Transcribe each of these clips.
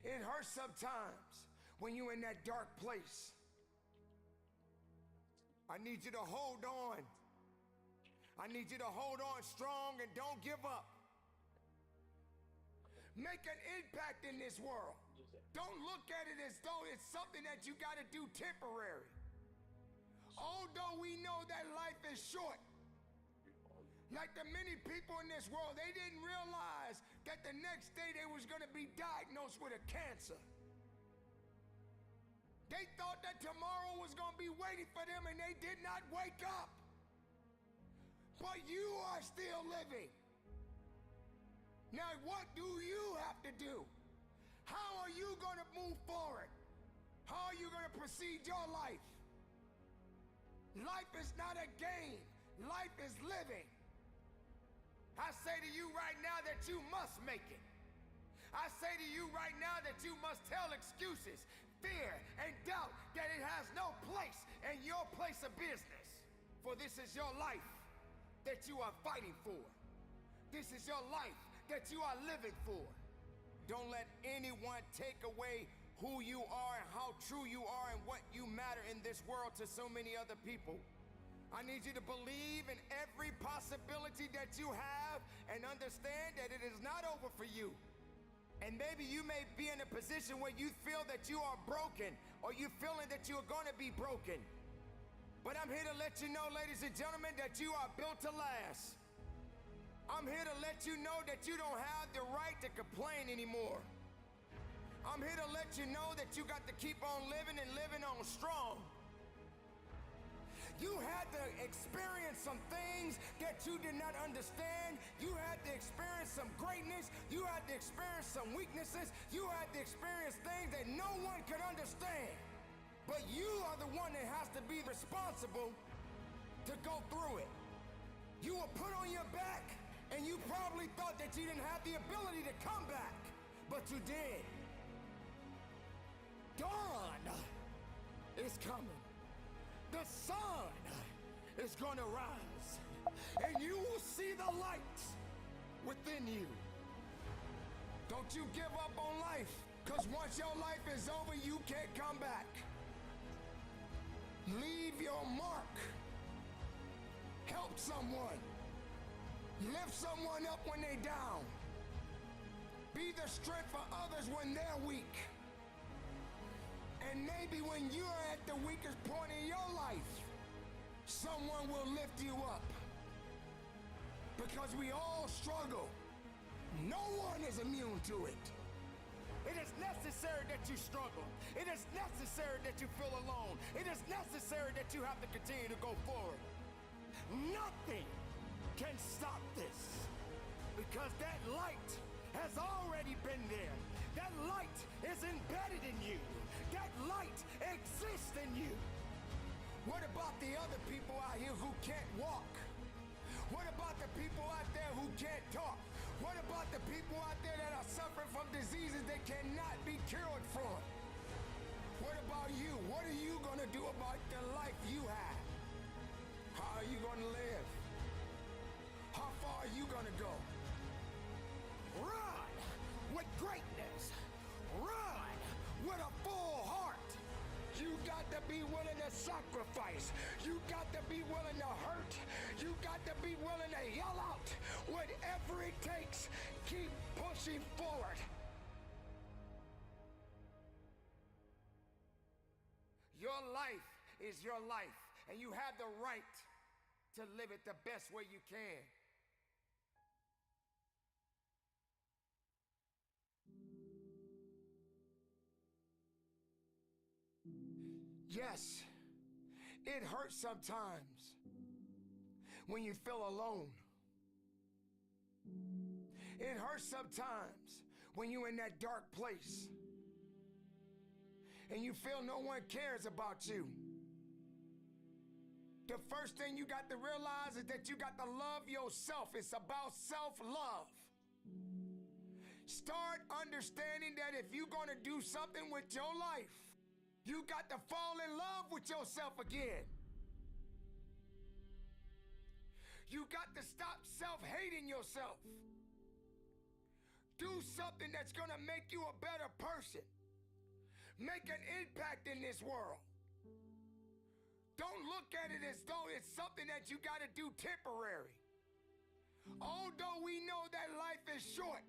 It hurts sometimes when you're in that dark place. I need you to hold on. I need you to hold on strong and don't give up. Make an impact in this world. Don't look at it as though it's something that you got to do temporary. Although we know that life is short, like the many people in this world, they didn't realize that the next day they was going to be diagnosed with a cancer. They thought that tomorrow was going to be waiting for them, and they did not wake up. But you are still living. Now, what do you have to do? How are you going to move forward? How are you going to proceed your life? Life is not a game. Life is living. I say to you right now that you must make it. I say to you right now that you must tell excuses, fear, and doubt that it has no place in your place of business. For this is your life that you are fighting for. This is your life that you are living for. Don't let anyone take away who you are and how true you are and what you matter in this world to so many other people. I need you to believe in every possibility that you have and understand that it is not over for you. And maybe you may be in a position where you feel that you are broken, or you feeling that you are going to be broken. But I'm here to let you know, ladies and gentlemen, that you are built to last. I'm here to let you know that you don't have the right to complain anymore. I'm here to let you know that you got to keep on living and living on strong. You had to experience some things that you did not understand. You had to experience some greatness. You had to experience some weaknesses. You had to experience things that no one could understand. But you are the one that has to be responsible to go through it. You were put on your back, and you probably thought that you didn't have the ability to come back, but you did. Dawn is coming. The sun is gonna rise, and you will see the light within you. Don't you give up on life, because once your life is over, you can't come back. Leave your mark. Help someone. Lift someone up when they're down. Be the strength for others when they're weak. And maybe when you're at the weakest point in your life, someone will lift you up. Because we all struggle. No one is immune to it. It is necessary that you struggle. It is necessary that you feel alone. It is necessary that you have to continue to go forward. Nothing can stop this. Because that light has already been there. That light is embedded in you. That light exists in you. What about the other people out here who can't walk? What about the people out there who can't talk? What about the people out there that are suffering from diseases they cannot be cured from? What about you? What are you going to do about the life you have? How are you going to live? How far are you going to go? Run with greatness. Run with a full heart. You got to be willing to sacrifice. You got to be willing to hurt. You got to be willing to yell out. Whatever it takes, keep pushing forward. Your life is your life, and you have the right to live it the best way you can. Yes, it hurts sometimes when you feel alone. It hurts sometimes when you're in that dark place. and you feel no one cares about you, the first thing you got to realize is that you got to love yourself. It's about self-love. Start understanding that if you're going to do something with your life, you got to fall in love with yourself again. You got to stop self-hating yourself. Do something that's going to make you a better person. Make an impact in this world. Don't look at it as though it's something that you got to do temporary. Although we know that life is short,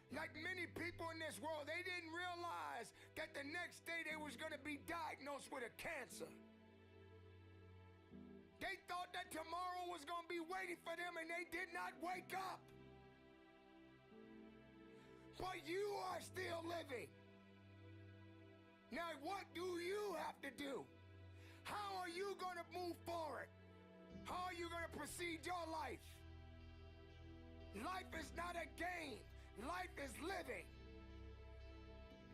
like many people in this world, they didn't realize that the next day they was going to be diagnosed with a cancer. They thought that tomorrow was going to be waiting for them, and they did not wake up. But you are still living. Now, what do you have to do? How are you going to move forward? How are you going to proceed your life? Life is not a game. Life is living.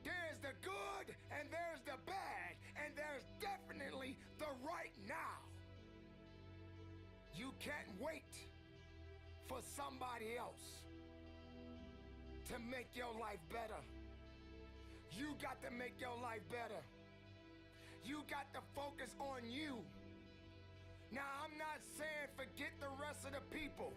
There's the good and there's the bad, and there's definitely the right now. You can't wait for somebody else to make your life better. You got to make your life better. You got to focus on you. Now, I'm not saying forget the rest of the people,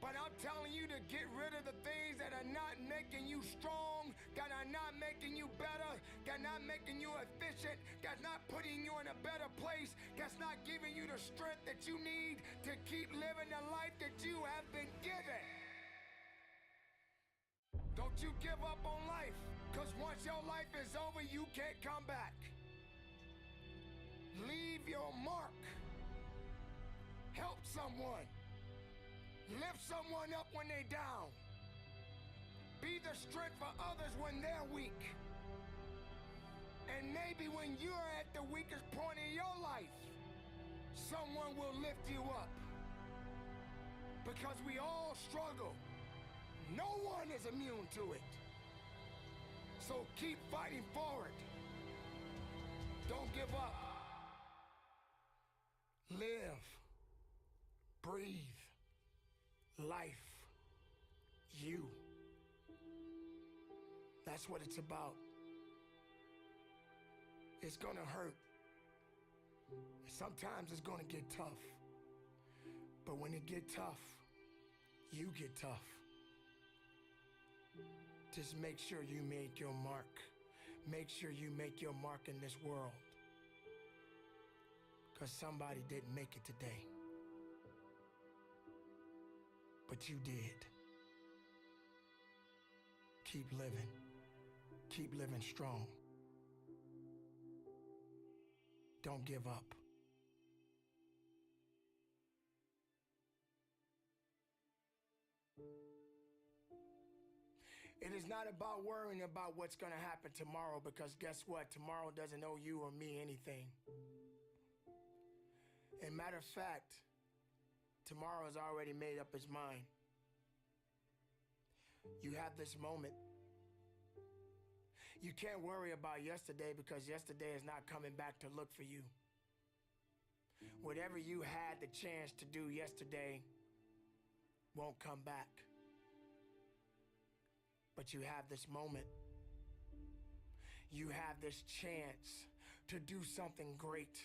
but I'm telling you to get rid of the things that are not making you strong, that are not making you better, that are not making you efficient, that's not putting you in a better place, that's not giving you the strength that you need to keep living the life that you have been given. Don't you give up on life, because once your life is over, you can't come back. Leave your mark. Help someone. Lift someone up when they're down. Be the strength for others when they're weak. And maybe when you're at the weakest point in your life, someone will lift you up. Because we all struggle. No one is immune to it. So keep fighting forward. Don't give up. Live. Breathe. Life. You. That's what it's about. It's gonna hurt. Sometimes it's gonna get tough. But when it get tough, you get tough. Just make sure you make your mark. Make sure you make your mark in this world. Because somebody didn't make it today. But you did. Keep living. Keep living strong. Don't give up. It is not about worrying about what's going to happen tomorrow, because guess what? Tomorrow doesn't owe you or me anything. And matter of fact, tomorrow has already made up its mind. You have this moment. You can't worry about yesterday, because yesterday is not coming back to look for you. Whatever you had the chance to do yesterday won't come back. But you have this moment. You have this chance to do something great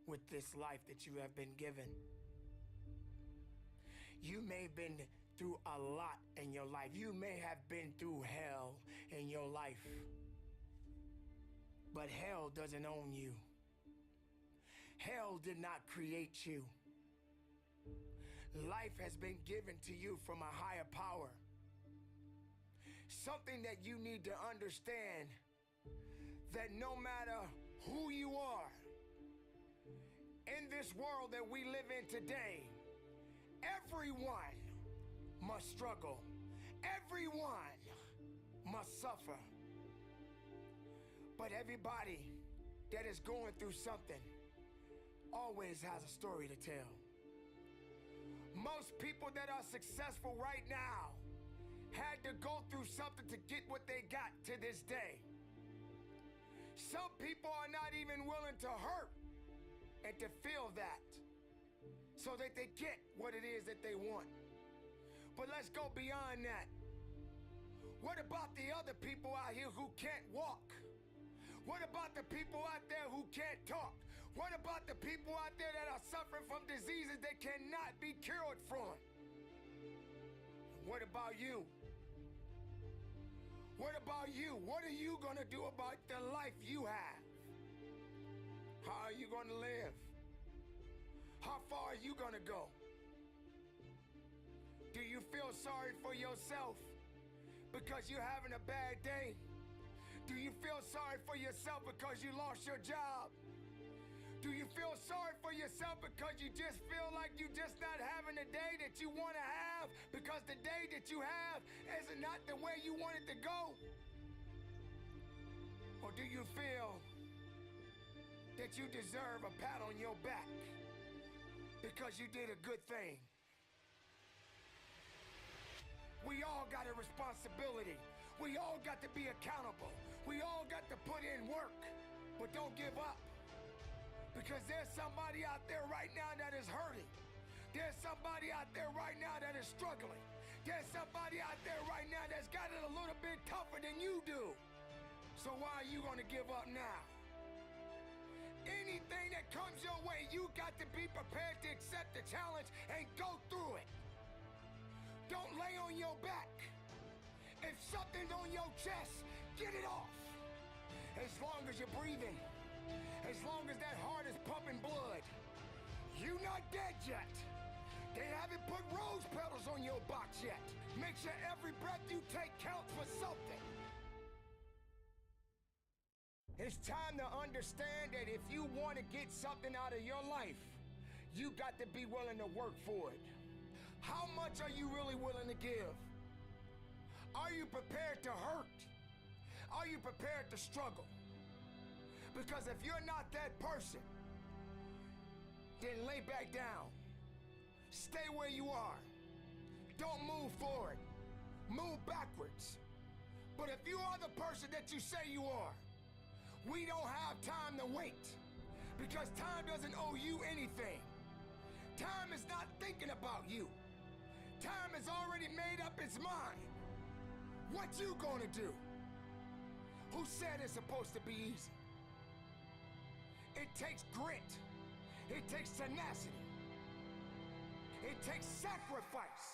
with this life that you have been given. You may have been through a lot in your life. You may have been through hell in your life. But hell doesn't own you. Hell did not create you. Life has been given to you from a higher power. Something that you need to understand, that no matter who you are, in this world that we live in today, everyone must struggle. Everyone must suffer. But everybody that is going through something always has a story to tell. Most people that are successful right now had to go through something to get what they got to this day. Some people are not even willing to hurt and to feel that so that they get what it is that they want. But let's go beyond that. What about the other people out here who can't walk? What about the people out there who can't talk? What about the people out there that are suffering from diseases that cannot be cured from? What about you? What about you? What are you gonna do about the life you have? How are you gonna live? How far are you gonna go? Do you feel sorry for yourself because you're having a bad day? Do you feel sorry for yourself because you lost your job? Do you feel sorry for yourself because you just feel like you're just not having the day that you want to have because the day that you have is not the way you want it to go? Or do you feel that you deserve a pat on your back because you did a good thing? We all got a responsibility. We all got to be accountable. We all got to put in work, but don't give up. Because there's somebody out there right now that is hurting. There's somebody out there right now that is struggling. There's somebody out there right now that's got it a little bit tougher than you do. So why are you gonna give up now? Anything that comes your way, you got to be prepared to accept the challenge and go through it. Don't lay on your back. If something's on your chest, get it off. As long as you're breathing, as long as that heart is pumping blood, you're not dead yet. They haven't put rose petals on your box yet. Make sure every breath you take counts for something. It's time to understand that if you want to get something out of your life, you got to be willing to work for it. How much are you really willing to give? Are you prepared to hurt? Are you prepared to struggle? Because if you're not that person, then lay back down. Stay where you are. Don't move forward. Move backwards. But if you are the person that you say you are, we don't have time to wait. Because time doesn't owe you anything. Time is not thinking about you. Time has already made up its mind. What you gonna do? Who said it's supposed to be easy? It takes grit. It takes tenacity. It takes sacrifice.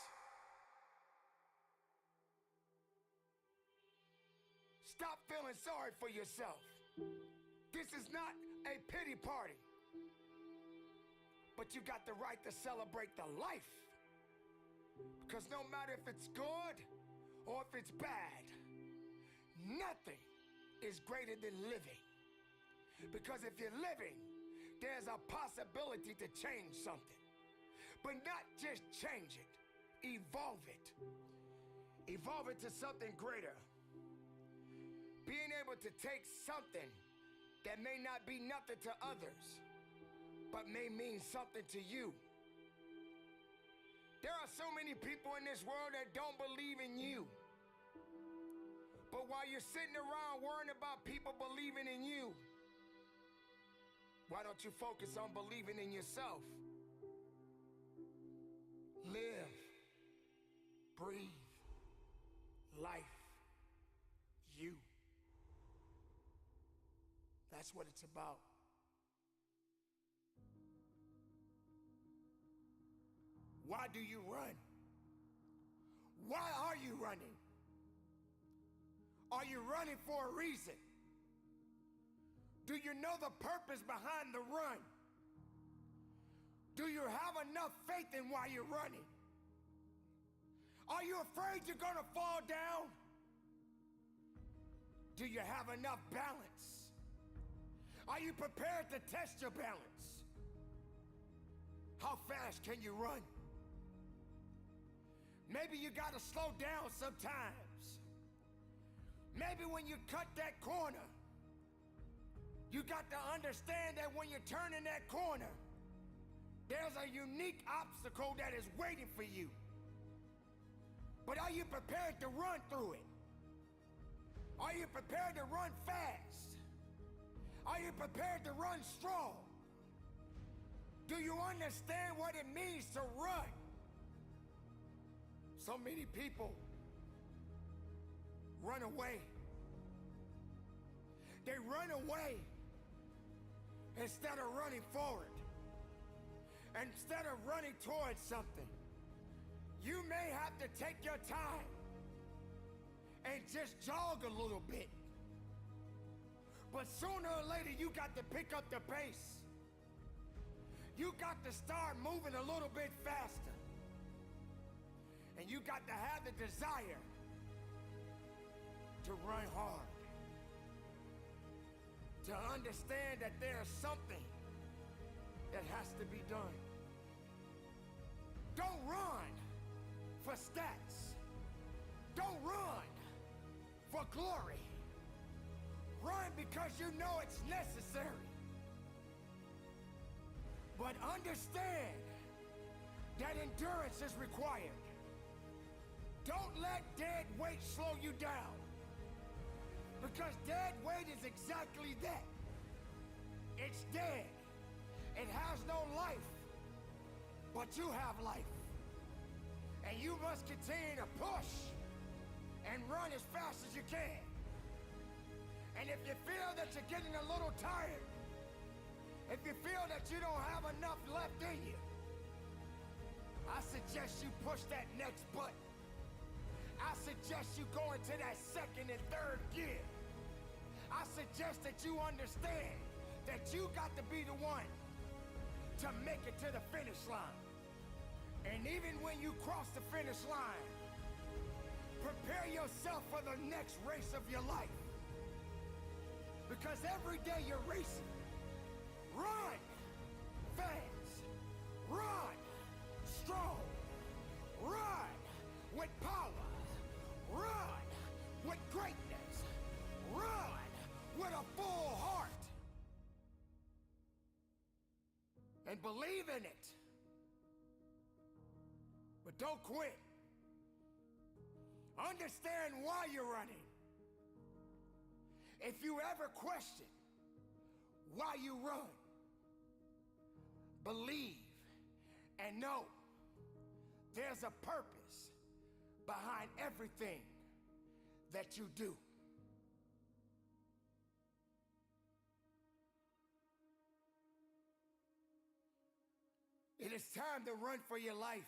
Stop feeling sorry for yourself. This is not a pity party. But you got the right to celebrate the life. Because no matter if it's good or if it's bad, nothing is greater than living. Because if you're living, there's a possibility to change something. But not just change it, evolve it. Evolve it to something greater. Being able to take something that may not be nothing to others, but may mean something to you. There are so many people in this world that don't believe in you. But while you're sitting around worrying about people believing in you, why don't you focus on believing in yourself? Live, breathe, life, you. That's what it's about. Why do you run? Why are you running? Are you running for a reason? Do you know the purpose behind the run? Do you have enough faith in why you're running? Are you afraid you're gonna fall down? Do you have enough balance? Are you prepared to test your balance? How fast can you run? Maybe you gotta slow down sometimes. Maybe when you cut that corner, you got to understand that when you're turning that corner, there's a unique obstacle that is waiting for you. But are you prepared to run through it? Are you prepared to run fast? you prepared to run strong? Do you understand what it means to run? So many people run away. They run away instead of running forward. Instead of running towards something. You may have to take your time and just jog a little bit. But sooner or later, you got to pick up the pace. You got to start moving a little bit faster. And you got to have the desire to run hard. To understand that there's something that has to be done. Don't run for stats. Don't run for glory. Run because you know it's necessary. But understand that endurance is required. Don't let dead weight slow you down. Because dead weight is exactly that. It's dead. It has no life. But you have life. And you must continue to push and run as fast as you can. And if you feel that you're getting a little tired, if you feel that you don't have enough left in you, I suggest you push that next button. I suggest you go into that second and third gear. I suggest that you understand that you got to be the one to make it to the finish line. And even when you cross the finish line, prepare yourself for the next race of your life. Because every day you're racing. Run fast. Run strong. Run with power. Run with greatness. Run with a full heart. And believe in it. But don't quit. Understand why you're running. If you ever question why you run, believe and know there's a purpose behind everything that you do. It is time to run for your life.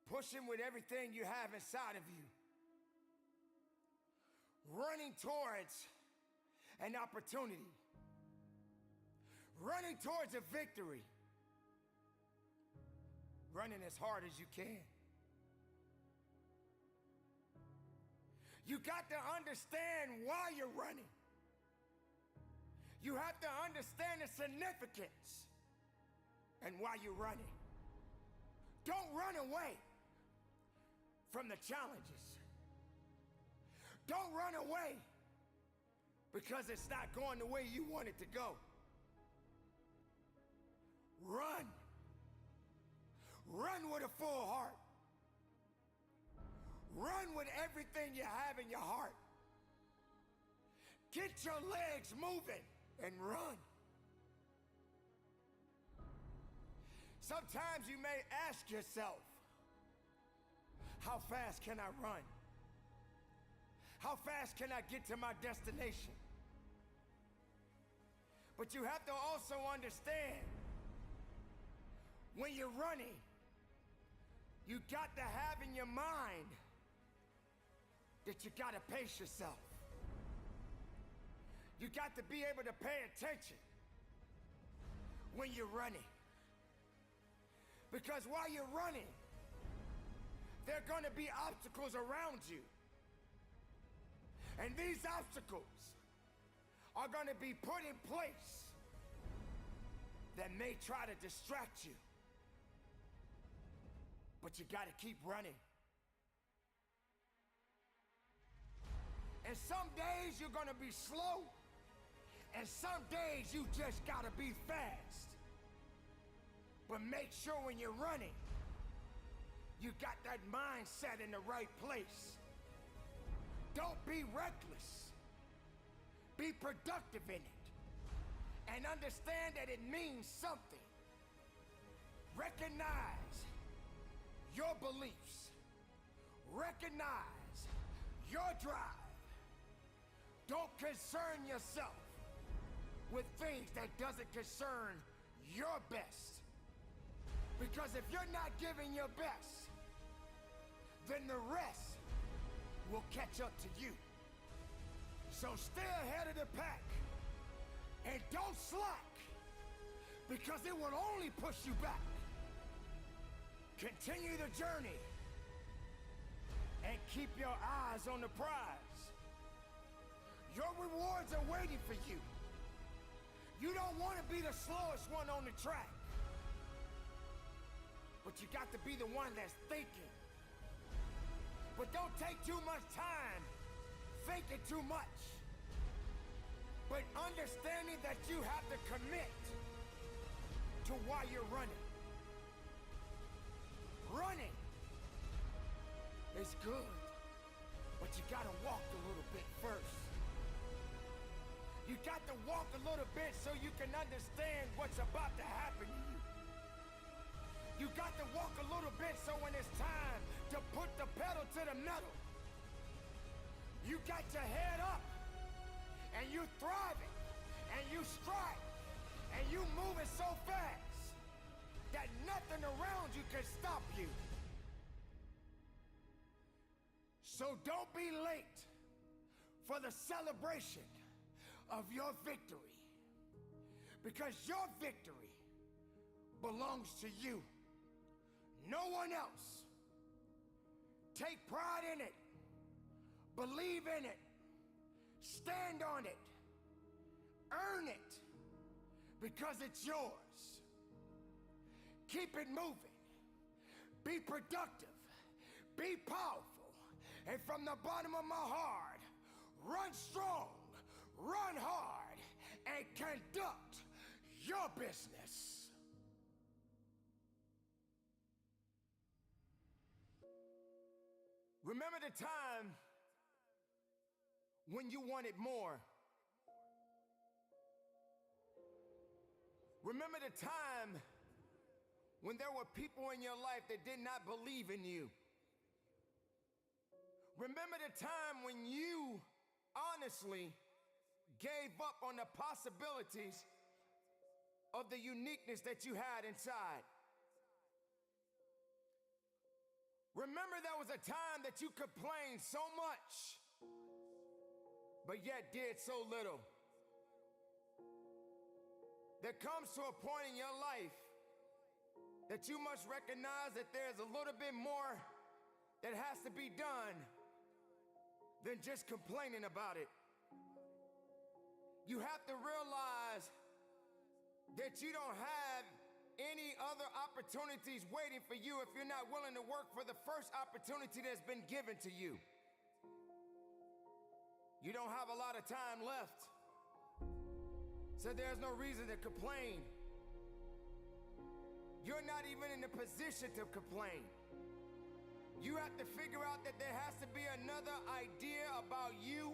Pushing with everything you have inside of you. Running towards an opportunity. Running towards a victory. Running as hard as you can. You got to understand why you're running. You have to understand the significance and why you're running. Don't run away from the challenges. Don't run away because it's not going the way you want it to go. Run. Run with a full heart. Run with everything you have in your heart. Get your legs moving and run. Sometimes you may ask yourself, how fast can I run? How fast can I get to my destination? But you have to also understand, when you're running, you got to have in your mind that you got to pace yourself. You got to be able to pay attention when you're running. Because while you're running, there are going to be obstacles around you. And these obstacles are going to be put in place that may try to distract you. But you got to keep running. And some days you're going to be slow. And some days you just got to be fast. But make sure when you're running, you got that mindset in the right place. Don't be reckless. Be Be productive in it. And understand that it means something. Recognize your beliefs. Recognize your drive. Don't concern yourself with things that doesn't concern your best. Because if you're not giving your best, then the rest will catch up to you. So stay ahead of the pack and don't slack, because it will only push you back. Continue the journey and keep your eyes on the prize. Your rewards are waiting for you. You don't want to be the slowest one on the track, but you got to be the one that's thinking. But don't take too much time thinking too much, but understanding that you have to commit to why you're running. Running is good, but you gotta walk a little bit first. You got to walk a little bit so you can understand what's about to happen to you. You got to walk a little bit so when it's time to put the pedal to the metal, you got your head up and you thriving and you strike and you moving so fast that nothing around you can stop you. So don't be late for the celebration of your victory, because your victory belongs to you, no one else. Take pride in it, believe in it, stand on it, earn it, because it's yours. Keep it moving, be productive, be powerful, and from the bottom of my heart, run strong, run hard, and conduct your business. Remember the time when you wanted more. Remember the time when there were people in your life that did not believe in you. Remember the time when you honestly gave up on the possibilities of the uniqueness that you had inside. Remember there was a time that you complained so much, but yet did so little. There comes to a point in your life that you must recognize that there's a little bit more that has to be done than just complaining about it. You have to realize that you don't have any other opportunities waiting for you if you're not willing to work for the first opportunity that's been given to you. You don't have a lot of time left, so there's no reason to complain. You're not even in a position to complain. You have to figure out that there has to be another idea about you,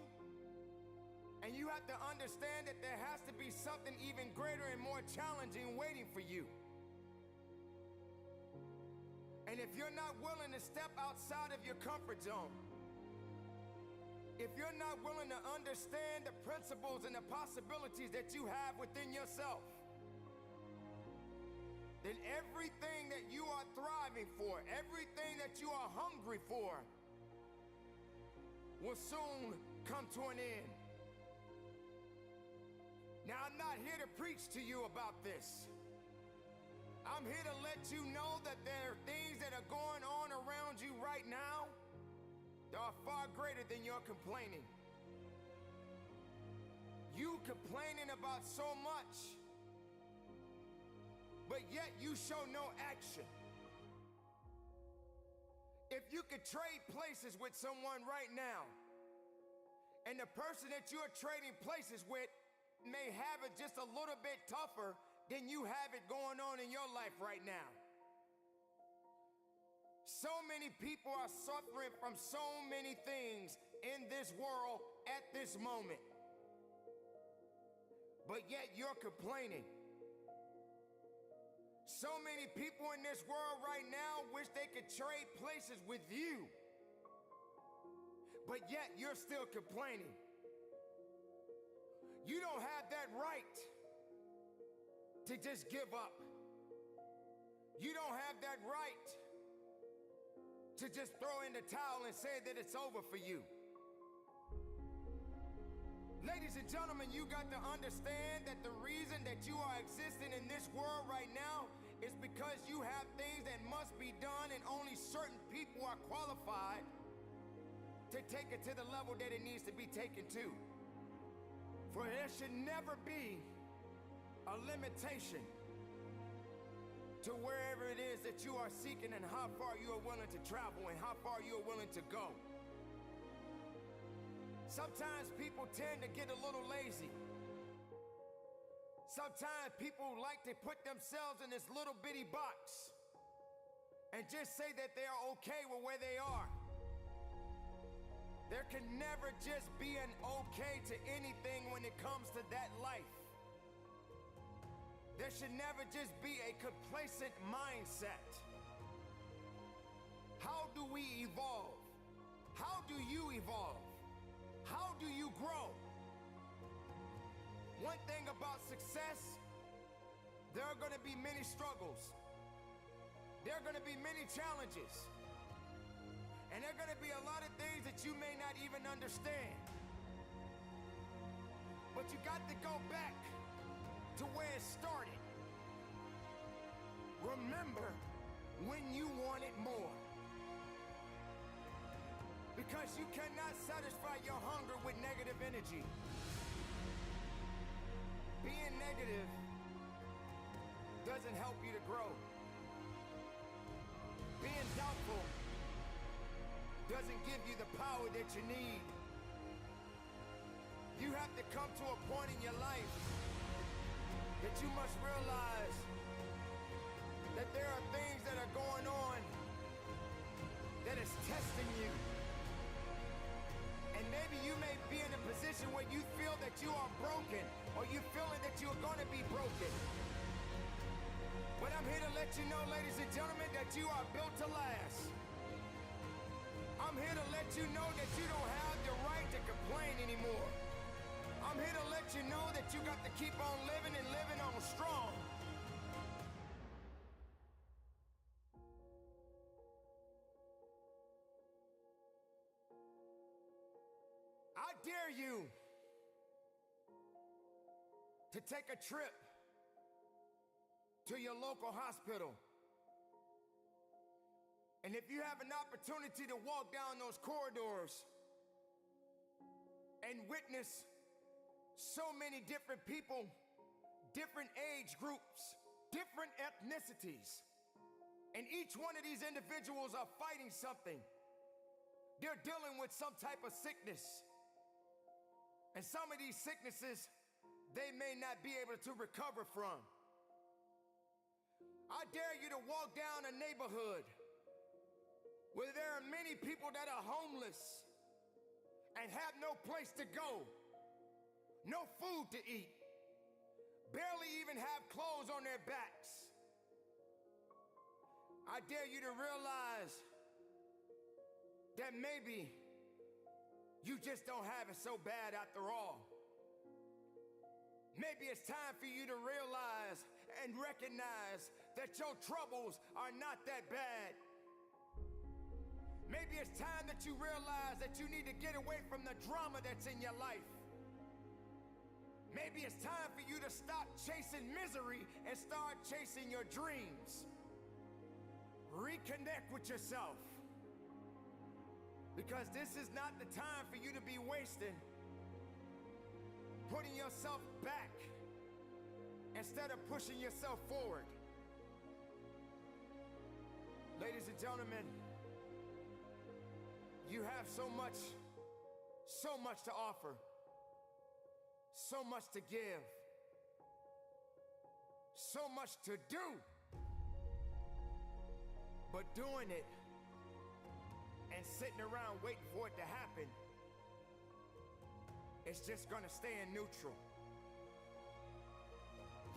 and you have to understand that there has to be something even greater and more challenging waiting for you. And if you're not willing to step outside of your comfort zone, if you're not willing to understand the principles and the possibilities that you have within yourself, then everything that you are thriving for, everything that you are hungry for, will soon come to an end. Now, I'm not here to preach to you about this. I'm here to let you know that there are things that are going on around you right now that are far greater than your complaining. You complaining about so much, but yet you show no action. If you could trade places with someone right now, and the person that you are trading places with may have it just a little bit tougher than you have it going on in your life right now. So many people are suffering from so many things in this world at this moment. but yet you're complaining. So many people in this world right now wish they could trade places with you, but yet you're still complaining. You don't have that right to just give up. You don't have that right to just throw in the towel and say that it's over for you. Ladies and gentlemen, you got to understand that the reason that you are existing in this world right now is because you have things that must be done, and only certain people are qualified to take it to the level that it needs to be taken to. For there should never be a limitation to wherever it is that you are seeking and how far you are willing to travel and how far you are willing to go. Sometimes people tend to get a little lazy. Sometimes people like to put themselves in this little bitty box and just say that they are okay with where they are. There can never just be an okay to anything when it comes to that life. There should never just be a complacent mindset. How do we evolve? How do you evolve? How do you grow? One thing about success, there are going to be many struggles. There are going to be many challenges. And there are going to be a lot of things that you may not even understand. But you got to go back to where it started. Remember when you wanted more. Because you cannot satisfy your hunger with negative energy. Being negative doesn't help you to grow. Being doubtful doesn't give you the power that you need. You have to come to a point in your life that you must realize that there are things that are going on that is testing you. And maybe you may be in a position where you feel that you are broken, or you're feeling that you're going to be broken. But I'm here to let you know, ladies and gentlemen, that you are built to last. I'm here to let you know that you don't have the right to complain anymore. I'm here to let you know that you got to keep on living and living on strong. I dare you to take a trip to your local hospital. And if you have an opportunity to walk down those corridors and witness so many different people, different age groups, different ethnicities, and each one of these individuals are fighting something. They're dealing with some type of sickness. And some of these sicknesses, they may not be able to recover from. I dare you to walk down a neighborhood where there are many people that are homeless and have no place to go, no food to eat, barely even have clothes on their backs. I dare you to realize that maybe you just don't have it so bad after all. Maybe it's time for you to realize and recognize that your troubles are not that bad. Maybe it's time that you realize that you need to get away from the drama that's in your life. Maybe it's time for you to stop chasing misery and start chasing your dreams. Reconnect with yourself. Because this is not the time for you to be wasting, putting yourself back instead of pushing yourself forward. Ladies and gentlemen, you have so much to offer, so much to give, so much to do. But doing it and sitting around waiting for it to happen, it's just gonna stay in neutral.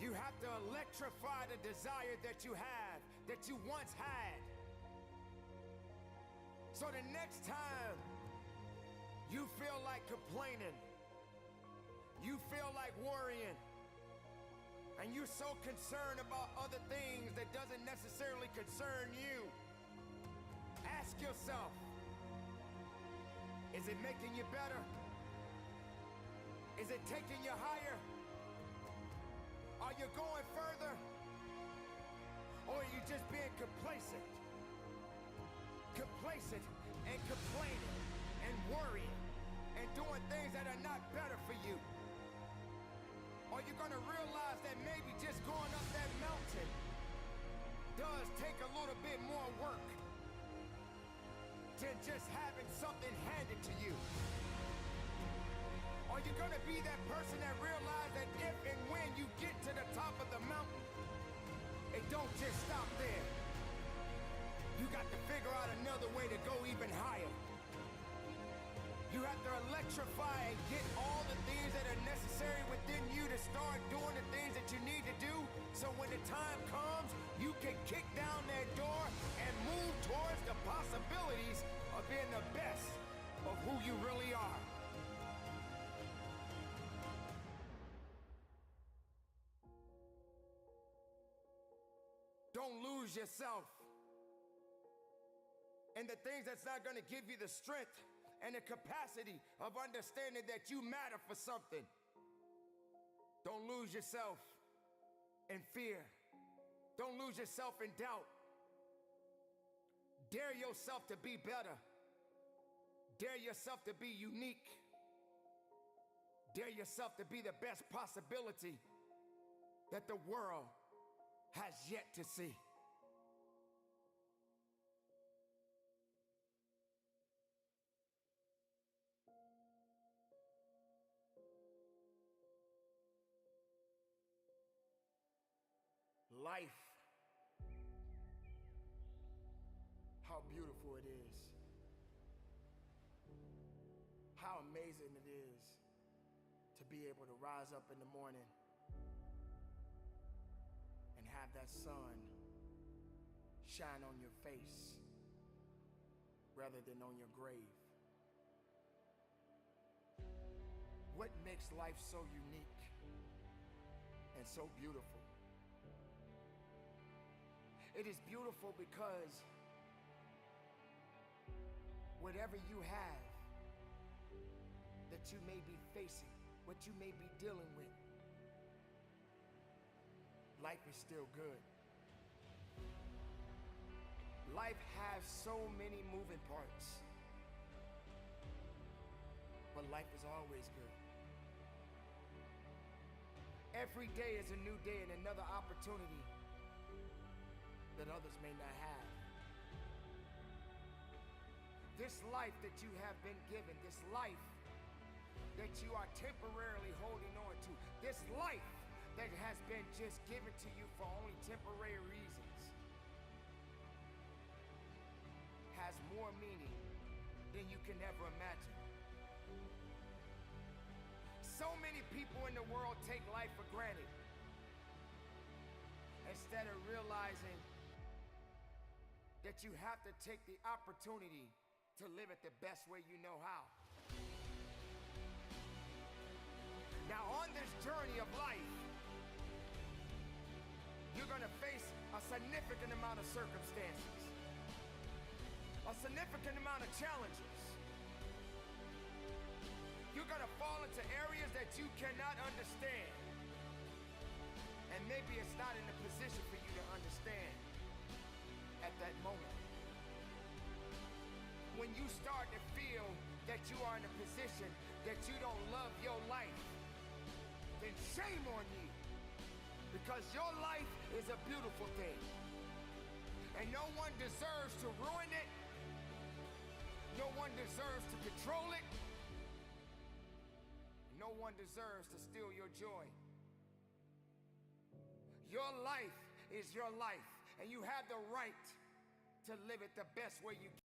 You have to electrify the desire that you have, that you once had. So the next time you feel like complaining, you feel like worrying, and you're so concerned about other things that doesn't necessarily concern you, ask yourself, is it making you better? Is it taking you higher? Are you going further? Or are you just being complacent? Complacent and complaining and worrying and doing things that are not better for you? Are you gonna realize that maybe just going up that mountain does take a little bit more work than just having something handed to you? Are you gonna be that person that realizes that if and when you get to the top of the mountain, it don't just stop there? You got to figure out another way to go even higher. You have to electrify and get all the things that are necessary within you to start doing the things that you need to do, so when the time comes, you can kick down that door and move towards the possibilities of being the best of who you really are. Don't lose yourself in the things that's not going to give you the strength and the capacity of understanding that you matter for something. Don't lose yourself in fear. Don't lose yourself in doubt. Dare yourself to be better. Dare yourself to be unique. Dare yourself to be the best possibility that the world has yet to see. Life, how beautiful it is. How amazing it is to be able to rise up in the morning and have that sun shine on your face rather than on your grave. What makes life so unique and so beautiful? It is beautiful because whatever you have that you may be facing, what you may be dealing with, life is still good. Life has so many moving parts, but life is always good. Every day is a new day and another opportunity that others may not have. This life that you have been given, this life that you are temporarily holding on to, this life that has been just given to you for only temporary reasons, has more meaning than you can ever imagine. So many people in the world take life for granted instead of realizing that you have to take the opportunity to live it the best way you know how. Now, on this journey of life, you're gonna face a significant amount of circumstances, a significant amount of challenges. You're gonna fall into areas that you cannot understand, and maybe it's not in a position for you to understand at that moment. When you start to feel that you are in a position that you don't love your life, then shame on you, because your life is a beautiful thing, and no one deserves to ruin it. No one deserves to control it. No one deserves to steal your joy. Your life is your life, and you have the right to live it the best way you can.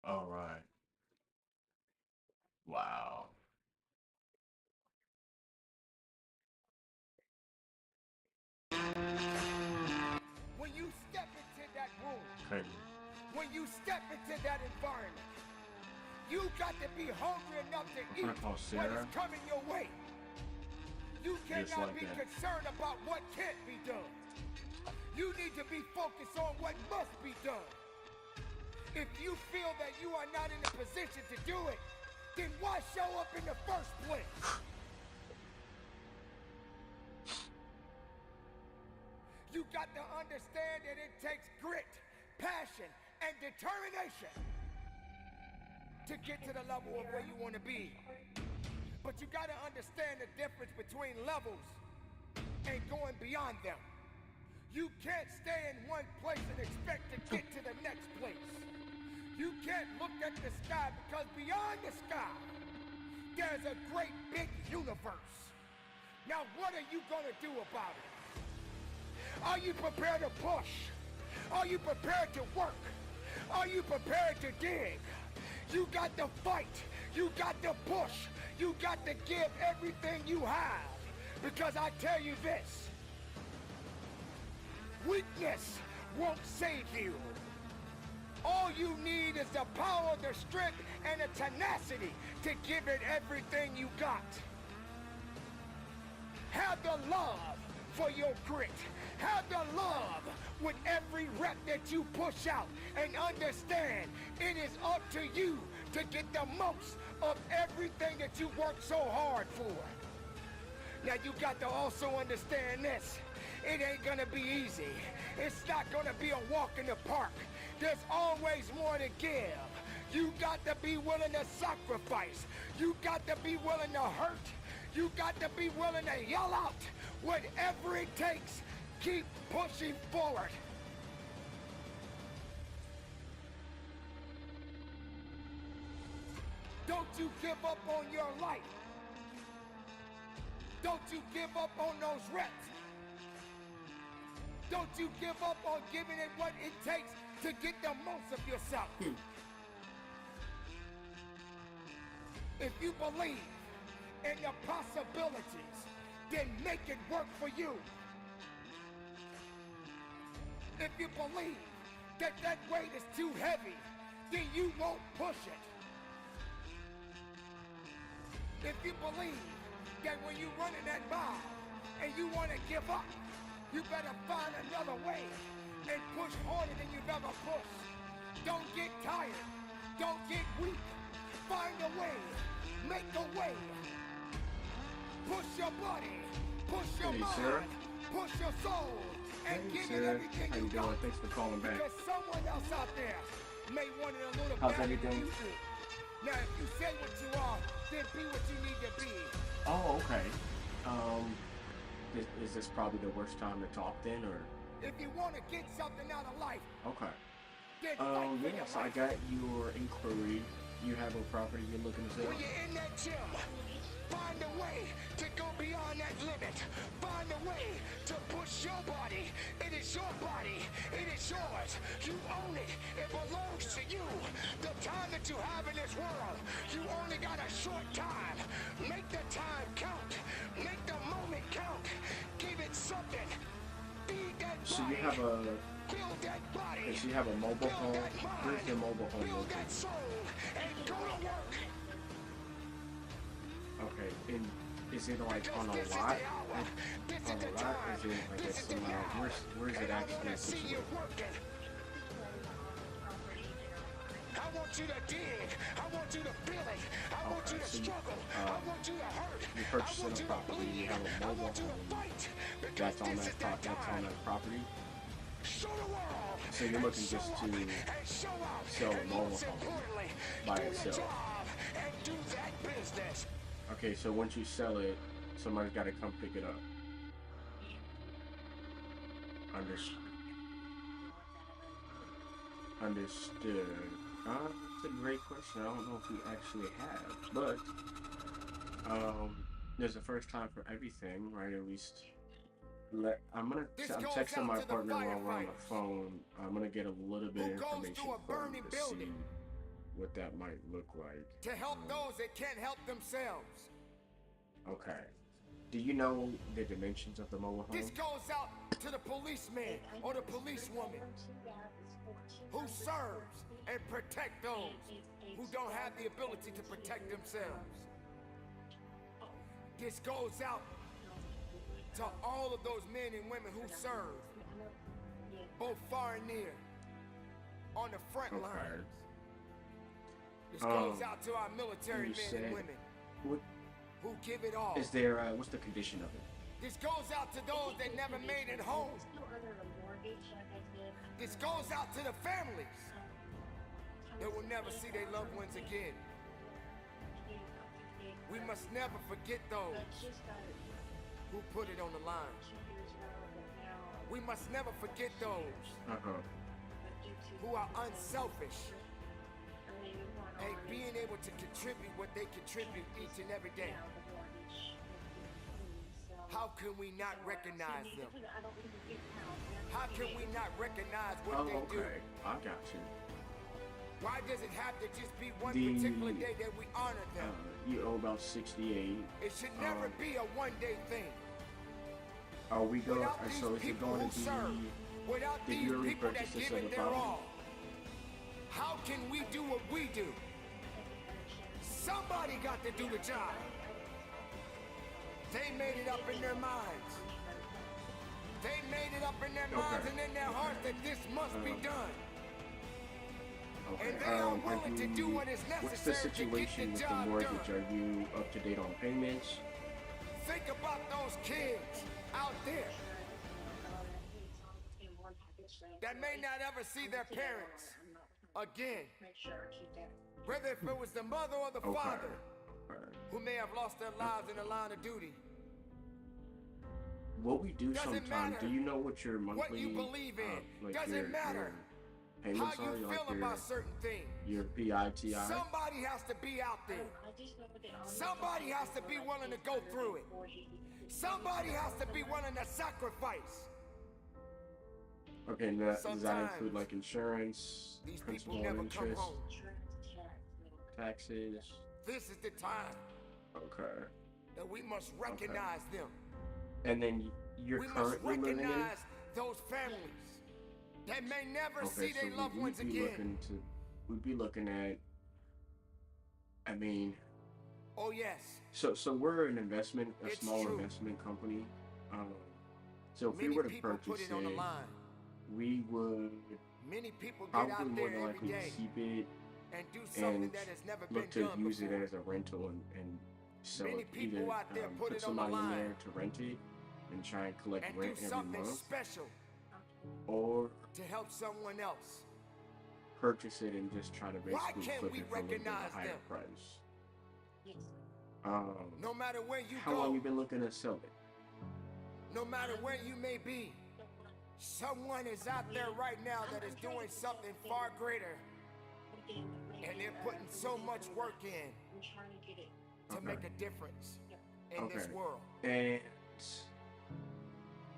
All right. Wow. When you step into that room, Crazy. when you step into that environment, you got to be hungry enough to I'm eat gonna call what is Sarah coming your way. You just cannot like be that. concerned about what can't be done. You need to be focused on what must be done. If you feel that you are not in a position to do it, then why show up in the first place? You got to understand that it takes grit, passion, and determination to get to the level of where you want to be. But you got to understand the difference between levels and going beyond them. You can't stay in one place and expect to get to the next place. You can't look at the sky because beyond the sky, there's a great big universe. Now what are you gonna do about it? Are you prepared to push? Are you prepared to work? Are you prepared to dig? You got to fight. You got to push. You got to give everything you have. Because I tell you this, weakness won't save you. All you need is the power, the strength, and the tenacity to give it everything you got. Have the love for your grit. Have the love with every rep that you push out. And understand, it is up to you to get the most of everything that you work so hard for. Now you got to also understand this. It ain't gonna be easy. It's not gonna be a walk in the park. There's always more to give. You got to be willing to sacrifice. You got to be willing to hurt. You got to be willing to yell out. Whatever it takes, keep pushing forward. Don't you give up on your life. Don't you give up on those reps. Don't you give up on giving it what it takes to get the most of yourself. If you believe in the possibilities, then make it work for you. If you believe that that weight is too heavy, then you won't push it. If you believe that when you run in that mile and you want to give up, you better find another way and push harder than you've ever pushed. Don't get tired. Don't get weak. Find a way. Make a way. Push your body. Push your mind. Sarah. Push your soul. And Hey, give it Sarah. everything How you you doing? got. Thanks for calling back. Because someone else out there may want it a little How's better than everything? you do. Now, if you say what you are, then be what you need to be. Oh, okay. Is this probably the worst time to talk then, or? If you want to get something out of life, Okay. then fight for your Yes, I life. got your inquiry. You have a property you're looking to sell? When you're in that gym, find a way to go beyond that limit. Find a way to push your body. It is your body. It is yours. You own it. It belongs to you. The time that you have in this world, you only got a short time. Make the time count. Make the moment count. Give it something. Feed that body. So you have a, Build that body. so you have a mobile Build home? that mind. Where's your mobile home Build located? that soul and go to work. Okay, and is it like on a This is lot? the hour. This On is a the lot? time. Is it like This at is the some, hour. where's it And I actually want to see you situated? working. I want you to dig. I want you to feel it. I want Okay, you to so struggle. I want you to hurt. you're I purchasing want a you to property, you bleed. have a I mobile want you to home fight. Because that's on this is that that time. property. Show the world. So you're and looking show just up to and show out. sell a And mobile most home importantly, by do your itself. job and do that business. Okay, so once you sell it, somebody's got to come pick it up. Understood. That's a great question. I don't know if we actually have, but there's a first time for everything, right? At least I'm This I'm goes texting out my to the partner while we're on the firefighters phone. I'm gonna get a little bit who of goes information to a from him burning to building see what that might look like. To help those that can't help themselves. Okay. Do you know the dimensions of the mobile home? This goes out to the policeman or the policewoman who serves and protect those who don't have the ability to protect themselves. This goes out to all of those men and women who serve, both far and near, on the front lines. This goes out to our military men and women who give it all. Is there, what's the condition of it? This goes out to those that never made it home. This goes out to the families that will never see their loved ones again. We must never forget those who put it on the line. We must never forget those who are unselfish and being able to contribute what they contribute each and every day. How can we not recognize them? How can we not recognize what they do? I got you. Why does it have to just be one particular day that we honor them? You owe about 68. It should never be a one-day thing. Are we going? So is it People going who to be serve, without the these yearly people that purchases give of it the their property? all, how can we do what we do? Somebody got to do the job. They made it up in their minds. They made it up in their minds and in their hearts that this must be done. And they are willing to do what is What's the necessary to get situation the with the job mortgage? done. Are you up to date on payments? Think about those kids out there that may not ever see their parents again. Whether if it was the mother or the father who may have lost their lives in the line of duty. What we do Doesn't sometimes, matter do you know what your monthly, what you believe in. like Doesn't matter your payments how are? you Like feel about certain things. your PITI? Somebody has to be out there. Somebody has to be willing to go through it. Somebody has to be willing to sacrifice. Okay, and does that Sometimes include like insurance, These principal people and never come interest, home. taxes? This is the time Okay. that we must recognize them. And then you're We must currently living in? recognize those families that may never see Okay, so their loved ones we'd be again. we'd be looking at, I mean, Oh yes, so we're an investment, a It's small true. investment company. So if many we were to people purchase put it on the line. we would Many people get probably out more there than every likely day keep it and do something and that has never been look to done use before. it as a rental and sell Many it. people Either out there put it on the somebody in line there to rent it and try and collect and do rent every something month, special or to help someone else. purchase it and just try to Why basically can't flip we it for a little bit of a recognize higher them? price. No matter where you How long go, you been looking to sell it? no matter where you may be, someone is out there right now that is doing something far greater, and they're putting so much work in to Okay. make a difference in this Okay. world. And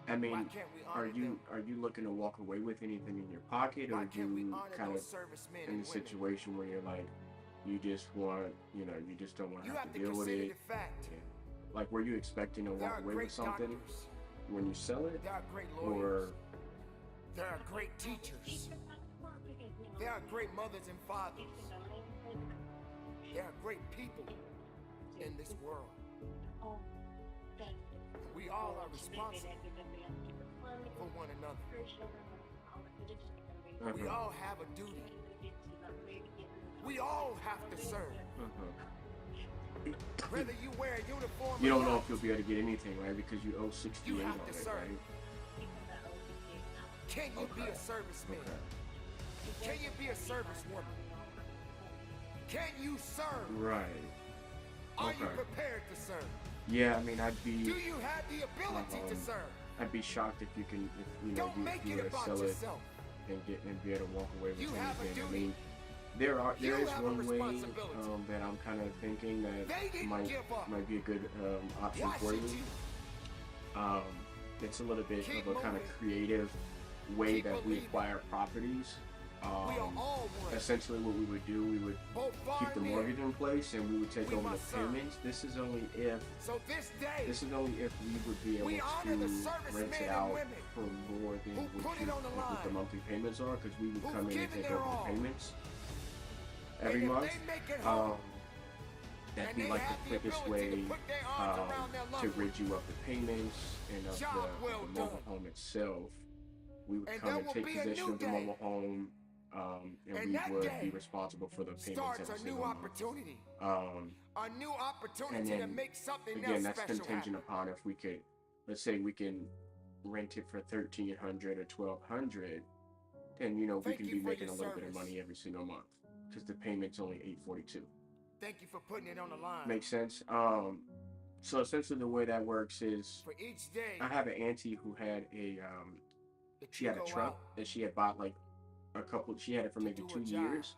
I Why mean, can't we are honor you them? are you looking to walk away with anything in your pocket, or Why are can't we you honor kind those of servicemen in and a women? situation where you're like, you just want, you just don't want You to have to deal with consider it? the fact Like, were you expecting to there walk are away great with something doctors, when you sell it, there are great or lawyers, there are great teachers, there are great mothers and fathers, there are great people in this world. We all are responsible for one another. We all have a duty. We all have to serve. Whether you wear a uniform you or don't know not, if you'll be able to get anything, right? Because you owe 68 You on have to it, serve. right? can you be a serviceman? Can you be a servicewoman? Can you serve? Right. Are you Okay. prepared to serve? Yeah, I mean, I'd Do be you have the ability to serve? I'd be shocked if you can, if Don't make you it were to about sell yourself. it and be able to walk away with You have a anything. I duty. mean, there You is have a one way responsibility. that I'm kind of thinking that They didn't might give up. be a good option Why for should you. you? It's a little bit Keep of a kind of moving. creative way Keep that we believing. acquire properties. We are all one. essentially what we would do, we would both far keep the and near. mortgage in place and we would take We over the must serve. payments. This is only if So this day, we would be able we honor the to servicemen rent it and out women for more than who what put it on the what the line, monthly payments are, because we would who've come in and given take their over all. the payments and every if month. they make it home, That'd and be they like have the the quickest ability way to put their arms around their to loved rid you of the payments and of Job well the mobile done. home itself. We would And come there and will take be a possession new of the day. mobile home, and And we that would day be responsible for the payments starts every a new single month. opportunity. A new And opportunity to then, make something again, else that's special contingent happen. upon if we could, let's say we can rent it for $1,300 or $1,200, then we Thank can you be for making your a little bit of service. money every single month because the payment's only $842. Thank you for putting it on the line. Makes sense. So essentially the way that works is For each day, I have an auntie who had that she you had a go truck out that she had bought like she had it for to maybe do a 2 job years,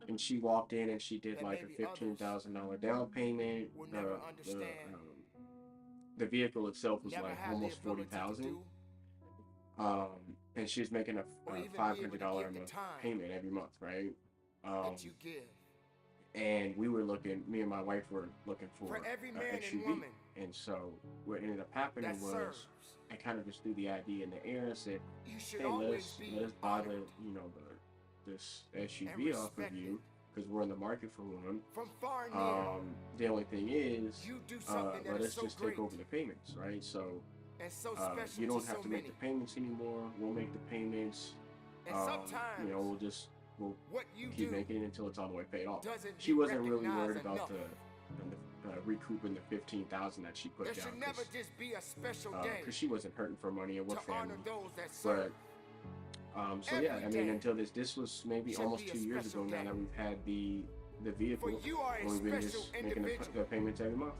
and she walked in and she did that like a maybe others $15,000 down payment. will never understand, The vehicle itself was never like have the almost ability to 40,000. do, And she was making a or even be $500 able to a give the month time payment every month, right? that you give. And we were looking, me and my wife were looking for For every a man and SUV. woman And so what ended up happening that was serves, I kind of just threw the idea in the air and said, you should hey, always be let us buy honored this and SUV off of respected. you because we're in the market for one. From far and near, The only thing is, you do something that let is us so just great take over the payments, right? So and so special you don't to have so to make many. the payments anymore. We'll make the payments. And sometimes We'll what you keep do making it until it's all the way paid off. doesn't She be wasn't really worried recognized about enough. the recouping the $15,000 that she put There down. should never just be a special day Because she wasn't hurting for money and to what family. honor those that serve. So yeah, Every I mean, day until this was maybe should almost be a 2 years special ago now day. that we've had the vehicle, For you are a and we've been special just making individual. the payments every month.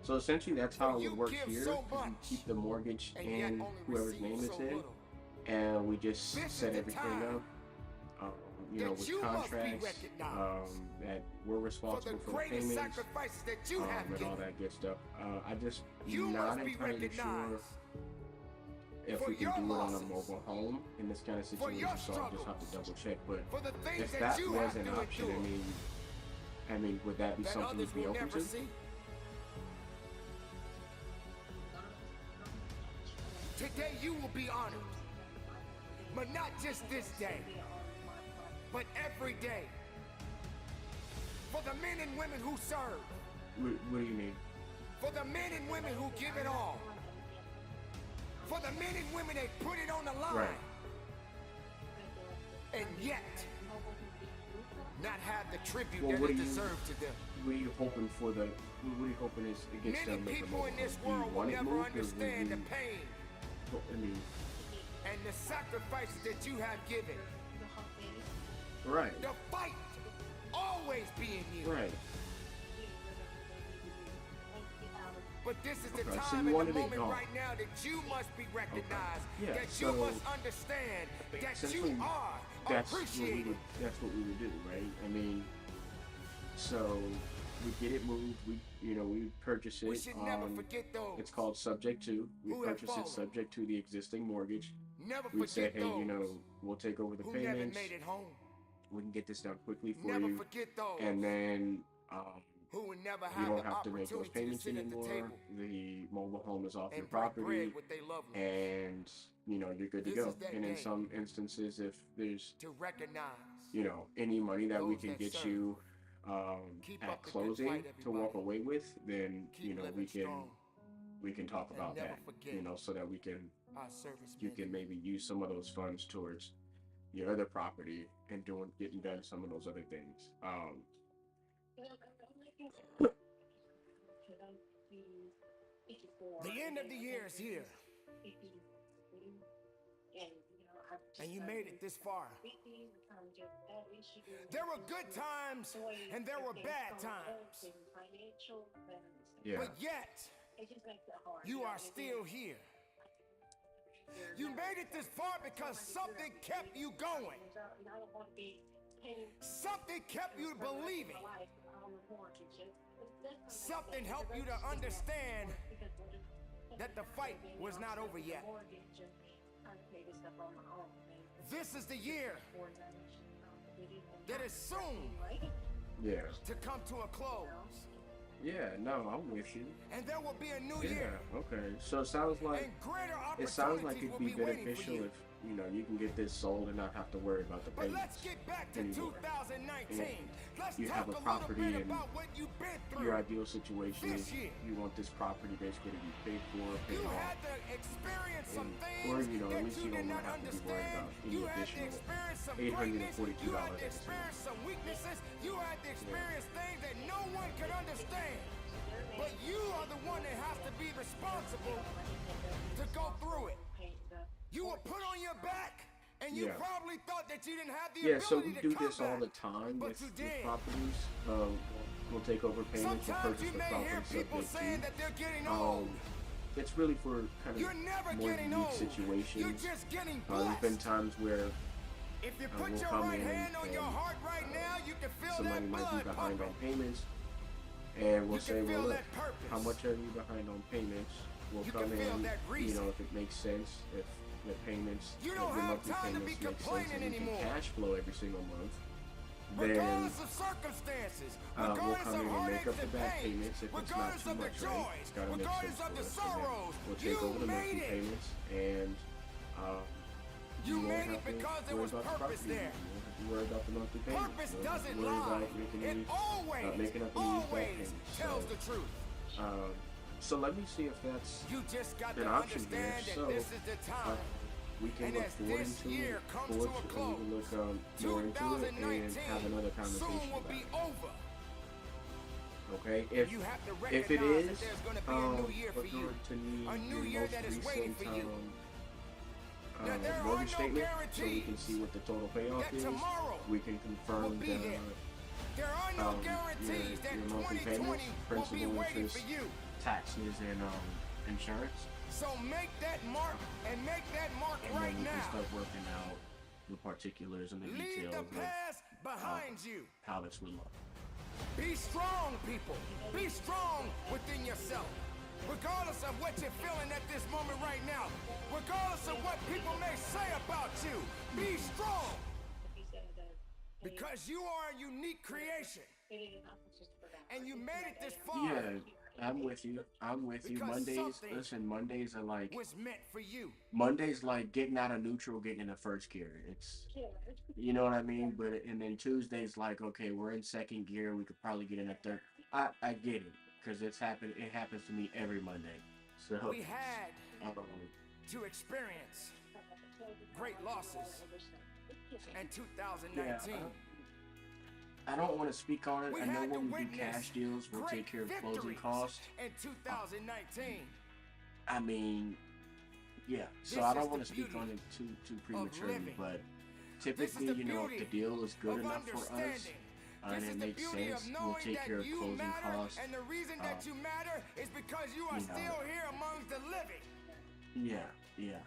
So essentially, that's how it you would work give here. so 'Cause we much, keep the mortgage and yet in only whoever's receive name it's so in, little. and we just This is set the everything time up. that With you must be contracts, recognized that we're for the responsible for the greatest payments, sacrifices that you have and all given. that good stuff. I just You not must be entirely sure recognized if for we can your do it on a losses, mobile home in this kind of for situation, your so I'll just have to struggles, double check. But for the things if that that you was have an to option, endure I mean, would that be that something others you'd be will open never to? see. Today you will be honored, but not just this day, but every day. For the men and women who serve, What do you mean? for the men and women who give it all, for the men and women that put it on the line, Right. and yet not have the tribute Well, that what is do you- deserved to them. What are you hoping for what are you hoping is against Many them making people in mobile this homes? Do you world will want it never moved, or understand the would pain you- I mean, and the sacrifices that you have given. right, The fight always be in you. right. But this is the Okay, so time you and wanted the it moment gone. right now that you must be recognized, Yeah, that so you must understand that essentially, you are that's what we appreciated. would do, right? I mean, so we get it moved, we purchase it We should never on, forget those. it's called subject to, we who have purchase it fallen. subject to the existing mortgage. Never We'd say, forget hey, those we'll take over the who never payments, made it home. we can get this done quickly for Never you, forget those and then who would never you have don't the have to make those opportunity to payments sit at the anymore. table The mobile home is off your and break property, bread with their loved ones. and you're good to This go. is that And in day some instances, if there's to recognize. any money that we Those can that get serve. you Keep at up the good closing fight, to walk everybody. away with, then Keep living strong. we can talk And about never that. forget So that we can our service. you can maybe use some of those funds towards your other property and getting done some of those other things. The end of the year is here, and you made it this far. There were good times and there were bad times, Yeah. but yet you are still here. You made it this far because something kept you going. Something kept you believing. Something helped you to understand that the fight was not over yet. This is the year that is soon Yeah. to come to a close. Yeah, no, I'm with you. And there will be a new Yeah, year. okay. So it sounds like And greater it'd will be be waiting for beneficial you. if, you know, you can get this sold and not have to worry about the But payments let's get back to anymore. 2019. Let's You talk have a a little property bit and about what you've been through. Your ideal situation This is year. you want this property basically to be paid for, paid You off, had to experience some and- things or, you know, at that least you you did don't not have to be worried understand. about any You had to additional experience some $842 greatness. You had to every experience some weaknesses. You had to experience things that no one could understand. But you are the one that has to be responsible to go through it. You were put on your back, and you Yeah. probably thought that you didn't have the Yeah, so ability we to do come this all back. the time But with, you with did. properties. We'll take over payments, we'll Sometimes purchase you the may hear property people subject saying to. that they're getting old. It's really for kind You're of never more getting unique old. situations. You're just getting There's been blessed. times where If you put we'll your come right in hand on your and, heart right now, you can feel somebody that might be blood behind pumping. on payments, and we'll You say, can well, feel look, that purpose. how much are you behind on payments? We'll You come can feel in, that you reason. know, if it makes sense, if the payments, You if don't the have monthly time to be payments make sense complaining and we can anymore. cash flow every single month, then Regardless of circumstances, we'll regardless come of in and make heartaches up the and back pains, payments if it's not regardless too of the much, right? joys, It's gotta make regardless sense of for the us. And then sorrows, we'll you take over the made monthly it. payments, and You won't made it have to because there worry was about the purpose property. there. You won't have to worry about the monthly payments. Purpose You won't have to doesn't worry lie. about making It any, always, making up any back always payments. tells the truth. So let me see if that's You just got an to option here. understand that So this is the time. we can And look as forward this into year it, comes to a and we close, can look more into it and 2019 have another conversation soon will about be it. over. Okay, You have to if it recognize is, that there's going to be a new year for we're you. going to need A new your year most that is waiting recent, for you. Now, there are mortgage no statement, so we guarantees can see what the total payoff that is. tomorrow We can will confirm be there. There are no guarantees that your monthly 2020 payments, will be principal, waiting interest, for you. taxes, and insurance. So make that mark and make that mark And right then we can now. start working out the particulars and the Leave details the past behind you. of how this would look. Be strong, people. Be strong within yourself. Regardless of what you're feeling at this moment right now, regardless of what people may say about you, be strong. Because you are a unique creation. And you made it this far. Yeah, I'm with you. Because Mondays are like, was meant for you. Mondays like getting out of neutral, getting into first gear. It's, you know what I mean? But, and then Tuesdays like, okay, we're in second gear, we could probably get in a third. I get it, because it happens to me every Monday. So, We had to experience great losses in 2019. Yeah, I don't want to speak on it. We I know had to when we do witness cash deals, we'll great take care of closing victories costs. in 2019. I mean, yeah. So This I is don't the want to speak beauty on it too prematurely, living. but This is typically, the you know, if the beauty deal is good of enough for us understanding. and This it is the makes beauty sense, of we'll knowing take that care of you closing matter, costs. and the reason that you matter is because you are you know. still here amongst the living. Yeah.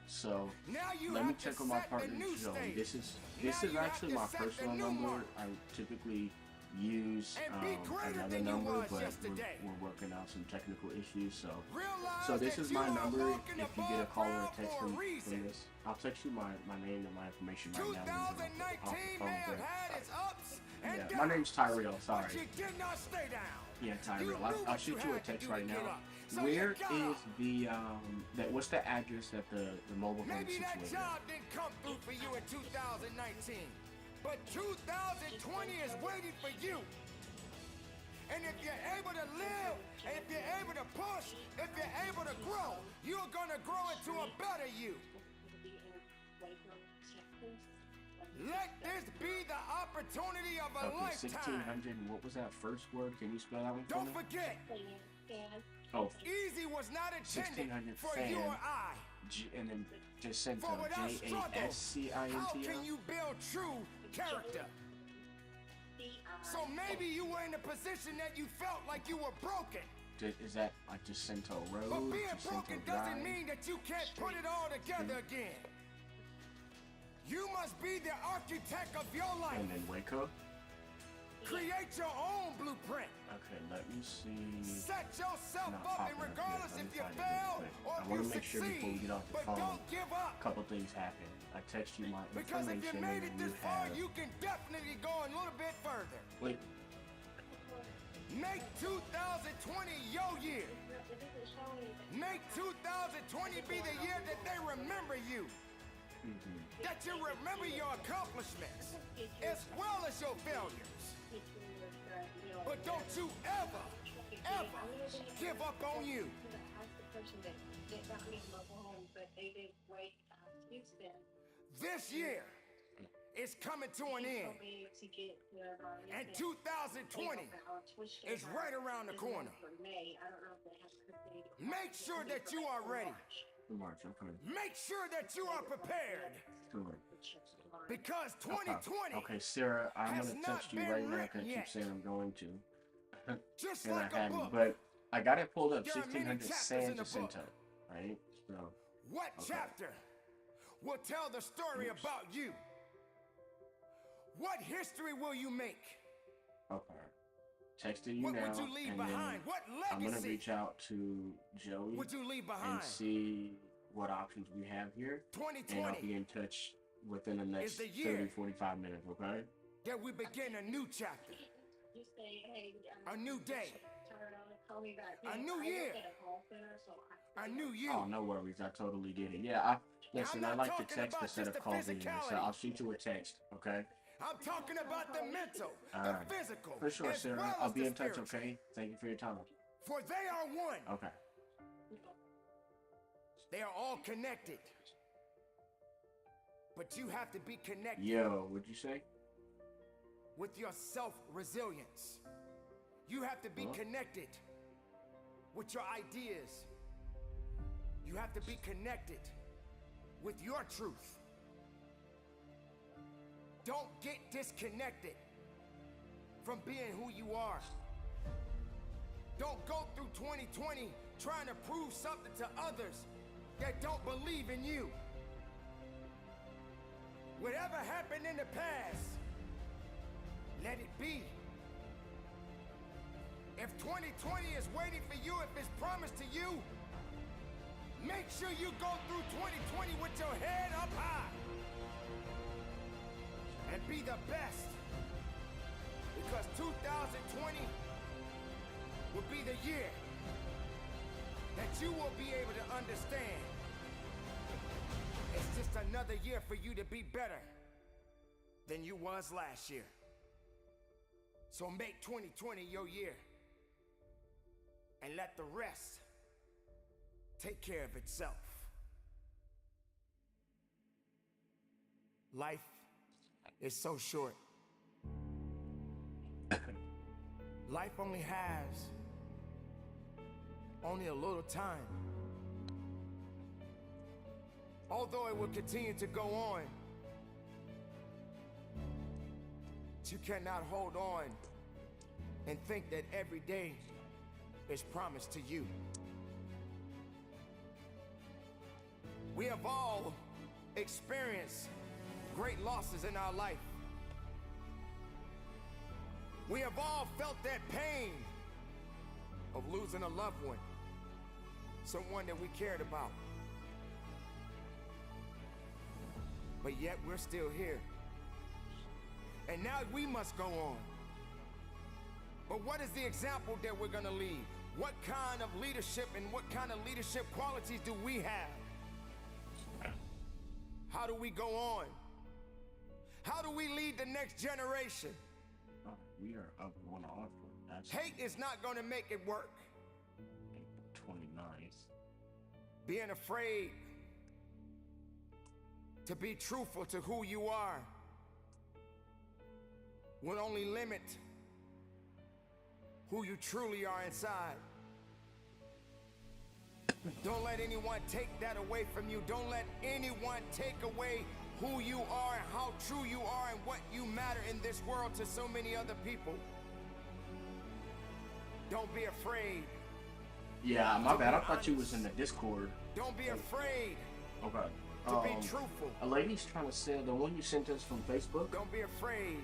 So Now you let me have to check on my set the partner. new So stage. this is Now you have actually to my set the personal new number. mark. I typically use And be greater another than you number, was but yesterday. we're working out some technical issues. So Realize this that is you my are number. walking If you get a above call or a ground text for a from reason. this, I'll text you my name and my information right now. 2019 may have had its ups and Yeah, downs. my name's Tyrell. But Sorry. you did not stay down. Yeah, You Tyrell. knew I'll what shoot you you a had to text do right to get now. up. So Where you got is up. the what's the address at the mobile home Maybe that situation? job didn't come through for you in 2019, but 2020 is waiting for you. And if you're able to live, and if you're able to push, if you're able to grow, you're gonna grow into a better you. Let this be the opportunity of a Okay, lifetime. 1600. What was that first word? Can you spell that one for Don't me? forget, Oh, easy was not intended 1600 for fan. you or I. And then Jacinto, For without struggle, how Jascinto. can you build true character? So maybe you were in a position that you felt like you were broken. Is that like Jacinto Road? But being Jacinto broken Drive? doesn't mean that you can't put it all together again. You must be the architect of your life. And then Waco? Create your own blueprint. Okay, let me see. Set yourself Not up, popping and up regardless yet. if you Let me try to do fail it quick. or I if wanna you make sure before we succeed, get off the but phone, don't give up. A couple things happen. I text you my Because if you information made and it then this you far, have you can definitely go going a little bit further. Wait. Make 2020 your year. Make 2020 be the year that they remember you. That you remember your accomplishments as well as your failures. But don't you ever, ever give up on you. This year is coming to an end. And 2020 is right around the corner. Make sure that you are ready. March, okay. Make sure that you are prepared. Sure. Because 2020 Okay, Sarah, I'm has gonna not text you been right now written because I keep yet. saying I'm going to. Just And like I a haven't, book. but I got it pulled up. There are many 1600 chapters in San the book. Jacinto, right? So, What Okay. chapter will tell the story Oops. about you? What history will you make? okay. Texted you What now, would you leave and behind? then What I'm gonna legacy reach out to Joey would you leave and behind? see what options we have here, and I'll 2020 be in touch within the next the year 30-45 minutes. Okay? that we begin a new chapter, a new day, a new year, a new you. Oh, no worries. I totally get it. Yeah, listen. I not like to talking text about instead just of the call videos, so physicality. I'll shoot you a text. Okay? I'm talking about the mental, All the right. physical, For sure, as Sarah. well I'll as be the in touch. spiritual. Okay? Thank you for your time. For they are one. Okay. They are all connected. But you have to be connected Yo, what'd you say? with your self-resilience. You have to be Huh? connected with your ideas. You have to be connected with your truth. Don't get disconnected from being who you are. Don't go through 2020 trying to prove something to others that don't believe in you. Whatever happened in the past, let it be. If 2020 is waiting for you, if it's promised to you, make sure you go through 2020 with your head up high and be the best, because 2020 will be the year that you will be able to understand it's just another year for you to be better than you was last year. So make 2020 your year and let the rest take care of itself. Life is so short. Life only has a little time. Although it will continue to go on, you cannot hold on and think that every day is promised to you. We have all experienced great losses in our life. We have all felt that pain of losing a loved one, someone that we cared about. But yet we're still here. And now we must go on. But what is the example that we're gonna leave? What kind of leadership and what kind of leadership qualities do we have? How do we go on? How do we lead the next generation? Oh, we are up one off. That's Hate is not gonna make it work. April 29th. Being afraid to be truthful to who you are will only limit who you truly are inside. Don't let anyone take that away from you. Don't let anyone take away who you are and how true you are and what you matter in this world to so many other people. Don't be afraid. Yeah, my bad. I thought you was in the Discord. Don't be afraid Okay. to be truthful. A lady's trying to sell the one you sent us from Facebook. Don't be afraid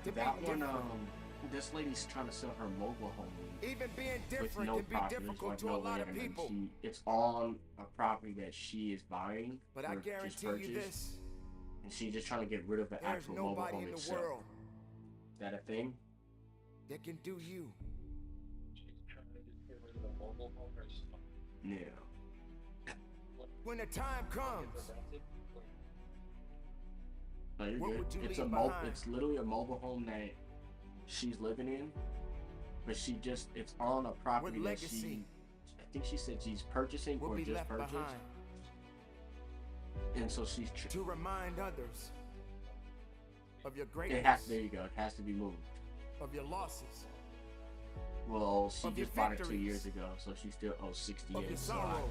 to be That one, different. this lady's trying to sell her mobile home Even being with different no can be property. There's, difficult like, to no a lot of land, and people. it's on a property that she is buying. But I or just guarantee you purchased. this, and she's just trying to get rid of the There's actual mobile nobody home in the itself. world Is that a thing? that can do you. Yeah. When the time comes, No, you're what good. would you It's leave a behind? it's literally a mobile home that she's living in, but it's on a property that legacy I think she said she's purchasing will or be just left purchased, behind and so to remind others of your it greatness, has, there you go. It has to be moved. of your losses, Well, she of your just bought it 2 victories, years ago, so she still owes 60 of your years. So sorrows.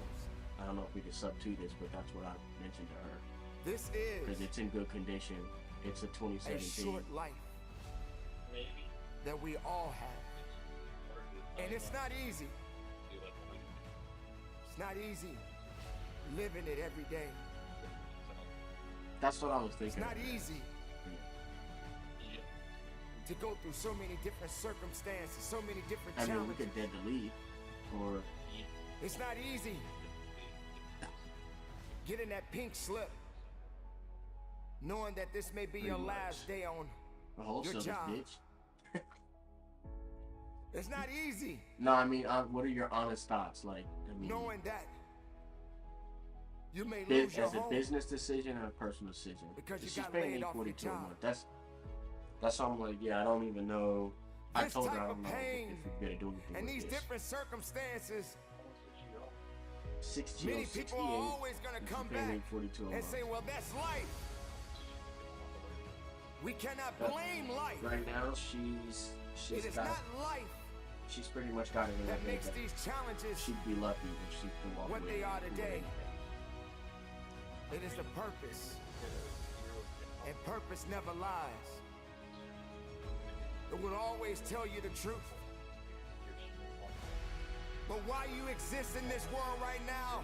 I don't know if we can sub to this, but that's what I mentioned to her. This Because is it's in good condition. It's a a 2017. short life that we all have. And it's not easy. It's not easy living it every day. That's what I was It's thinking. not easy to go through so many different circumstances, so many different I mean, we challenges. could dead delete, or It's not easy getting that pink slip, knowing that this may be your Pretty much. last day on. a whole Your service job. bitch. It's not easy No, I mean, what are your honest thoughts? Like, I mean, knowing that you may lose your as a home business decision and a personal decision. because you she's got paying laid off your 842 a job. month. That's why I'm like, yeah, I don't even know. I This told her type I of don't know pain if we're gonna do anything and with these this. different circumstances, 60 many people are always going to come back 842 a and month. say, well, that's life. We cannot blame life. Right now, It she's is got, not life she's pretty much got it in her that head makes that these challenges she'd be lucky if she could walk what away they are with today. anything. It is the purpose. And purpose never lies. It will always tell you the truth. But while you exist in this world right now,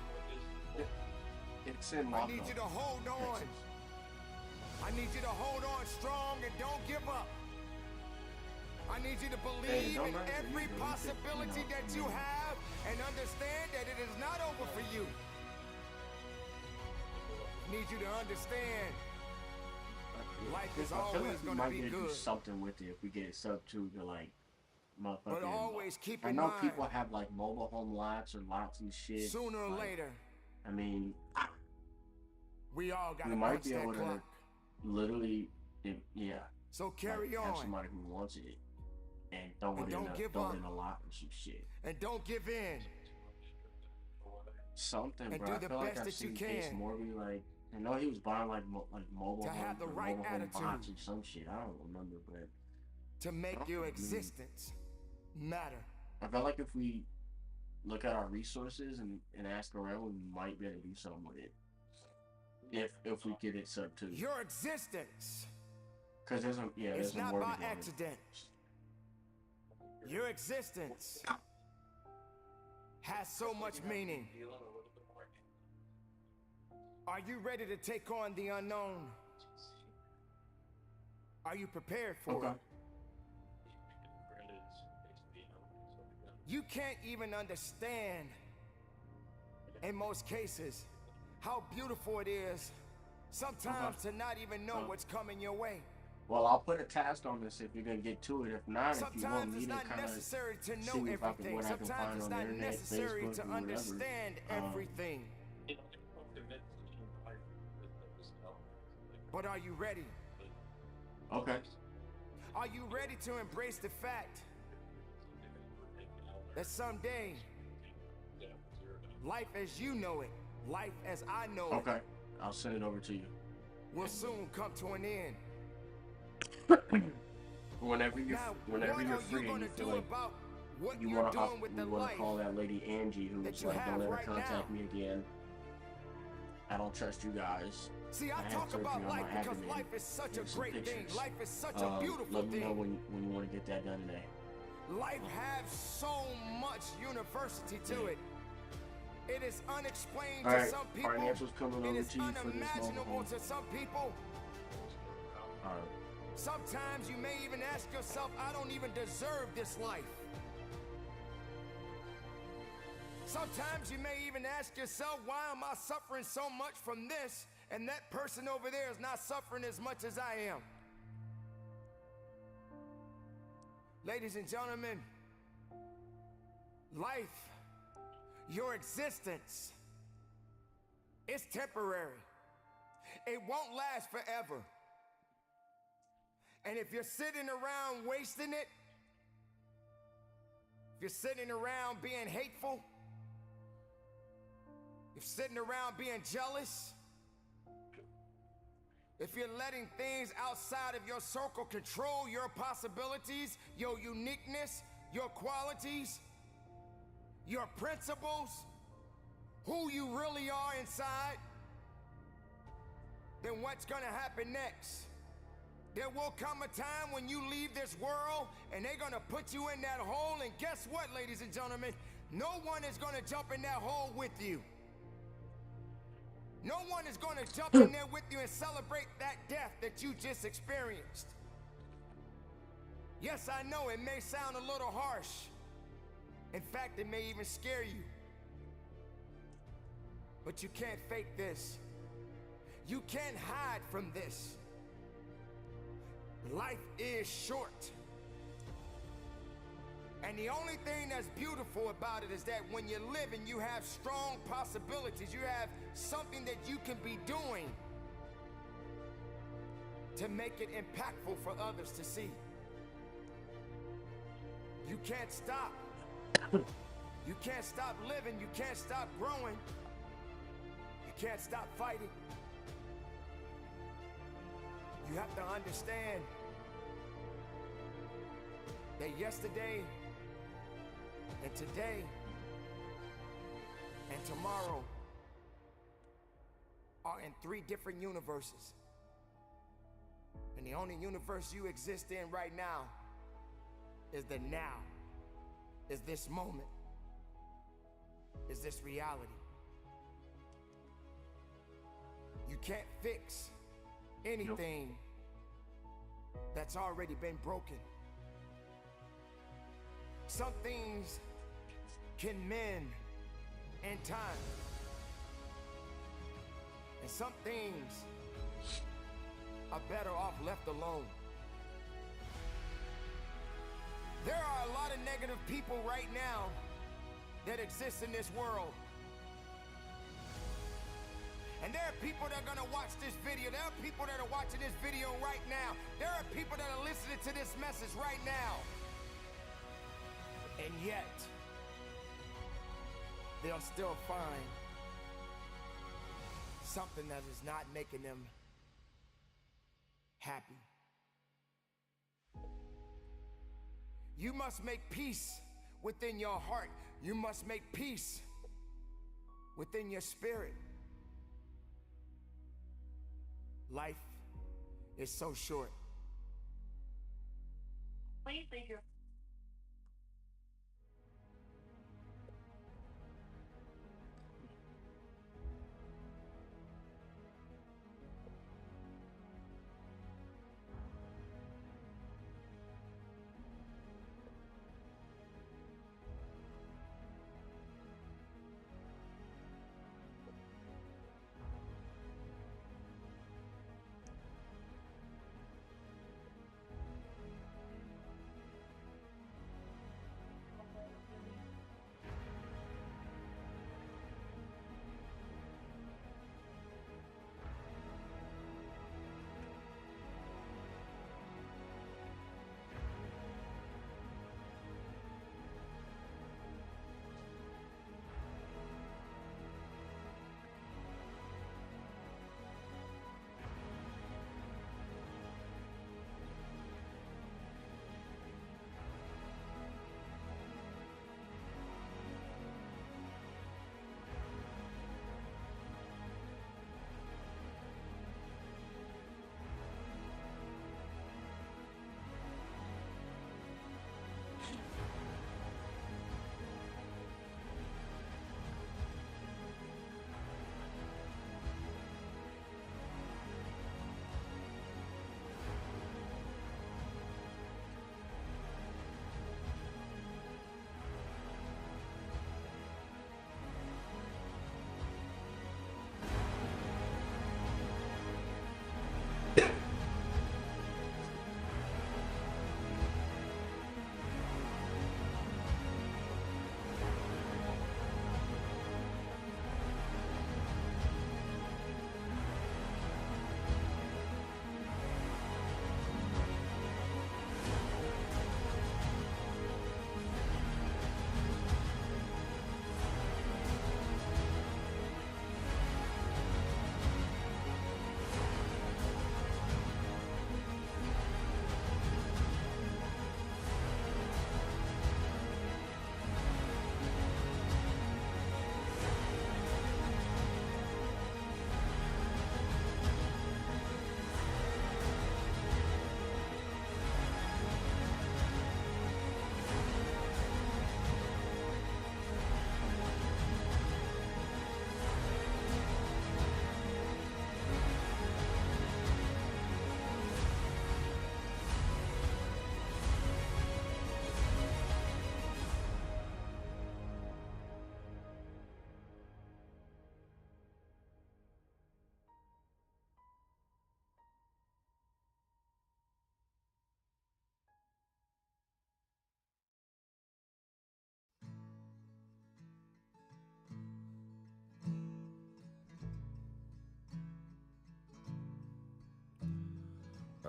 It's in I Marco, need you to hold on. Texas. I need you to hold on strong and don't give up. I need you to Hey, believe don't in matter every either. possibility that you have and understand that it is not over for you. I need you to understand life is I feel always like we gonna might be get to do good. something with it if we get it sub to the like motherfucking. But always keep I in know mind, people have like mobile home lots or lots and shit. sooner or like, later, I mean, we all we gotta might punch be that able to clock. literally, yeah, So carry like, have on somebody who wants it and throw And it don't in give throw up. it in a lot and some shit. and don't give in. Something, And bro. do I the feel like best I've that you seen Case can. Morby, like, I know he was buying like mobile To homes have the or right mobile home attitude. bots or some shit. I don't remember, but To make your Mm. existence matter. I feel like if we look at our resources and ask around, we might be able to do something with it. If we get it sub to, Your existence because there's a is there's a not mortgage by on it. accident. Your existence has so much meaning. Are you ready to take on the unknown? Are you prepared for Okay. it? You can't even understand, in most cases, how beautiful it is sometimes to not even know what's coming your way. Well, I'll put a task on this if you're gonna get to it. If not, if you want Sometimes me it's to not kind of necessary to know see if I can- everything. what I can Sometimes find it's on the not internet, necessary Facebook, to or whatever. understand everything. But are you ready? Okay. Are you ready to embrace the fact that someday, life as you know it, life as I know it, Okay. I'll send it over to you. will soon come to an end? Whenever you're Now, whenever what you're are free you and gonna you feel do like about what you you're want to doing with the life call that lady Angie who's that you like, have don't ever right contact now? me again. I don't trust you guys. See, I I have talk surgery about on life my because abdomen. life is such a Here's some great thing. pictures. Life is such a beautiful Let me know thing. when you want to get that done today. Life has so much university to it. It is unexplained All to right, some people. financials coming It over is to you for this mobile unimaginable home. to some people. All right. Sometimes you may even ask yourself, I don't even deserve this life. Sometimes you may even ask yourself, why am I suffering so much from this and that person over there is not suffering as much as I am. Ladies and gentlemen, life, your existence, is temporary. It won't last forever. And if you're sitting around wasting it, if you're sitting around being hateful, if you're sitting around being jealous, if you're letting things outside of your circle control your possibilities, your uniqueness, your qualities, your principles, who you really are inside, then what's gonna happen next? There will come a time when you leave this world and they're gonna put you in that hole, and guess what, ladies and gentlemen? No one is gonna jump in that hole with you. No one is gonna jump in there with you and celebrate that death that you just experienced. Yes, I know it may sound a little harsh. In fact, it may even scare you. But you can't fake this. You can't hide from this. Life is short. And the only thing that's beautiful about it is that when you're living, you have strong possibilities. You have something that you can be doing to make it impactful for others to see. You can't stop. You can't stop living. You can't stop growing. You can't stop fighting. You have to understand that yesterday and today and tomorrow are in 3 different universes. And the only universe you exist in right now is the now, is this moment, is this reality. You can't fix anything that's already been broken. Some things can mend in time, and some things are better off left alone. There are a lot of negative people right now that exist in this world. And there are people that are gonna watch this video. There are people that are watching this video right now. There are people that are listening to this message right now. And yet, they'll still find something that is not making them happy. You must make peace within your heart. You must make peace within your spirit. Life is so short. What do you think you're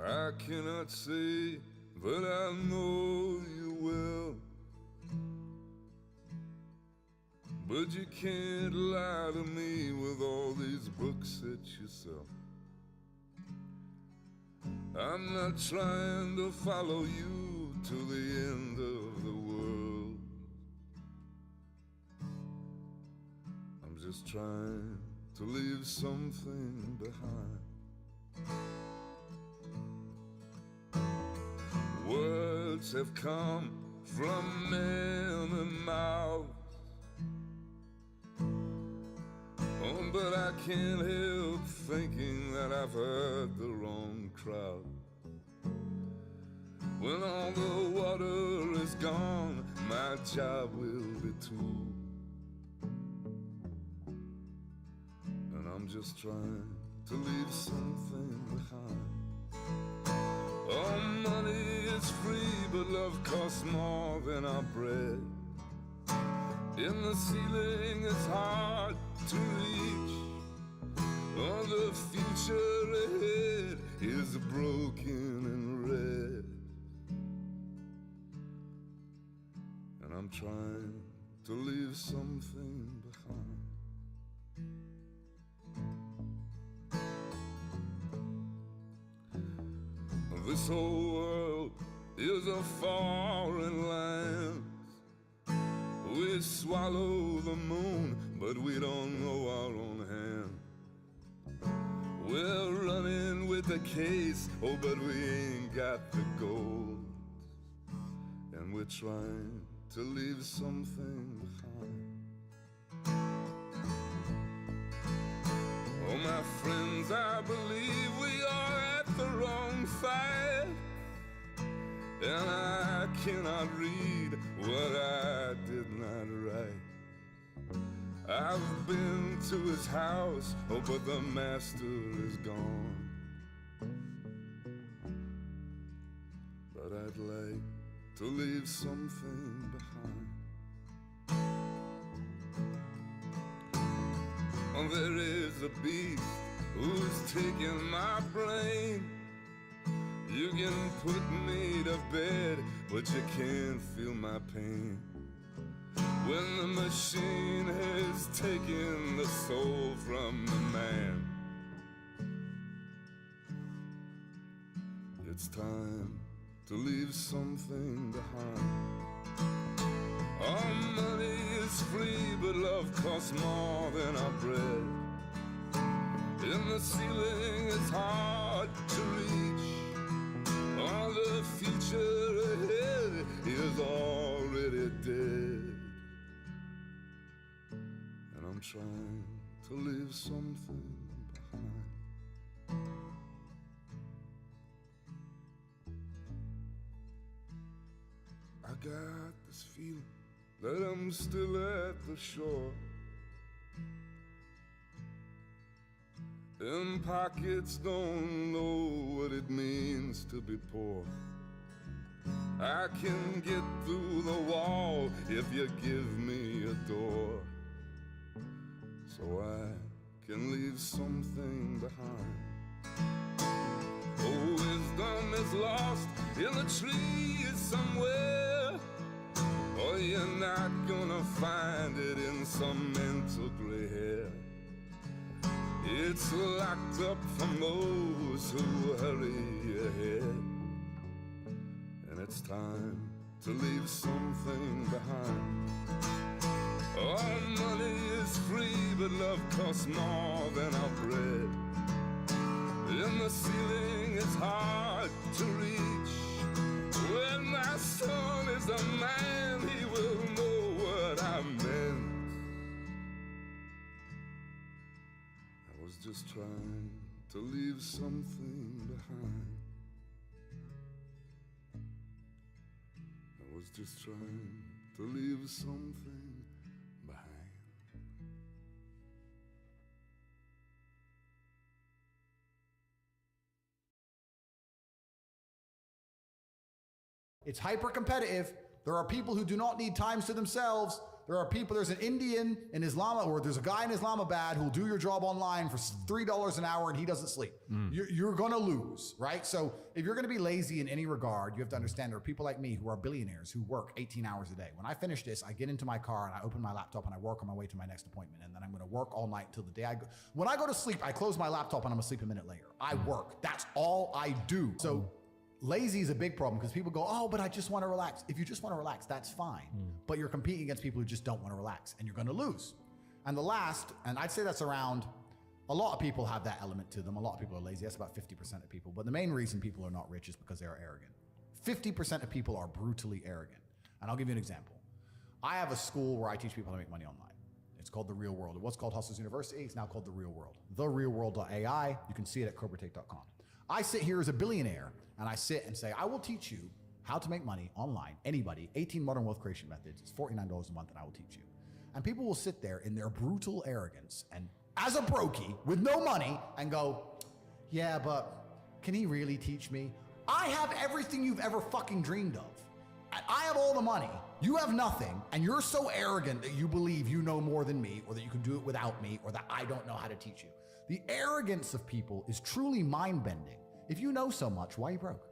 I cannot say that I know you well, but you can't lie to me with all these books that you sell. I'm not trying to follow you to the end of the world. I'm just trying to leave something behind. Words have come from many mouths, oh, but I can't help thinking that I've heard the wrong crowd. When all the water is gone, my job will be too. And I'm just trying to leave something behind. Oh, money is free, but love costs more than our bread. In the ceiling it's hard to reach. Oh, the future ahead is broken and red. And I'm trying to leave something behind. This whole world is a foreign land. We swallow the moon, but we don't know our own hand. We're running with the case, oh, but we ain't got the gold. And we're trying to leave something behind. Oh, my friends, I believe we are at the wrong fight, and I cannot read what I did not write. I've been to his house, oh, but the master is gone. But I'd like to leave something behind. Oh, there is a beast who's taking my brain. You can put me to bed, but you can't feel my pain. When the machine has taken the soul from the man, it's time to leave something behind. All money is free, but love costs more than our bread. In the ceiling it's hard to reach. All the future ahead is already dead. And I'm trying to leave something behind. I got this feeling that I'm still at the shore, and pockets don't know what it means to be poor. I can get through the wall if you give me a door, so I can leave something behind. Oh, wisdom is lost in the trees somewhere, or you're not gonna find it in some mental gray hair. It's locked up from those who hurry ahead, and it's time to leave something behind. All money is free, but love costs more than our bread. In the ceiling it's hard to reach. When my son is a man, he will know what I meant. I was just trying to leave something behind. I was just trying to leave something behind. It's hyper competitive. There are people who do not need times to themselves. There are people, there's an Indian in Islamabad, or there's a guy in Islamabad who'll do your job online for $3 an hour and he doesn't sleep. You're gonna lose, right? So if you're gonna be lazy in any regard, you have to understand there are people like me who are billionaires who work 18 hours a day. When I finish this, I get into my car and I open my laptop and I work on my way to my next appointment. And then I'm gonna work all night till the day I go. When I go to sleep, I close my laptop and I'm asleep a minute later. I work, that's all I do. So lazy is a big problem because people go, oh, but I just want to relax. If you just want to relax, that's fine. But you're competing against people who just don't want to relax and you're going to lose. And the last, and I'd say that's around, a lot of people have that element to them. A lot of people are lazy. That's about 50% of people. But the main reason people are not rich is because they are arrogant. 50% of people are brutally arrogant. And I'll give you an example. I have a school where I teach people how to make money online. It's called The Real World. It was called Hustlers University. It's now called The Real World. TheRealWorld.ai. You can see it at CobraTake.com. I sit here as a billionaire and I sit and say, I will teach you how to make money online, anybody, 18 modern wealth creation methods. It's $49 a month and I will teach you. And people will sit there in their brutal arrogance and as a brokey with no money and go, yeah, but can he really teach me? I have everything you've ever fucking dreamed of. And I have all the money. You have nothing. And you're so arrogant that you believe you know more than me or that you can do it without me or that I don't know how to teach you. The arrogance of people is truly mind-bending. If you know so much, why are you broke?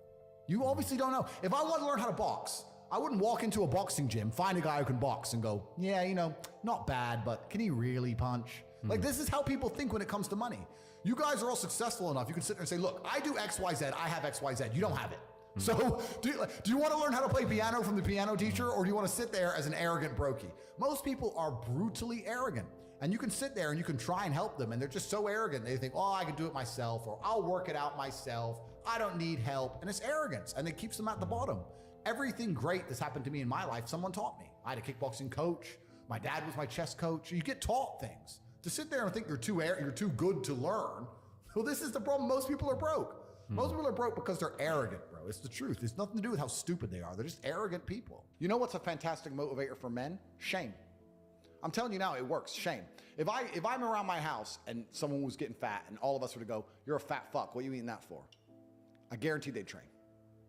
You obviously don't know. If I want to learn how to box, I wouldn't walk into a boxing gym, find a guy who can box and go, yeah, you know, not bad, but can he really punch? Like, this is how people think when it comes to money. You guys are all successful enough. You can sit there and say, look, I do X, Y, Z. I have X, Y, Z. You don't have it. So do you want to learn how to play piano from the piano teacher, or do you want to sit there as an arrogant brokey? Most people are brutally arrogant. And you can sit there and you can try and help them, and they're just so arrogant. They think, oh, I can do it myself, or I'll work it out myself. I don't need help. And it's arrogance, and it keeps them at the bottom. Everything great that's happened to me in my life, someone taught me. I had a kickboxing coach. My dad was my chess coach. You get taught things. To sit there and think you're too good to learn, well, this is the problem. Most people are broke. Most people are broke because they're arrogant, bro. It's the truth. It's nothing to do with how stupid they are. They're just arrogant people. You know what's a fantastic motivator for men? Shame. I'm telling you now, it works. Shame. If I'm around my house and someone was getting fat and all of us were to go, you're a fat fuck, what are you eating that for? I guarantee they'd train.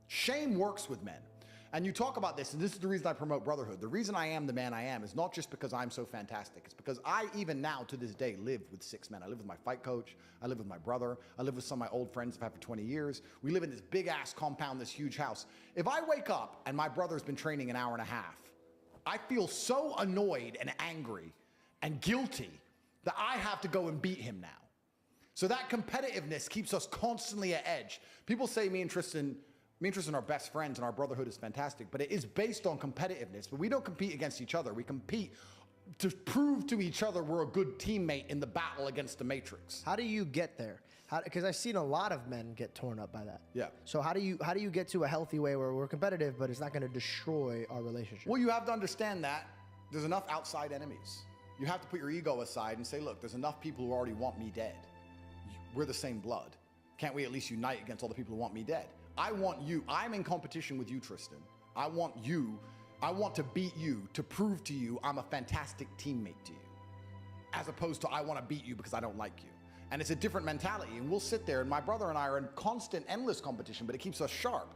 Shame works with men. And you talk about this, and this is the reason I promote brotherhood. The reason I am the man I am is not just because I'm so fantastic. It's because I, even now to this day, live with 6 men. I live with my fight coach. I live with my brother. I live with some of my old friends I've had for 20 years. We live in this big ass compound, this huge house. If I wake up and my brother's been training an hour and a half, I feel so annoyed and angry and guilty that I have to go and beat him now. So that competitiveness keeps us constantly at edge. People say me and Tristan are best friends and our brotherhood is fantastic, but it is based on competitiveness. But we don't compete against each other. We compete to prove to each other we're a good teammate in the battle against the Matrix. How do you get there? Because I've seen a lot of men get torn up by that. Yeah. So how do you get to a healthy way where we're competitive, but it's not going to destroy our relationship? Well, you have to understand that there's enough outside enemies. You have to put your ego aside and say, look, there's enough people who already want me dead. We're the same blood. Can't we at least unite against all the people who want me dead? I want you. I'm in competition with you, Tristan. I want to beat you to prove to you I'm a fantastic teammate to you. As opposed to I want to beat you because I don't like you. And it's a different mentality. And we'll sit there, and my brother and I are in constant, endless competition, but it keeps us sharp.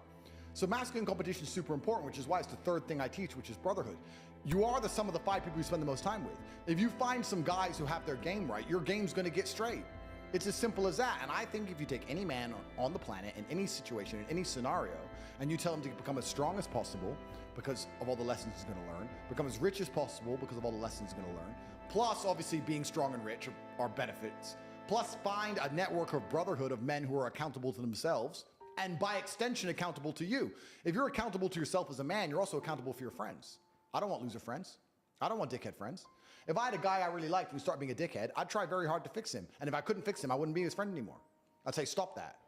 So masculine competition is super important, which is why it's the third thing I teach, which is brotherhood. You are the sum of the 5 people you spend the most time with. If you find some guys who have their game right, your game's going to get straight. It's as simple as that. And I think if you take any man on the planet in any situation, in any scenario, and you tell him to become as strong as possible because of all the lessons he's going to learn, become as rich as possible because of all the lessons he's going to learn, plus obviously being strong and rich are benefits, plus find a network of brotherhood of men who are accountable to themselves, and by extension accountable to you. If you're accountable to yourself as a man, you're also accountable for your friends. I don't want loser friends. I don't want dickhead friends. If I had a guy I really liked and he started being a dickhead, I'd try very hard to fix him. And if I couldn't fix him, I wouldn't be his friend anymore. I'd say, stop that.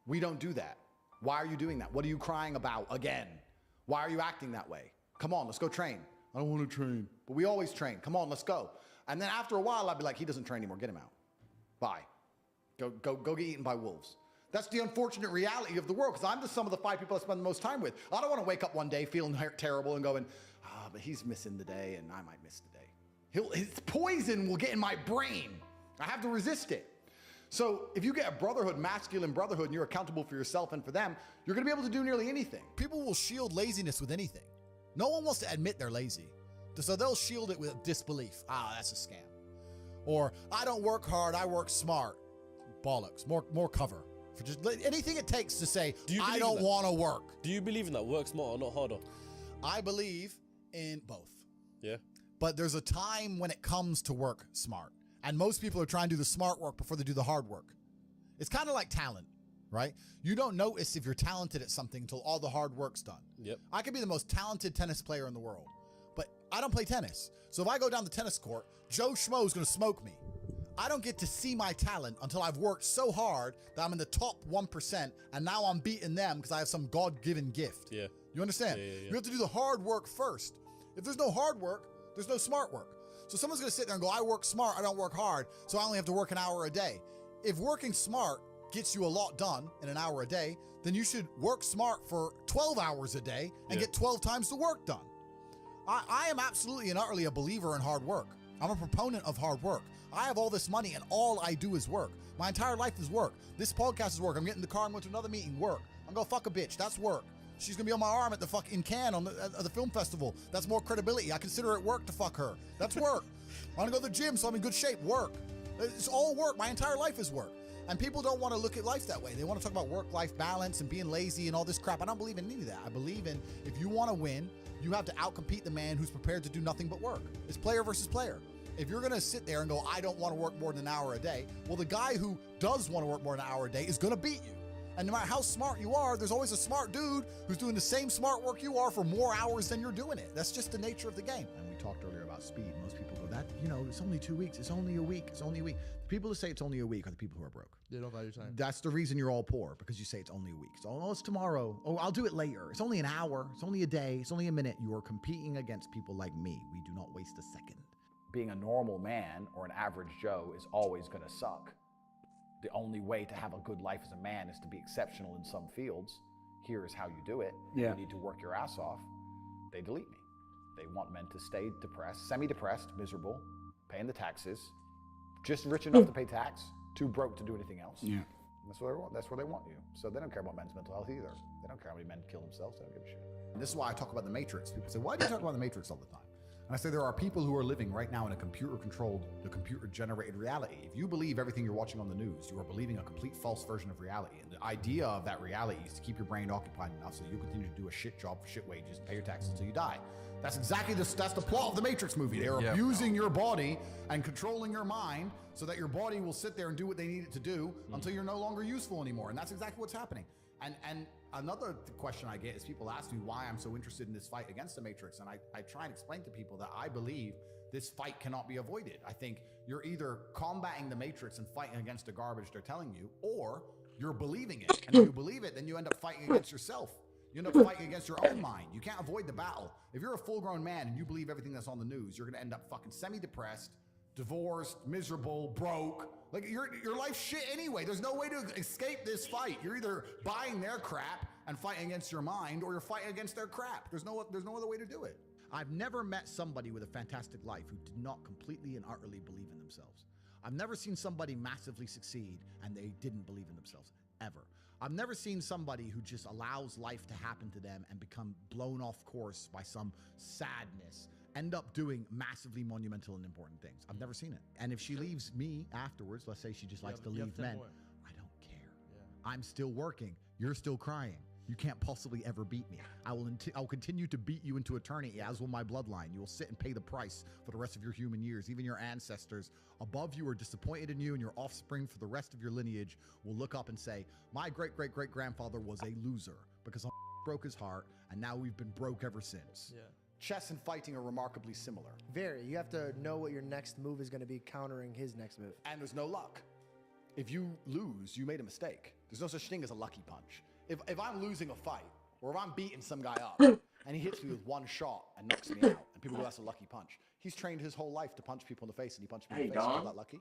We don't do that. Why are you doing that? What are you crying about again? Why are you acting that way? Come on, let's go train. I don't want to train. But we always train. Come on, let's go. And then after a while, I'd be like, he doesn't train anymore. Get him out. Bye. Go get eaten by wolves. That's the unfortunate reality of the world, because I'm the sum of the 5 people I spend the most time with. I don't want to wake up one day feeling terrible and going, but he's missing the day and I might miss the day. His poison will get in my brain. I have to resist it. So if you get a brotherhood, masculine brotherhood, and you're accountable for yourself and for them, you're going to be able to do nearly anything. People will shield laziness with anything. No one wants to admit they're lazy. So they'll shield it with disbelief. Ah, that's a scam. Or I don't work hard, I work smart. Bollocks. More cover. For just anything it takes to say, I don't want to work. Do you believe in that? Work smarter, not harder? I believe in both. Yeah. But there's a time when it comes to work smart. And most people are trying to do the smart work before they do the hard work. It's kind of like talent, right? You don't notice if you're talented at something until all the hard work's done. Yep. I could be the most talented tennis player in the world, but I don't play tennis. So if I go down the tennis court, Joe Schmo is going to smoke me. I don't get to see my talent until I've worked so hard that I'm in the top 1%, and now I'm beating them because I have some God-given gift. Yeah. You understand? Yeah. You have to do the hard work first. If there's no hard work, there's no smart work. So someone's going to sit there and go, I work smart, I don't work hard, so I only have to work an hour a day. If working smart gets you a lot done in an hour a day, then you should work smart for 12 hours a day and get 12 times the work done. I am absolutely and utterly a believer in hard work. I'm a proponent of hard work. I have all this money and all I do is work. My entire life is work. This podcast is work. I'm getting in the car and going to another meeting, work. I'm going to fuck a bitch. That's work. She's going to be on my arm at the fucking Cannes at the film festival. That's more credibility. I consider it work to fuck her. That's work. I want to go to the gym so I'm in good shape. Work. It's all work. My entire life is work. And people don't want to look at life that way. They want to talk about work-life balance and being lazy and all this crap. I don't believe in any of that. I believe in if you want to win, you have to outcompete the man who's prepared to do nothing but work. It's player versus player. If you're going to sit there and go, I don't want to work more than an hour a day, well, the guy who does want to work more than an hour a day is going to beat you. And no matter how smart you are, there's always a smart dude who's doing the same smart work you are for more hours than you're doing it. That's just the nature of the game. And we talked earlier about speed. Most people go, it's only 2 weeks. It's only a week. It's only a week. The people who say it's only a week are the people who are broke. They don't value time. That's the reason you're all poor, because you say it's only a week. So, it's tomorrow. Oh, I'll do it later. It's only an hour. It's only a day. It's only a minute. You are competing against people like me. We do not waste a second. Being a normal man or an average Joe is always going to suck. The only way to have a good life as a man is to be exceptional in some fields. Here is how you do it. Yeah. You need to work your ass off. They delete me. They want men to stay depressed, semi-depressed, miserable, paying the taxes, just rich enough to pay tax, too broke to do anything else. Yeah. That's what they want. That's where they want you. So they don't care about men's mental health either. They don't care how many men kill themselves. They don't give a shit. And this is why I talk about the Matrix. People say, why do you talk about the Matrix all the time? And I say there are people who are living right now in a computer-generated reality. If you believe everything you're watching on the news, you are believing a complete false version of reality. And the idea of that reality is to keep your brain occupied enough so you continue to do a shit job for shit wages and pay your taxes until you die. That's exactly that's the plot of the Matrix movie. They're abusing your body and controlling your mind so that your body will sit there and do what they need it to do until you're no longer useful anymore. And that's exactly what's happening. And another question I get is people ask me why I'm so interested in this fight against the Matrix. And I try and explain to people that I believe this fight cannot be avoided. I think you're either combating the Matrix and fighting against the garbage they're telling you, or you're believing it. And if you believe it, then you end up fighting against yourself. You end up fighting against your own mind. You can't avoid the battle. If you're a full-grown man and you believe everything that's on the news, you're going to end up fucking semi-depressed, divorced, miserable, broke. Like your life's shit anyway. There's no way to escape this fight. You're either buying their crap and fighting against your mind, or you're fighting against their crap. There's no other way to do it. I've never met somebody with a fantastic life who did not completely and utterly believe in themselves. I've never seen somebody massively succeed and they didn't believe in themselves, ever. I've never seen somebody who just allows life to happen to them and become blown off course by some sadness, end up doing massively monumental and important things. I've never seen it. And if she leaves me afterwards, let's say she just likes to leave men, I don't care. Yeah. I'm still working. You're still crying. You can't possibly ever beat me. I will continue to beat you into eternity, as will my bloodline. You will sit and pay the price for the rest of your human years. Even your ancestors above you are disappointed in you, and your offspring for the rest of your lineage will look up and say, my great-great-great-grandfather was a loser because I broke his heart, and now we've been broke ever since. Yeah. Chess and fighting are remarkably similar. Very. You have to know what your next move is going to be countering his next move. And there's no luck. If you lose, you made a mistake. There's no such thing as a lucky punch. If I'm losing a fight, or if I'm beating some guy up, and he hits me with one shot and knocks me out, and people go, that's a lucky punch. He's trained his whole life to punch people in the face, and he punched me in the face. I call that lucky?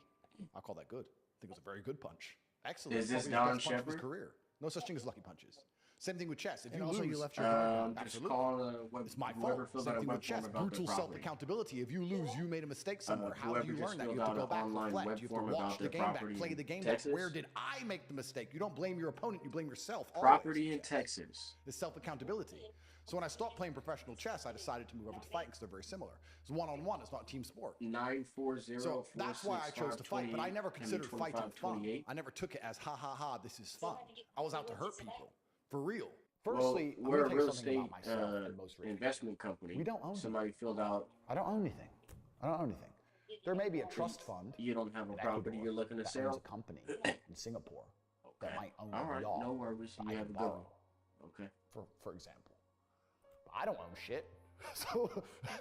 I call that good. I think it was a very good punch. Excellent. Is this Probably the Don best punch of his Shepard? career. No such thing as lucky punches. Same thing with chess. If you And also lose, you left your card. Just Absolutely. call it's my whoever fault. fills Same out a thing web with chess. form about their Brutal property. self-accountability. If you lose, you made a mistake somewhere. How do whoever you just learn that? You filled have to out go an back, online reflect. web You have form to watch about the their game back, property play in the game Texas. back. Where did I make the mistake? You don't blame your opponent. You blame yourself. Property in always. Texas. It's self-accountability. So when I stopped playing professional chess, I decided to move over to fighting because they're very similar. It's one-on-one. It's not a team sport. 940. So that's why I chose to fight, but I never considered fighting fun. I never took it as ha ha ha, this is fun. I was out to hurt people, for real. Firstly, Well, we're a I'm gonna real tell you something estate about myself and most rich investment company. We don't own Somebody filled out. I don't own anything. I don't own anything. There may be a trust fund. You don't have a in property Ecuador you're looking to that sell. owns a company in Singapore that might own All a right, yacht no worries. that You I have can a good borrow, one. Okay. for example. I don't own shit. So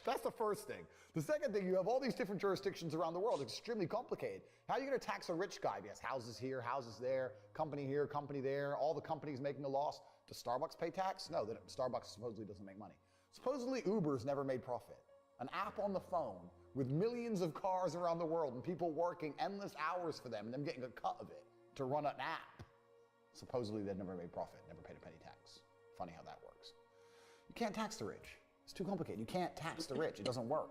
that's the first thing. The second thing, you have all these different jurisdictions around the world. It's extremely complicated. How are you going to tax a rich guy? He has houses here, houses there, company here, company there, all the companies making a loss. Does Starbucks pay tax? No, Starbucks supposedly doesn't make money. Supposedly Uber's never made profit. An app on the phone with millions of cars around the world and people working endless hours for them and them getting a cut of it to run an app. Supposedly they've never made profit, never paid a penny tax. Funny how that works. You can't tax the rich. It's too complicated. You can't tax the rich. It doesn't work.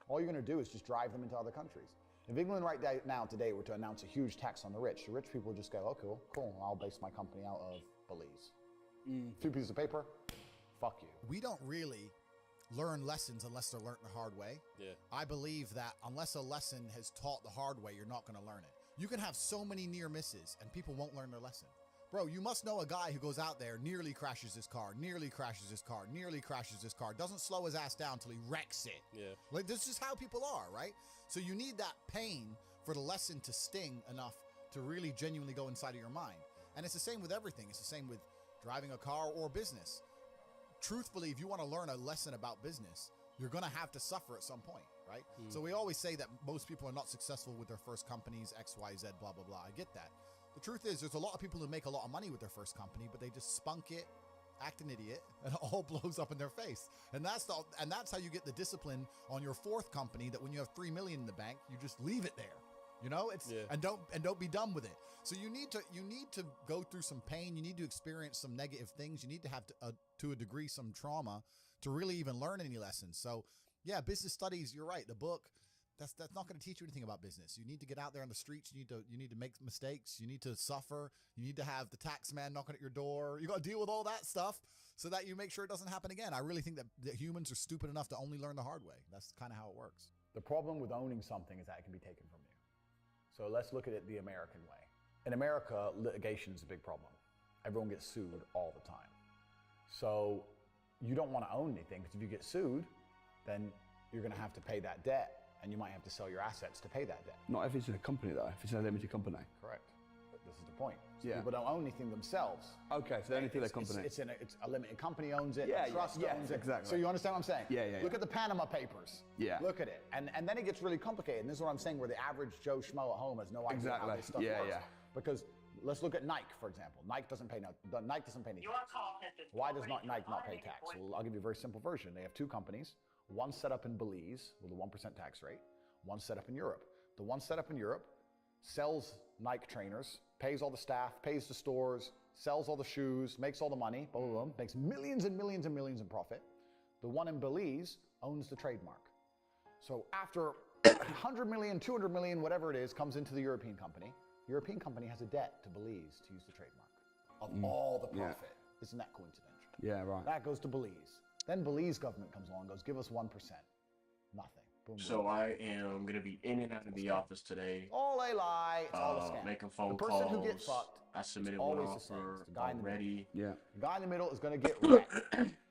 All you're going to do is just drive them into other countries. If England right now today were to announce a huge tax on the rich people would just go, oh, cool, I'll base my company out of Belize. 2 pieces of paper, fuck you. We don't really learn lessons unless they're learned the hard way. Yeah. I believe that unless a lesson has taught the hard way, you're not going to learn it. You can have so many near misses and people won't learn their lesson. Bro, you must know a guy who goes out there, nearly crashes his car, doesn't slow his ass down till he wrecks it. Yeah. Like, this is how people are, right? So you need that pain for the lesson to sting enough to really genuinely go inside of your mind. And it's the same with everything. It's the same with driving a car or business. Truthfully, if you want to learn a lesson about business, you're going to have to suffer at some point, right? So we always say that most people are not successful with their first companies, X, Y, Z, blah, blah, blah. I get that. The truth is, there's a lot of people who make a lot of money with their first company, but they just spunk it, act an idiot, and it all blows up in their face. And that's how you get the discipline on your fourth company, that when you have $3 million in the bank, you just leave it there. You know, and don't be done with it. So you need to go through some pain. You need to experience some negative things. You need to have to a degree some trauma to really even learn any lessons. So yeah, business studies. You're right. The book. That's not going to teach you anything about business. You need to get out there on the streets. You need to make mistakes. You need to suffer. You need to have the tax man knocking at your door. You got to deal with all that stuff so that you make sure it doesn't happen again. I really think that humans are stupid enough to only learn the hard way. That's kind of how it works. The problem with owning something is that it can be taken from you. So let's look at it the American way. In America, litigation is a big problem. Everyone gets sued all the time. So you don't want to own anything, because if you get sued, then you're going to have to pay that debt, and you might have to sell your assets to pay that debt. Not if it's in a company though, if it's in a limited company. Correct. But this is the point. So Yeah. people don't own anything themselves. Okay, so they only through their company. It's a limited company owns it, Yeah, a trust yeah, owns it. exactly. So you understand what I'm saying? Yeah. Look at the Panama Papers. Yeah. Look at it. And then it gets really complicated. And this is what I'm saying, where the average Joe Schmo at home has no idea how Exactly. this stuff Yeah, works. yeah. Because let's look at Nike, for example. Nike doesn't pay any tax. Why does Nike not pay tax? Well, I'll give you a very simple version. They have two companies, one set up in Belize with a 1% tax rate, one set up in Europe. The one set up in Europe sells Nike trainers, pays all the staff, pays the stores, sells all the shoes, makes all the money, boom, boom, boom, makes millions and millions and millions in profit. The one in Belize owns the trademark. So after 100 million, 200 million, whatever it is, comes into the European company. European company has a debt to Belize to use the trademark of all the Yeah. profit. Isn't that coincidental? Yeah, right. That goes to Belize. Then Belize government comes along and goes, give us 1%. Nothing. Boom, So boom. I am gonna be in and out of the office today. All a lie. It's all a scam. Making phone the person calls. who gets fucked, I submitted it's one always the same. offer It's the guy in the middle. already, Yeah. The guy in the middle is going to get wrecked.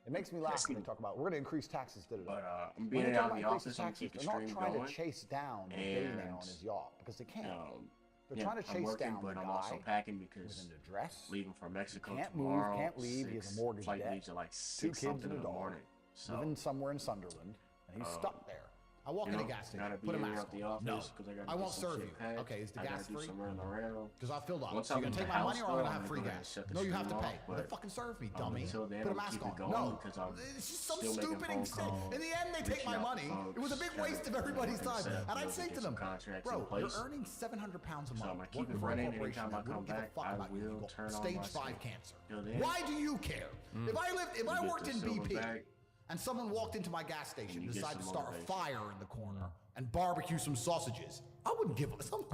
It makes me laugh when they talk about, we're going to increase taxes. but I'm When being they in and talk out of about the increasing office. I'm taxes, keeping the they're not stream trying going. to chase down the billionaire on And, his yacht, because they can't. They're Yeah, trying to I'm chase working, down but the I'm guy also packing with because an address. leaving for Mexico Can't move, tomorrow. can't leave, he has a mortgage flight debt, leaves at like 2 6 kids something and a in the dog, morning. So living somewhere in Sunderland, and he's stuck there. I walk in a gas station, Gotta be put a in mask out the on. office No, because I gotta I get won't some serve shit you. packed. Okay, is the I gas gotta do free? some running around. Because I filled up. Once So I'm you're in gonna take the my house, money or I'm though, gonna I'm have free gonna go ahead and gas? shut the No, you have to stream pay. off, Then but, fucking serve me, dummy. until then, Put a I'm mask keep on. it going No, because I'm it's just some still making stupid phone thing. calls, In the end, they take reaching my out to money. It was a folks, big waste of everybody's time. set up And I'd deals say and to get some them, contracts bro, in place. you're earning $700 a So month. I'm gonna keep working it for a running. corporation Anytime I that come wouldn't give a back, fuck I about you. will You got turn on stage my 5 stuff. cancer. Till then, Why do you care? If I get worked the in silver BP bag, and someone walked into my gas station and you get decided to some start a motivation. fire in the corner and barbecue some sausages, I wouldn't give a some.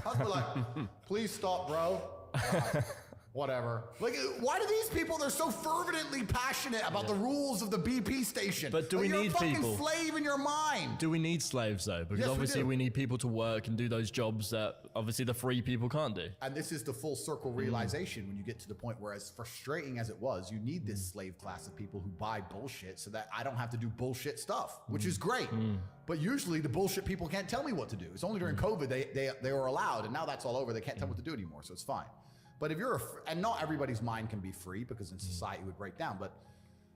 I'd be like, please stop, bro. Whatever. Like, why do these people? They're so fervently passionate about the rules of the BP station. But do Like, we you're need a fucking people? slave in your mind. Do we need slaves though? Because Yes, we obviously do. we need people to work and do those jobs that obviously the free people can't do. And this is the full circle realization when you get to the point where, as frustrating as it was, you need this slave class of people who buy bullshit so that I don't have to do bullshit stuff, which is great. But usually the bullshit people can't tell me what to do. It's only during COVID they were allowed, and now that's all over. They can't tell me what to do anymore, so it's fine. But if you're and not everybody's mind can be free because in society it would break down. But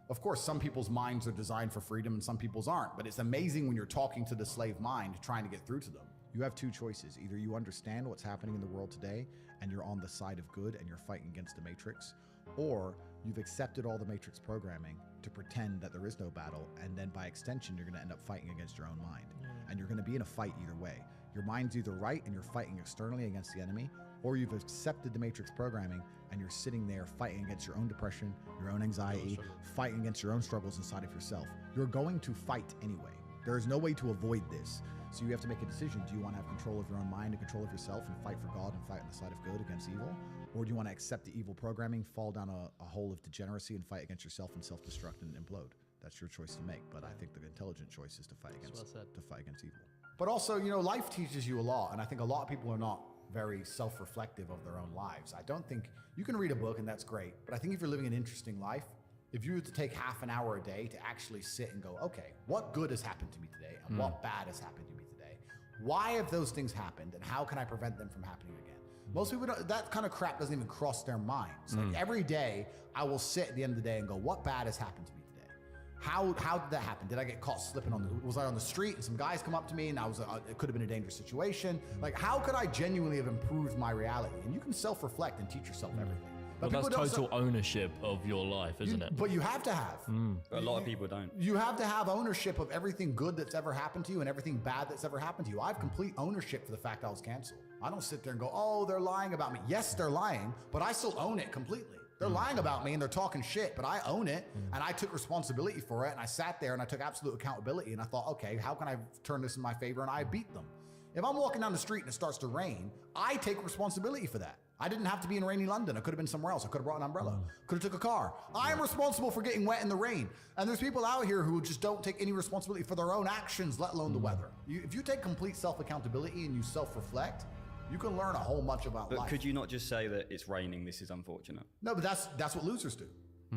of course, some people's minds are designed for freedom and some people's aren't. But it's amazing when you're talking to the slave mind, trying to get through to them. You have two choices. Either you understand what's happening in the world today and you're on the side of good and you're fighting against the Matrix, or you've accepted all the Matrix programming to pretend that there is no battle, and then by extension, you're going to end up fighting against your own mind. And you're going to be in a fight either way. Your mind's either right and you're fighting externally against the enemy, or you've accepted the Matrix programming and you're sitting there fighting against your own depression, your own anxiety, fighting against your own struggles inside of yourself. You're going to fight anyway. There is no way to avoid this. So you have to make a decision. Do you want to have control of your own mind and control of yourself and fight for God and fight on the side of good against evil? Or do you want to accept the evil programming, fall down a hole of degeneracy and fight against yourself and self-destruct and implode? That's your choice to make. But I think the intelligent choice is to fight against evil. But also, you know, life teaches you a lot. And I think a lot of people are not very self-reflective of their own lives. I don't think you can read a book and that's great. But I think if you're living an interesting life, if you were to take half an hour a day to actually sit and go, okay, what good has happened to me today and what bad has happened to me today? Why have those things happened and how can I prevent them from happening again? Most people don't, that kind of crap doesn't even cross their minds. Like every day I will sit at the end of the day and go, what bad has happened to me today? How did that happen? Did I get caught slipping was I on the street and some guys come up to me and it could have been a dangerous situation? Like, how could I genuinely have improved my reality? And you can self-reflect and teach yourself everything. But that's total ownership of your life, isn't it? But you have to have. A lot of people don't. You have to have ownership of everything good that's ever happened to you and everything bad that's ever happened to you. I have complete ownership for the fact I was canceled. I don't sit there and go, oh, they're lying about me. Yes, they're lying, but I still own it completely. They're lying about me and they're talking shit, but I own it and I took responsibility for it and I sat there and I took absolute accountability and I thought, okay, how can I turn this in my favor? And I beat them. If I'm walking down the street and it starts to rain, I take responsibility for that. I didn't have to be in rainy London. I could have been somewhere else. I could have brought an umbrella. Could have took a car. I am responsible for getting wet in the rain. And there's people out here who just don't take any responsibility for their own actions, let alone the weather. If you take complete self-accountability and you self-reflect, you can learn a whole bunch about life. But could you not just say that it's raining, this is unfortunate? No, but that's what losers do.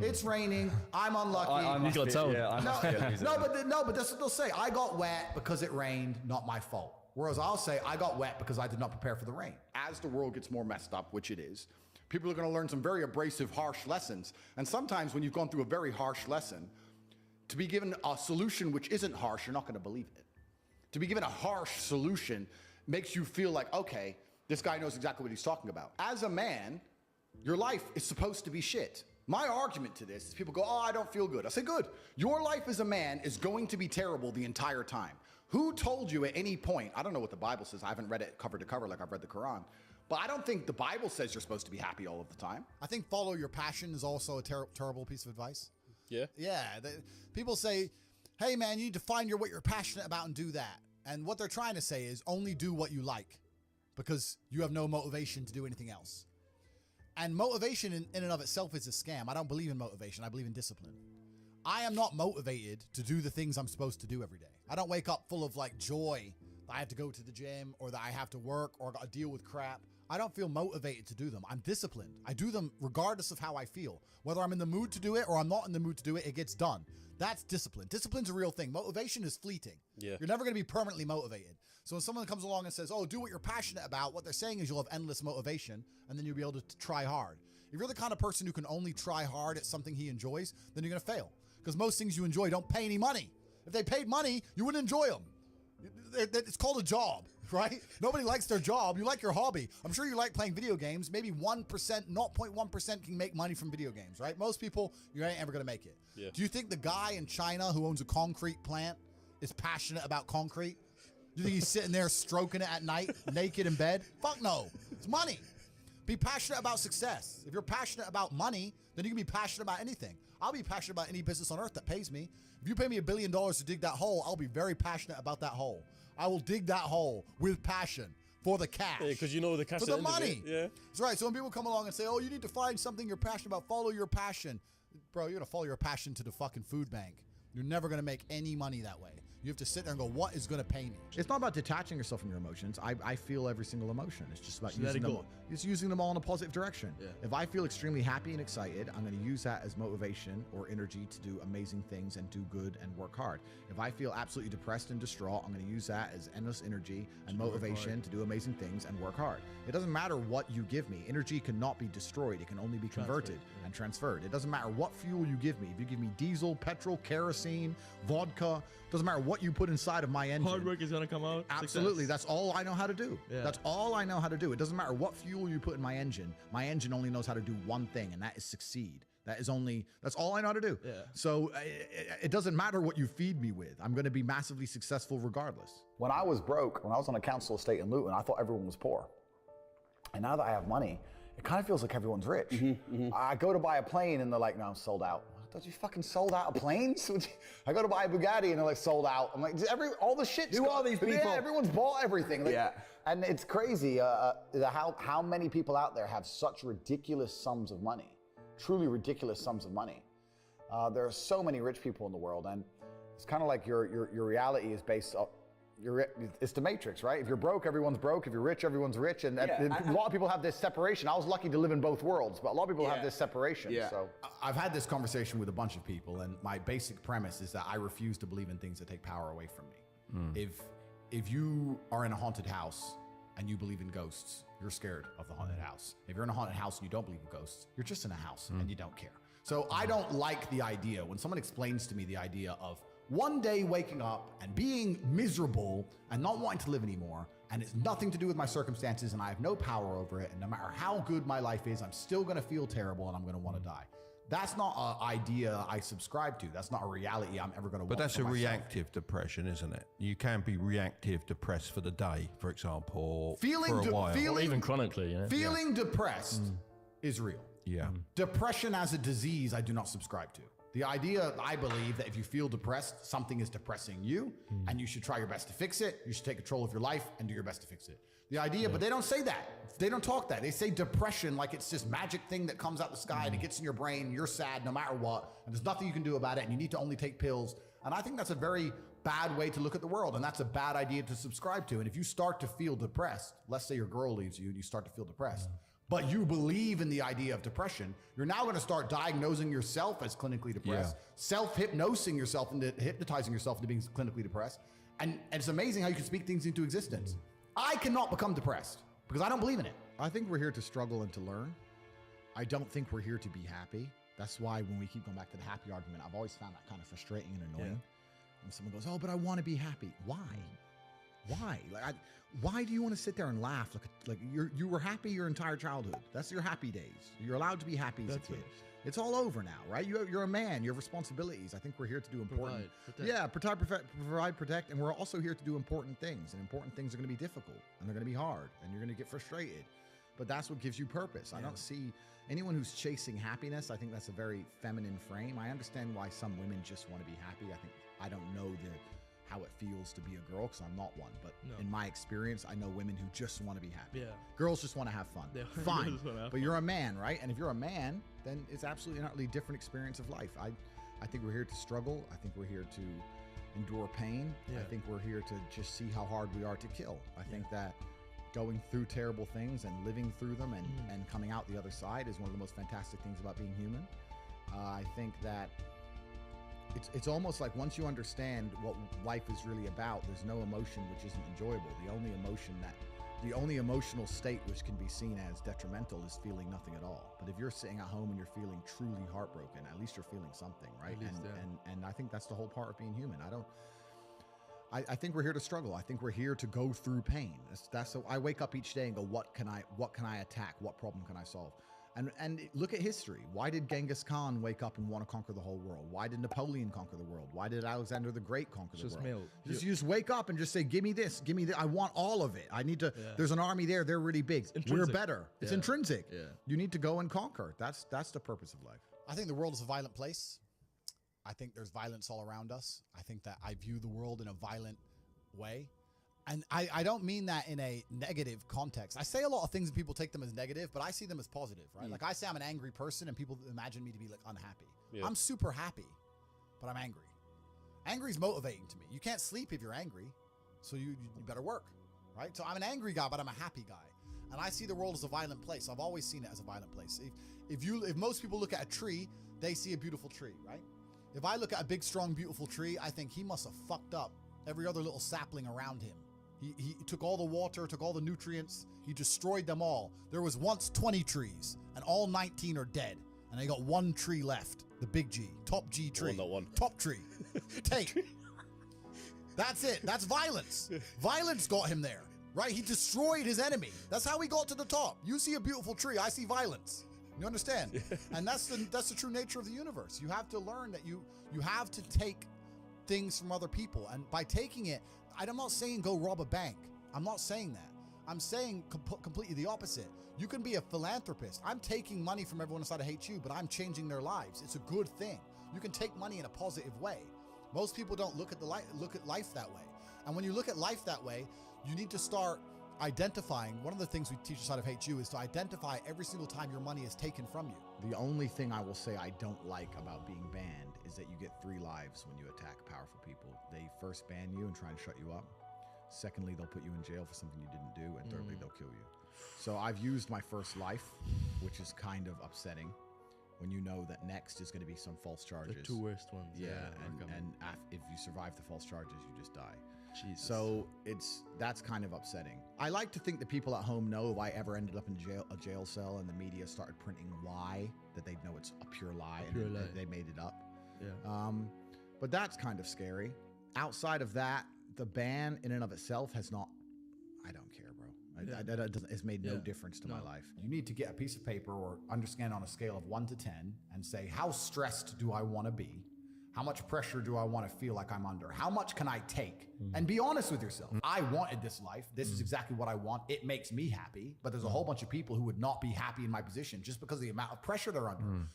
It's raining. I'm unlucky. I must gotta be- tell them. yeah, I must be a loser. but that's what they'll say. I got wet because it rained, not my fault. Whereas I'll say I got wet because I did not prepare for the rain. As the world gets more messed up, which it is, people are going to learn some very abrasive, harsh lessons. And sometimes when you've gone through a very harsh lesson, to be given a solution which isn't harsh, you're not going to believe it. To be given a harsh solution makes you feel like, okay, this guy knows exactly what he's talking about. As a man, your life is supposed to be shit. My argument to this is people go, oh, I don't feel good. I say, good. Your life as a man is going to be terrible the entire time. Who told you at any point, I don't know what the Bible says, I haven't read it cover to cover like I've read the Quran, but I don't think the Bible says you're supposed to be happy all of the time. I think follow your passion is also a terrible piece of advice. Yeah. Yeah. People say, hey, man, you need to find what you're passionate about and do that. And what they're trying to say is only do what you like because you have no motivation to do anything else. And motivation in and of itself is a scam. I don't believe in motivation. I believe in discipline. I am not motivated to do the things I'm supposed to do every day. I don't wake up full of like joy that I have to go to the gym or that I have to work or got to deal with crap. I don't feel motivated to do them. I'm disciplined. I do them regardless of how I feel. Whether I'm in the mood to do it or I'm not in the mood to do it, it gets done. That's discipline. Discipline's a real thing. Motivation is fleeting. Yeah. You're never going to be permanently motivated. So when someone comes along and says, oh, do what you're passionate about, what they're saying is you'll have endless motivation and then you'll be able to try hard. If you're the kind of person who can only try hard at something he enjoys, then you're going to fail. Because most things you enjoy don't pay any money. If they paid money, you wouldn't enjoy them. it's called a job, right? Nobody likes their job. You like your hobby. I'm sure you like playing video games. Maybe 1%, 0.1% can make money from video games, right? Most people, you ain't ever gonna make it. Yeah. Do you think the guy in China who owns a concrete plant is passionate about concrete? Do you think he's sitting there stroking it at night, naked in bed? Fuck no. It's money. Be passionate about success. If you're passionate about money, then you can be passionate about anything. I'll be passionate about any business on earth that pays me. If you pay me $1 billion to dig that hole, I'll be very passionate about that hole. I will dig that hole with passion for the cash. Yeah, because you know the cash. For at the end of money. it, yeah. That's right. So when people come along and say, oh, you need to find something you're passionate about, follow your passion. Bro, you're going to follow your passion to the fucking food bank. You're never going to make any money that way. You have to sit there and go, what is going to pay me? It's not about detaching yourself from your emotions. I feel every single emotion. It's just about Just let using it them. go. It's using them all in a positive direction. Yeah. If I feel extremely happy and excited, I'm going to use that as motivation or energy to do amazing things and do good and work hard. If I feel absolutely depressed and distraught, I'm going to use that as endless energy and motivation to do amazing things and work hard. It doesn't matter what you give me. Energy cannot be destroyed. It can only be converted and transferred. It doesn't matter what fuel you give me. If you give me diesel, petrol, kerosene, vodka, doesn't matter what you put inside of my engine. Hard work is gonna come out. Absolutely. Success. That's all I know how to do. Yeah. That's all I know how to do. It doesn't matter what fuel you put in my engine. My engine only knows how to do one thing, and that is succeed. That's all I know how to do. Yeah. So it doesn't matter what you feed me with. I'm going to be massively successful regardless. When I was broke, when I was on a council estate in Luton, I thought everyone was poor. And now that I have money, it kind of feels like everyone's rich. I go to buy a plane and they're like, no, I'm sold out. Thought you fucking sold out of planes? I go to buy a Bugatti and they're like sold out. I'm like, all the shit's Who are these people? Yeah, everyone's bought everything. Like, Yeah. And it's crazy how many people out there have such ridiculous sums of money, truly ridiculous sums of money. There are so many rich people in the world, and it's kind of like your reality is based on, it's the Matrix, right? If you're broke, everyone's broke. If you're rich, everyone's rich. And a lot of people have this separation. I was lucky to live in both worlds, but a lot of people have this separation. Yeah. So I've had this conversation with a bunch of people, and my basic premise is that I refuse to believe in things that take power away from me. If you are in a haunted house and you believe in ghosts, you're scared of the haunted house. If you're in a haunted house and you don't believe in ghosts, you're just in a house and you don't care. So I don't like the idea when someone explains to me the idea of one day waking up and being miserable and not wanting to live anymore, and it's nothing to do with my circumstances and I have no power over it, and no matter how good my life is, I'm still gonna feel terrible and I'm gonna wanna die. That's not an idea I subscribe to. That's not a reality I'm ever gonna want. But that's for a myself. reactive depression, isn't it? You can be reactive depressed for the day, for example, Feeling for a while. Or even chronically, yeah. Feeling depressed is real. Yeah. Depression as a disease, I do not subscribe to. The idea, I believe, that if you feel depressed, something is depressing you, and you should try your best to fix it. You should take control of your life and do your best to fix it. The idea, but they don't say that. They don't talk that. They say depression like it's this magic thing that comes out the sky and it gets in your brain, and you're sad no matter what, and there's nothing you can do about it, and you need to only take pills. And I think that's a very bad way to look at the world, and that's a bad idea to subscribe to. And if you start to feel depressed, let's say your girl leaves you and you start to feel depressed, but you believe in the idea of depression, you're now going to start diagnosing yourself as clinically depressed, self-hypnosing yourself into hypnotizing yourself into being clinically depressed. And it's amazing how you can speak things into existence. I cannot become depressed because I don't believe in it. I think we're here to struggle and to learn. I don't think we're here to be happy. That's why when we keep going back to the happy argument, I've always found that kind of frustrating and annoying. When someone goes, oh, but I want to be happy. Why? Why? Why do you want to sit there and laugh? Like you were happy your entire childhood. That's your happy days. You're allowed to be happy as a kid. It's all over now, right? You're a man. You have responsibilities. I think we're here to do important. Provide, protect, and we're also here to do important things. And important things are going to be difficult, and they're going to be hard, and you're going to get frustrated. But that's what gives you purpose. I don't see anyone who's chasing happiness. I think that's a very feminine frame. I understand why some women just want to be happy. I don't know how it feels to be a girl because I'm not one. But in my experience, I know women who just want to be happy. Yeah. Girls just want to have fun. Yeah. Fine. Just wanna have But you're a man, right? And if you're a man, then it's absolutely an utterly different experience of life. I think we're here to struggle. I think we're here to endure pain. Yeah. I think we're here to just see how hard we are to kill. I think that going through terrible things and living through them and coming out the other side is one of the most fantastic things about being human. I think that it's almost like once you understand what life is really about, there's no emotion which isn't enjoyable. The only emotional state which can be seen as detrimental is feeling nothing at all. But if you're sitting at home and you're feeling truly heartbroken, at least you're feeling something, right? And I think that's the whole part of being human. I think we're here to struggle. I think we're here to go through pain. That's I wake up each day and go, what can I attack? What problem can I solve? And look at history. Why did Genghis Khan wake up and want to conquer the whole world? Why did Napoleon conquer the world? Why did Alexander the Great conquer the world? You just wake up and just say, give me this, give me that. I want all of it. I need to, there's an army there. They're really big. We're better. It's intrinsic. Yeah. You need to go and conquer. That's the purpose of life. I think the world is a violent place. I think there's violence all around us. I think that I view the world in a violent way. And I don't mean that in a negative context. I say a lot of things and people take them as negative, but I see them as positive, right? Like I say I'm an angry person and people imagine me to be like unhappy. Yeah. I'm super happy, but I'm angry. Angry is motivating to me. You can't sleep if you're angry, so you better work, right? So I'm an angry guy, but I'm a happy guy. And I see the world as a violent place. I've always seen it as a violent place. If most people look at a tree, they see a beautiful tree, right? If I look at a big, strong, beautiful tree, I think he must have fucked up every other little sapling around him. He took all the water, took all the nutrients, he destroyed them all. There was once 20 trees, and all 19 are dead. And they got one tree left, the big G, top G tree. Well, not one. Top tree. Take. That's it. That's violence. Violence got him there, right? He destroyed his enemy. That's how he got to the top. You see a beautiful tree, I see violence. You understand? And that's the true nature of the universe. You have to learn that you have to take things from other people. And by taking it, I'm not saying go rob a bank. I'm not saying that. I'm saying completely the opposite. You can be a philanthropist. I'm taking money from everyone inside of HU, but I'm changing their lives. It's a good thing. You can take money in a positive way. Most people don't look at life that way. And when you look at life that way, you need to start identifying. One of the things we teach inside of HU is to identify every single time your money is taken from you. The only thing I will say I don't like about being banned is that you get 3 lives when you attack powerful people. They first ban you and try and shut you up. Secondly, they'll put you in jail for something you didn't do. And thirdly, they'll kill you. So I've used my first life, which is kind of upsetting when you know that next is going to be some false charges. The 2 worst ones. Yeah, and if you survive the false charges, you just die. Jesus. So that's kind of upsetting. I like to think that people at home know if I ever ended up in a jail cell and the media started printing lie, that they'd know it's a pure lie and they made it up. Yeah. But that's kind of scary. Outside of that, the ban in and of itself has not. I don't care, bro. It's made no difference to my life. You need to get a piece of paper or understand on a scale of 1 to 10 and say, how stressed do I want to be? How much pressure do I want to feel like I'm under? How much can I take? And be honest with yourself. I wanted this life. This is exactly what I want. It makes me happy. But there's a whole bunch of people who would not be happy in my position just because of the amount of pressure they're under.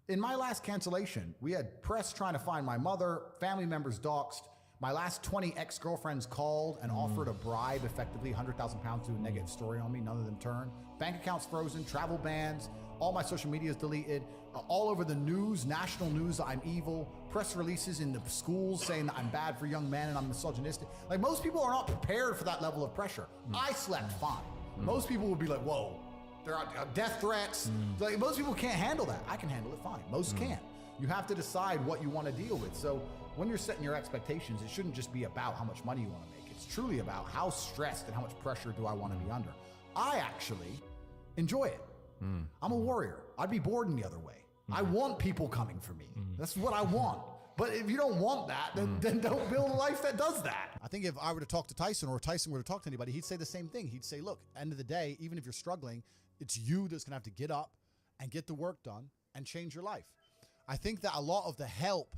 In my last cancellation, we had press trying to find my mother, family members doxxed. My last 20 ex-girlfriends called and offered a bribe, effectively 100,000 pounds, to do a negative story on me. None of them turned. Bank accounts frozen, travel bans, all my social media is deleted. All over the news, national news, that I'm evil. Press releases in the schools saying that I'm bad for young men and I'm misogynistic. Like, most people are not prepared for that level of pressure. I slept fine. Most people would be like, whoa, there are death threats. Like, most people can't handle that. I can handle it fine. Most can't. You have to decide what you want to deal with. So when you're setting your expectations, it shouldn't just be about how much money you want to make. It's truly about how stressed and how much pressure do I want to be under. I actually enjoy it. I'm a warrior. I'd be bored in the other way. I want people coming for me. That's what I want. But if you don't want that, then don't build a life that does that. I think if I were to talk to Tyson, or Tyson were to talk to anybody, he'd say the same thing. He'd say, look, end of the day, even if you're struggling, it's you that's going to have to get up and get the work done and change your life. I think that a lot of the help,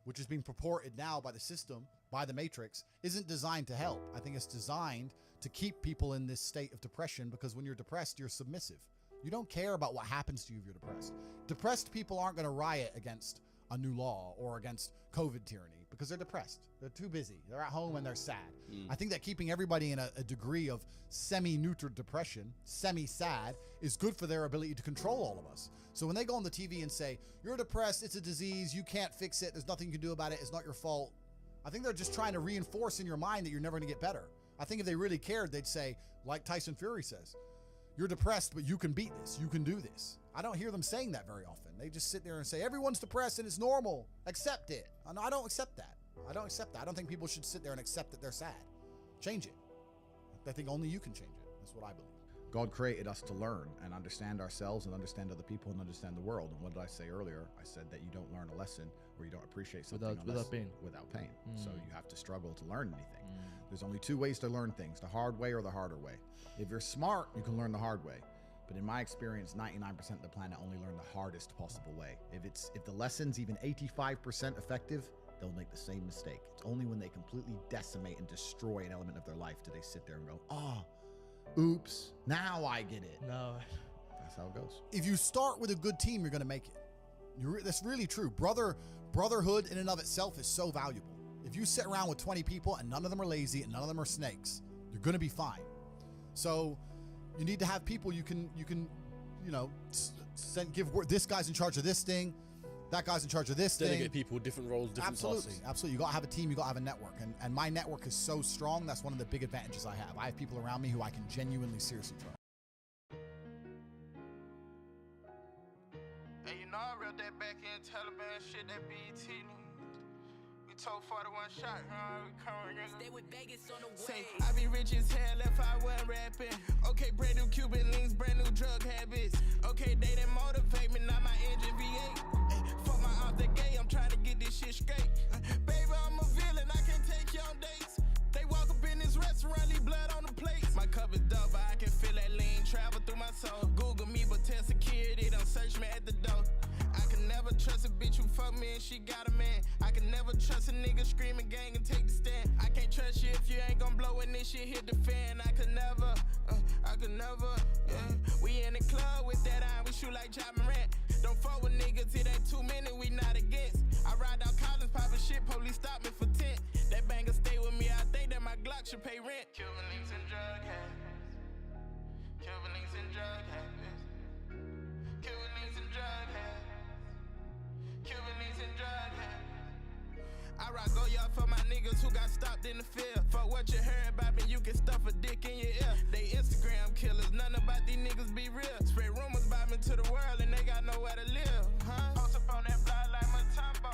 which is being purported now by the system, by the Matrix, isn't designed to help. I think it's designed to keep people in this state of depression, because when you're depressed, you're submissive. You don't care about what happens to you if you're depressed. Depressed people aren't going to riot against a new law or against COVID tyranny because they're depressed. They're too busy. They're at home and they're sad. I think that keeping everybody in a degree of semi-neutral depression, semi-sad, is good for their ability to control all of us. So when they go on the TV and say, you're depressed, it's a disease, you can't fix it, there's nothing you can do about it, it's not your fault, I think they're just trying to reinforce in your mind that you're never going to get better. I think if they really cared, they'd say, like Tyson Fury says, you're depressed, but you can beat this. You can do this. I don't hear them saying that very often. They just sit there and say, everyone's depressed and it's normal. Accept it. And I don't accept that. I don't accept that. I don't think people should sit there and accept that they're sad. Change it. I think only you can change it. That's what I believe. God created us to learn and understand ourselves and understand other people and understand the world. And what did I say earlier? I said that you don't learn a lesson or you don't appreciate something without pain. Without pain. So you have to struggle to learn anything. There's only two ways to learn things, the hard way or the harder way. If you're smart, you can learn the hard way. But in my experience, 99% of the planet only learn the hardest possible way. If the lesson's even 85% effective, they'll make the same mistake. It's only when they completely decimate and destroy an element of their life do they sit there and go, oops, now I get it. No. That's how it goes. If you start with a good team, you're going to make it. That's really true. Brotherhood in and of itself is so valuable. If you sit around with 20 people and none of them are lazy and none of them are snakes, you're going to be fine. So you need to have people you can give work. This guy's in charge of this thing. That guy's in charge of this thing. Delegate people, different roles, different tasks. Absolutely. You got to have a team. You got to have a network. And my network is so strong. That's one of the big advantages I have. I have people around me who I can genuinely, seriously trust. Hey, you know I read that back in Taliban shit, that BET. We told 41 shot, we coming in. Stay with Vegas on the way. Say, I be rich as hell if I wasn't rapping. Okay, brand new Cuban links, brand new drug habits. Okay, they didn't motivate me, not my engine V8. Fuck my off the gate, I'm trying to get this shit straight. Baby, I'm a villain, I can't take you on dates. They walk up in this restaurant, leave blood on the plates. My cup is double, I can feel that lean travel through my soul. Google me, but tell security, don't search me at the door. I can never trust a bitch who fuck me and she got a man. I can never trust a nigga screaming gang and take the stand. I can't trust you if you ain't gon' blow when this shit hit the fan. I could never, yeah. We in the club with that iron, we shoot like John Morant. Don't fuck with niggas, it ain't 2 minutes, we not against. I ride down Collins, poppin' shit, police stop me for 10. That banger stay with me, I think that my Glock should pay rent. Cuban links and drug habits. Cuban links and drug habits. Cuban links and drug habits. Cuban links and drug habits. I rock Goya for my niggas who got stopped in the field. Fuck what you heard about me, you can stuff a dick in your ear. They Instagram killers, none about these niggas be real. Spread rumors about me to the world and they got nowhere to live, huh? Post up on that block like Matumbo.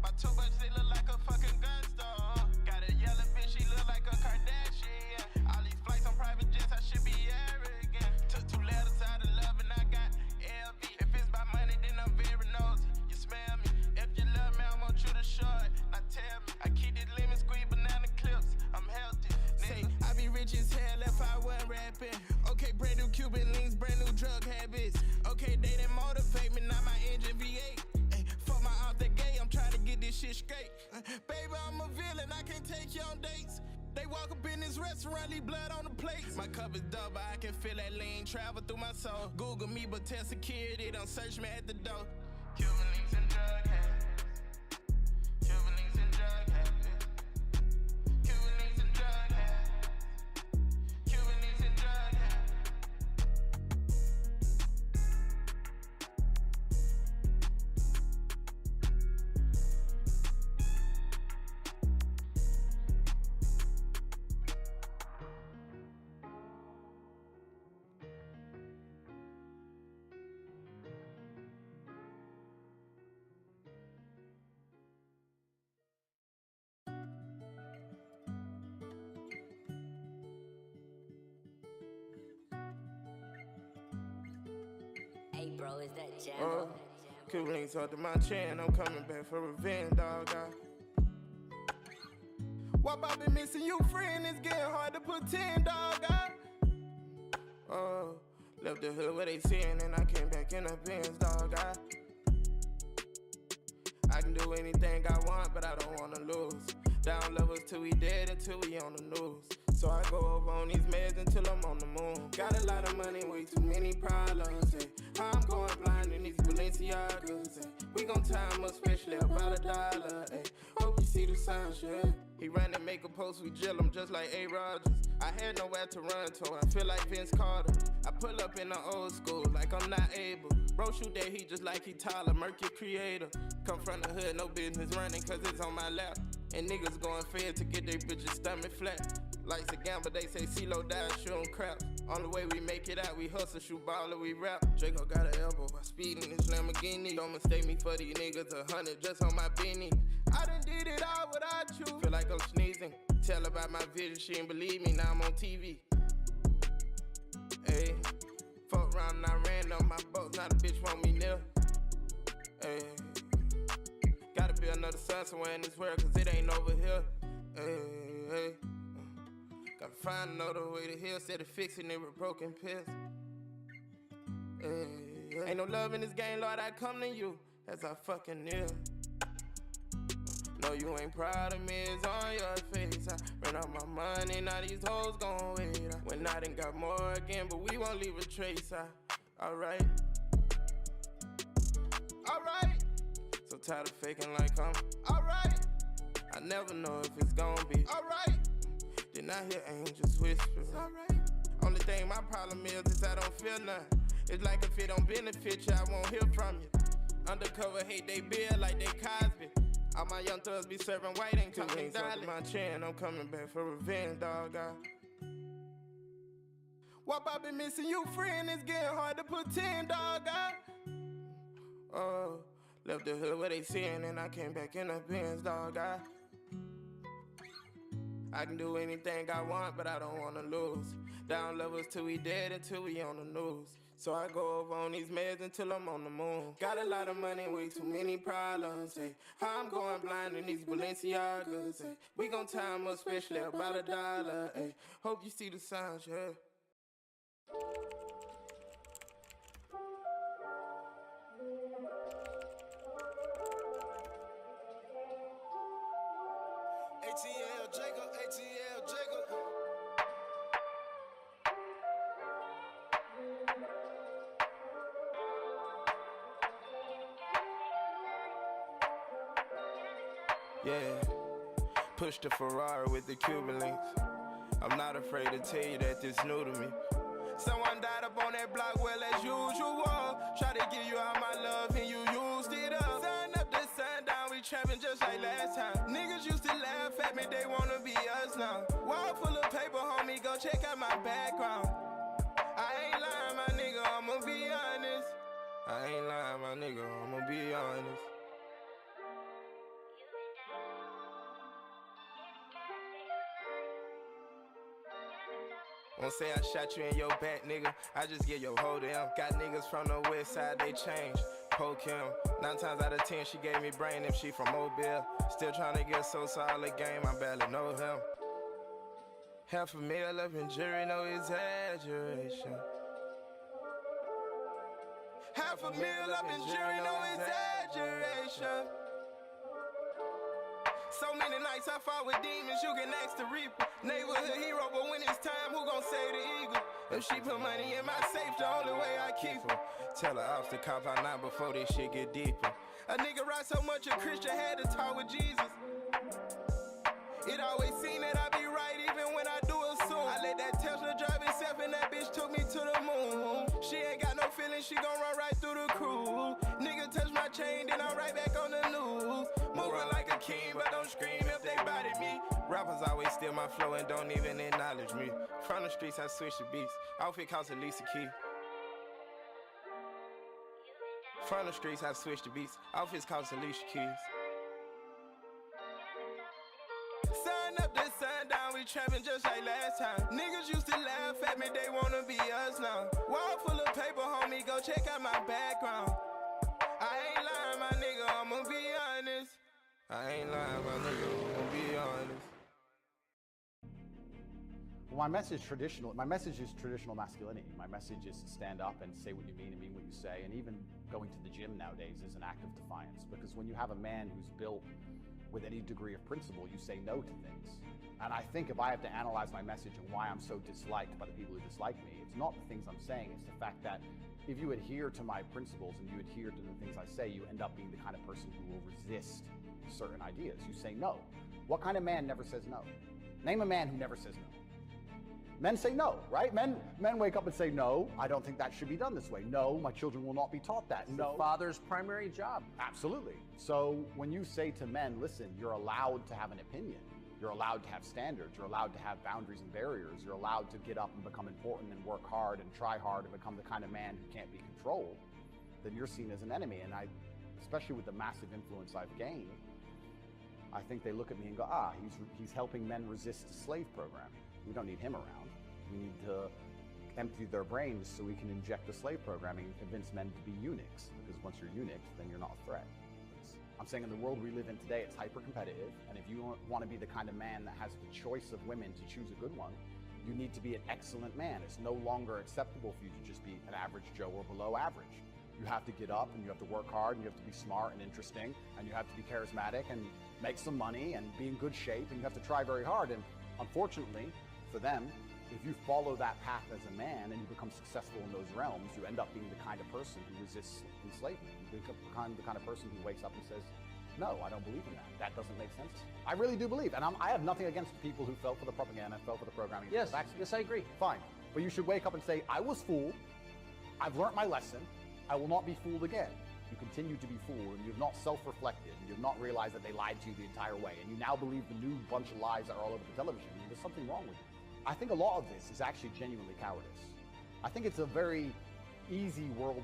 My two bucks, they look like a fucking gun store. Got a yellow bitch, she look like a Kardashian. All these flights on private jets, I should be arrogant. Took 2 letters out of love and I got LV. If it's by money, then I'm very nosy. You smell me. If you love me, I want you to show it. Now tell me, I keep this lemon squeeze banana clips. I'm healthy. Say, I be rich as hell if I wasn't rapping. Okay, brand new Cuban links, brand new drug habits. Okay, they didn't motivate me, not my engine V8. Fuck my off the gate, I'm trying to get this shit straight. Baby, I'm a villain, I can't take you on dates. They walk up in this restaurant, leave blood on the plates. My cup is double, I can feel that lean travel through my soul. Google me, but tell security, don't search me at the door. Cuban links and drug habits. Cuban links and drug habits. Cuban links and drug habits. Cuban links and drug habits. Hey bro, is that Jambo? Cuban links under my chin, I'm coming back for revenge, dog. Why I been missing you, friend? It's getting hard to put 10, dog. Left the hood where they seeing, and I came back in the Benz, dog. I can do anything I want, but I don't wanna lose. Down levels till we dead, until we on the news. So I go over on these meds until I'm on the moon. Got a lot of money, way too many problems. Ay. I'm going blind in these Balenciagas. Ay. We gon' time up, especially about $1. Ay. Hope you see the signs, yeah. He ran and make a post, we drill him just like A. Rogers. I had nowhere to run to, I feel like Vince Carter. I pull up in the old school, like I'm not able. Bro shoot that heat just like he Tyler, Mercury creator. Come from the hood, no business running, cause it's on my lap. And niggas going fed to get their bitches stomach flat. Life's a gamble, they say CeeLo died, shooting crap. On the way we make it out, we hustle, shoot baller, we rap. Draco got an elbow, I speed in this Lamborghini. Don't mistake me for these niggas, 100 just on my beanie. I done did it all without you. Feel like I'm sneezing. Tell about my vision, she ain't believe me, now I'm on TV. Hey. Hey, fuck around and I ran on my boat, now the bitch want me near. Hey, gotta be another sun somewhere in this world, cause it ain't over here. Hey, gotta find another way to heal, instead of fixing it with broken pills. Ain't no love in this game, Lord, I come to you as I fucking kneel. No, you ain't proud of me, it's on your face. I ran out my money, now these hoes gon' wait. I went out and got more again, but we won't leave a trace. Alright. So tired of faking like I'm alright. I never know if it's gon' be alright. Then I hear angels whisper, alright. Only thing my problem is I don't feel nothing. It's like if it don't benefit you, I won't hear from you. Undercover hate they bill like they Cosby. All my young thugs be serving white and coming down my chin. I'm coming back for revenge, dog. Wop, I been missing you, friend. It's getting hard to put 10, dog. Oh, left the hood where they seeing, and I came back in the Benz, dog. I can do anything I want, but I don't wanna lose. Down levels till we dead, until we on the news. So I go over on these meds until I'm on the moon. Got a lot of money, way too many problems. Hey, how I'm going blind in these Balenciagas. Hey, we gon' time up, especially about $1. Hey, hope you see the signs, yeah. ATL Jacob. Yeah, push the Ferrari with the Cuban links. I'm not afraid to tell you that this new to me. Someone died up on that block, well as usual. Try to give you all my love and you used it up. Sun up to sundown, we trapping just like last time. Niggas used to laugh at me, they wanna be us now. Wall full of paper, homie, go check out my background. I ain't lying, my nigga, I'ma be honest. I ain't lying, my nigga, I'ma be honest. Won't say I shot you in your back, nigga. I just get your hold down. Got niggas from the west side, they change. Poke him. 9 times out of 10, she gave me brain if she from Mobile. Still trying to get so solid game, I barely know him. $500,000 up in jury, no exaggeration. $500,000 up in jury, no exaggeration. So many nights I fought with demons, you can ask the Reaper. Neighborhood hero, but when it's time, who gon' save the eagle? If she put money in my safe, the only way I keep her. Tell her ops to cop out now before this shit get deeper. A nigga ride so much a Christian had to talk with Jesus. It always seem that I be right even when I do assume. I let that Tesla drive itself and that bitch took me to the moon. She ain't got no feelings, she gon' run right through the crew. Nigga touch my chain, then I'm right back on the news. Moving like a king, but don't scream if they body me. Rappers always steal my flow and don't even acknowledge me. From the streets, I switch the beats. Outfit costs at least a key. From the streets, I switch the beats. Outfits cost at least keys. Sun up to sundown, we trapping just like last time. Niggas used to laugh at me, they wanna be us now. Wall full of paper, homie, go check out my background. I ain't lying, my nigga, I'ma be honest. I ain't lying, my nigga, I'ma be honest. Well, my message is traditional masculinity. My message is to stand up and say what you mean and mean what you say. And even going to the gym nowadays is an act of defiance, because when you have a man who's built with any degree of principle, you say no to things. And I think if I have to analyze my message and why I'm so disliked by the people who dislike me, it's not the things I'm saying, it's the fact that if you adhere to my principles and you adhere to the things I say, you end up being the kind of person who will resist certain ideas. You say no. What kind of man never says no? Name a man who never says no. Men say no, right? Men wake up and say, no, I don't think that should be done this way. No, my children will not be taught that. It's no. the father's primary job. Absolutely. So when you say to men, listen, you're allowed to have an opinion. You're allowed to have standards. You're allowed to have boundaries and barriers. You're allowed to get up and become important and work hard and try hard and become the kind of man who can't be controlled, then you're seen as an enemy. And I, especially with the massive influence I've gained, I think they look at me and go, he's helping men resist the slave program. We don't need him around. We need to empty their brains so we can inject the slave programming and convince men to be eunuchs. Because once you're eunuchs, then you're not a threat. I'm saying in the world we live in today, it's hyper-competitive, and if you want to be the kind of man that has the choice of women to choose a good one, you need to be an excellent man. It's no longer acceptable for you to just be an average Joe or below average. You have to get up and you have to work hard and you have to be smart and interesting and you have to be charismatic and make some money and be in good shape, and you have to try very hard. And unfortunately for them, if you follow that path as a man and you become successful in those realms, you end up being the kind of person who resists enslavement. You become the kind of person who wakes up and says, no, I don't believe in that. That doesn't make sense. I really do believe, and I have nothing against the people who fell for the propaganda, fell for the programming. Yes, yes, I agree. Fine. But you should wake up and say, I was fooled. I've learned my lesson. I will not be fooled again. You continue to be fooled, and you've not self-reflected, and you've not realized that they lied to you the entire way, and you now believe the new bunch of lies that are all over the television. There's something wrong with you. I think a lot of this is actually genuinely cowardice. I think it's a very easy worldview.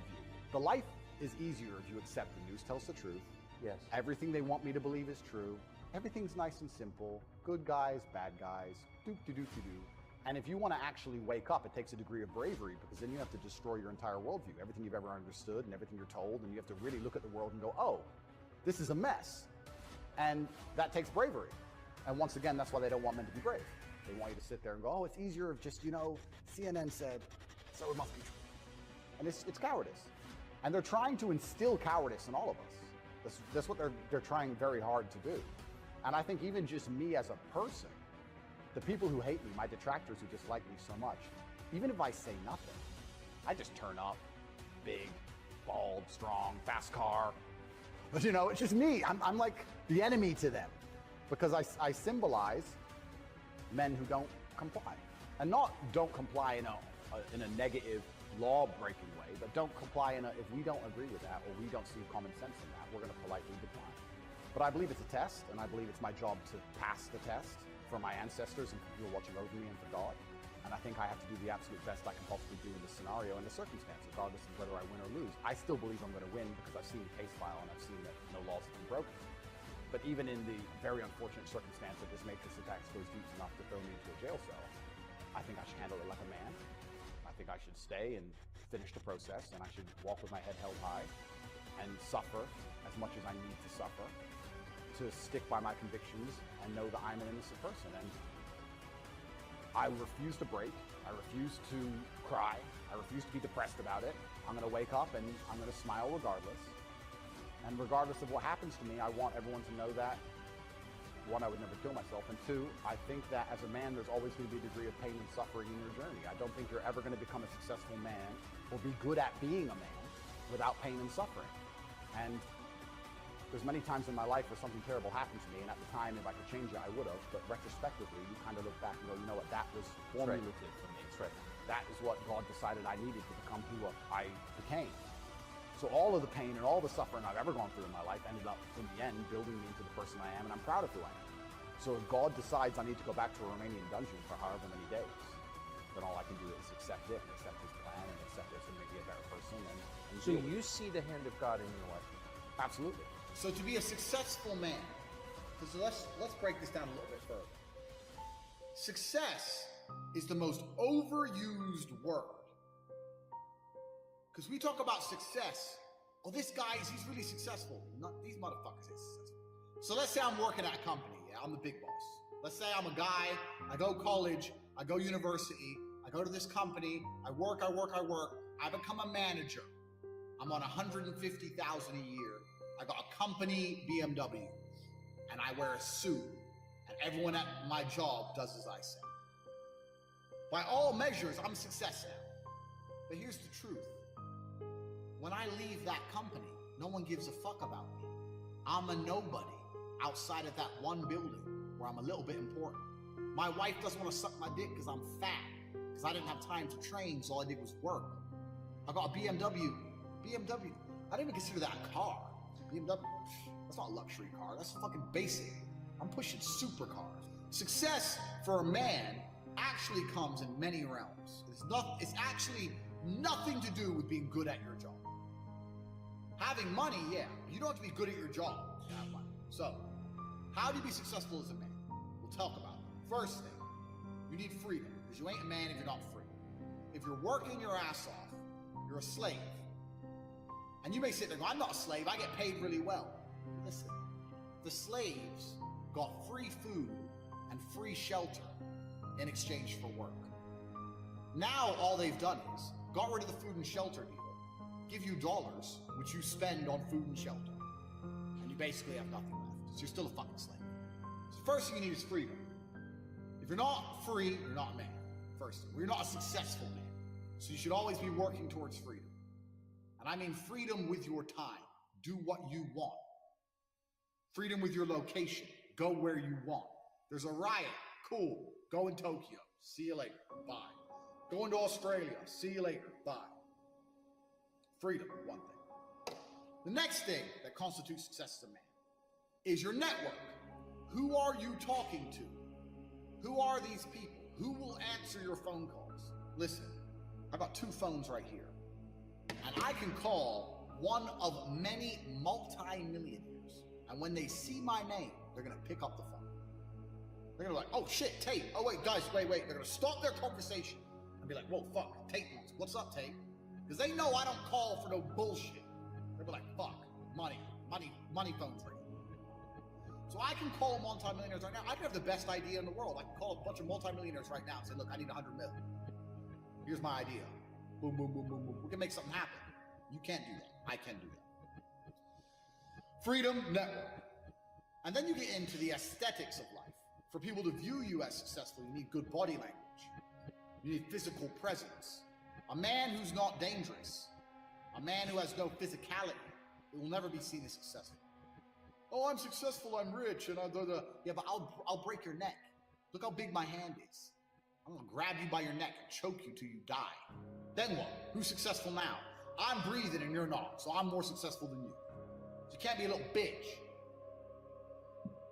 The life is easier if you accept the news tells the truth. Yes. Everything they want me to believe is true. Everything's nice and simple. Good guys, bad guys, doop-de-doop-de-doo. And if you want to actually wake up, it takes a degree of bravery, because then you have to destroy your entire worldview, everything you've ever understood and everything you're told, and you have to really look at the world and go, oh, this is a mess. And that takes bravery. And once again, that's why they don't want men to be brave. They want you to sit there and go, oh, it's easier if just, CNN said, so it must be true. And it's cowardice. And they're trying to instill cowardice in all of us. That's what they're trying very hard to do. And I think even just me as a person, the people who hate me, my detractors who dislike me so much, even if I say nothing, I just turn up, big, bald, strong, fast car. But it's just me. I'm like the enemy to them, because I symbolize men who don't comply. And not don't comply in a negative, law-breaking way, but don't comply if we don't agree with that or we don't see common sense in that, we're going to politely decline. But I believe it's a test, and I believe it's my job to pass the test for my ancestors and for people watching over me and for God. And I think I have to do the absolute best I can possibly do in this scenario and the circumstance, regardless of whether I win or lose. I still believe I'm going to win because I've seen the case file and I've seen that no laws have been broken. But even in the very unfortunate circumstance that this matrix attack goes deep enough to throw me into a jail cell, I think I should handle it like a man. I think I should stay and finish the process, and I should walk with my head held high and suffer as much as I need to suffer to stick by my convictions and know that I'm an innocent person. And I refuse to break. I refuse to cry. I refuse to be depressed about it. I'm going to wake up and I'm going to smile regardless. And regardless of what happens to me, I want everyone to know that, one, I would never kill myself, and two, I think that as a man, there's always going to be a degree of pain and suffering in your journey. I don't think you're ever going to become a successful man or be good at being a man without pain and suffering. And there's many times in my life where something terrible happened to me, and at the time, if I could change it, I would have. But retrospectively, you kind of look back and go, you know what, that was formulative for me. That's right. That is what God decided I needed to become who I became. So all of the pain and all the suffering I've ever gone through in my life ended up, in the end, building me into the person I am, and I'm proud of who I am. So if God decides I need to go back to a Romanian dungeon for however many days, then all I can do is accept it, accept His plan, and accept it's going to make me a better person. And so you see the hand of God in your life? Absolutely. So to be a successful man, because let's break this down a little bit further. Success is the most overused word. Because we talk about success. Oh, this guy, he's really successful. Not these motherfuckers are successful. So let's say I'm working at a company. Yeah, I'm the big boss. Let's say I'm a guy. I go college. I go university. I go to this company. I work. I become a manager. I'm on $150,000 a year. I got a company BMW. And I wear a suit. And everyone at my job does as I say. By all measures, I'm a success now. But here's the truth. When I leave that company, no one gives a fuck about me. I'm a nobody outside of that one building where I'm a little bit important. My wife doesn't want to suck my dick because I'm fat, because I didn't have time to train, so all I did was work. I got a BMW. I didn't even consider that a car. BMW, that's not a luxury car. That's fucking basic. I'm pushing supercars. Success for a man actually comes in many realms. It's actually nothing to do with being good at your job. Having money, yeah, but you don't have to be good at your job to have money. So, how do you be successful as a man? We'll talk about it. First thing, you need freedom, because you ain't a man if you're not free. if you're working your ass off, you're a slave. And you may sit there and go, I'm not a slave, I get paid really well. Listen, the slaves got free food and free shelter in exchange for work. Now all they've done is got rid of the food and shelter deal, give you dollars, which you spend on food and shelter. And you basically have nothing left. So you're still a fucking slave. So the first thing you need is freedom. If you're not free, you're not a man. First thing. You're not a successful man. So you should always be working towards freedom. And I mean freedom with your time. Do what you want. Freedom with your location. Go where you want. There's a riot. Cool. Go in Tokyo. See you later. Bye. Going to Australia. See you later. Bye. Freedom, one thing. The next thing that constitutes success as a man is your network. Who are you talking to? Who are these people? Who will answer your phone calls? Listen, I got 2 phones right here. And I can call one of many multi-millionaires. And when they see my name, they're going to pick up the phone. They're going to be like, oh shit, Tate. Oh wait, guys, wait. They're going to stop their conversation and be like, whoa, fuck, Tate wants. What's up, Tate? Because they know I don't call for no bullshit. They'll be like, fuck, money phone's ringing. So I can call multi-millionaires right now. I can have the best idea in the world. I can call a bunch of multi-millionaires right now and say, look, I need 100 million. Here's my idea. Boom, boom, boom, boom, boom. We can make something happen. You can't do that. I can do that. Freedom, network. And then you get into the aesthetics of life. For people to view you as successful, you need good body language. You need physical presence. A man who's not dangerous, a man who has no physicality, it will never be seen as successful. Oh, I'm successful, I'm rich, and yeah, but I'll break your neck. Look how big my hand is. I'm gonna grab you by your neck and choke you till you die. Then what? Who's successful now? I'm breathing and you're not, so I'm more successful than you. So you can't be a little bitch.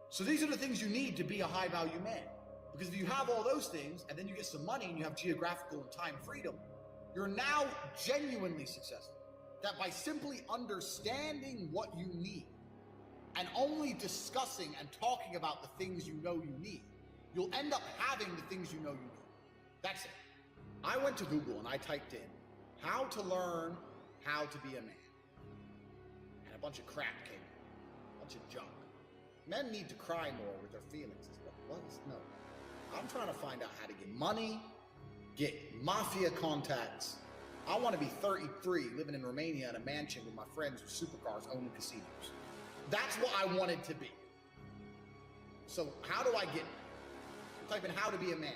So these are the things you need to be a high-value man. Because if you have all those things, and then you get some money and you have geographical and time freedom, you're now genuinely successful. That by simply understanding what you need, and only discussing and talking about the things you know you need, you'll end up having the things you know you need. That's it. I went to Google and I typed in, how to learn how to be a man. And a bunch of crap came in, a bunch of junk. Men need to cry more with their feelings. What is no? I'm trying to find out how to get money, get mafia contacts. I want to be 33, living in Romania in a mansion with my friends with supercars owning casinos. That's what I wanted to be. So how do I get it? I'm typing how to be a man.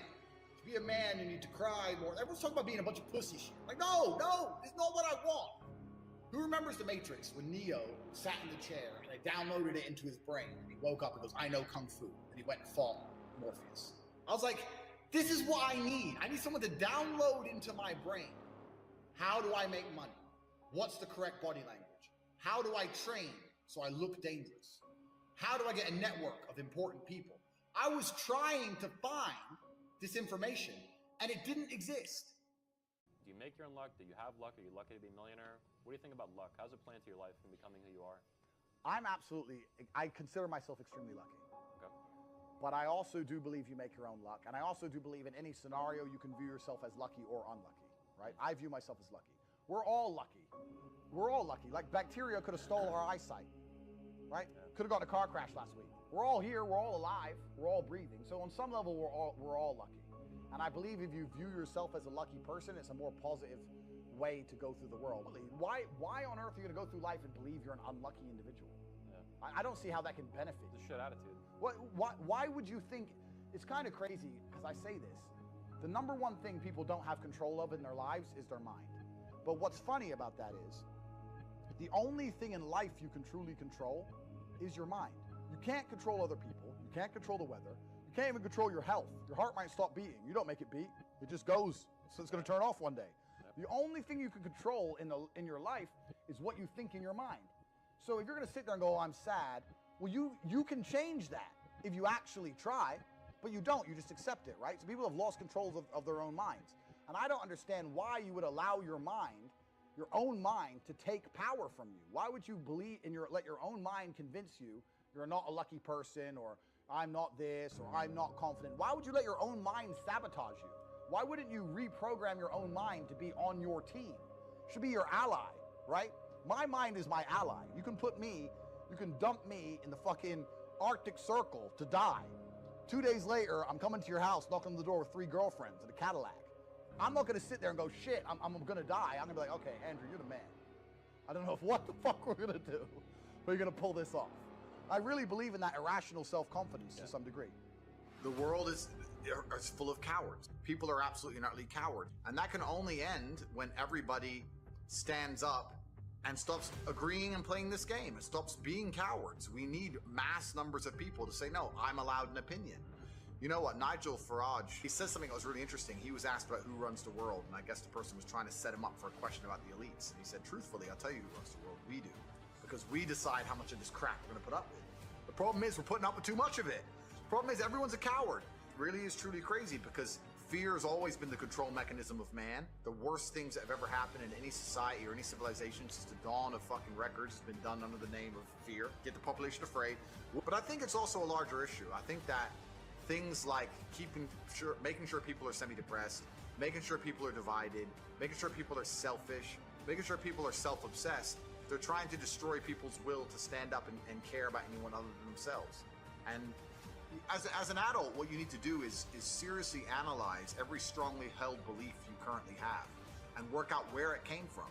To be a man, you need to cry more. Everyone's talking about being a bunch of pussy shit. Like, no, it's not what I want. Who remembers The Matrix when Neo sat in the chair and they downloaded it into his brain and he woke up and goes, I know Kung Fu. And he went and fought Morpheus. I was like, this is what I need. I need someone to download into my brain. How do I make money? What's the correct body language? How do I train so I look dangerous? How do I get a network of important people? I was trying to find this information and it didn't exist. Do you make your own luck? Do you have luck? Are you lucky to be a millionaire? What do you think about luck? How's it play into your life and becoming who you are? I consider myself extremely lucky. Okay. But I also do believe you make your own luck. And I also do believe in any scenario you can view yourself as lucky or unlucky, right? I view myself as lucky. We're all lucky. We're all lucky. Like bacteria could have stolen our eyesight, right? Could have gotten a car crash last week. We're all here. We're all alive. We're all breathing. So on some level, we're all lucky. And I believe if you view yourself as a lucky person, it's a more positive way to go through the world. Why on earth are you going to go through life and believe you're an unlucky individual? Yeah. I don't see how that can benefit. It's a shit attitude. Why would you think? It's kind of crazy because I say this. The number one thing people don't have control of in their lives is their mind. But what's funny about that is the only thing in life you can truly control is your mind. You can't control other people. You can't control the weather. You can't even control your health. Your heart might stop beating. You don't make it beat. It just goes. So it's going to turn off one day. The only thing you can control in your life is what you think in your mind. So if you're going to sit there and go, oh, I'm sad, well, you can change that if you actually try, but you don't. You just accept it, right? So people have lost control of their own minds. And I don't understand why you would allow your own mind, to take power from you. Why would you let your own mind convince you you're not a lucky person, or I'm not this, or I'm not confident? Why would you let your own mind sabotage you? Why wouldn't you reprogram your own mind to be on your team? Should be your ally, right? My mind is my ally. You can dump me in the fucking Arctic Circle to die. 2 days later, I'm coming to your house, knocking on the door with 3 girlfriends in a Cadillac. I'm not gonna sit there and go, shit, I'm gonna die. I'm gonna be like, okay, Andrew, you're the man. I don't know what the fuck we're gonna do, but you're gonna pull this off. I really believe in that irrational self-confidence to some degree. The world is full of cowards. People are absolutely and utterly coward. And that can only end when everybody stands up and stops agreeing and playing this game. It stops being cowards. We need mass numbers of people to say, no, I'm allowed an opinion. You know what, Nigel Farage, he said something that was really interesting. He was asked about who runs the world, and I guess the person was trying to set him up for a question about the elites. And he said, truthfully, I'll tell you who runs the world. We do. Because we decide how much of this crap we're gonna put up with. The problem is we're putting up with too much of it. The problem is everyone's a coward. It really is truly crazy because fear has always been the control mechanism of man. The worst things that have ever happened in any society or any civilization since the dawn of fucking records has been done under the name of fear. Get the population afraid. But I think it's also a larger issue. I think that things like making sure people are semi-depressed, making sure people are divided, making sure people are selfish, making sure people are self-obsessed, they're trying to destroy people's will to stand up and care about anyone other than themselves. And as an adult, what you need to do is seriously analyze every strongly held belief you currently have and work out where it came from.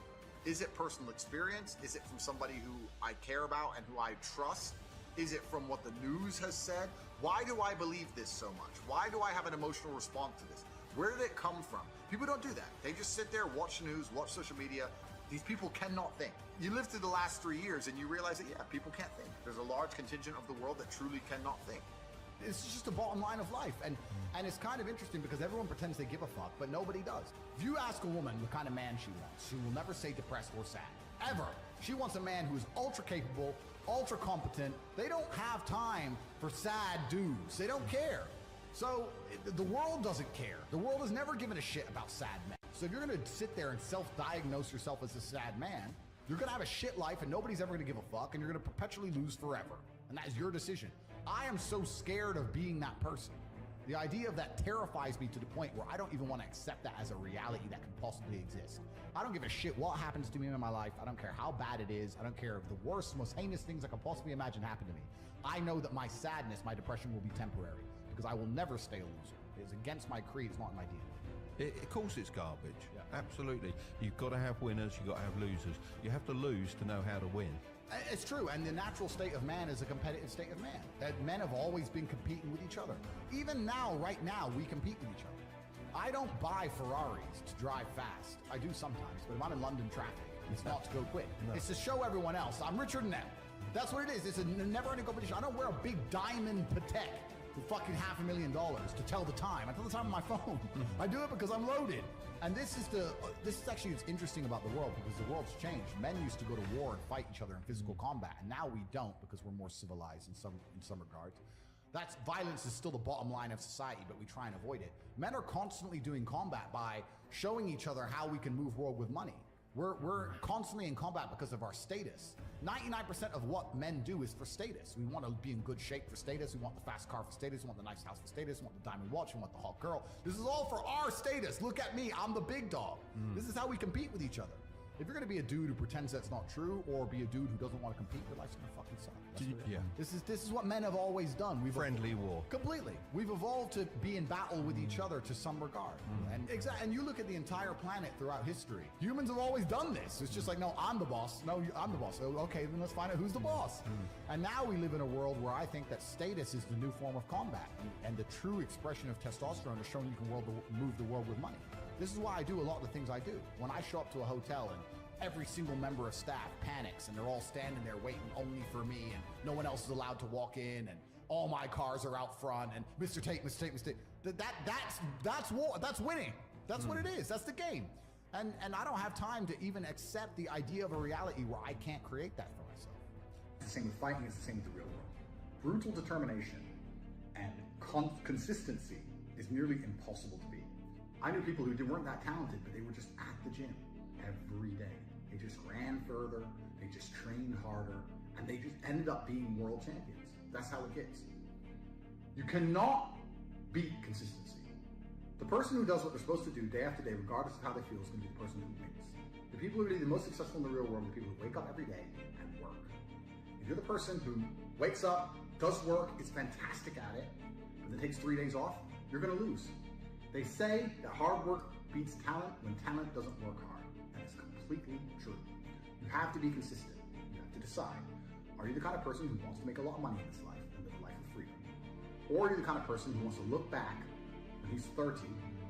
Is it personal experience? Is it from somebody who I care about and who I trust? Is it from what the news has said? Why do I believe this so much? Why do I have an emotional response to this? Where did it come from? People don't do that. They just sit there, watch the news, watch social media. These people cannot think. You live through the last 3 years and you realize that, yeah, people can't think. There's a large contingent of the world that truly cannot think. It's just a bottom line of life. And it's kind of interesting because everyone pretends they give a fuck, but nobody does. If you ask a woman what kind of man she wants, she will never say depressed or sad. Ever. She wants a man who is ultra capable, ultra competent. They don't have time for sad dudes. They don't care. So the world doesn't care. The world has never given a shit about sad men. So if you're gonna sit there and self-diagnose yourself as a sad man, you're gonna have a shit life and nobody's ever gonna give a fuck and you're gonna perpetually lose forever. And that is your decision. I am so scared of being that person. The idea of that terrifies me to the point where I don't even want to accept that as a reality that can possibly exist. I don't give a shit what happens to me in my life. I don't care how bad it is. I don't care if the worst, most heinous things I can possibly imagine happen to me. I know that my sadness, my depression will be temporary because I will never stay a loser. It is against my creed. It's not in my DNA. Of course it's garbage. Yeah. Absolutely. You've got to have winners, you've got to have losers. You have to lose to know how to win. It's true, and the natural state of man is a competitive state of man. Men have always been competing with each other. Even now, right now, we compete with each other. I don't buy Ferraris to drive fast. I do sometimes, but if I'm in London traffic, it's not to go quick. No. It's to show everyone else, I'm richer than them. That's what it is. It's a never-ending competition. I don't wear a big diamond Patek for fucking $500,000 to tell the time. I tell the time on my phone. I do it because I'm loaded. And this is actually what's interesting about the world because the world's changed. Men used to go to war and fight each other in physical combat, and now we don't because we're more civilized in some regards. Violence is still the bottom line of society, but we try and avoid it. Men are constantly doing combat by showing each other how we can move world with money. We're constantly in combat because of our status. 99% of what men do is for status. We want to be in good shape for status. We want the fast car for status. We want the nice house for status. We want the diamond watch. We want the hot girl. This is all for our status. Look at me. I'm the big dog. This is how we compete with each other. If you're going to be a dude who pretends that's not true or be a dude who doesn't want to compete, your life's going to fucking suck. Yeah. This is what men have always done. Friendly war. Completely. We've evolved to be in battle with each other to some regard. And you look at the entire planet throughout history. Humans have always done this. It's just like, no, I'm the boss. No, I'm the boss. So, okay, then let's find out who's the boss. And now we live in a world where I think that status is the new form of combat. And the true expression of testosterone is showing you can move the world with money. This is why I do a lot of the things I do. When I show up to a hotel and every single member of staff panics and they're all standing there waiting only for me and no one else is allowed to walk in and all my cars are out front and Mr. Tate. That's war. That's winning. That's what it is. That's the game. And I don't have time to even accept the idea of a reality where I can't create that for myself. It's the same with fighting, it's the same with the real world. Brutal determination and consistency is nearly impossible to beat. I knew people who weren't that talented, but they were just at the gym every day. They just ran further, they just trained harder, and they just ended up being world champions. That's how it gets. You cannot beat consistency. The person who does what they're supposed to do day after day, regardless of how they feel, is going to be the person who wins. The people who are the most successful in the real world are the people who wake up every day and work. If you're the person who wakes up, does work, is fantastic at it, and then takes 3 days off, you're going to lose. They say that hard work beats talent when talent doesn't work hard. That is completely true. You have to be consistent. You have to decide. Are you the kind of person who wants to make a lot of money in this life and live a life of freedom? Or are you the kind of person who wants to look back when he's 30,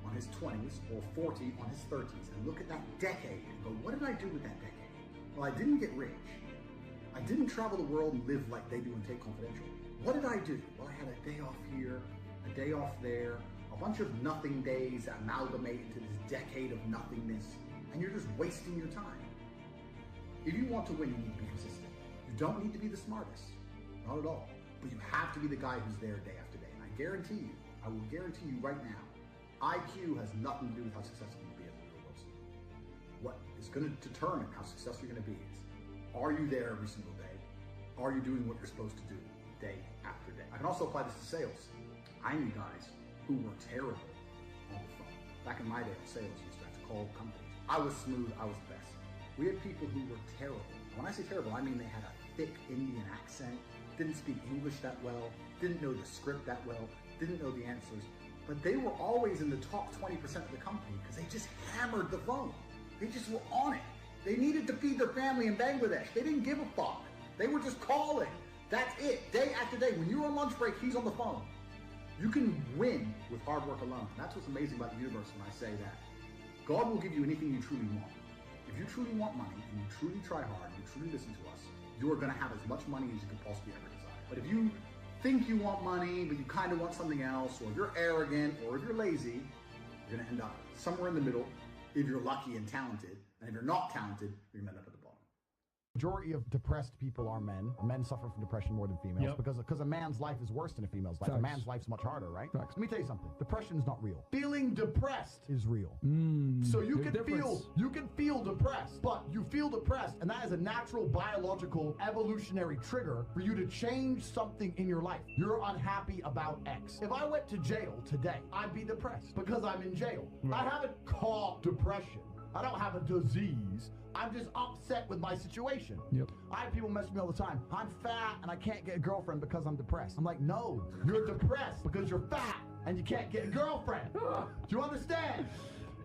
on his 20s, or 40 on his 30s, and look at that decade and go, what did I do with that decade? Well, I didn't get rich. I didn't travel the world and live like they do in Take Confidential. What did I do? Well, I had a day off here, a day off there, a bunch of nothing days that amalgamate into this decade of nothingness, and you're just wasting your time. If you want to win, you need to be consistent. You don't need to be the smartest, not at all, but you have to be the guy who's there day after day. And I guarantee you, I will guarantee you right now, IQ has nothing to do with how successful you can be as a real person. What is going to determine how successful you're going to be is, are you there every single day? Are you doing what you're supposed to do day after day? I can also apply this to sales. I knew guys who were terrible on the phone. Back in my day, sales used to have to call companies. I was smooth, I was the best. We had people who were terrible. And when I say terrible, I mean they had a thick Indian accent, didn't speak English that well, didn't know the script that well, didn't know the answers, but they were always in the top 20% of the company because they just hammered the phone. They just were on it. They needed to feed their family in Bangladesh. They didn't give a fuck. They were just calling. That's it. Day after day. When you're on lunch break, he's on the phone. You can win with hard work alone. That's what's amazing about the universe when I say that. God will give you anything you truly want. If you truly want money, and you truly try hard, and you truly listen to us, you are going to have as much money as you can possibly ever desire. But if you think you want money, but you kind of want something else, or if you're arrogant, or if you're lazy, you're going to end up somewhere in the middle if you're lucky and talented. And if you're not talented, you're going to end up at the bottom. Majority of depressed people are men. Men suffer from depression more than females because a man's life is worse than a female's life. A man's life's much harder, right? Let me tell you something. Depression is not real. Feeling depressed is real. So you can feel depressed, but you feel depressed, and that is a natural biological evolutionary trigger for you to change something in your life. You're unhappy about X. If I went to jail today, I'd be depressed because I'm in jail. I haven't caught depression. I don't have a disease. I'm just upset with my situation. I have people mess with me all the time. I'm fat and I can't get a girlfriend because I'm depressed. I'm like, no, you're depressed because you're fat and you can't get a girlfriend. Do you understand?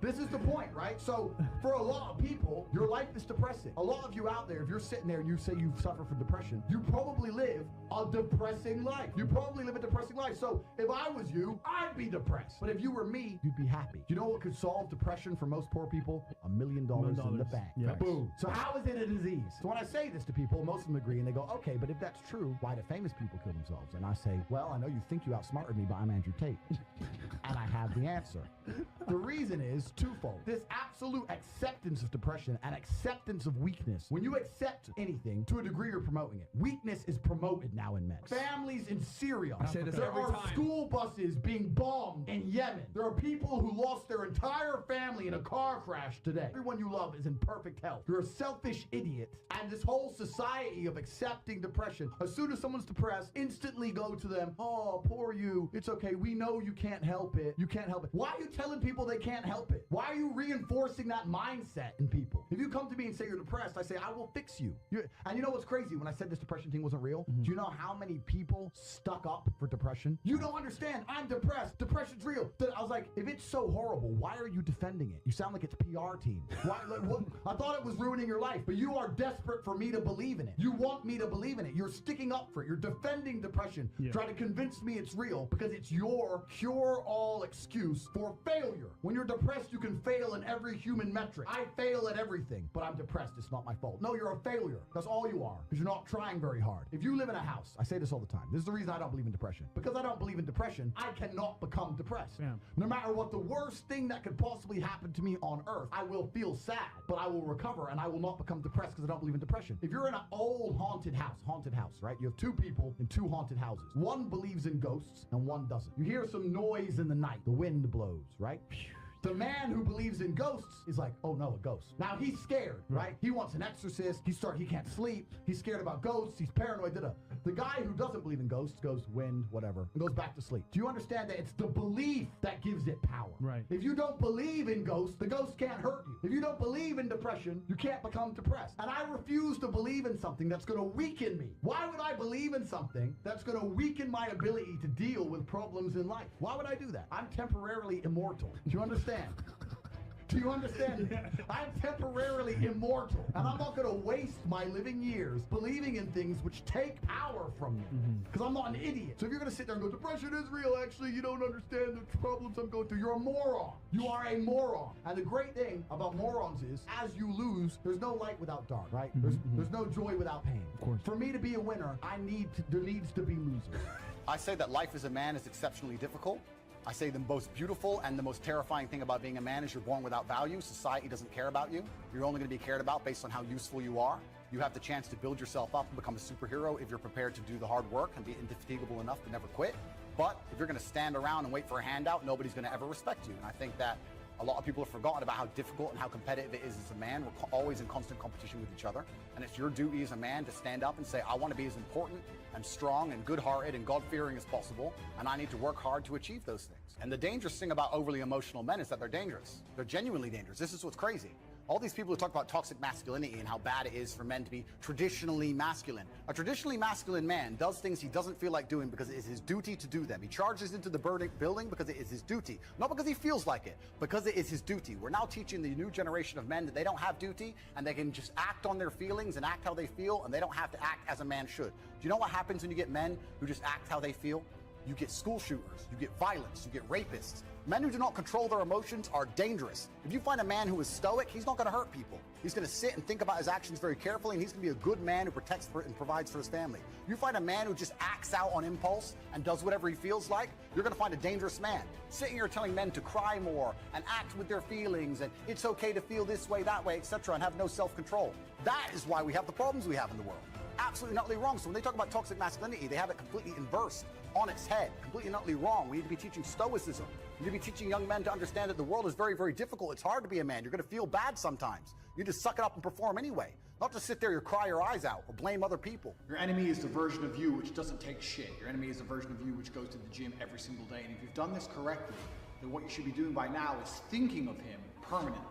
This is the point, right? So for a lot of people, your life is depressing. A lot of you out there, if you're sitting there and you say you suffer from depression, you probably live a depressing life. You probably live a depressing life. So if I was you, I'd be depressed. But if you were me, you'd be happy. You know what could solve depression for most poor people? $1 million in the bank. Boom. So how is it a disease? So when I say this to people, most of them agree and they go, okay, but if that's true, why do famous people kill themselves? And I say, well, I know you think you outsmarted me, but I'm Andrew Tate. And I have the answer. The reason is twofold. This absolute acceptance of depression and acceptance of weakness. When you accept anything, to a degree you're promoting it. Weakness is promoted now in men. Families in Syria. I say this there every are time. school buses being bombed in Yemen. There are people who lost their entire family in a car crash today. Everyone you love is in perfect health. You're a selfish idiot. And this whole society of accepting depression, as soon as someone's depressed, instantly go to them, oh, poor you. It's okay. We know you can't help it. You can't help it. Why are you telling people they can't help it? Why are you reinforcing that mindset in people? If you come to me and say you're depressed, I say, I will fix you. And you know what's crazy? When I said this depression thing wasn't real, do you know how many people stuck up for depression? You don't understand. I'm depressed. Depression's real. I was like, if it's so horrible, why are you defending it? You sound like it's PR team. Why? Like, what? I thought it was ruining your life, but you are desperate for me to believe in it. You want me to believe in it. You're sticking up for it. You're defending depression. Trying to convince me it's real because it's your cure-all excuse for failure. When you're depressed, you can fail in every human metric. I fail at everything, but I'm depressed. It's not my fault. No, you're a failure. That's all you are, because you're not trying very hard. If you live in a house, I say this all the time. This is the reason I don't believe in depression. Because I don't believe in depression, I cannot become depressed. No matter what the worst thing that could possibly happen to me on earth, I will feel sad, but I will recover and I will not become depressed because I don't believe in depression. If you're in an old haunted house, right? You have two people in two haunted houses. One believes in ghosts and one doesn't. You hear some noise in the night. The wind blows, right? The man who believes in ghosts is like, oh no, a ghost. Now he's scared, right? He wants an exorcist. He can't sleep. He's scared about ghosts. He's paranoid. The guy who doesn't believe in ghosts goes wind, whatever, and goes back to sleep. Do you understand that it's the belief that gives it power? Right. If you don't believe in ghosts, the ghosts can't hurt you. If you don't believe in depression, you can't become depressed. And I refuse to believe in something that's going to weaken me. Why would I believe in something that's going to weaken my ability to deal with problems in life? Why would I do that? I'm temporarily immortal. Do you understand? Do you understand? I'm temporarily immortal, and I'm not going to waste my living years believing in things which take power from me, because I'm not an idiot. So if you're going to sit there and go, depression is real, actually, you don't understand the problems I'm going through, you're a moron. You are a moron. And the great thing about morons is, as you lose, there's no light without dark, right? There's no joy without pain. Of course. For me to be a winner, there needs to be losers. I say that life as a man is exceptionally difficult. I say the most beautiful and the most terrifying thing about being a man is you're born without value. Society doesn't care about you. You're only going to be cared about based on how useful you are. You have the chance to build yourself up and become a superhero if you're prepared to do the hard work and be indefatigable enough to never quit. But if you're going to stand around and wait for a handout, nobody's going to ever respect you. And I think that a lot of people have forgotten about how difficult and how competitive it is as a man. We're always in constant competition with each other. And it's your duty as a man to stand up and say, I want to be as important and strong and good-hearted and God-fearing as possible, and I need to work hard to achieve those things. And the dangerous thing about overly emotional men is that they're dangerous. They're genuinely dangerous. This is what's crazy. All these people who talk about toxic masculinity and how bad it is for men to be traditionally masculine. A traditionally masculine man does things he doesn't feel like doing because it is his duty to do them. He charges into the building because it is his duty. Not because he feels like it, because it is his duty. We're now teaching the new generation of men that they don't have duty and they can just act on their feelings and act how they feel, and they don't have to act as a man should. Do you know what happens when you get men who just act how they feel? You get school shooters, you get violence, you get rapists. Men who do not control their emotions are dangerous. If you find a man who is stoic, he's not going to hurt people. He's going to sit and think about his actions very carefully, and he's going to be a good man who protects and provides for his family. You find a man who just acts out on impulse and does whatever he feels like, you're going to find a dangerous man. Sitting here telling men to cry more and act with their feelings and it's okay to feel this way, that way, etc., and have no self-control. That is why we have the problems we have in the world. Absolutely and utterly wrong. So when they talk about toxic masculinity, they have it completely inversed on its head, completely and utterly wrong. We need to be teaching stoicism. We need to be teaching young men to understand that the world is very, very difficult. It's hard to be a man. You're going to feel bad sometimes. You need to suck it up and perform anyway. Not just sit there and cry your eyes out or blame other people. Your enemy is the version of you which doesn't take shit. Your enemy is the version of you which goes to the gym every single day. And if you've done this correctly, then what you should be doing by now is thinking of him permanently.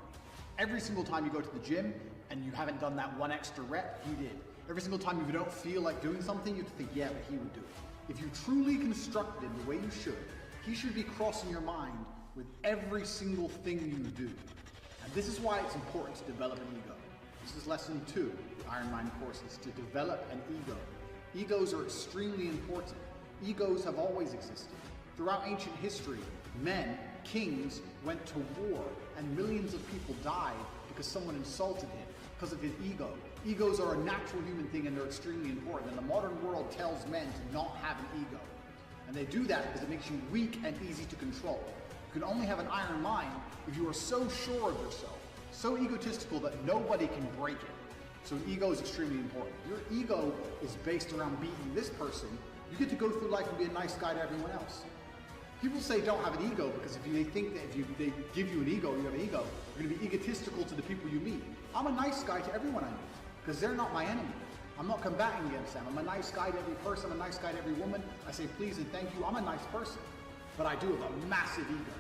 Every single time you go to the gym and you haven't done that one extra rep, he did. Every single time you don't feel like doing something, you have to think, yeah, but he would do it. If you truly constructed him the way you should, he should be crossing your mind with every single thing you do. And this is why it's important to develop an ego. This is lesson 2 of the Iron Mind course, is to develop an ego. Egos are extremely important. Egos have always existed. Throughout ancient history, men, kings, went to war, and millions of people died because someone insulted him, because of his ego. Egos are a natural human thing and they're extremely important. And the modern world tells men to not have an ego. And they do that because it makes you weak and easy to control. You can only have an iron mind if you are so sure of yourself, so egotistical that nobody can break it. So an ego is extremely important. Your ego is based around beating this person. You get to go through life and be a nice guy to everyone else. People say don't have an ego because they think that if they give you an ego, you have an ego, you're going to be egotistical to the people you meet. I'm a nice guy to everyone I meet because they're not my enemy. I'm not combating against them. I'm a nice guy to every person. I'm a nice guy to every woman. I say please and thank you. I'm a nice person. But I do have a massive ego.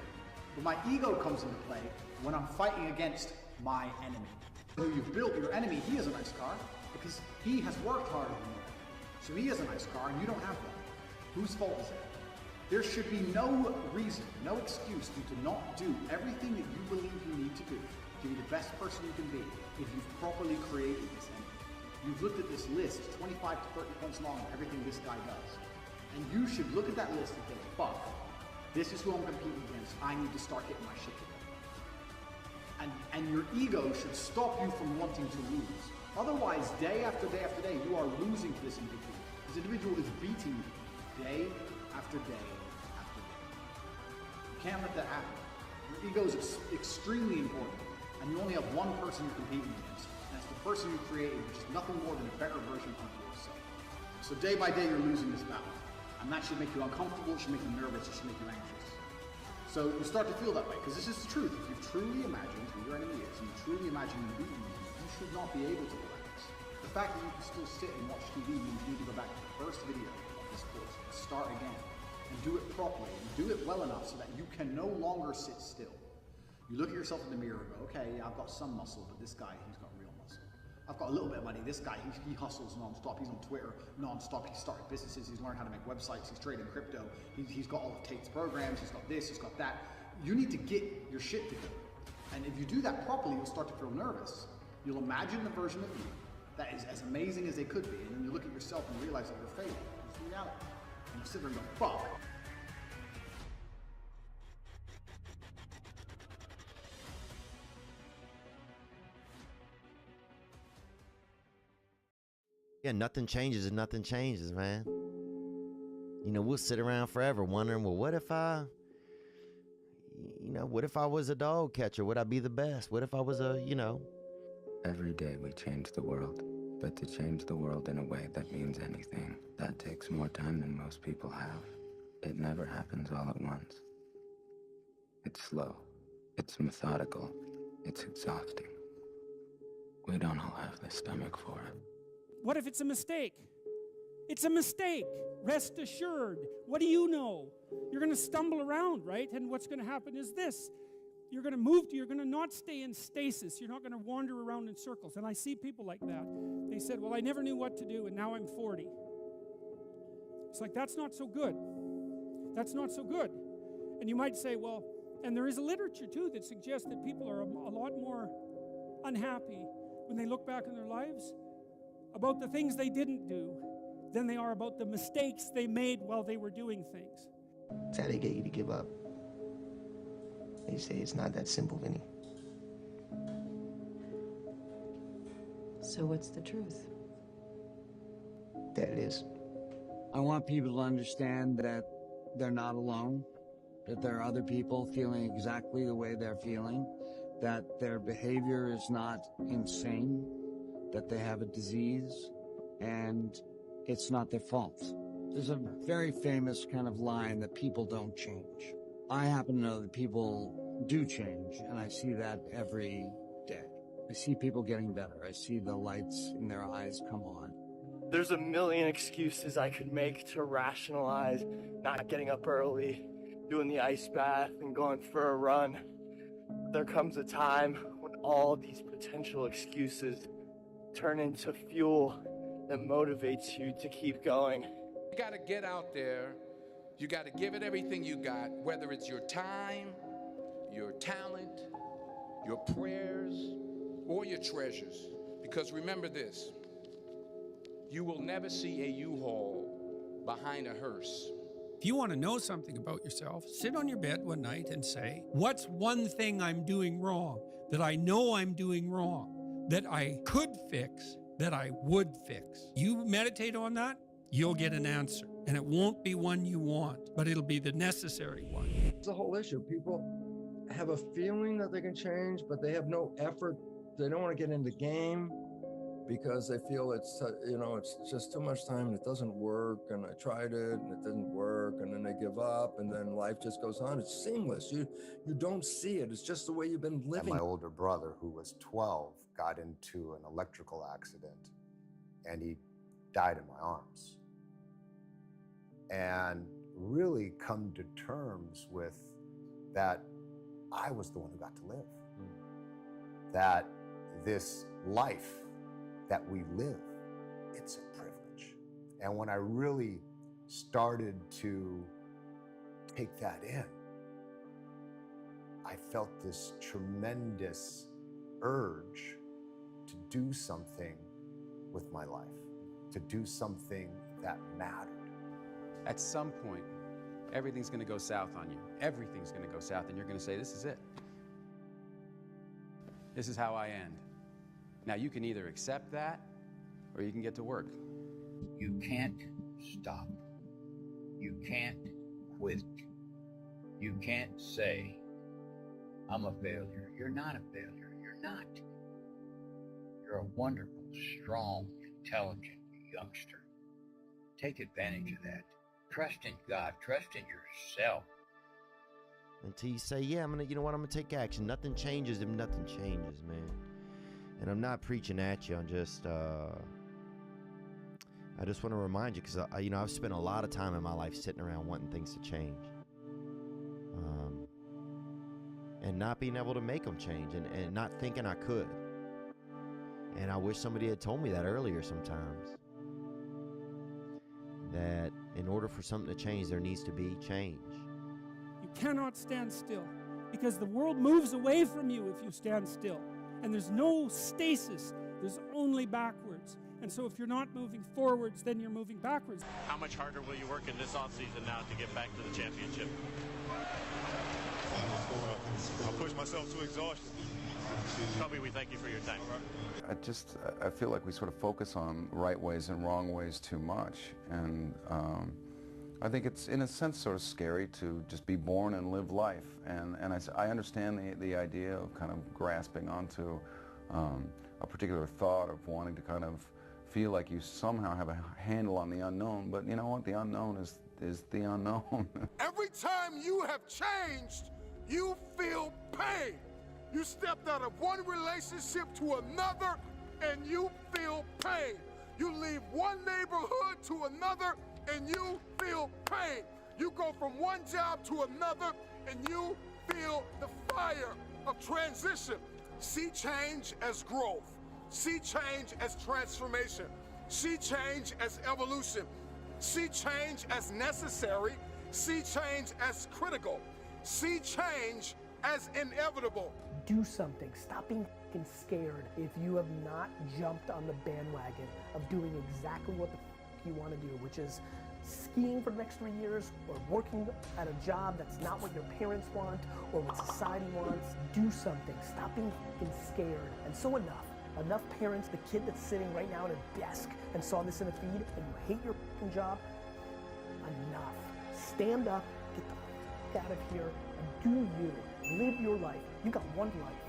But my ego comes into play when I'm fighting against my enemy. Who you've built, your enemy, he has a nice car because he has worked harder than you. So he has a nice car and you don't have one. Whose fault is it? There should be no reason, no excuse for you to not do everything that you believe you need to do to be the best person you can be if you've properly created this enemy. You've looked at this list, 25 to 30 points long, of everything this guy does. And you should look at that list and think, fuck, this is who I'm competing against. I need to start getting my shit together. And your ego should stop you from wanting to lose. Otherwise, day after day after day, you are losing to this individual. This individual is beating you day after day after day. You can't let that happen. Your ego is extremely important, and you only have one person you're competing against, and it's the person you created, which is nothing more than a better version of yourself. So day by day, you're losing this battle, and that should make you uncomfortable, it should make you nervous, it should make you anxious. So you start to feel that way, because this is the truth. If you've truly imagined who your enemy is, and you truly imagine him beating you, you should not be able to relax. The fact that you can still sit and watch TV means you need to go back to the first video of this course and start again. And do it properly, and do it well enough so that you can no longer sit still. You look at yourself in the mirror and go, okay, yeah, I've got some muscle, but this guy, he's got real muscle. I've got a little bit of money. This guy, he hustles non-stop. He's on Twitter non-stop. He's started businesses. He's learned how to make websites. He's trading crypto. He's got all of Tate's programs. He's got this. He's got that. You need to get your shit together. And if you do that properly, you'll start to feel nervous. You'll imagine the version of you that is as amazing as they could be. And then you look at yourself and realize that you're failing. It's reality. And you sit there and go, fuck. Yeah, nothing changes and nothing changes, man. You know, we'll sit around forever wondering, well, what if I was a dog catcher? Would I be the best? What if I was Every day we change the world, but to change the world in a way that means anything, that takes more time than most people have. It never happens all at once. It's slow. It's methodical. It's exhausting. We don't all have the stomach for it. What if it's a mistake? It's a mistake. Rest assured. What do you know? You're going to stumble around, right? And what's going to happen is this. You're going to not stay in stasis. You're not going to wander around in circles. And I see people like that. They said, well, I never knew what to do, and now I'm 40. It's like, that's not so good. That's not so good. And you might say, well, and there is a literature, too, that suggests that people are a lot more unhappy when they look back on their lives about the things they didn't do than they are about the mistakes they made while they were doing things. That's how they get you to give up. They say it's not that simple, Vinny. So what's the truth? That it is. I want people to understand that they're not alone, that there are other people feeling exactly the way they're feeling, that their behavior is not insane, that they have a disease, and it's not their fault. There's a very famous kind of line that people don't change. I happen to know that people do change, and I see that every day. I see people getting better. I see the lights in their eyes come on. There's a million excuses I could make to rationalize not getting up early, doing the ice bath, and going for a run. There comes a time when all these potential excuses turn into fuel that motivates you to keep going. You got to get out there. You got to give it everything you got, whether it's your time, your talent, your prayers, or your treasures. Because remember this, you will never see a U-Haul behind a hearse. If you want to know something about yourself, sit on your bed one night and say, what's one thing I'm doing wrong, that I know I'm doing wrong, that I could fix, that I would fix? You meditate on that, you'll get an answer. And it won't be one you want, but it'll be the necessary one. It's the whole issue. People have a feeling that they can change, but they have no effort. They don't want to get in the game because they feel it's just too much time and it doesn't work. And I tried it and it didn't work. And then they give up and then life just goes on. It's seamless. You don't see it. It's just the way you've been living. And my older brother, who was 12, got into an electrical accident and he died in my arms. And really come to terms with that I was the one who got to live. That this life that we live, it's a privilege. And when I really started to take that in, I felt this tremendous urge to do something with my life, to do something that mattered. At some point, everything's going to go south on you. Everything's going to go south, and you're going to say, this is it. This is how I end. Now, you can either accept that, or you can get to work. You can't stop. You can't quit. You can't say, I'm a failure. You're not a failure. You're not. You're a wonderful, strong, intelligent youngster. Take advantage of that. Trust in God. Trust in yourself. until you say, yeah, I'm gonna take action. Nothing changes if nothing changes, man. And I'm not preaching at you. I'm just, I just want to remind you, because I've spent a lot of time in my life sitting around wanting things to change, and not being able to make them change, and not thinking I could. And I wish somebody had told me that earlier sometimes. That in order for something to change, there needs to be change. You cannot stand still, because the world moves away from you if you stand still. And there's no stasis, there's only backwards. And so if you're not moving forwards, then you're moving backwards. How much harder will you work in this offseason now to get back to the championship? I'll push myself to exhaustion. Kobe, we thank you for your time. I feel like we sort of focus on right ways and wrong ways too much. And I think it's, in a sense, sort of scary to just be born and live life. And I understand the idea of kind of grasping onto a particular thought of wanting to kind of feel like you somehow have a handle on the unknown. But you know what? The unknown is the unknown. Every time you have changed, you feel pain. You stepped out of one relationship to another, and you feel pain. You leave one neighborhood to another, and you feel pain. You go from one job to another, and you feel the fire of transition. See change as growth. See change as transformation. See change as evolution. See change as necessary. See change as critical. See change as inevitable. Do something. Stop being f***ing scared if you have not jumped on the bandwagon of doing exactly what the f*** you want to do, which is skiing for the next 3 years, or working at a job that's not what your parents want or what society wants. Do something. Stop being f***ing scared. And so enough parents, the kid that's sitting right now at a desk and saw this in a feed and you hate your f***ing job, enough. Stand up, get the f*** out of here, and do you. Live your life. You got one life.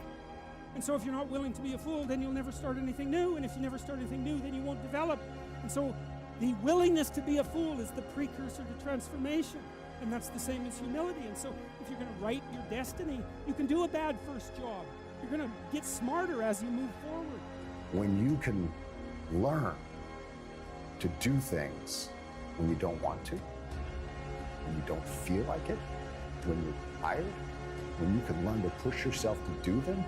And so if you're not willing to be a fool, then you'll never start anything new. And if you never start anything new, then you won't develop. And so the willingness to be a fool is the precursor to transformation. And that's the same as humility. And so if you're going to write your destiny, you can do a bad first job. You're going to get smarter as you move forward. When you can learn to do things when you don't want to, when you don't feel like it, when you're tired, when you can learn to push yourself to do them,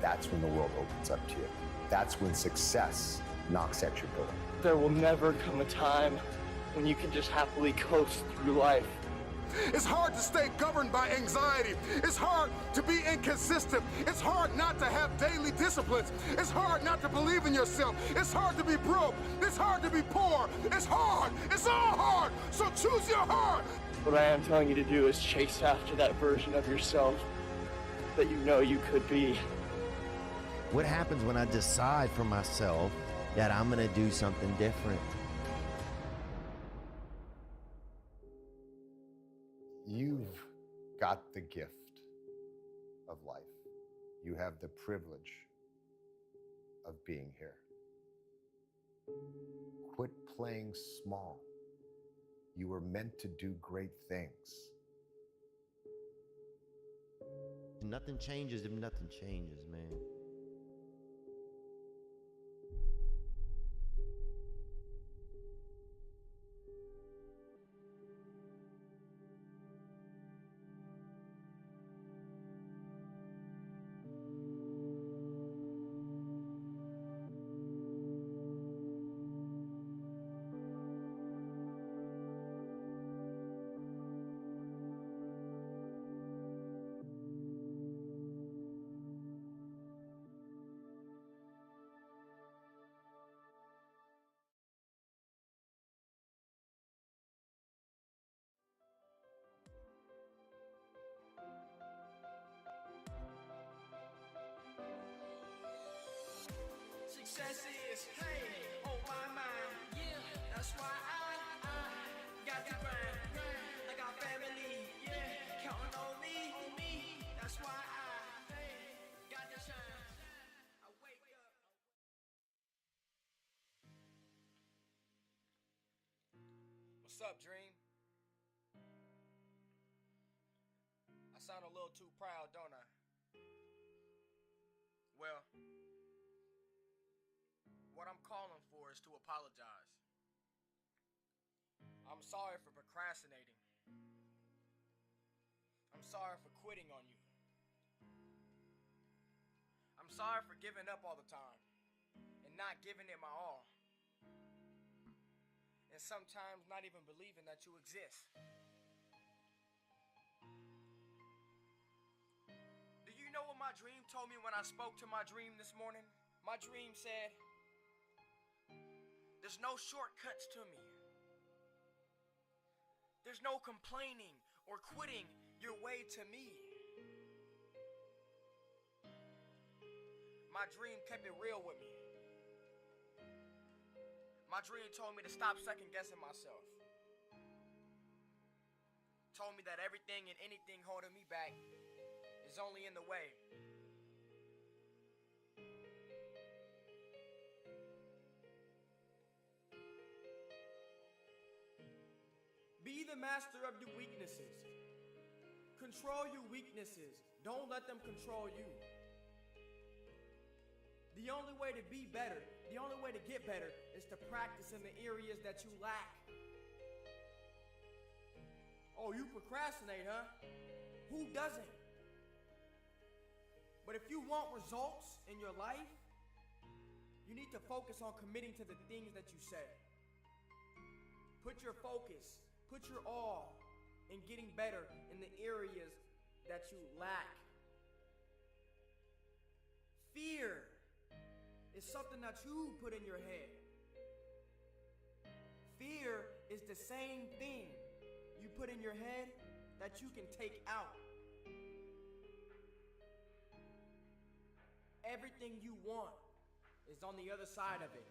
that's when the world opens up to you. That's when success knocks at your door. There will never come a time when you can just happily coast through life. It's hard to stay governed by anxiety. It's hard to be inconsistent. It's hard not to have daily disciplines. It's hard not to believe in yourself. It's hard to be broke. It's hard to be poor. It's hard. It's all hard. So choose your heart. What I am telling you to do is chase after that version of yourself that you know you could be. What happens when I decide for myself that I'm going to do something different? You've got the gift of life. You have the privilege of being here. Quit playing small. You were meant to do great things. Nothing changes if nothing changes, man. Success is pain on my mind. Yeah, that's why I got to grind. I got family, yeah, counting on me. That's why I got to shine. I wake up. What's up, Dream? sound a little too proud, don't I? Well, what I'm calling for is to apologize. I'm sorry for procrastinating. I'm sorry for quitting on you. I'm sorry for giving up all the time and not giving it my all. And sometimes not even believing that you exist. Do you know what my dream told me when I spoke to my dream this morning? My dream said, there's no shortcuts to me. There's no complaining or quitting your way to me. My dream kept it real with me. My dream told me to stop second guessing myself. Told me that everything and anything holding me back is only in the way. Be the master of your weaknesses. Control your weaknesses. Don't let them control you. The only way to be better, the only way to get better, is to practice in the areas that you lack. Oh, you procrastinate, huh? Who doesn't? But if you want results in your life, you need to focus on committing to the things that you say. Put your focus, put your all in getting better in the areas that you lack. Fear is something that you put in your head. Fear is the same thing you put in your head that you can take out. Everything you want is on the other side of it.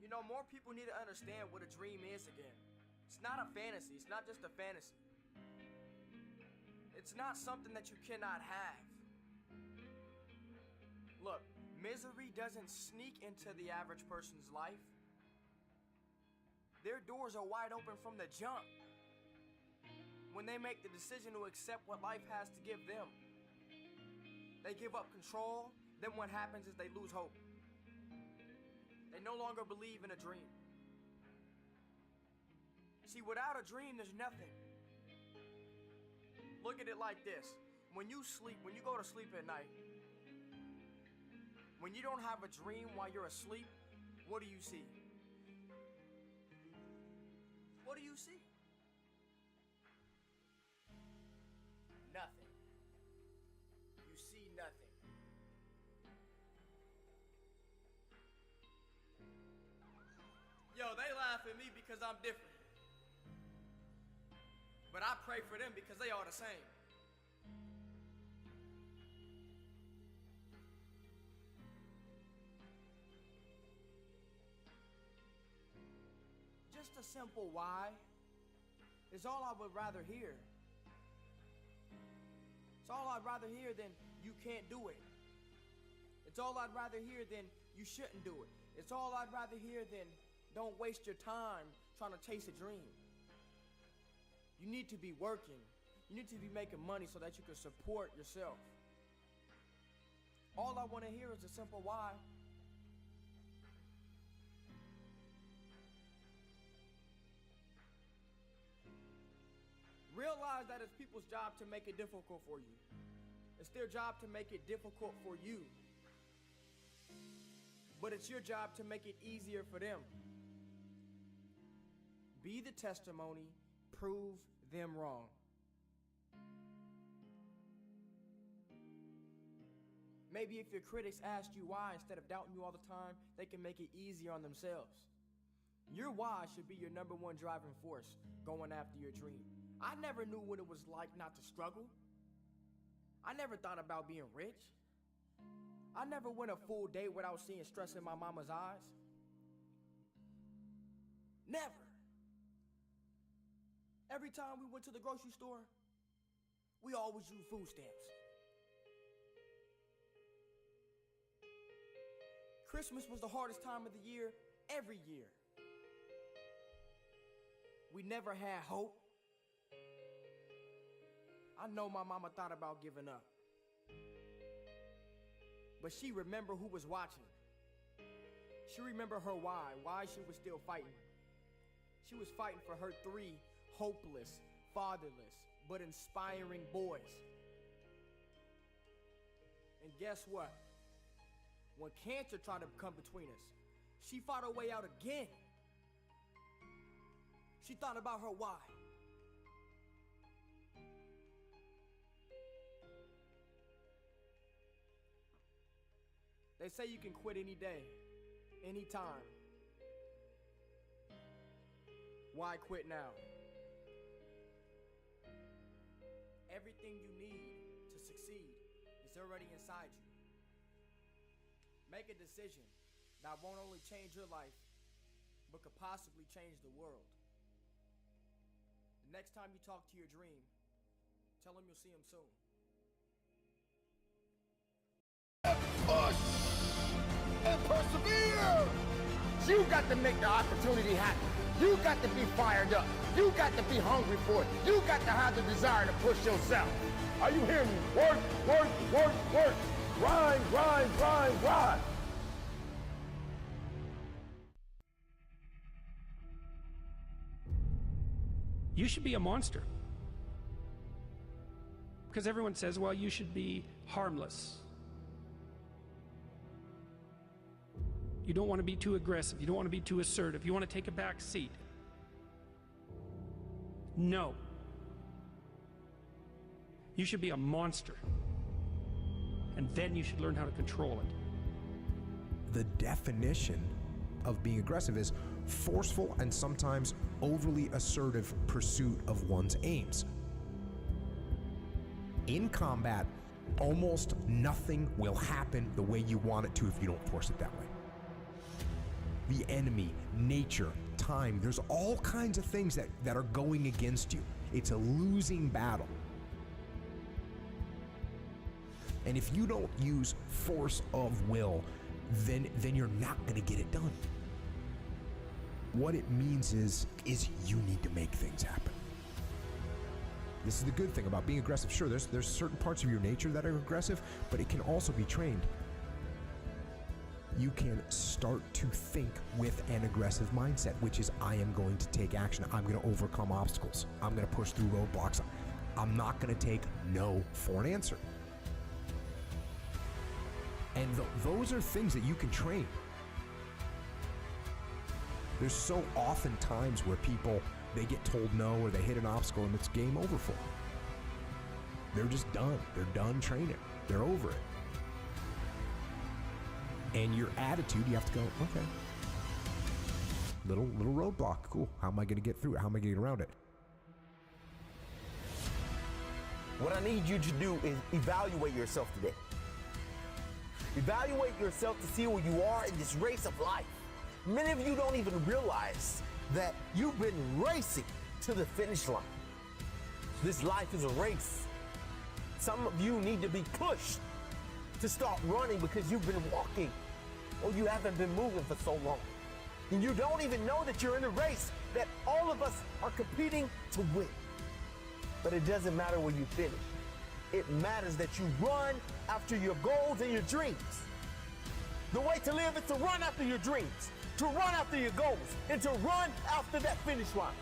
You know, more people need to understand what a dream is again. It's not a fantasy. It's not just a fantasy. It's not something that you cannot have. Look, misery doesn't sneak into the average person's life. Their doors are wide open from the jump. When they make the decision to accept what life has to give them, they give up control. Then what happens is they lose hope. They no longer believe in a dream. See, without a dream, there's nothing. Look at it like this. When you sleep, when you go to sleep at night, when you don't have a dream while you're asleep, what do you see? What do you see? Nothing. You see nothing. Yo, they laugh at me because I'm different. But I pray for them because they are the same. Just a simple why is all I would rather hear. It's all I'd rather hear than you can't do it. It's all I'd rather hear than you shouldn't do it. It's all I'd rather hear than don't waste your time trying to chase a dream. You need to be working. You need to be making money so that you can support yourself. All I want to hear is a simple why. Realize that it's people's job to make it difficult for you. It's their job to make it difficult for you. But it's your job to make it easier for them. Be the testimony, prove them wrong. Maybe if your critics asked you why instead of doubting you all the time, they can make it easier on themselves. Your why should be your number one driving force going after your dream. I never knew what it was like not to struggle. I never thought about being rich. I never went a full day without seeing stress in my mama's eyes. Never. Every time we went to the grocery store, we always used food stamps. Christmas was the hardest time of the year every year. We never had hope. I know my mama thought about giving up. But she remembered who was watching. She remembered her why she was still fighting. She was fighting for her 3 hopeless, fatherless, but inspiring boys. And guess what? When cancer tried to come between us, she fought her way out again. She thought about her why. They say you can quit any day, anytime. Why quit now? Everything you need to succeed is already inside you. Make a decision that won't only change your life, but could possibly change the world. The next time you talk to your dream, tell him you'll see him soon. Push and persevere. You got to make the opportunity happen. You got to be fired up. You got to be hungry for it. You got to have the desire to push yourself. Are you hearing me? Work, work, work, work. Grind, grind, grind, grind. You should be a monster. Because everyone says, well, you should be harmless. You don't want to be too aggressive. You don't want to be too assertive. You want to take a back seat. No. You should be a monster. And then you should learn how to control it. The definition of being aggressive is forceful and sometimes overly assertive pursuit of one's aims. In combat, almost nothing will happen the way you want it to if you don't force it that way. The enemy, nature, time, there's all kinds of things that are going against you. It's a losing battle. And if you don't use force of will, then you're not going to get it done. What it means is you need to make things happen. This is the good thing about being aggressive. Sure, there's certain parts of your nature that are aggressive, but it can also be trained. You can start to think with an aggressive mindset, which is I am going to take action. I'm going to overcome obstacles. I'm going to push through roadblocks. I'm not going to take no for an answer. And those are things that you can train. There's so often times where people, they get told no or they hit an obstacle and it's game over for them. They're just done. They're done training. They're over it. And your attitude, you have to go, okay. Little roadblock, cool. How am I going to get through it? How am I going to get around it? What I need you to do is evaluate yourself today. Evaluate yourself to see where you are in this race of life. Many of you don't even realize that you've been racing to the finish line. This life is a race. Some of you need to be pushed to start running because you've been walking or you haven't been moving for so long. And you don't even know that you're in a race that all of us are competing to win. But it doesn't matter where you finish. It matters that you run after your goals and your dreams. The way to live is to run after your dreams, to run after your goals, and to run after that finish line.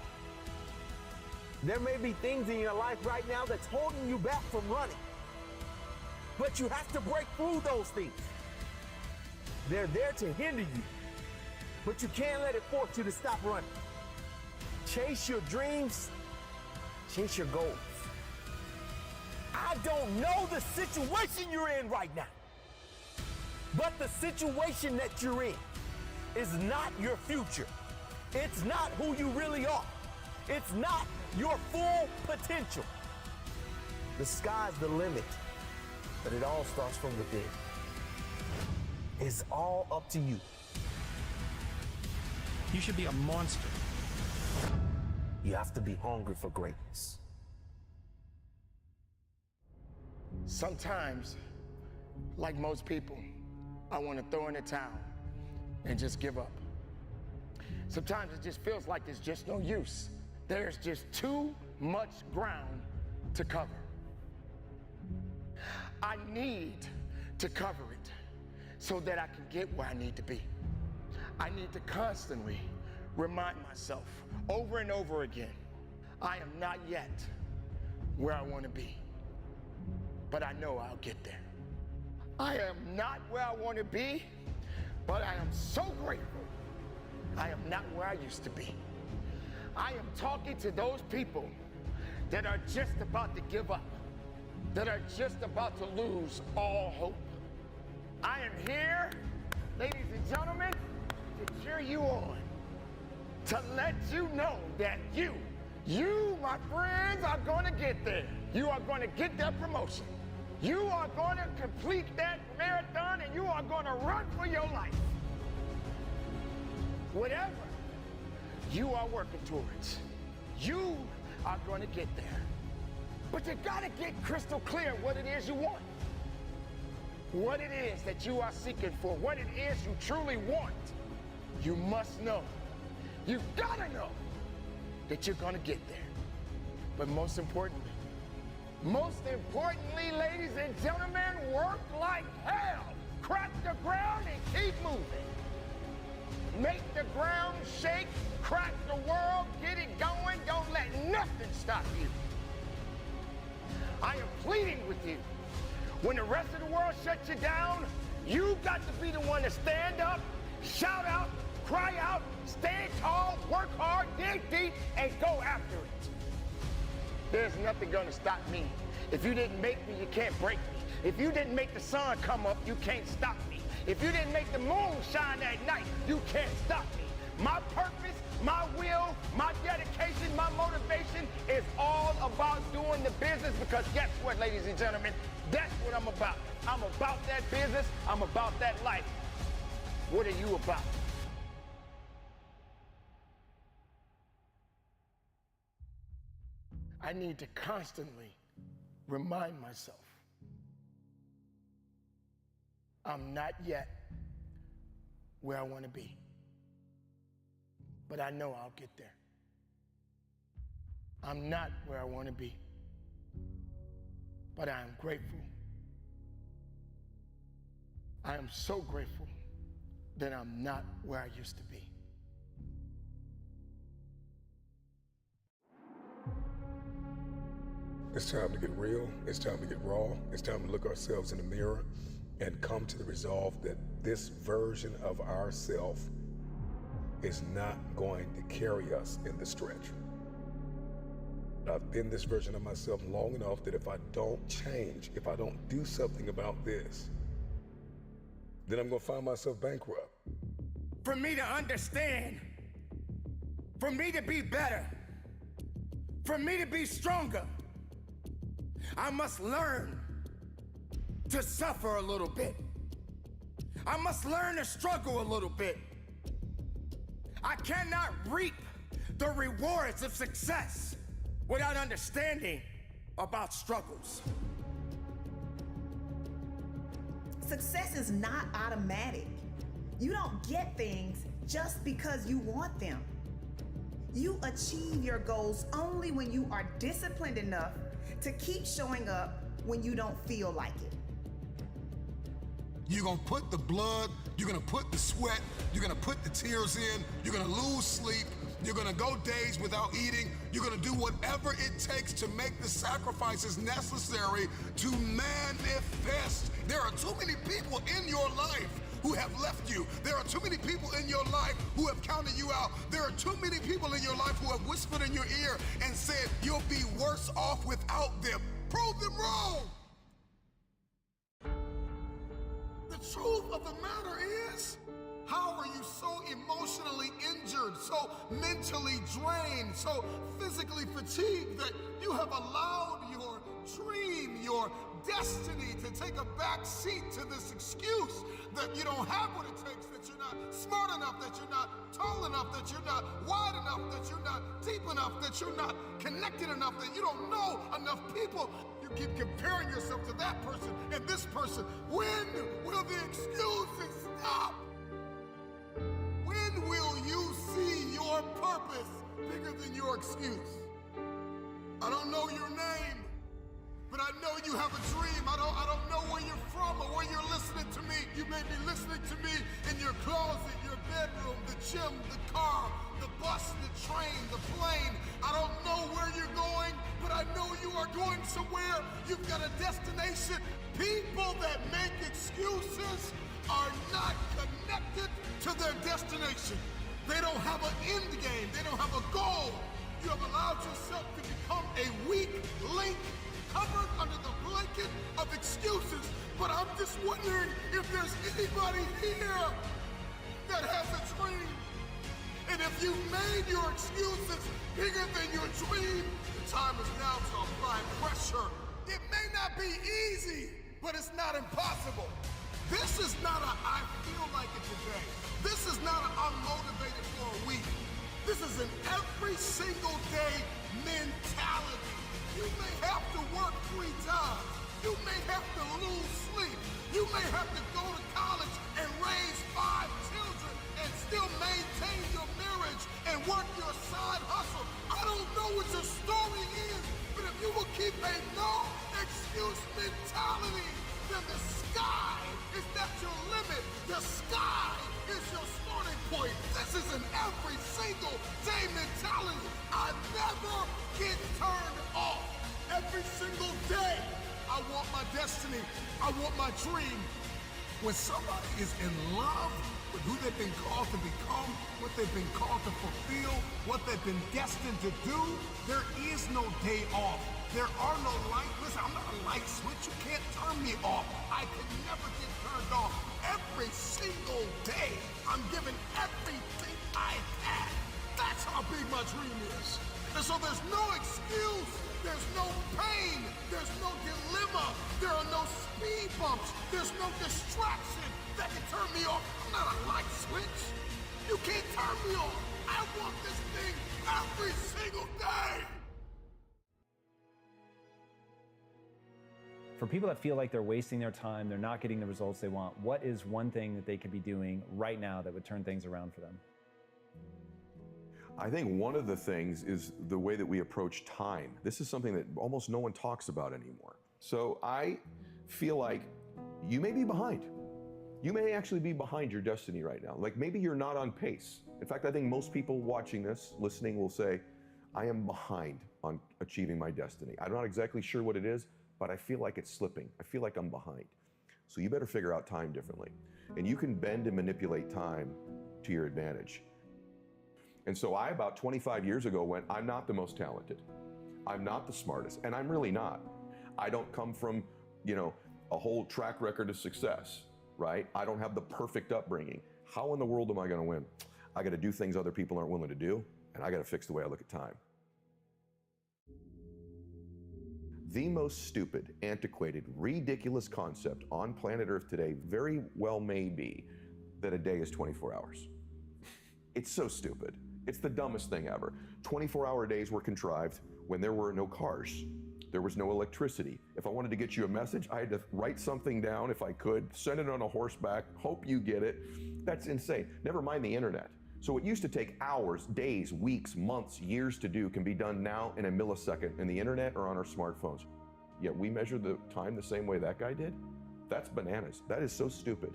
There may be things in your life right now that's holding you back from running. But you have to break through those things. They're there to hinder you, but you can't let it force you to stop running. Chase your dreams, chase your goals. I don't know the situation you're in right now, but the situation that you're in is not your future. It's not who you really are. It's not your full potential. The sky's the limit, but it all starts from within. It's all up to you. You should be a monster. You have to be hungry for greatness. Sometimes, like most people, I want to throw in the towel. and just give up. Sometimes it just feels like there's just no use. There's just too much ground to cover. I need to cover it so that I can get where I need to be. I need to constantly remind myself over and over again, I am not yet where I want to be, but I know I'll get there. I am not where I want to be, but I am so grateful I am not where I used to be. I am talking to those people that are just about to give up, that are just about to lose all hope. I am here, ladies and gentlemen, to cheer you on, to let you know that you, my friends, are going to get there. You are going to get that promotion. You are going to complete that marathon, and you are going to run for your life. Whatever you are working towards, you are going to get there. But you got to get crystal clear what it is you want, what it is that you are seeking for, what it is you truly want. You must know, you've got to know that you're going to get there. But most importantly, ladies and gentlemen, work like hell. Crack the ground and keep moving. Make the ground shake, crack the world, get it going. Don't let nothing stop you. I am pleading with you. When the rest of the world shuts you down, you got to be the one to stand up, shout out, cry out, stand tall, work hard, dig deep, and go after it. There's nothing gonna stop me. If you didn't make me, you can't break me. If you didn't make the sun come up, you can't stop me. If you didn't make the moon shine at night, you can't stop me. My purpose, my will, my dedication, my motivation is all about doing the business, because guess what, ladies and gentlemen? That's what I'm about. I'm about that business. I'm about that life. What are you about? I need to constantly remind myself I'm not yet where I want to be, but I know I'll get there. I'm not where I want to be, but I am grateful. I am so grateful that I'm not where I used to be. It's time to get real. It's time to get raw. It's time to look ourselves in the mirror and come to the resolve that this version of ourselves is not going to carry us in the stretch. I've been this version of myself long enough that if I don't change, if I don't do something about this, then I'm gonna find myself bankrupt. For me to understand, for me to be better, for me to be stronger, I must learn to suffer a little bit. I must learn to struggle a little bit. I cannot reap the rewards of success without understanding about struggles. Success is not automatic. You don't get things just because you want them. You achieve your goals only when you are disciplined enough to keep showing up when you don't feel like it. You're gonna put the blood, you're gonna put the sweat, you're gonna put the tears in, you're gonna lose sleep, you're gonna go days without eating, you're gonna do whatever it takes to make the sacrifices necessary to manifest. There are too many people in your life who have left you. There are too many people in your life who have counted you out. There are too many people in your life who have whispered in your ear and said, you'll be worse off without them. Prove them wrong. The truth of the matter is, how are you so emotionally injured, so mentally drained, so physically fatigued that you have allowed your dream, your destiny to take a back seat to this excuse that you don't have what it takes, that you're not smart enough, that you're not tall enough, that you're not wide enough, that you're not deep enough, that you're not connected enough, that you don't know enough people. You keep comparing yourself to that person and this person. When will the excuses stop? your purpose bigger than your excuse. I don't know your name, but I know you have a dream. I don't know where you're from or where you're listening to me. You may be listening to me in your closet, your bedroom, the gym, the car, the bus, the train, the plane. I don't know where you're going, but I know you are going somewhere. You've got a destination. People that make excuses are not connected to their destination. They don't have an end game. They don't have a goal. You have allowed yourself to become a weak link covered under the blanket of excuses. But I'm just wondering if there's anybody here that has a dream. And if you've made your excuses bigger than your dream, the time is now to apply pressure. It may not be easy, but it's not impossible. This is not a I feel like it today. This is not a I'm motivated for a week. This is an every single day mentality. You may have to work 3 jobs. You may have to lose sleep. You may have to go to college and raise 5 children and still maintain your marriage and work your side hustle. I don't know what your story is, but if you will keep a no excuse mentality, then the sky is not your limit. The sky is your starting point. This is an every single day mentality. I never get turned off. Every single day, I want my destiny. I want my dream. When somebody is in love with who they've been called to become, what they've been called to fulfill, what they've been destined to do, there is no day off. There are no light. Listen, I'm not a light switch. You can't turn me off. I can never get turned off. Every single day, I'm giving everything I have. That's how big my dream is. And so there's no excuse. There's no pain. There's no dilemma. There are no speed bumps. There's no distraction that can turn me off. I'm not a light switch. You can't turn me off. I want this thing every single day. For people that feel like they're wasting their time, they're not getting the results they want, what is one thing that they could be doing right now that would turn things around for them? I think one of the things is the way that we approach time. This is something that almost no one talks about anymore. So I feel like you may be behind. You may actually be behind your destiny right now. Like maybe you're not on pace. In fact, I think most people watching this, listening, will say, I am behind on achieving my destiny. I'm not exactly sure what it is, but I feel like it's slipping. I feel like I'm behind. So you better figure out time differently. And you can bend and manipulate time to your advantage. And so I, about 25 years ago, went, I'm not the most talented. I'm not the smartest, and I'm really not. I don't come from, a whole track record of success, right? I don't have the perfect upbringing. How in the world am I gonna win? I gotta do things other people aren't willing to do, and I gotta fix the way I look at time. The most stupid, antiquated, ridiculous concept on planet Earth today very well may be that a day is 24 hours. It's so stupid. It's the dumbest thing ever. 24-hour days were contrived when there were no cars. There was no electricity. If I wanted to get you a message, I had to write something down if I could, send it on a horseback, hope you get it. That's insane. Never mind the internet. So what used to take hours, days, weeks, months, years to do can be done now in a millisecond in the internet or on our smartphones. Yet we measure the time the same way that guy did? That's bananas. That is so stupid.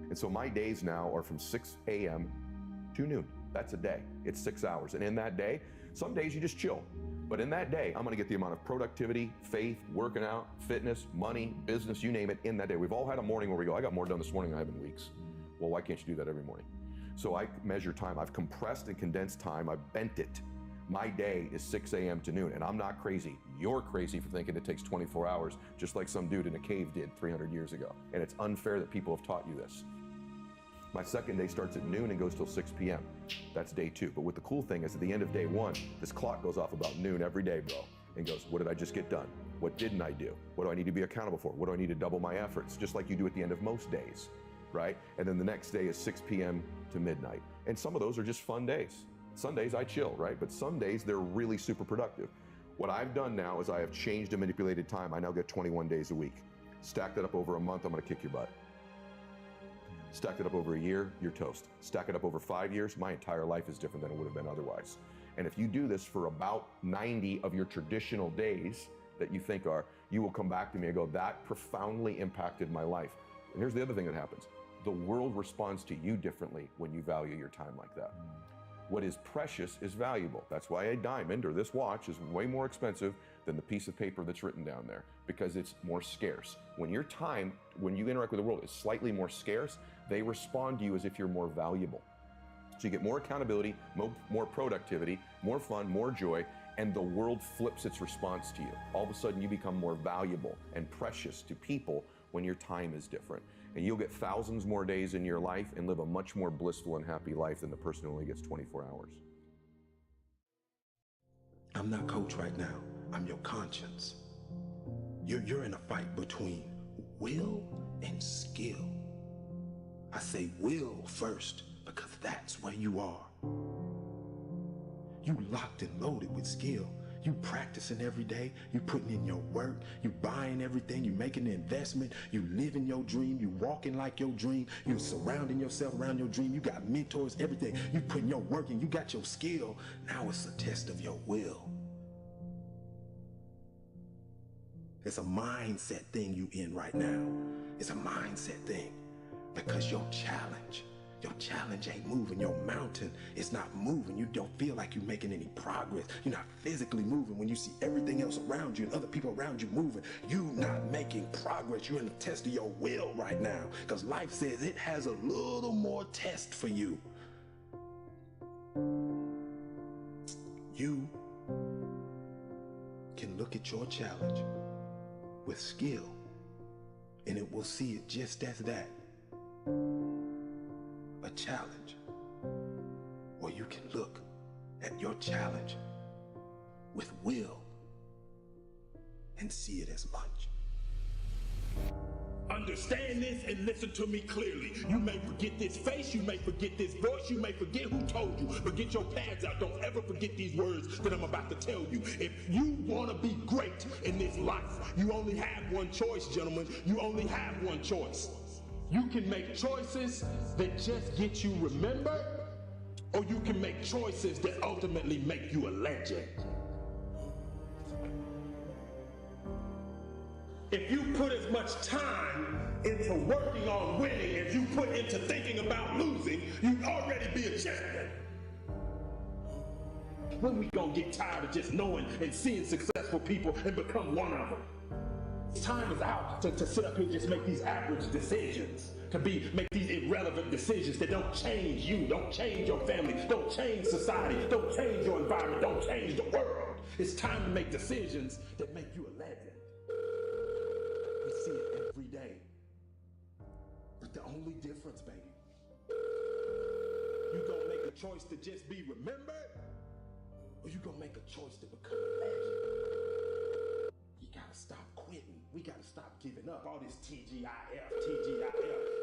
And so my days now are from 6 a.m. to noon. That's a day. It's 6 hours. And in that day, some days you just chill. But in that day, I'm gonna get the amount of productivity, faith, working out, fitness, money, business, you name it, in that day. We've all had a morning where we go, I got more done this morning than I have in weeks. Well, why can't you do that every morning? So I measure time. I've compressed and condensed time. I've bent it. My day is 6 a.m. to noon, and I'm not crazy. You're crazy for thinking it takes 24 hours, just like some dude in a cave did 300 years ago. And it's unfair that people have taught you this. My second day starts at noon and goes till 6 p.m. That's day 2. But what the cool thing is, at the end of day 1, this clock goes off about noon every day, bro, and goes, what did I just get done? What didn't I do? What do I need to be accountable for? What do I need to double my efforts? Just like you do at the end of most days, right? And then the next day is 6 p.m. to midnight. And some of those are just fun days. Some days I chill, right? But some days they're really super productive. What I've done now is I have changed and manipulated time. I now get 21 days a week. Stack that up over a month, I'm gonna kick your butt. Stack it up over a year, you're toast. Stack it up over 5 years, my entire life is different than it would have been otherwise. And if you do this for about 90 of your traditional days that you think are, you will come back to me and go, that profoundly impacted my life. And here's the other thing that happens. The world responds to you differently when you value your time like that. What is precious is valuable. That's why a diamond or this watch is way more expensive than the piece of paper that's written down there, because it's more scarce. When your time, when you interact with the world, is slightly more scarce, they respond to you as if you're more valuable. So you get more accountability, more productivity, more fun, more joy, and the world flips its response to you. All of a sudden you become more valuable and precious to people when your time is different. And you'll get thousands more days in your life and live a much more blissful and happy life than the person who only gets 24 hours. I'm not coach right now. I'm your conscience. You're in a fight between will and skill. I say will first because that's where you are. You locked and loaded with skill. You practicing every day, you putting in your work, you buying everything, you making the investment, you living your dream, you walking like your dream, you surrounding yourself around your dream, you got mentors, everything. You putting your work in, you got your skill. Now it's a test of your will. It's a mindset thing you in right now. It's a mindset thing because your challenge ain't moving. Your mountain is not moving. You don't feel like you're making any progress. You're not physically moving when you see everything else around you and other people around you moving. You're not making progress. You're in the test of your will right now because life says it has a little more test for you. You can look at your challenge with skill and it will see it just as that. A challenge, or you can look at your challenge with will and see it as much. Understand this and listen to me clearly. You may forget this face, you may forget this voice, you may forget who told you, but get your pads out. Don't ever forget these words that I'm about to tell you. If you want to be great in this life, you only have one choice, gentlemen. You only have one choice. You can make choices that just get you remembered, or you can make choices that ultimately make you a legend. If you put as much time into working on winning as you put into thinking about losing, you'd already be a champion. When we gonna get tired of just knowing and seeing successful people and become one of them? Time is out to sit up here and just make these average decisions, make these irrelevant decisions that don't change you, don't change your family, don't change society, don't change your environment, don't change the world. It's time to make decisions that make you a legend. We see it every day. But the only difference, baby, you gonna make a choice to just be remembered, or you gonna make a choice to become a legend? You gotta stop quitting. We gotta stop giving up. All this TGIF.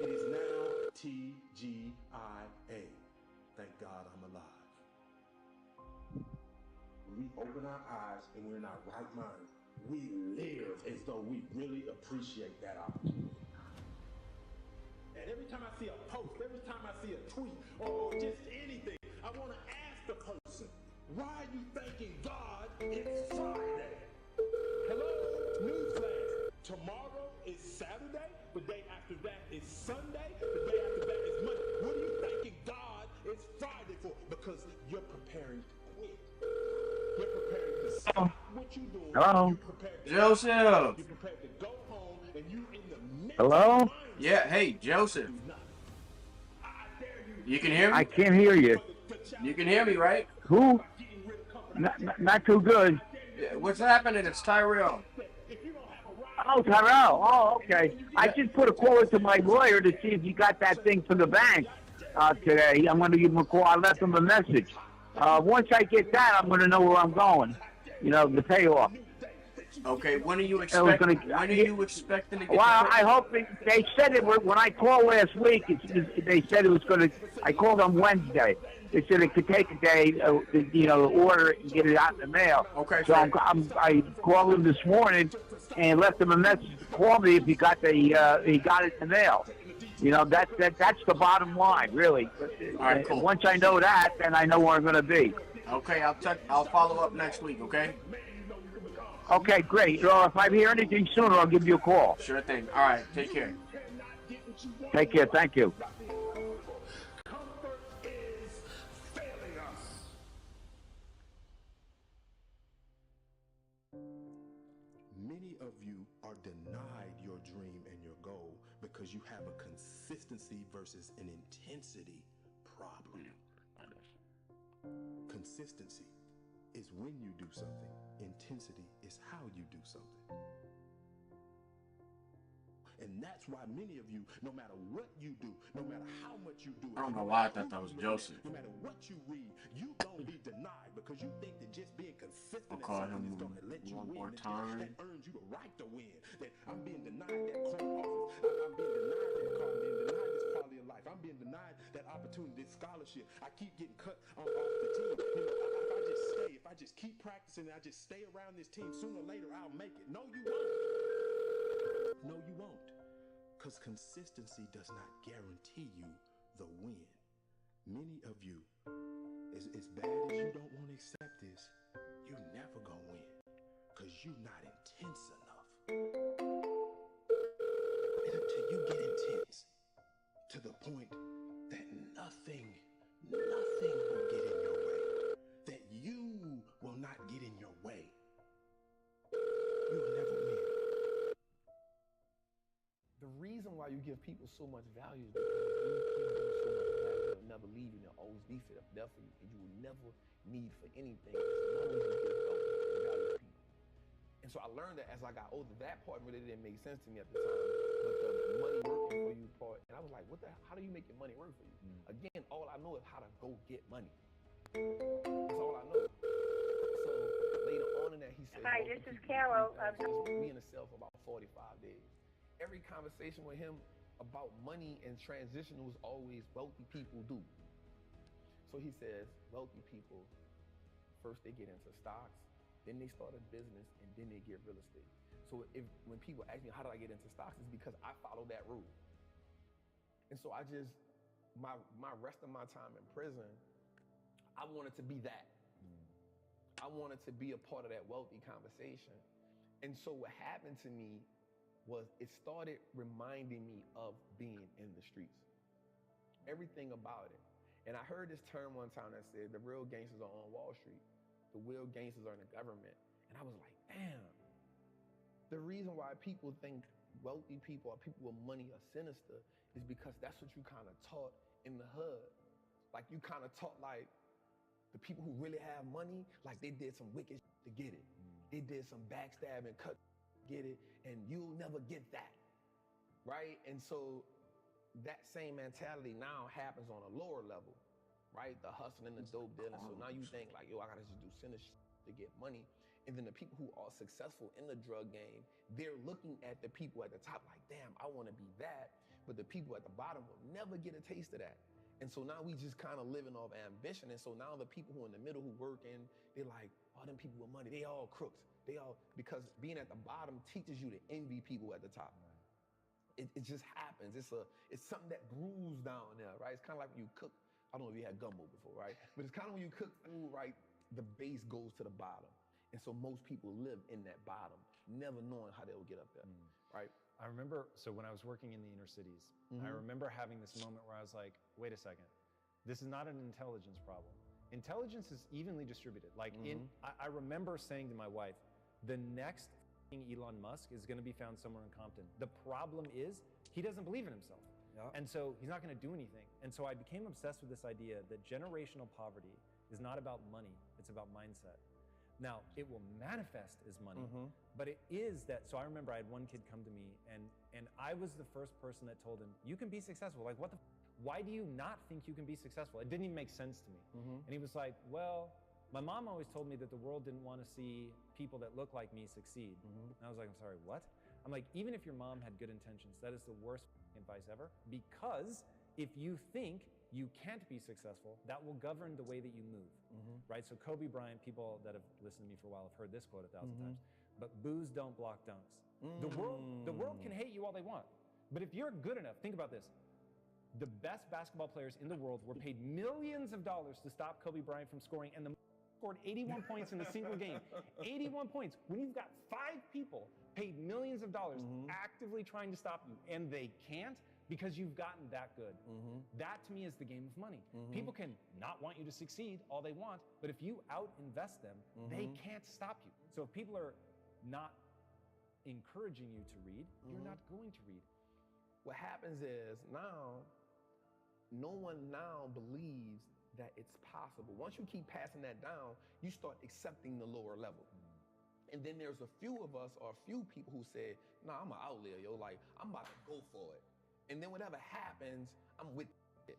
It is now TGIA. Thank God I'm alive. When we open our eyes and we're in our right mind, we live as though we really appreciate that opportunity. And every time I see a post, every time I see a tweet, or just anything, I want to ask the person, why are you thanking God it's Friday? Hello? Newsflash. Tomorrow is Saturday. The day after that is Sunday. The day after that is Monday. What are you thanking God it's Friday for? Because you're preparing to quit. You're preparing to stop what you're doing. Hello? Joseph. You're prepared to go home and you in the midst. Hello? Yeah, hey, Joseph. You can hear me? I can't hear you. You can hear me, right? Who? Not too good. What's happening? It's Tyrell. Oh, Tyrell. Oh, okay. I just put a call into my lawyer to see if you got that thing from the bank today. I'm going to give him a call. I left him a message. Once I get that, I'm going to know where I'm going. You know, the payoff. Okay, when are you expecting? When are you expecting to get? Well, I hope they said it when I called last week. They said it was going to. I called on Wednesday. They said it could take a day, order it and get it out in the mail. Okay. So I called him this morning and left him a message to call me if he got he got it in the mail. You know, that's the bottom line, really. All right, cool. Once I know that, then I know where I'm going to be. Okay, I'll follow up next week, okay? Okay, great. If I hear anything sooner, I'll give you a call. Sure thing. All right, take care. Take care. Thank you. Many of you are denied your dream and your goal because you have a consistency versus an intensity problem. Consistency is when you do something. Intensity is how you do something. And that's why many of you, no matter what you do, no matter how much you do it, I don't know why I thought that was Joseph. no matter what you read, you gonna be denied because you think that just being consistent I'll at call something him is gonna let you one win. more That time. earns you the right to win. That I'm being denied that corner office. I'm being denied that car. I'm being denied this quality of life. I'm being denied that opportunity, this scholarship. I keep getting cut off the team. You know, if I just keep practicing, I just stay around this team, sooner or later I'll make it. No, you won't. No, you won't. Because consistency does not guarantee you the win. Many of you, as bad as you don't want to accept this, you never gonna win. Because you're not intense enough. And until you get intense to the point that nothing will get in your way, that you will not get in your way, you'll never win. The reason why you give people so much value is because you give them so much value, they'll never leave you, they'll always be there for you, and you will never need for anything as long as you give value to people. And so I learned that as I got older. That part really didn't make sense to me at the time, but the money working for you part, and I was like, how do you make your money work for you? Again, all I know is how to go get money. That's all I know. So later on in that, he said, Hi, this is Carol. Me in the cell for about 45 days. Every conversation with him about money and transition was always wealthy people do. So he says, wealthy people, first they get into stocks, then they start a business, and then they get real estate. So when people ask me, how did I get into stocks, it's because I follow that rule. And so I just, my rest of my time in prison, I wanted to be that. I wanted to be a part of that wealthy conversation. And so what happened to me was it started reminding me of being in the streets. Everything about it. And I heard this term one time that said, the real gangsters are on Wall Street. The real gangsters are in the government. And I was like, damn. The reason why people think wealthy people or people with money are sinister is because that's what you kind of taught in the hood. Like you kind of taught like the people who really have money, like they did some wicked to get it. They did some backstabbing, cut, get it, and you'll never get that, right? And so that same mentality now happens on a lower level, right? The hustling, the dope dealing. So now you think like, yo, I gotta just do sinister to get money. And then the people who are successful in the drug game, they're looking at the people at the top like, damn, I wanna be that. But the people at the bottom will never get a taste of that. And so now we just kind of living off ambition. And so now the people who are in the middle who working, they're like, oh, them people with money, they all crooks. They all, because being at the bottom teaches you to envy people at the top. It just happens. It's something that brews down there, right? It's kind of like when you cook. I don't know if you had gumbo before, right? But it's kind of when you cook food, right? The base goes to the bottom. And so most people live in that bottom, never knowing how they'll get up there, right? I remember, so when I was working in the inner cities, I remember having this moment where I was like, wait a second, this is not an intelligence problem. Intelligence is evenly distributed. Like I remember saying to my wife, the next Elon Musk is gonna be found somewhere in Compton. The problem is, he doesn't believe in himself. And so he's not gonna do anything. And so I became obsessed with this idea that generational poverty is not about money, it's about mindset. Now, it will manifest as money, but it is that, so I remember I had one kid come to me and I was the first person that told him, you can be successful. Like, why do you not think you can be successful? It didn't even make sense to me. And he was like, well, my mom always told me that the world didn't want to see people that look like me succeed. And I was like, I'm sorry, what? I'm like, even if your mom had good intentions, that is the worst advice ever, because if you think you can't be successful, that will govern the way that you move, right? So Kobe Bryant, people that have listened to me for a while have heard this quote 1,000 times, but boos don't block dunks. The world can hate you all they want, But if you're good enough, think about this. The best basketball players in the world were paid millions of dollars to stop Kobe Bryant from scoring, and the scored 81 points in a single game. 81 points. When you've got 5 people paid millions of dollars actively trying to stop you, and they can't because you've gotten that good. That to me is the game of money. People can not want you to succeed all they want, but if you out-invest them, they can't stop you. So if people are not encouraging you to read, you're not going to read. What happens is now, no one now believes that it's possible. Once you keep passing that down, you start accepting the lower level. And then there's a few of us or a few people who say, nah, I'm an outlier, yo. Like, I'm about to go for it. And then whatever happens, I'm with it.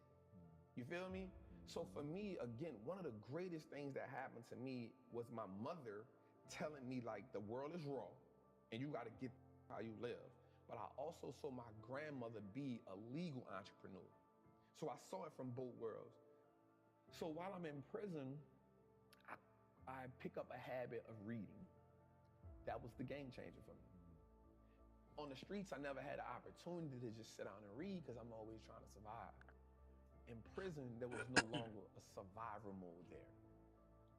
You feel me? So for me, again, one of the greatest things that happened to me was my mother telling me, like, the world is raw and you got to get how you live. But I also saw my grandmother be a legal entrepreneur. So I saw it from both worlds. So while I'm in prison, I pick up a habit of reading. That was the game changer for me. On the streets, I never had an opportunity to just sit down and read because I'm always trying to survive. In prison, there was no longer a survivor mode there.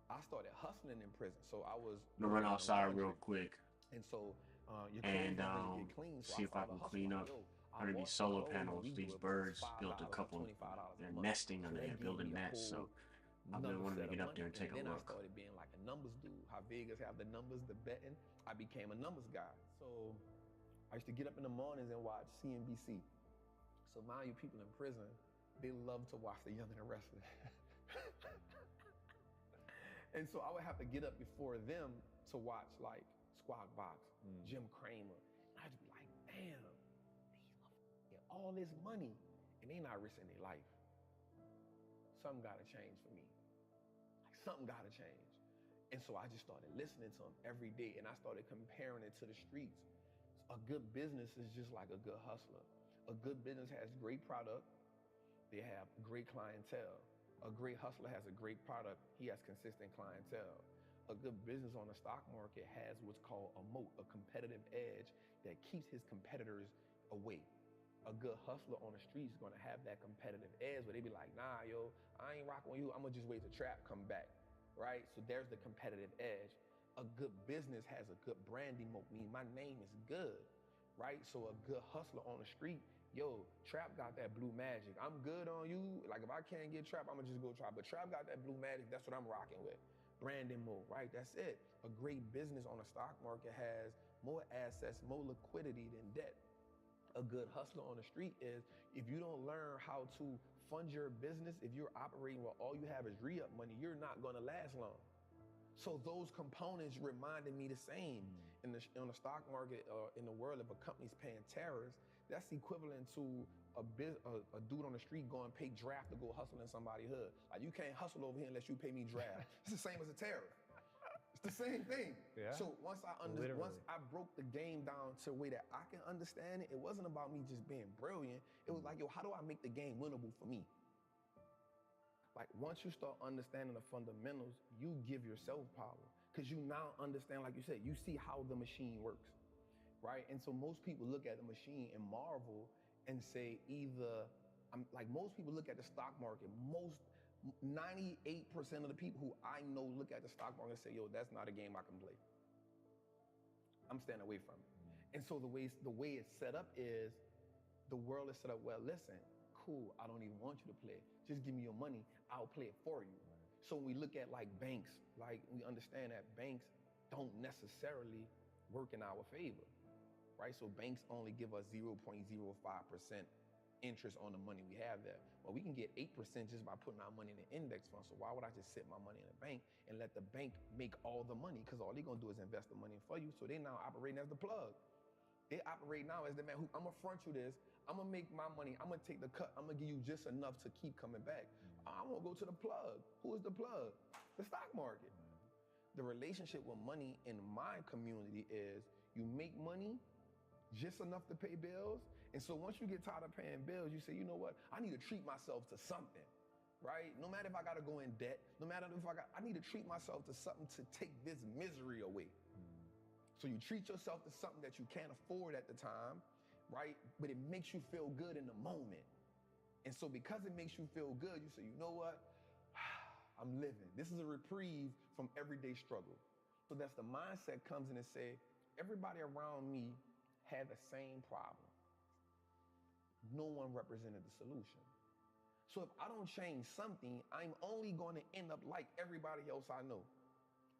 I started hustling in prison, so I was. I'm gonna run outside real quick. And so your and clothes get clean. So see if I can clean up under these solar panels. These birds built a couple. They're nesting under there, building nests. So I've been wanting to get up there and take a then look. I started being like a numbers dude. How Vegas have the numbers, the betting. I became a numbers guy. So I used to get up in the mornings and watch CNBC. So mind you, people in prison, they love to watch The Young and the Restless. And so I would have to get up before them to watch like Squawk Box, Jim Cramer. And I'd be like, damn, these are all this money and they not risking their life. Something gotta change for me. Like something gotta change. And so I just started listening to them every day and I started comparing it to the streets. A good business is just like a good hustler. A good business has great product. They have great clientele. A great hustler has a great product. He has consistent clientele. A good business on the stock market has what's called a moat, a competitive edge that keeps his competitors away. A good hustler on the street is gonna have that competitive edge where they be like, nah, yo, I ain't rocking with you. I'm gonna just wait till trap come back, right? So there's the competitive edge. A good business has a good branding moat, meaning my name is good, right? So a good hustler on the street, yo, Trap got that blue magic. I'm good on you. Like if I can't get Trap, I'm gonna just go Trap. But Trap got that blue magic, that's what I'm rocking with. Branding mode, right? That's it. A great business on the stock market has more assets, more liquidity than debt. A good hustler on the street is if you don't learn how to fund your business, if you're operating where all you have is re-up money, you're not gonna last long. So those components reminded me the same. On the stock market, in the world, if a company's paying tariffs, that's equivalent to a dude on the street going pay draft to go hustle in somebody's hood. Like you can't hustle over here unless you pay me draft. It's the same as a tariff. It's the same thing. Yeah. So once I broke the game down to a way that I can understand it, it wasn't about me just being brilliant. It was like, yo, how do I make the game winnable for me? Like once you start understanding the fundamentals, you give yourself power. Because you now understand, like you said, you see how the machine works, right? And so most people look at the machine and marvel and say either, like most people look at the stock market, 98% of the people who I know look at the stock market and say, yo, that's not a game I can play. I'm staying away from it. And so the way it's set up is, the world is set up, well, listen, cool, I don't even want you to play. Just give me your money, I'll play it for you. So when we look at like banks, like we understand that banks don't necessarily work in our favor, right? So banks only give us 0.05% interest on the money we have there. Well, we can get 8% just by putting our money in an index fund. So why would I just sit my money in a bank and let the bank make all the money? Because all they're gonna do is invest the money for you. So they now operating as the plug. They operate now as the man who, I'm gonna front you this, I'm gonna make my money, I'm gonna take the cut, I'm gonna give you just enough to keep coming back. I wanna go to the plug. Who is the plug? The stock market. The relationship with money in my community is you make money just enough to pay bills. And so once you get tired of paying bills, you say, you know what? I need to treat myself to something, right? No matter if I gotta go in debt, no matter if I need to treat myself to something to take this misery away. So you treat yourself to something that you can't afford at the time. right? But it makes you feel good in the moment. And so because it makes you feel good, you say, you know what? I'm living. This is a reprieve from everyday struggle. So that's the mindset comes in and say, everybody around me had the same problem. No one represented the solution. So if I don't change something, I'm only going to end up like everybody else I know.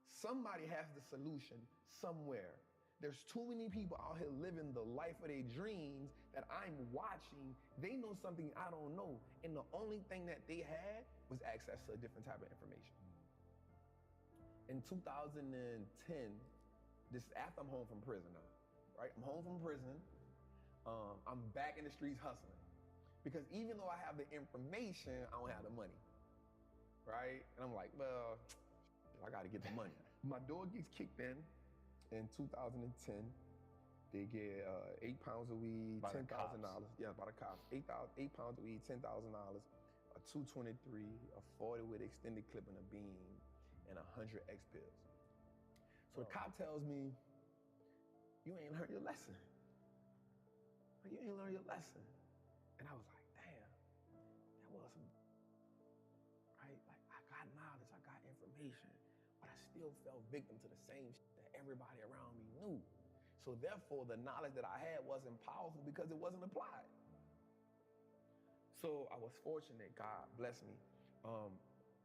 Somebody has the solution somewhere. There's too many people out here living the life of their dreams that I'm watching. They know something I don't know. And the only thing that they had was access to a different type of information. In 2010, this is after I'm home from prison now, right? I'm home from prison. I'm back in the streets hustling. Because even though I have the information, I don't have the money, right? And I'm like, well, I gotta get the money. My door gets kicked in 2010. They get 8 pounds of weed, $10,000. Yeah, by the cops. 8 pounds of weed, $10,000, a 223, a 40 with extended clip and a beam, and 100 X pills. So the cop tells me, you ain't learned your lesson. You ain't learned your lesson. And I was like, damn, that was some, right? Like, I got knowledge, I got information, but I still fell victim to the same shit that everybody around me knew. So therefore, the knowledge that I had wasn't powerful because it wasn't applied. So I was fortunate, God bless me.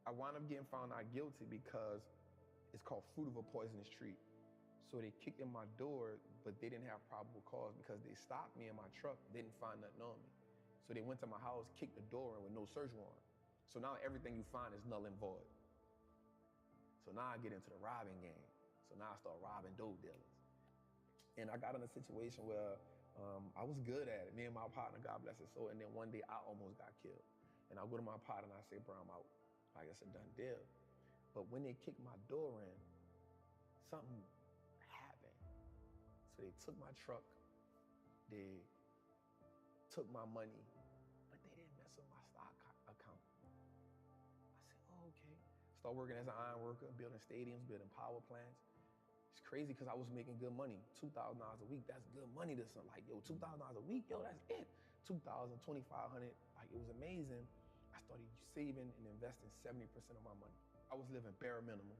I wound up getting found out guilty because it's called fruit of a poisonous tree. So they kicked in my door, but they didn't have probable cause because they stopped me in my truck, didn't find nothing on me. So they went to my house, kicked the door in with no search warrant. So now everything you find is null and void. So now I get into the robbing game. So now I start robbing dope dealers. And I got in a situation where I was good at it. Me and my partner, God bless his soul. And then one day I almost got killed. And I go to my partner and I say, bro, I'm out. Like it's a done deal. But when they kicked my door in, something happened. So they took my truck, they took my money, but they didn't mess with my stock account. I said, oh, okay. Start working as an iron worker, building stadiums, building power plants. It's crazy because I was making good money, $2,000 a week. That's good money to some. Like, yo, $2,000 a week, yo, that's it. $2,000, $2,500, like it was amazing. I started saving and investing 70% of my money. I was living bare minimum.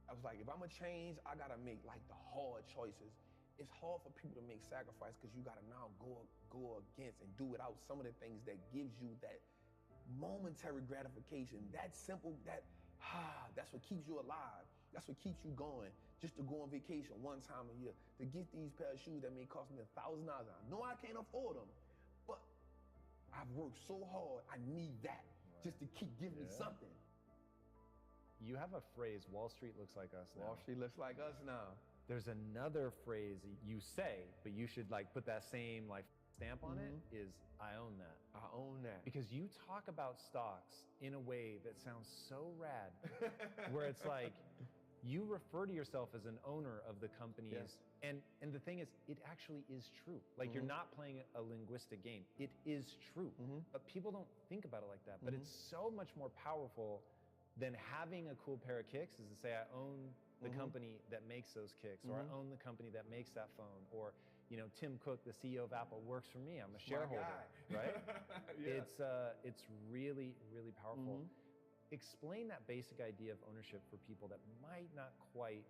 I was like, if I'm gonna change, I gotta make like the hard choices. It's hard for people to make sacrifice because you gotta now go against and do without some of the things that gives you that momentary gratification. That simple, that's what keeps you alive. That's what keeps you going. Just to go on vacation one time a year, to get these pair of shoes that may cost me $1,000. I know I can't afford them, but I've worked so hard, I need that just to keep giving me something. You have a phrase, Wall Street looks like us now. Wall Street looks like us now. There's another phrase you say, but you should like put that same like stamp on it, is I own that. I own that. Because you talk about stocks in a way that sounds so rad, where it's like, you refer to yourself as an owner of the companies. And the thing is, it actually is true. Like you're not playing a linguistic game. It is true. But people don't think about it like that. But it's so much more powerful than having a cool pair of kicks is to say, I own the company that makes those kicks, or I own the company that makes that phone, or Tim Cook, the CEO of Apple, works for me. I'm a shareholder, right? It's really, really powerful. Explain that basic idea of ownership for people that might not quite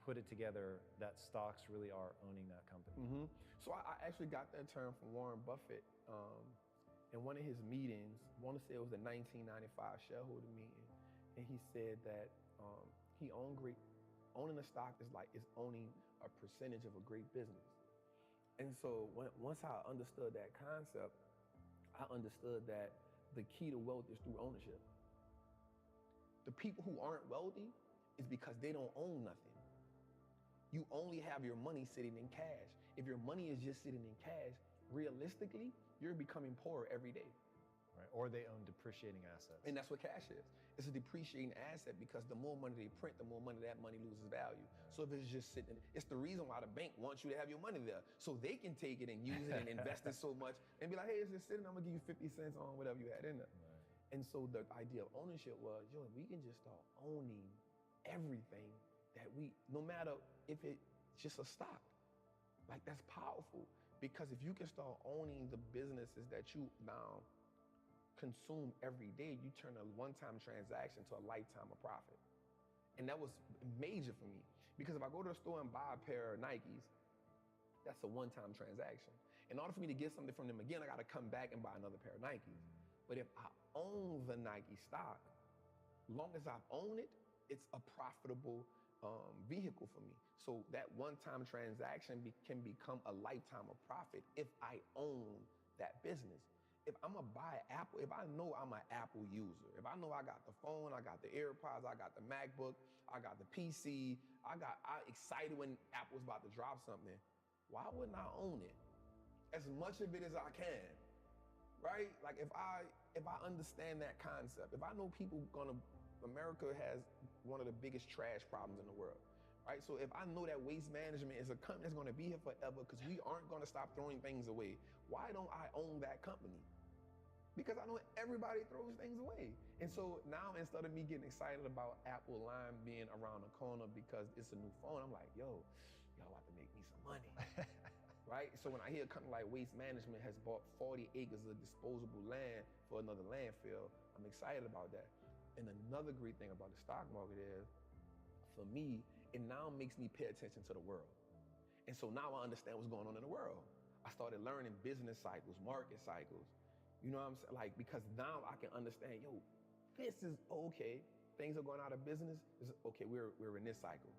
put it together that stocks really are owning that company. So I actually got that term from Warren Buffett in one of his meetings. I want to say it was the 1995 shareholder meeting. And he said that owning a stock is owning a percentage of a great business. And so once I understood that concept, I understood that the key to wealth is through ownership. The people who aren't wealthy is because they don't own nothing. You only have your money sitting in cash. If your money is just sitting in cash, realistically, you're becoming poorer every day. Right. Or they own depreciating assets. And that's what cash is. It's a depreciating asset because the more money they print, the more money that money loses value. So if it's just sitting, it's the reason why the bank wants you to have your money there. So they can take it and use it and invest it so much and be like, hey, it's just sitting, I'm gonna give you 50 cents on whatever you had in there. And so the idea of ownership was, we can just start owning everything that no matter if it's just a stock, like that's powerful. Because if you can start owning the businesses that you now consume every day, you turn a one-time transaction to a lifetime of profit. And that was major for me. Because if I go to the store and buy a pair of Nikes, that's a one-time transaction. In order for me to get something from them again, I gotta come back and buy another pair of Nikes. But if I own the Nike stock, long as I own it, it's a profitable vehicle for me. So that one-time transaction can become a lifetime of profit if I own that business. If I'm gonna buy Apple, if I know I'm an Apple user, if I know I got the phone, I got the AirPods, I got the MacBook, I got the PC, I'm excited when Apple's about to drop something, why wouldn't I own it? As much of it as I can, right? Like if I understand that concept, if I know America has one of the biggest trash problems in the world, right? So if I know that Waste Management is a company that's gonna be here forever because we aren't gonna stop throwing things away, why don't I own that company? Because I know everybody throws things away. And so now instead of me getting excited about Apple Lime being around the corner because it's a new phone, I'm like, yo, y'all about to make me some money. Right? So when I hear a company like Waste Management has bought 40 acres of disposable land for another landfill, I'm excited about that. And another great thing about the stock market is, for me, it now makes me pay attention to the world. And so now I understand what's going on in the world. I started learning business cycles, market cycles. You know what I'm saying? Like, because now I can understand, yo, this is okay. Things are going out of business. Okay, we're in this cycle.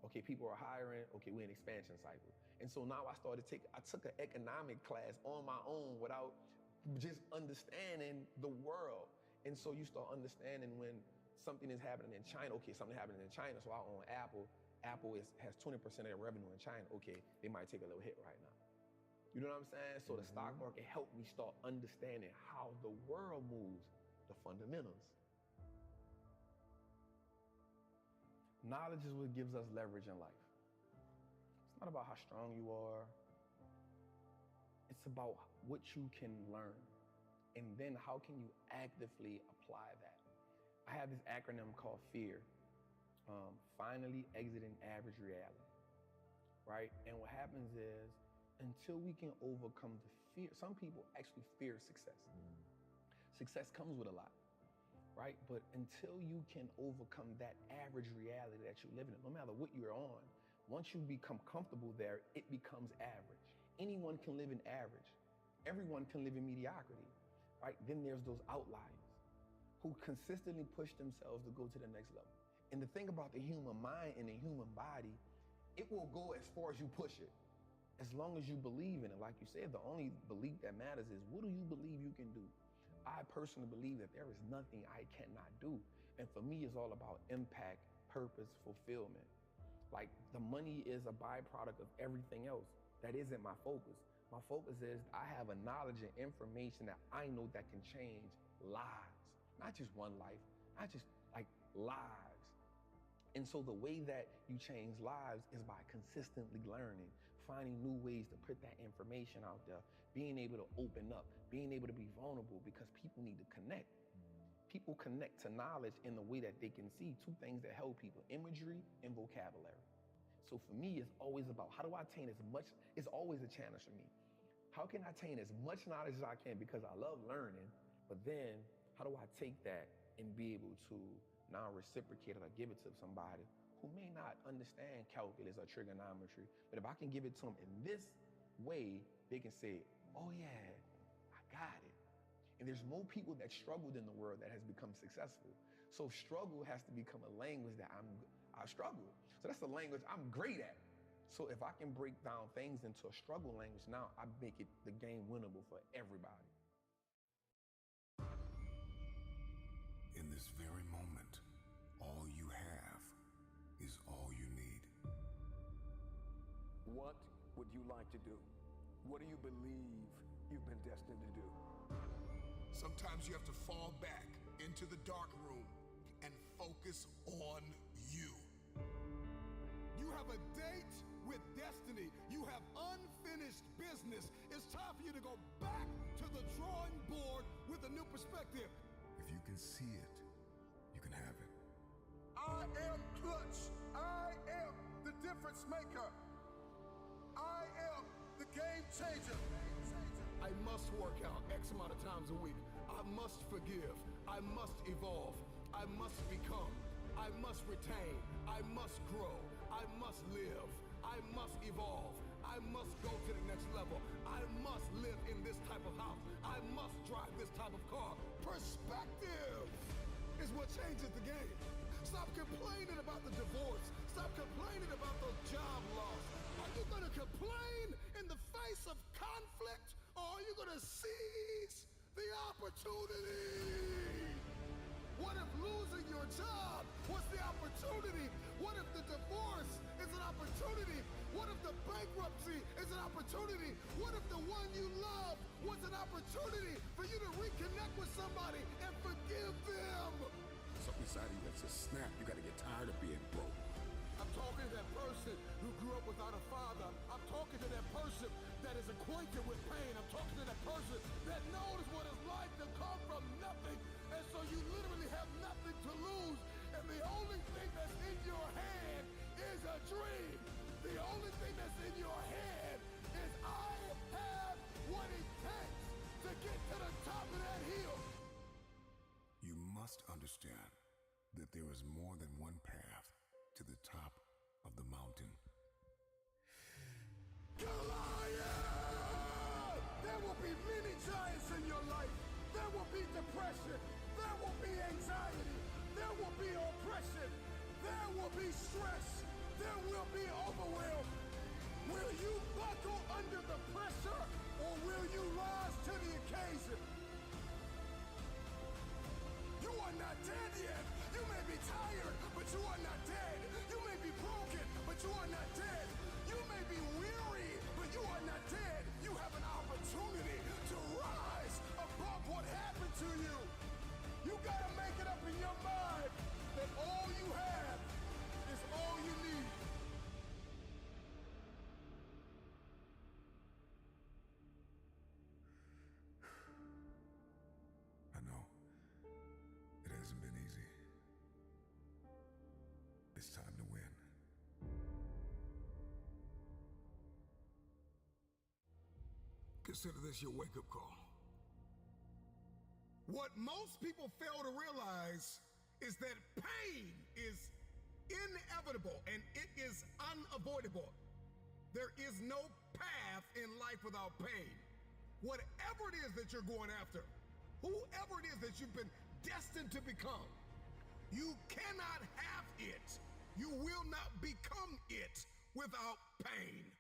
Okay, people are hiring. Okay, we're in expansion cycle. And so now I took an economic class on my own without just understanding the world. And so you start understanding when something is happening in China. Okay, something happening in China, so I own Apple. Apple has 20% of their revenue in China. Okay, they might take a little hit right now. You know what I'm saying? So the stock market helped me start understanding how the world moves, the fundamentals. Knowledge is what gives us leverage in life. It's not about how strong you are. It's about what you can learn. And then how can you actively apply that? I have this acronym called FEAR. Finally exiting average reality, right? And what happens is, until we can overcome the fear, some people actually fear success. Success comes with a lot, right? But until you can overcome that average reality that you live in, no matter what you're on, once you become comfortable there, it becomes average. Anyone can live in average. Everyone can live in mediocrity, right? Then there's those outliers who consistently push themselves to go to the next level. And the thing about the human mind and the human body, it will go as far as you push it, as long as you believe in it. Like you said, the only belief that matters is, what do you believe you can do? I personally believe that there is nothing I cannot do. And for me, it's all about impact, purpose, fulfillment. Like, the money is a byproduct of everything else. That isn't my focus. My focus is I have a knowledge and information that I know that can change lives. Not just one life, not just like lives. And so the way that you change lives is by consistently learning, finding new ways to put that information out there, being able to open up, being able to be vulnerable, because people need to connect. People connect to knowledge in the way that they can see two things that help people: imagery and vocabulary. So for me, it's always about, how do I attain as much? It's always a challenge for me. How can I attain as much knowledge as I can? Because I love learning, but then how do I take that and be able to now reciprocate it or give it to somebody who may not understand calculus or trigonometry, but if I can give it to them in this way, they can say, oh yeah, I got it. And there's more people that struggled in the world that has become successful. So struggle has to become a language that I struggle. So that's the language I'm great at. So if I can break down things into a struggle language, now I make it the game winnable for everybody. In this very moment, all you have is all you need. What would you like to do? What do you believe you've been destined to do? Sometimes you have to fall back into the dark room and focus on you. You have a date with destiny. You have unfinished business. It's time for you to go back to the drawing board with a new perspective. If you can see it, you can have it. I am Clutch. I am the difference maker. I am the game changer. I must work out X amount of times a week. I must forgive. I must evolve. I must become. I must retain. I must grow. I must live. I must evolve. I must go to the next level. I must live in this type of house. I must drive this type of car. Perspective is what changes the game. Stop complaining about the divorce. Stop complaining about the job loss. Are you gonna complain in the face of conflict, or are you gonna seize the opportunity? What if losing your job was the opportunity? What if the divorce is an opportunity? What if the bankruptcy is an opportunity? What if the one you love was an opportunity for you to reconnect with somebody and forgive them? Something inside of you that says, snap, you gotta get tired of being broke. I'm talking to that person who grew up without a father. I'm talking to that person that is acquainted with pain. I'm talking to that person that knows what it's like to come from nothing. And so you literally have nothing to lose. And the only thing that's in your hand is a dream. The only thing that's in your head is I have what it takes to get to the top of that hill. You must understand that there is more than one path to the top of the mountain. Goliath! There will be many giants in your life. There will be depression. There will be anxiety. There will be oppression. There will be stress. There will be overwhelm. Will you buckle under the pressure, or will you rise to the occasion? You are not dead yet. You may be tired, but you are not dead. You may be broken, but you are not dead. You may be weary, but you are not dead. You have an opportunity to rise above what happened to you. You gotta make it up in your mind that all you have is all you need. I know. It hasn't been easy. It's time to win. Consider this your wake-up call. What most people fail to realize is that pain is inevitable and it is unavoidable. There is no path in life without pain. Whatever it is that you're going after, whoever it is that you've been destined to become, you cannot have it. You will not become it without pain.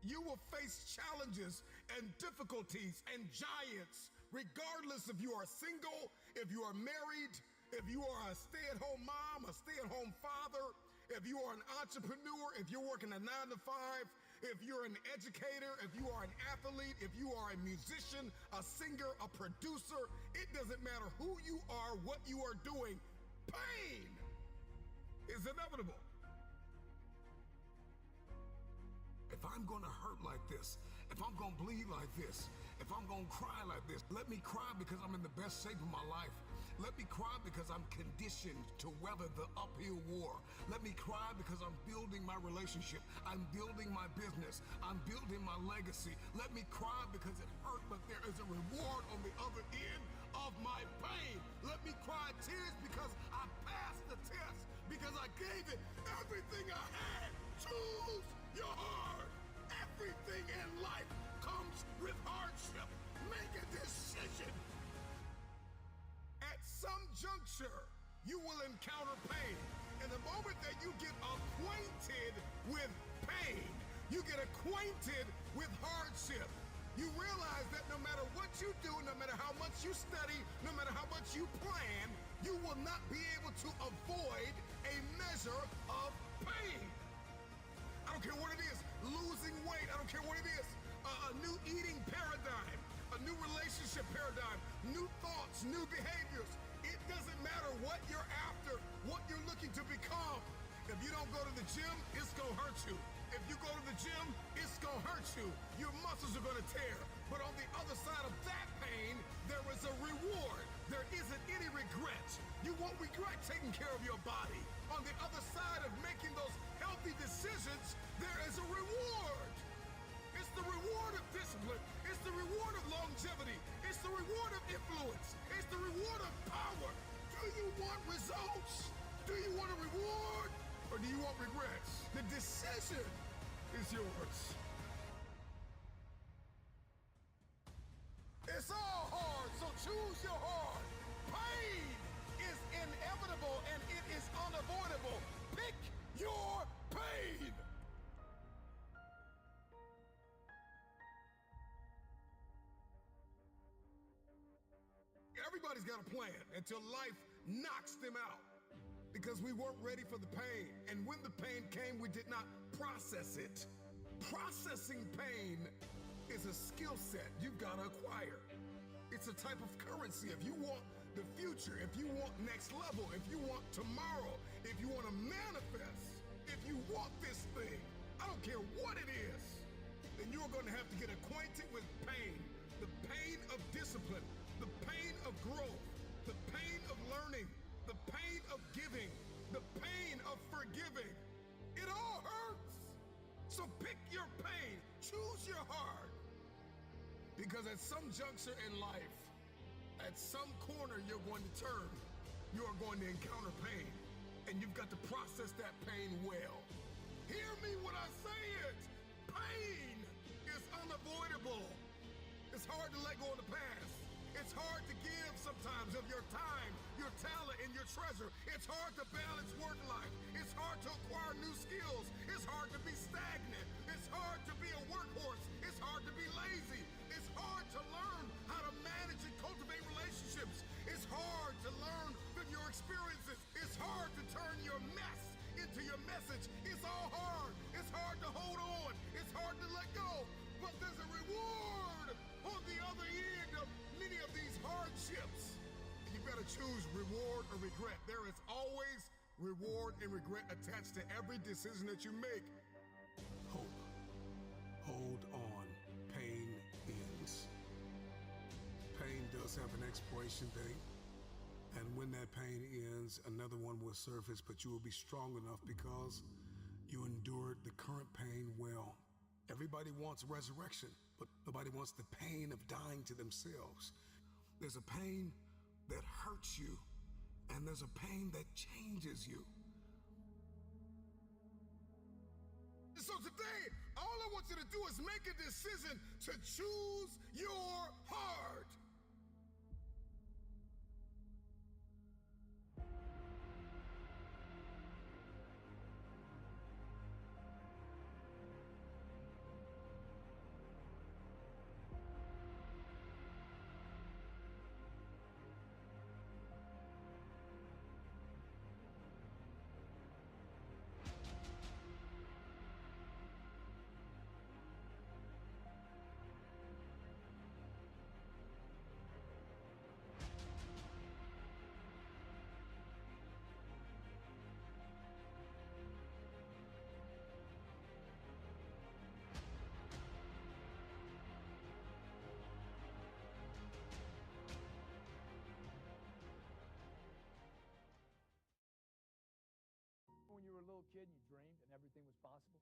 You will face challenges and difficulties and giants, regardless if you are single, if you are married, if you are a stay-at-home mom, a stay-at-home father, if you are an entrepreneur, if you're working a 9-to-5, if you're an educator, if you are an athlete, if you are a musician, a singer, a producer, it doesn't matter who you are, what you are doing, pain is inevitable. If I'm gonna hurt like this, if I'm gonna bleed like this, if I'm gonna cry like this, let me cry because I'm in the best shape of my life. Let me cry because I'm conditioned to weather the uphill war. Let me cry because I'm building my relationship. I'm building my business. I'm building my legacy. Let me cry because it hurt, but there is a reward on the other end of my pain. Let me cry tears because I passed the test, because I gave it everything I had. Choose your heart. Everything in life comes with hardship. Make a decision. At some juncture, you will encounter pain. And the moment that you get acquainted with pain, you get acquainted with hardship, you realize that no matter what you do, no matter how much you study, no matter how much you plan, you will not be able to avoid a measure of pain. I don't care what it is, losing weight, I don't care what it is, a new eating paradigm, a new relationship paradigm, new thoughts, new behaviors. It doesn't matter what you're after, what you're looking to become. If you don't go to the gym, it's gonna hurt you. If you go to the gym, it's gonna hurt you. Your muscles are gonna tear. But on the other side of that pain, there is a reward. There isn't any regret. You won't regret taking care of your body. On the other side of making those healthy decisions, there is a reward. It's the reward of discipline. It's the reward of longevity. It's the reward of influence. It's the reward of power. Do you want results? Do you want a reward? Or do you want regrets? The decision is yours. It's all hard, so choose your hard. Pain is inevitable and it is unavoidable. Pick your pain. Everybody's got a plan until life knocks them out because we weren't ready for the pain. And when the pain came, we did not process it. Processing pain is a skill set you've got to acquire. It's a type of currency. If you want the future, if you want next level, if you want tomorrow, if you want to manifest, if you want this thing, I don't care what it is, then you're going to have to get acquainted with pain. The pain of discipline, the pain of growth, the pain of learning, the pain of giving, the pain of forgiving. It all hurts. So pick your pain, choose your heart. Because at some juncture in life, at some corner you're going to turn, you are going to encounter pain. And you've got to process that pain well. Hear me when I say it. Pain is unavoidable. It's hard to let go of the past. It's hard to give sometimes of your time, your talent, and your treasure. It's hard to balance work life. It's hard to acquire new skills. It's hard to be stagnant. It's hard to be a workhorse. It's hard to be lazy. It's hard to learn how to manage and cultivate relationships. It's hard to learn from your experiences. It's hard to turn your mess into your message. It's all hard. It's hard to hold on. It's hard to let go. But there's a reward on the other end of many of these hardships. You better choose reward or regret. There is always reward and regret attached to every decision that you make. Hope. Hold on. Pain ends. Pain does have an expiration date. And when that pain ends, another one will surface, but you will be strong enough because you endured the current pain well. Everybody wants resurrection, but nobody wants the pain of dying to themselves. There's a pain that hurts you, and there's a pain that changes you. So today, all I want you to do is make a decision to choose your heart. When you were a little kid, you dreamed and everything was possible.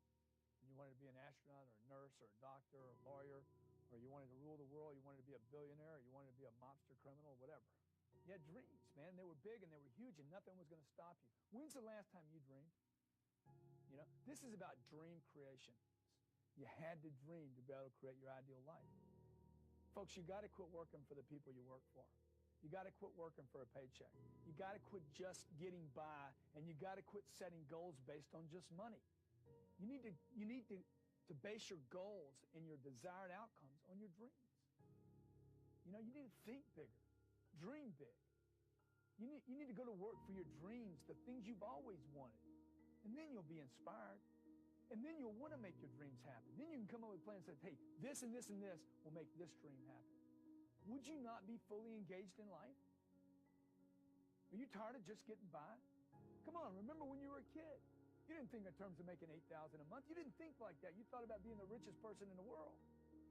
And you wanted to be an astronaut or a nurse or a doctor or a lawyer, or you wanted to rule the world, you wanted to be a billionaire, or you wanted to be a mobster criminal, whatever. You had dreams, man. They were big and they were huge and nothing was going to stop you. When's the last time you dreamed? You know, this is about dream creation. You had to dream to be able to create your ideal life. Folks, you got to quit working for the people you work for. You got to quit working for a paycheck. You got to quit just getting by, and you got to quit setting goals based on just money. You need to base your goals and your desired outcomes on your dreams. You know, you need to think bigger, dream big. You need to go to work for your dreams, the things you've always wanted, and then you'll be inspired, and then you'll want to make your dreams happen. Then you can come up with plans that say, hey, this and this and this will make this dream happen. Would you not be fully engaged in life? Are you tired of just getting by? Come on, remember when you were a kid. You didn't think in terms of making $8,000 a month. You didn't think like that. You thought about being the richest person in the world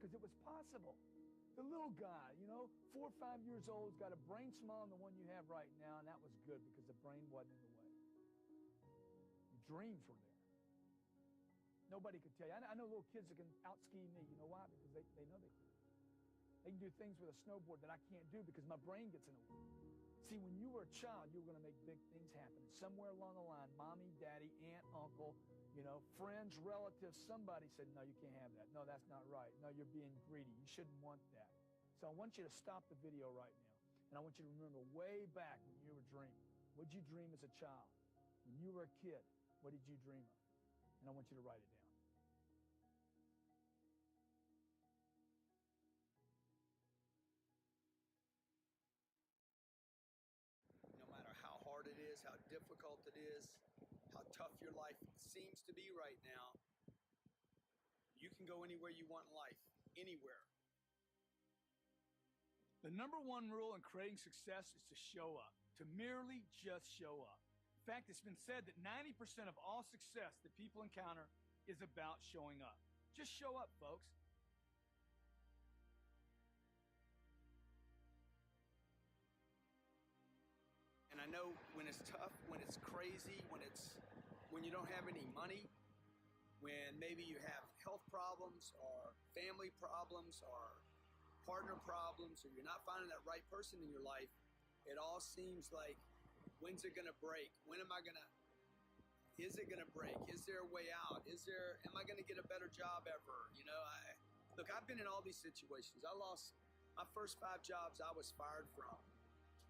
because it was possible. The little guy, 4 or 5 years old, has got a brain smaller than the one you have right now, and that was good because the brain wasn't in the way. Your dreams were there. Nobody could tell you. I know little kids that can out-ski me. You know why? Because they know they can. They can do things with a snowboard that I can't do because my brain gets in the way. See, when you were a child, you were going to make big things happen. Somewhere along the line, mommy, daddy, aunt, uncle, friends, relatives, somebody said, no, you can't have that. No, that's not right. No, you're being greedy. You shouldn't want that. So I want you to stop the video right now. And I want you to remember way back when you were dreaming. What did you dream as a child? When you were a kid, what did you dream of? And I want you to write it down. No matter how hard it is, how difficult it is, how tough your life seems to be right now, you can go anywhere you want in life, anywhere. The number one rule in creating success is to show up, to merely just show up. In fact, it's been said that 90% of all success that people encounter is about showing up. Just show up, folks. And I know when it's tough, when it's crazy, when you don't have any money, when maybe you have health problems or family problems or partner problems, or you're not finding that right person in your life, it all seems like, when's it gonna break? When am I gonna, is it gonna break? Is there a way out? Am I gonna get a better job ever? Look, I've been in all these situations. I lost my first 5 jobs I was fired from.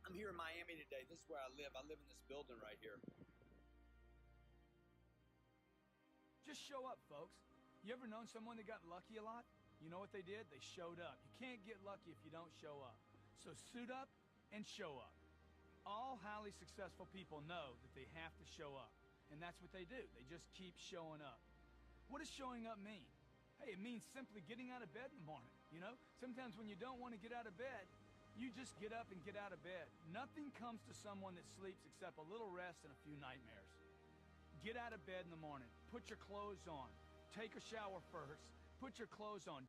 I'm here in Miami today. This is where I live. I live in this building right here. Just show up, folks. You ever known someone that got lucky a lot? You know what they did? They showed up. You can't get lucky if you don't show up. So suit up and show up. All highly successful people know that they have to show up. And that's what they do. They just keep showing up. What does showing up mean? Hey, it means simply getting out of bed in the morning. Sometimes when you don't want to get out of bed, you just get up and get out of bed. Nothing comes to someone that sleeps except a little rest and a few nightmares. Get out of bed in the morning. Put your clothes on. Take a shower first. Put your clothes on.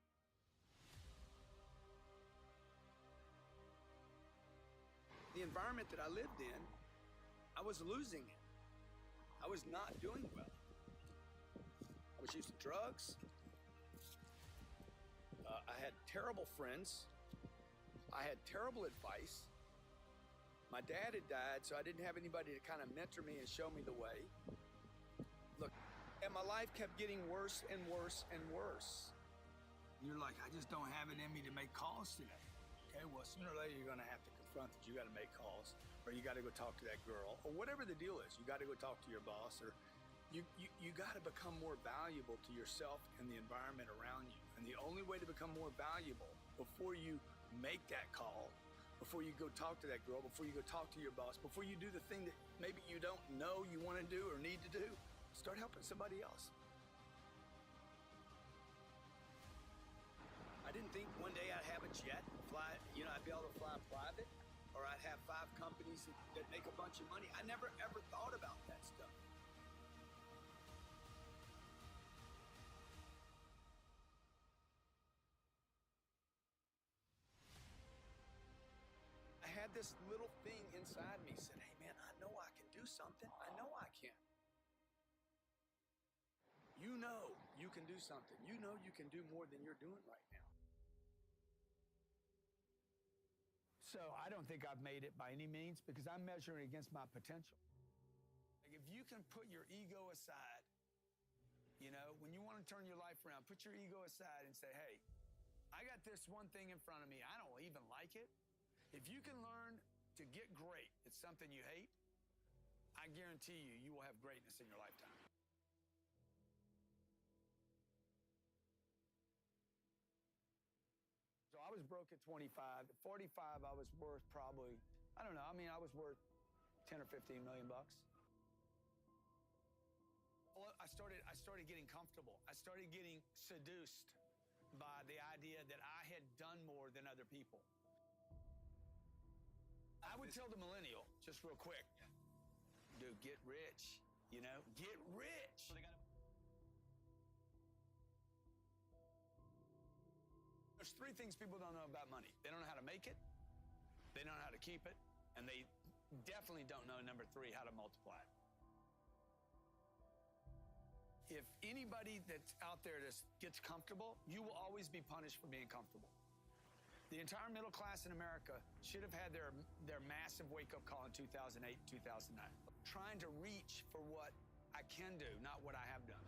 The environment that I lived in, I was losing it. I was not doing well. I was using drugs. I had terrible friends. I had terrible advice. My dad had died, so I didn't have anybody to kind of mentor me and show me the way. Look, and my life kept getting worse and worse and worse. And you're like, I just don't have it in me to make calls today. Okay, well, sooner or later you're gonna have to confront that you gotta make calls, or you gotta go talk to that girl, or whatever the deal is. You gotta go talk to your boss, or you gotta become more valuable to yourself and the environment around you. And the only way to become more valuable before you make that call, before you go talk to that girl, before you go talk to your boss, before you do the thing that maybe you don't know you want to do or need to do, start helping somebody else. I didn't think one day I'd have a jet, fly, I'd be able to fly private, or I'd have 5 companies that make a bunch of money. I never ever thought about that stuff. I had this little thing inside me said, hey man, I know I can do something. I know I can. You know you can do something. You know you can do more than you're doing right now. So I don't think I've made it by any means because I'm measuring against my potential. Like if you can put your ego aside, when you want to turn your life around, put your ego aside and say, hey, I got this one thing in front of me. I don't even like it. If you can learn to get great at something you hate, I guarantee you will have greatness in your lifetime. So I was broke at 25. At 45, I was worth probably, I was worth 10 or 15 million bucks. Well, I started getting comfortable. I started getting seduced by the idea that I had done more than other people. I would tell the millennial, just real quick, dude, get rich, get rich. There's 3 things people don't know about money. They don't know how to make it, they don't know how to keep it, and they definitely don't know, number 3, how to multiply it. if anybody that's out there that gets comfortable, you will always be punished for being comfortable. The entire middle class in America should have had their massive wake-up call in 2008, 2009. Trying to reach for what I can do, not what I have done.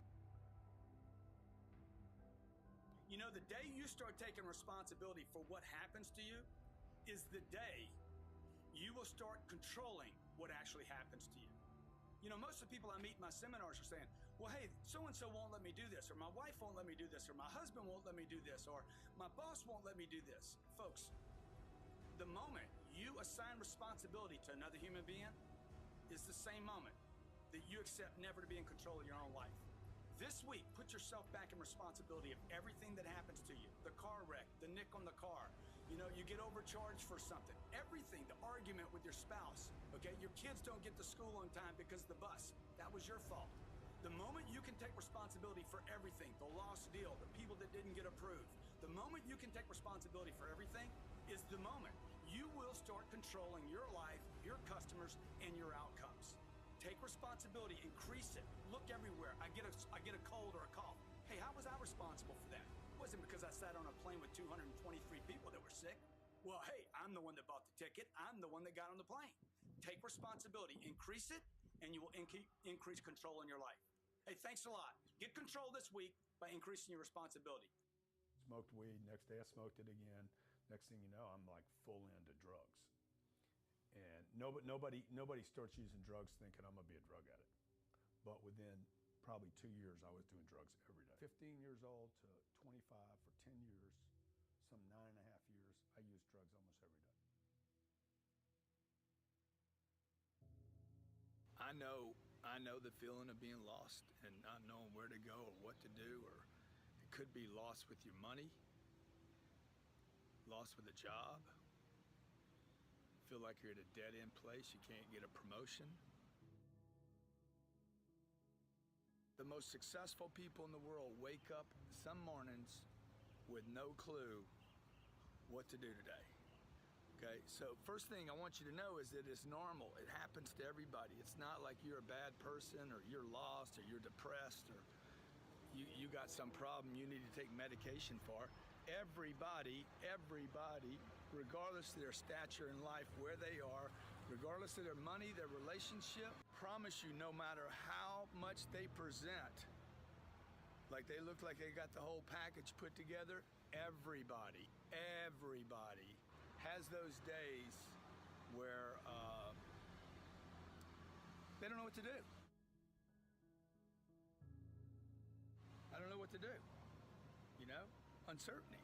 You know, the day you start taking responsibility for what happens to you is the day you will start controlling what actually happens to you. You know, most of the people I meet in my seminars are saying, well, hey, so-and-so won't let me do this, or my wife won't let me do this, or my husband won't let me do this, or my boss won't let me do this. Folks, the moment you assign responsibility to another human being is the same moment that you accept never to be in control of your own life. This week, put yourself back in responsibility of everything that happens to you. The car wreck, the nick on the car, you know, you get overcharged for something. Everything, the argument with your spouse, okay? Your kids don't get to school on time because of the bus. That was your fault. The moment you can take responsibility for everything, the lost deal, the people that didn't get approved, the moment you can take responsibility for everything is the moment you will start controlling your life, your customers, and your outcomes. Take responsibility, increase it. Look everywhere. I get a cold or a cough. Hey, how was I responsible for that? It wasn't because I sat on a plane with 223 people that were sick. Well, hey, I'm the one that bought the ticket. I'm the one that got on the plane. Take responsibility, increase it, and you will increase control in your life. Hey, thanks a lot. Get control this week by increasing your responsibility. Smoked weed. Next day I smoked it again. Next thing you know, I'm like full into drugs. And nobody starts using drugs thinking I'm gonna be a drug addict. But within probably 2 years, I was doing drugs every day. 15 years old to 25 for 10 years, some 9.5 years, I used drugs almost every day. I know the feeling of being lost and not knowing where to go or what to do, or it could be lost with your money, lost with a job, feel like you're at a dead-end place, you can't get a promotion. The most successful people in the world wake up some mornings with no clue what to do today. Okay, so first thing I want you to know is that it's normal. It happens to everybody. It's not like you're a bad person or you're lost or you're depressed or you got some problem you need to take medication for. Everybody, regardless of their stature in life, where they are, regardless of their money, their relationship, promise you no matter how much they present, like they look like they got the whole package put together, everybody has those days where they don't know what to do. I don't know what to do, you know? Uncertainty.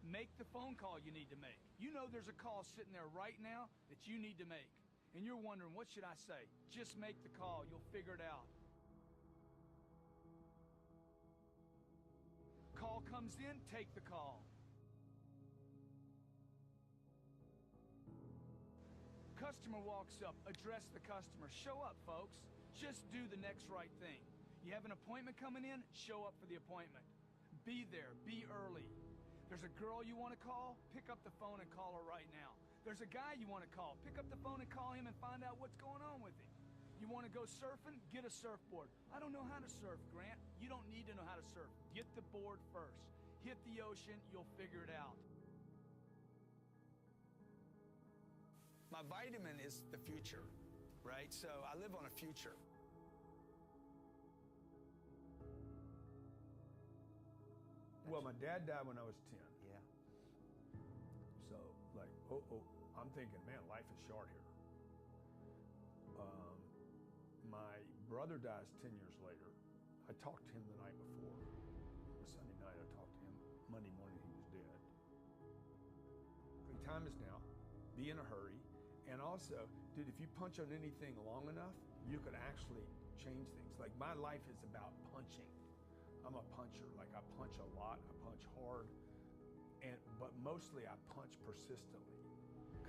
Make the phone call you need to make. You know there's a call sitting there right now that you need to make. And you're wondering, what should I say? Just make the call. You'll figure it out. Call comes in, take the call. Customer walks up, address the customer. Show up, folks. Just do the next right thing. You have an appointment coming in, show up for the appointment. Be there, be early. There's a girl you want to call, pick up the phone and call her right now. There's a guy you want to call, pick up the phone and call him and find out what's going on with him. You want to go surfing? Get a surfboard. I don't know how to surf, Grant. You don't need to know how to surf. Get the board first. Hit the ocean, you'll figure it out. My vitamin is the future, right? So I live on a future. Well, my dad died when I was 10. Yeah. So, like, I'm thinking, man, life is short here. My brother dies 10 years later. I talked to him the night before. Sunday night, I talked to him. Monday morning, he was dead. The time is now. Be in a hurry. And also, dude, if you punch on anything long enough, you could actually change things. Like, my life is about punching. I'm a puncher. Like, I punch a lot. I punch hard. But mostly, I punch persistently.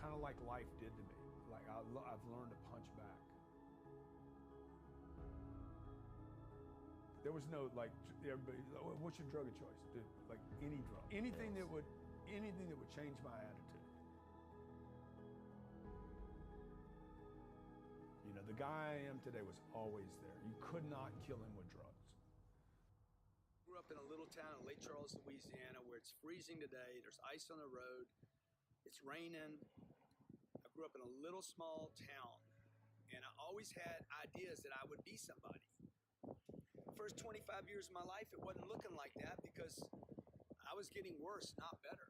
Kind of like life did to me. Like, I've learned to punch back. There was no, like, everybody, what's your drug of choice? Dude, like, any drug. Anything that would change my attitude. You know, The guy I am today was always there. You could not kill him with drugs. Grew up in a little town in Lake Charles, Louisiana, where it's freezing today. There's ice on the road. It's raining. I grew up in a little small town, and I always had ideas that I would be somebody. First 25 years of my life, it wasn't looking like that because I was getting worse, not better.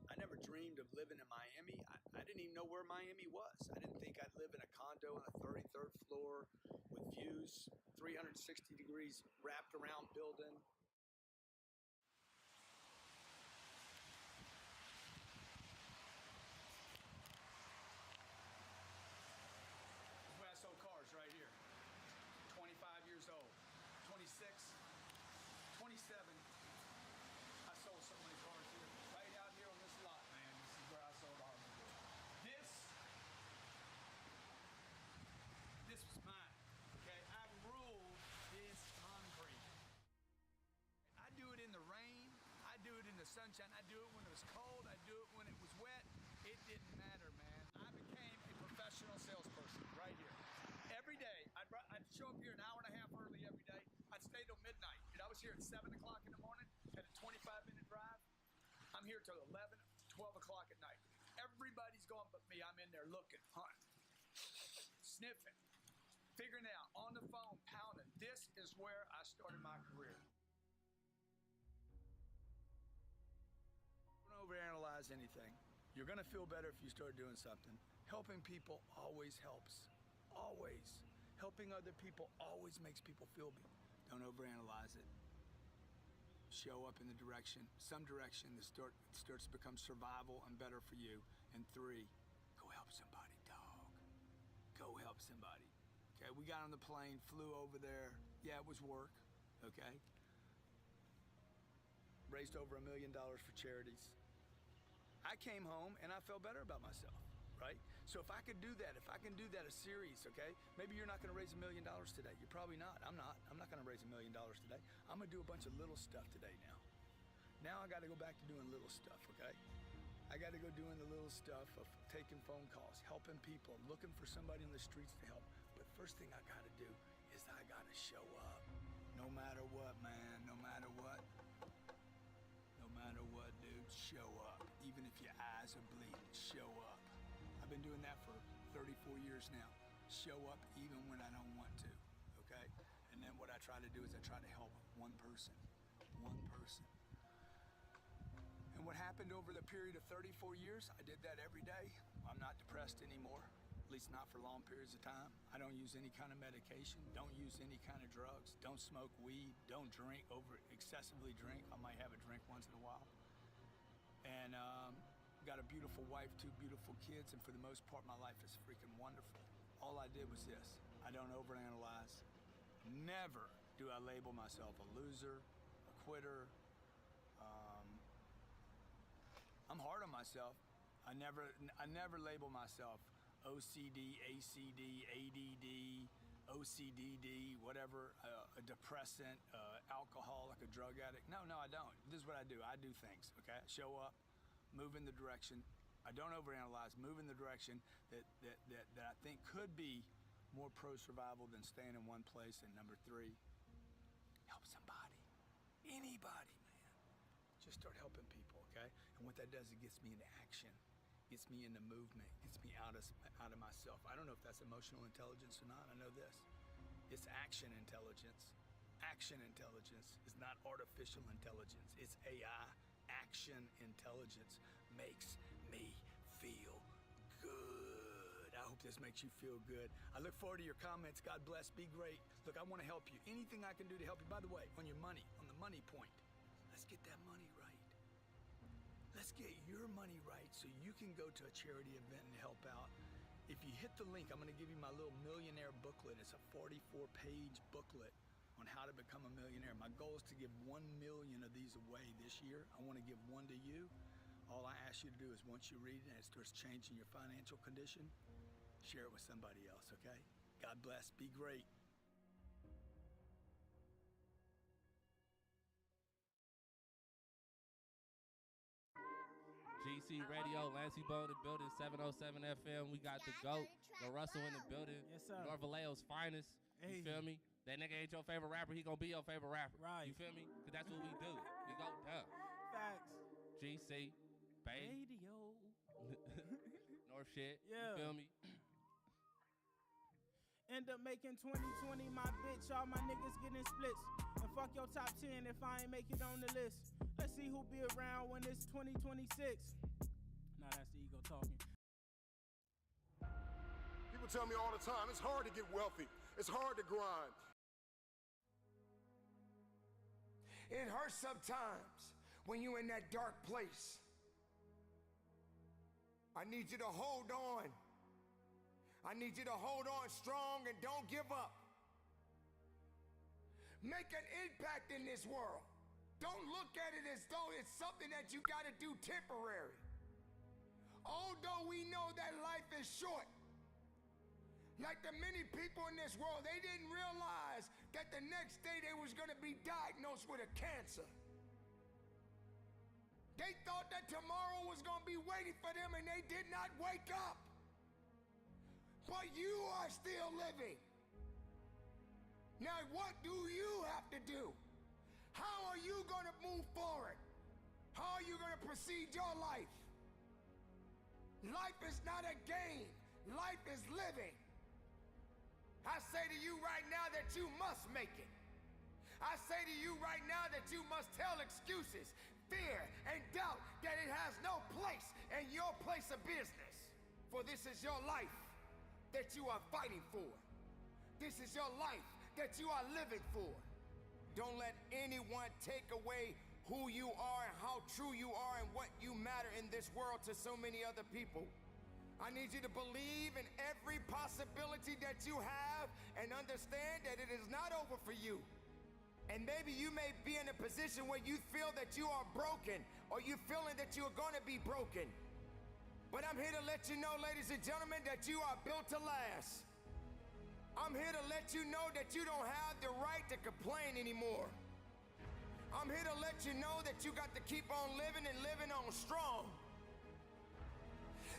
I never dreamed of living in Miami. I didn't even know where Miami was. I didn't think I'd live in a condo on the 33rd floor with views, 360 degrees wrapped around building. This is where I sold cars right here. 25 years old, 26, 27. I sold so many cars here. Right out here on this lot, man. This is where I sold all of them. This was mine, okay? I ruled this concrete. I do it in the rain. I do it in the sunshine. I do it when it was cold. I do it when it was wet. It didn't matter, man. I became a professional salesperson right here. Every day, I'd show up here an hour and a half early every day. I'd stay till midnight. I was here at 7 o'clock in the morning, had a 25-minute drive. I'm here till 11, 12 o'clock at night. Everybody's going but me. I'm in there looking, hunting, sniffing, figuring it out, on the phone, pounding. This is where I started my career. Don't overanalyze anything. You're going to feel better if you start doing something. Helping people always helps. Always. Helping other people always makes people feel better. Don't overanalyze it. Show up in the direction, some direction that starts to become survival and better for you. And 3, go help somebody, dog. Go help somebody. Okay, we got on the plane, flew over there. Yeah, it was work, okay? Raised over $1 million for charities. I came home and I felt better about myself, right? So if I could do that, if I can do that a series, okay? Maybe you're not gonna raise $1 million today. You're probably not. I'm not. I'm not gonna raise $1 million today. I'm gonna do a bunch of little stuff today now. Now I gotta go back to doing little stuff, okay? I gotta go doing the little stuff of taking phone calls, helping people, looking for somebody in the streets to help. But first thing I gotta do is I gotta show up. No matter what, man, no matter what. No matter what, dude, show up. Even if your eyes are bleeding, show up. I've been doing that for 34 years now. Show up even when I don't want to, okay? And then what I try to do is I try to help one person. One person. And what happened over the period of 34 years, I did that every day. I'm not depressed anymore, at least not for long periods of time. I don't use any kind of medication, don't use any kind of drugs, don't smoke weed, don't drink, excessively drink. I might have a drink once in a while. And got a beautiful wife, 2 beautiful kids, and for the most part, my life is freaking wonderful. All I did was this. I don't overanalyze. Never do I label myself a loser, a quitter. I'm hard on myself. I never label myself OCD, ACD, ADD, OCDD, whatever, a depressant, alcoholic, a drug addict. No, I don't. This is what I do. I do things, okay? Show up, move in the direction. I don't overanalyze, move in the direction that I think could be more pro-survival than staying in one place. And number 3, help somebody. Anybody, man. Just start helping people, okay? And what that does, it gets me into action, gets me into movement, gets me out of myself. I don't know if that's emotional intelligence or not. I know this. It's action intelligence. Action intelligence is not artificial intelligence. It's AI. Action intelligence makes me feel good. I hope this makes you feel good. I look forward to your comments. God bless. Be great. Look, I want to help you. Anything I can do to help you. By the way, on your money, on the money point, let's get that money right. Let's get your money right so you can go to a charity event and help out. If you hit the link, I'm going to give you my little millionaire booklet. It's a 44-page booklet on how to become a millionaire. My goal is to give 1 million of these away this year. I want to give 1 to you. All I ask you to do is once you read it and it starts changing your financial condition, share it with somebody else, okay? God bless. Be great. GC WBC Radio, Lancey Bo in the building, 707 FM. We got the GOAT, the Russell in the building. Yes, sir. North Valeo's finest. Hey. You feel me? That nigga ain't your favorite rapper, he gonna be your favorite rapper. Right. You feel me? Cause that's what we do. We go dumb. Facts. GC, Bay, Radio. North shit. Yeah. You feel me? End up making 2020 my bitch, all my niggas getting splits. And fuck your top 10 if I ain't make it on the list. Let's see who be around when it's 2026. Nah, that's the ego talking. People tell me all the time, it's hard to get wealthy. It's hard to grind. It hurts sometimes when you're in that dark place. I need you to hold on. I need you to hold on strong and don't give up. Make an impact in this world. Don't look at it as though it's something that you got to do temporary. Although we know that life is short, like the many people in this world, they didn't realize that the next day they was going to be diagnosed with a cancer. They thought that tomorrow was going to be waiting for them and they did not wake up. But you are still living. Now, what do you have to do? How are you going to move forward? How are you going to proceed your life? Life is not a game. Life is living. I say to you right now that you must make it. I say to you right now that you must tell excuses, fear, and doubt that it has no place in your place of business. For this is your life that you are fighting for. This is your life that you are living for. Don't let anyone take away who you are and how true you are and what you matter in this world to so many other people. I need you to believe in every possibility that you have and understand that it is not over for you. And maybe you may be in a position where you feel that you are broken or you're feeling that you are going to be broken. But I'm here to let you know, ladies and gentlemen, that you are built to last. I'm here to let you know that you don't have the right to complain anymore. I'm here to let you know that you got to keep on living and living on strong.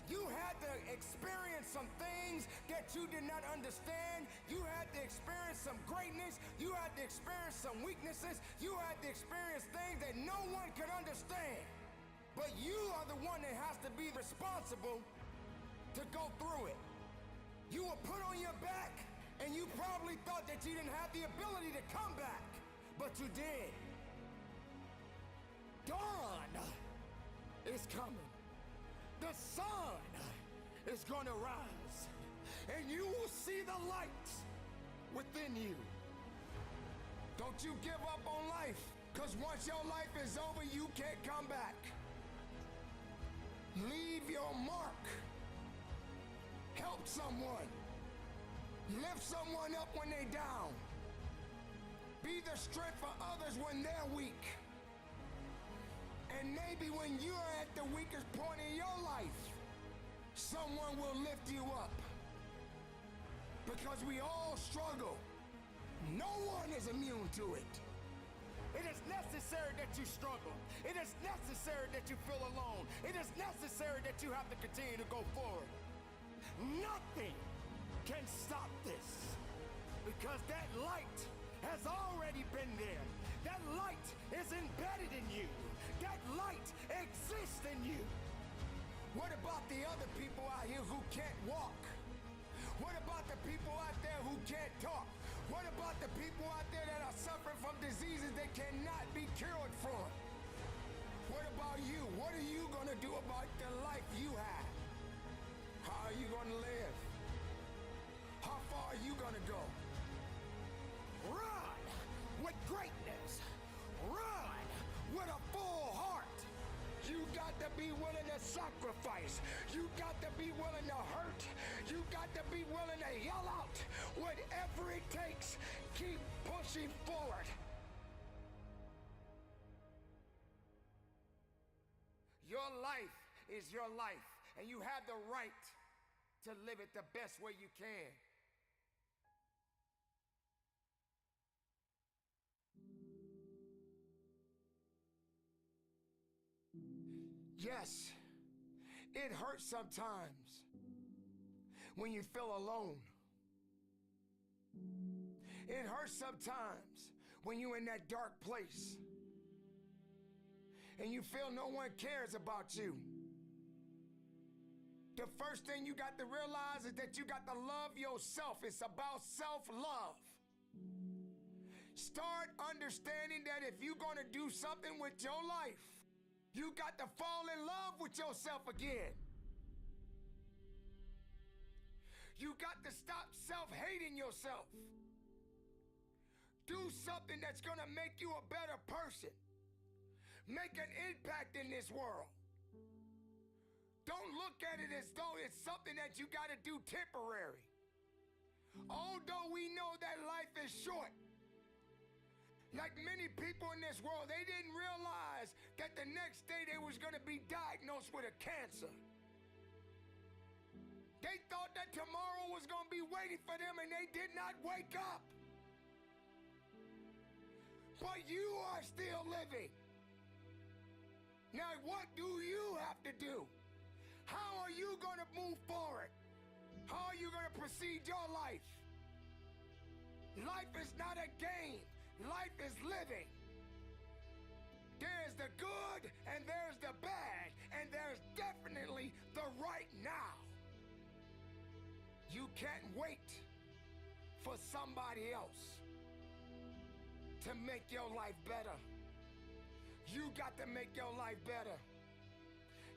You had to experience some things that you did not understand. You had to experience some greatness. You had to experience some weaknesses. You had to experience things that no one could understand. But you are the one that has to be responsible to go through it. You were put on your back, and you probably thought that you didn't have the ability to come back, but you did. Dawn is coming. The sun is gonna rise, and you will see the light within you. Don't you give up on life, because once your life is over, you can't come back. Leave your mark. Help someone. Lift someone up when they're down. Be the strength for others when they're weak. And maybe when you're at the weakest point in your life, someone will lift you up. Because we all struggle. No one is immune to it. It is necessary that you struggle. It is necessary that you feel alone. It is necessary that you have to continue to go forward. Nothing can stop this, because that light has already been there. That light is embedded in you. That light exists in you. What about the other people out here who can't walk? What about the people out there who can't talk? What about the people out there that are suffering from diseases they cannot be cured from? What about you? What are you gonna do about the life you have? How are you gonna live? How far are you gonna go? Run with greatness. Run with a full heart. You got to be willing to sacrifice. You got to be willing to hurt. You got to be willing to yell out. Whatever it takes, keep pushing forward. Your life is your life, and you have the right to live it the best way you can. Yes, It hurts sometimes when you feel alone. It hurts sometimes when you're in that dark place and you feel no one cares about you. The first thing you got to realize is that you got to love yourself. It's about self-love. Start understanding that if you're going to do something with your life, you got to fall in love with yourself again. You got to stop self-hating yourself. Do something that's going to make you a better person. Make an impact in this world. Don't look at it as though it's something that you got to do temporary. Although we know that life is short, like many people in this world, they didn't realize that the next day they was going to be diagnosed with a cancer. They thought that tomorrow was going to be waiting for them, and they did not wake up. But you are still living. Now, what do you have to do? How are you going to move forward? How are you going to proceed your life? Life is not a game. Life is living. There's the good and there's the bad, and there's definitely the right now. You can't wait for somebody else to make your life better. You got to make your life better.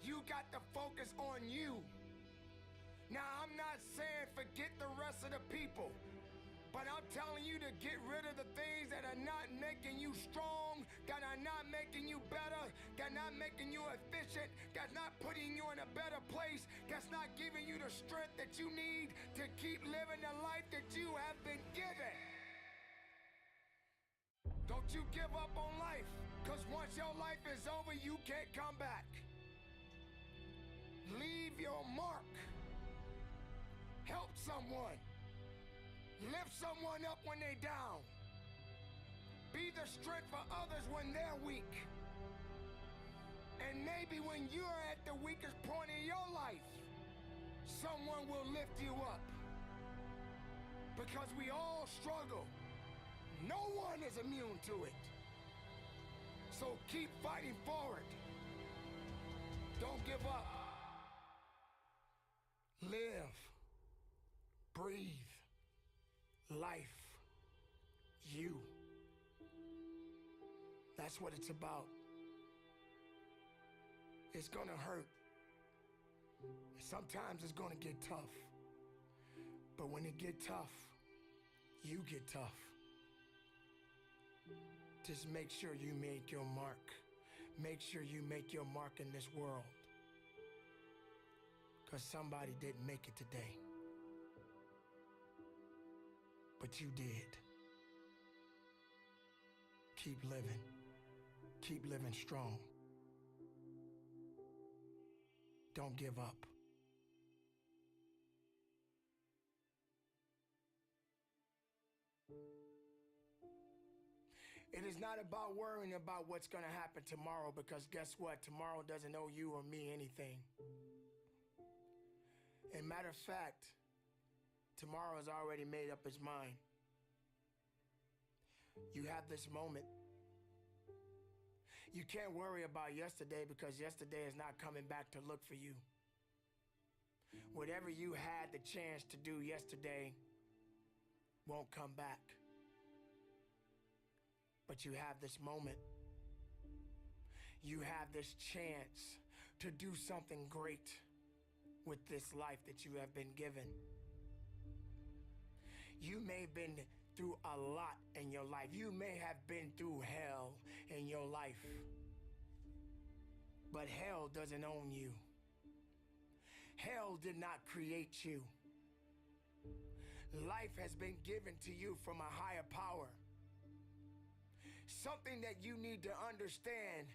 You got to focus on you. Now, I'm not saying forget the rest of the people, but I'm telling you to get rid of the things that are not making you strong, that are not making you better, that are not making you efficient, that's not putting you in a better place, that's not giving you the strength that you need to keep living the life that you have been given. Don't you give up on life, because once your life is over, you can't come back. Leave your mark. Help someone. Lift someone up when they're down. Be the strength for others when they're weak. And maybe when you're at the weakest point in your life, someone will lift you up. Because we all struggle. No one is immune to it. So keep fighting forward. Don't give up. Live. Breathe. Life. You. That's what it's about. It's gonna hurt. Sometimes it's gonna get tough. But when it get tough, you get tough. Just make sure you make your mark. Make sure you make your mark in this world. Because somebody didn't make it today. But you did. Keep living. Keep living strong. Don't give up. It is not about worrying about what's going to happen tomorrow, because guess what? Tomorrow doesn't owe you or me anything. And matter of fact, tomorrow has already made up its mind. You have this moment. You can't worry about yesterday, because yesterday is not coming back to look for you. Whatever you had the chance to do yesterday won't come back. But you have this moment. You have this chance to do something great with this life that you have been given. You may have been through a lot in your life. You may have been through hell in your life. But hell doesn't own you. Hell did not create you. Life has been given to you from a higher power. Something that you need to understand,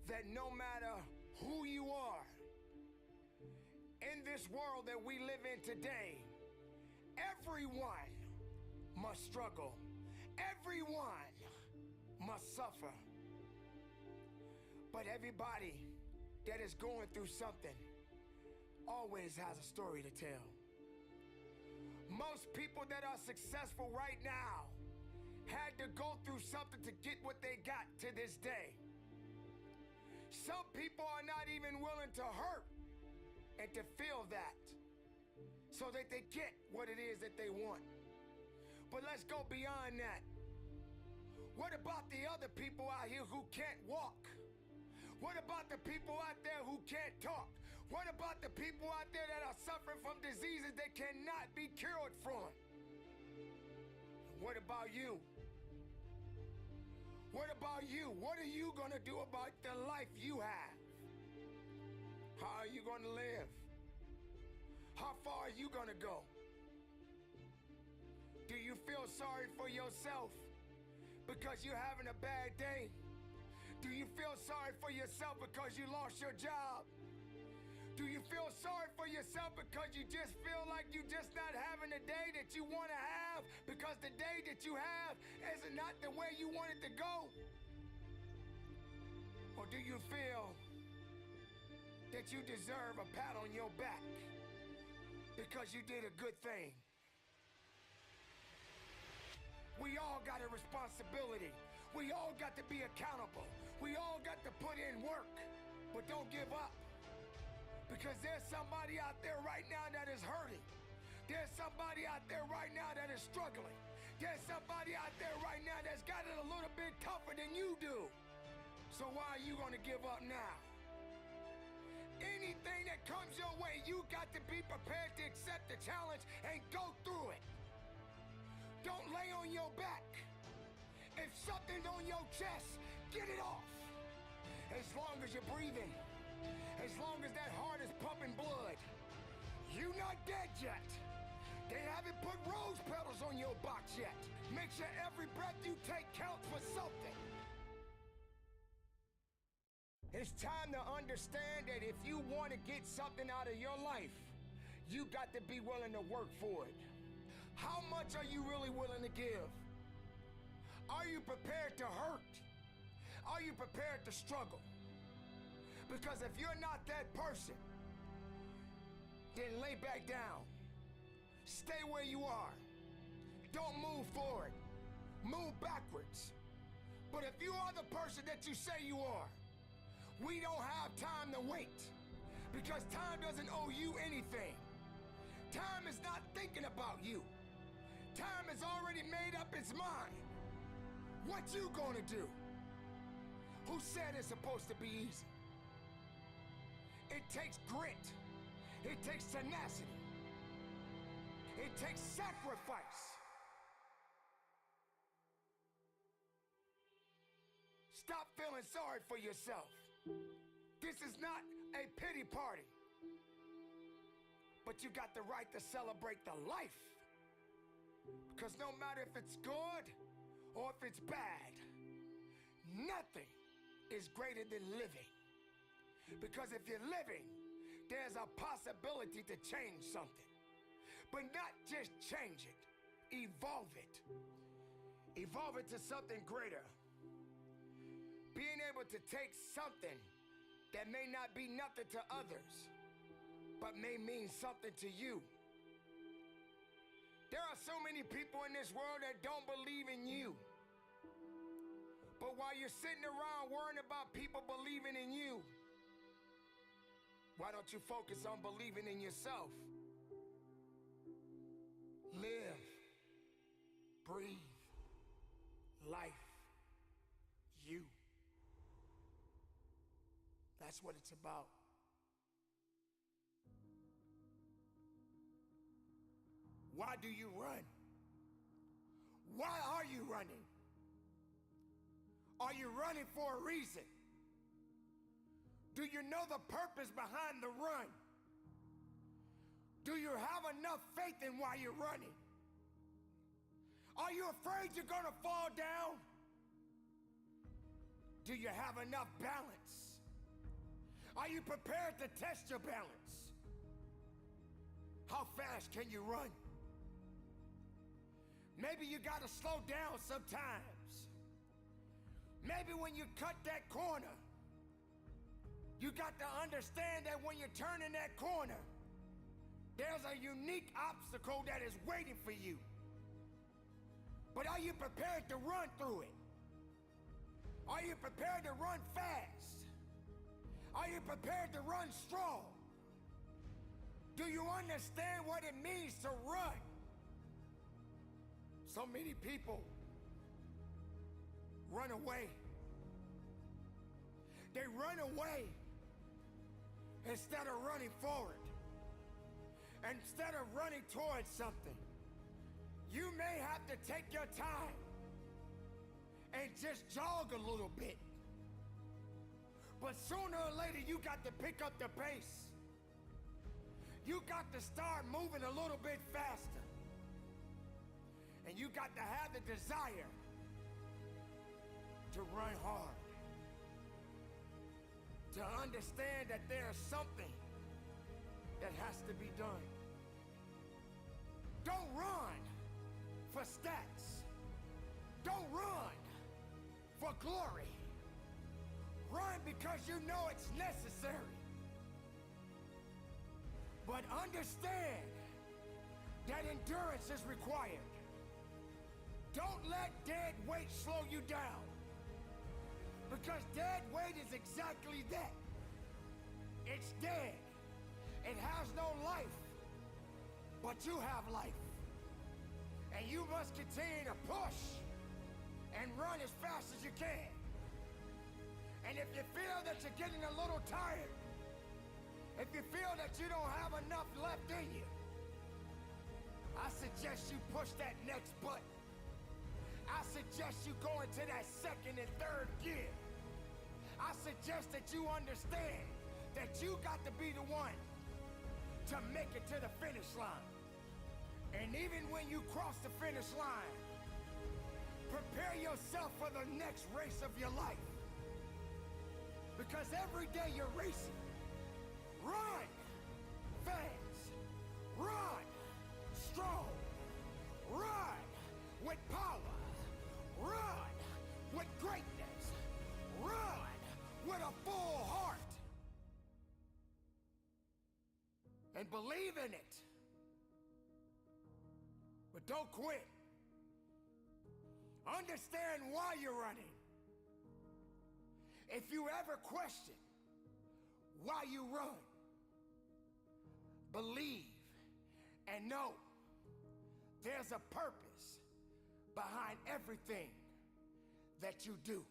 that no matter who you are, in this world that we live in today, everyone must struggle. Everyone must suffer. But everybody that is going through something always has a story to tell. Most people that are successful right now had to go through something to get what they got to this day. Some people are not even willing to hurt and to feel that so that they get what it is that they want. But let's go beyond that. What about the other people out here who can't walk? What about the people out there who can't talk? What about the people out there that are suffering from diseases that cannot be cured from? What about you? What about you? What are you gonna do about the life you have? How are you gonna live? How far are you gonna go? Do you feel sorry for yourself because you're having a bad day? Do you feel sorry for yourself because you lost your job? Do you feel sorry for yourself because you just feel like you're just not having the day that you want to have because the day that you have is not the way you want it to go? Or do you feel that you deserve a pat on your back because you did a good thing? We all got a responsibility. We all got to be accountable. We all got to put in work, but don't give up. Because there's somebody out there right now that is hurting. There's somebody out there right now that is struggling. There's somebody out there right now that's got it a little bit tougher than you do. So why are you gonna give up now? Anything that comes your way, you got to be prepared to accept the challenge and go through it. Don't lay on your back. If something's on your chest, get it off. As long as you're breathing, as long as that heart is pumping blood, you're not dead yet. They haven't put rose petals on your box yet. Make sure every breath you take counts for something. It's time to understand that if you want to get something out of your life, you got to be willing to work for it. How much are you really willing to give? Are you prepared to hurt? Are you prepared to struggle? Because if you're not that person, then lay back down. Stay where you are. Don't move forward. Move backwards. But if you are the person that you say you are, we don't have time to wait. Because time doesn't owe you anything. Time is not thinking about you. Time has already made up its mind. What you gonna do? Who said it's supposed to be easy? It takes grit. It takes tenacity. It takes sacrifice. Stop feeling sorry for yourself. This is not a pity party. But you got the right to celebrate the life. Because no matter if it's good or if it's bad, nothing is greater than living. Because if you're living, there's a possibility to change something. But not just change it, evolve it. Evolve it to something greater. Being able to take something that may not be nothing to others, but may mean something to you. There are so many people in this world that don't believe in you. But while you're sitting around worrying about people believing in you, why don't you focus on believing in yourself? Live, breathe, life, you. That's what it's about. Why do you run? Why are you running? Are you running for a reason? Do you know the purpose behind the run? Do you have enough faith in why you're running? Are you afraid you're gonna fall down? Do you have enough balance? Are you prepared to test your balance? How fast can you run? Maybe you gotta slow down sometimes. Maybe when you cut that corner, You got to understand that when you turn in that corner, there's a unique obstacle that is waiting for you. But are you prepared to run through it? Are you prepared to run fast? Are you prepared to run strong? Do you understand what it means to run? So many people run away. They run away instead of running forward. Instead of running towards something. You may have to take your time and just jog a little bit. But sooner or later, you got to pick up the pace. You got to start moving a little bit faster. And you got to have the desire to run hard. To understand that there's something that has to be done. Don't run for stats. Don't run for glory. Run because you know it's necessary. But understand that endurance is required. Don't let dead weight slow you down. Because dead weight is exactly that. It's dead. It has no life. But you have life. And you must continue to push and run as fast as you can. And if you feel that you're getting a little tired, if you feel that you don't have enough left in you, I suggest you push that next button. I suggest you go into that second and third gear. I suggest that you understand that you got to be the one to make it to the finish line. And even when you cross the finish line, prepare yourself for the next race of your life. Because every day you're racing. Run fast. Run strong. Run with power. Run with greatness. Run with a full heart. And believe in it. But don't quit. Understand why you're running. If you ever question why you run, believe and know there's a purpose behind everything that you do.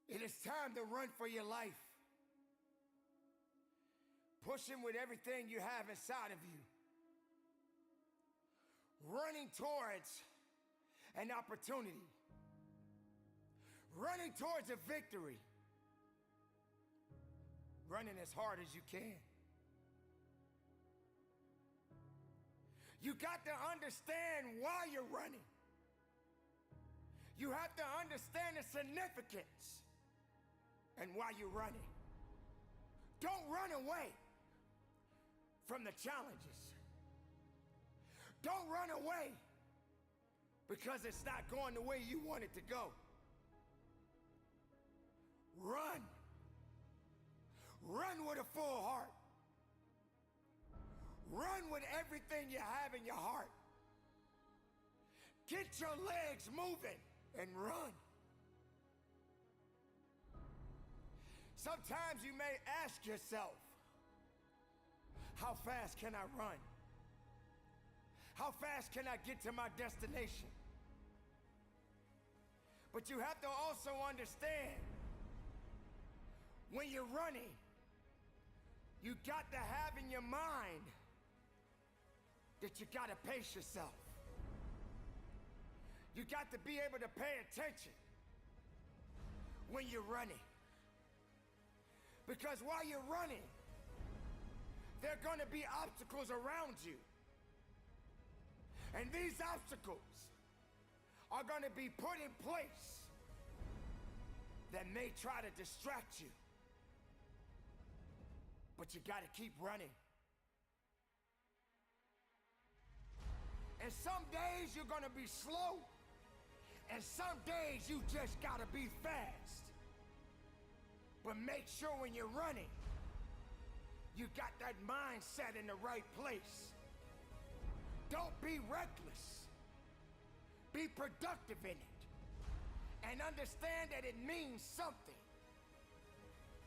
It is time to run for your life. Pushing with everything you have inside of you. Running towards an opportunity. Running towards a victory. Running as hard as you can. You got to understand why you're running. You have to understand the significance and why you're running. Don't run away from the challenges. Don't run away because it's not going the way you want it to go. Run. Run with a full heart. Run with everything you have in your heart. Get your legs moving and run. Sometimes you may ask yourself, how fast can I run? How fast can I get to my destination? But you have to also understand, when you're running, you got to have in your mind that you got to pace yourself. You got to be able to pay attention when you're running. Because while you're running, there are going to be obstacles around you. And these obstacles are going to be put in place that may try to distract you. But you got to keep running. And some days you're gonna be slow, and some days you just gotta be fast. But make sure when you're running, you got that mindset in the right place. Don't be reckless. Be productive in it. And understand that it means something.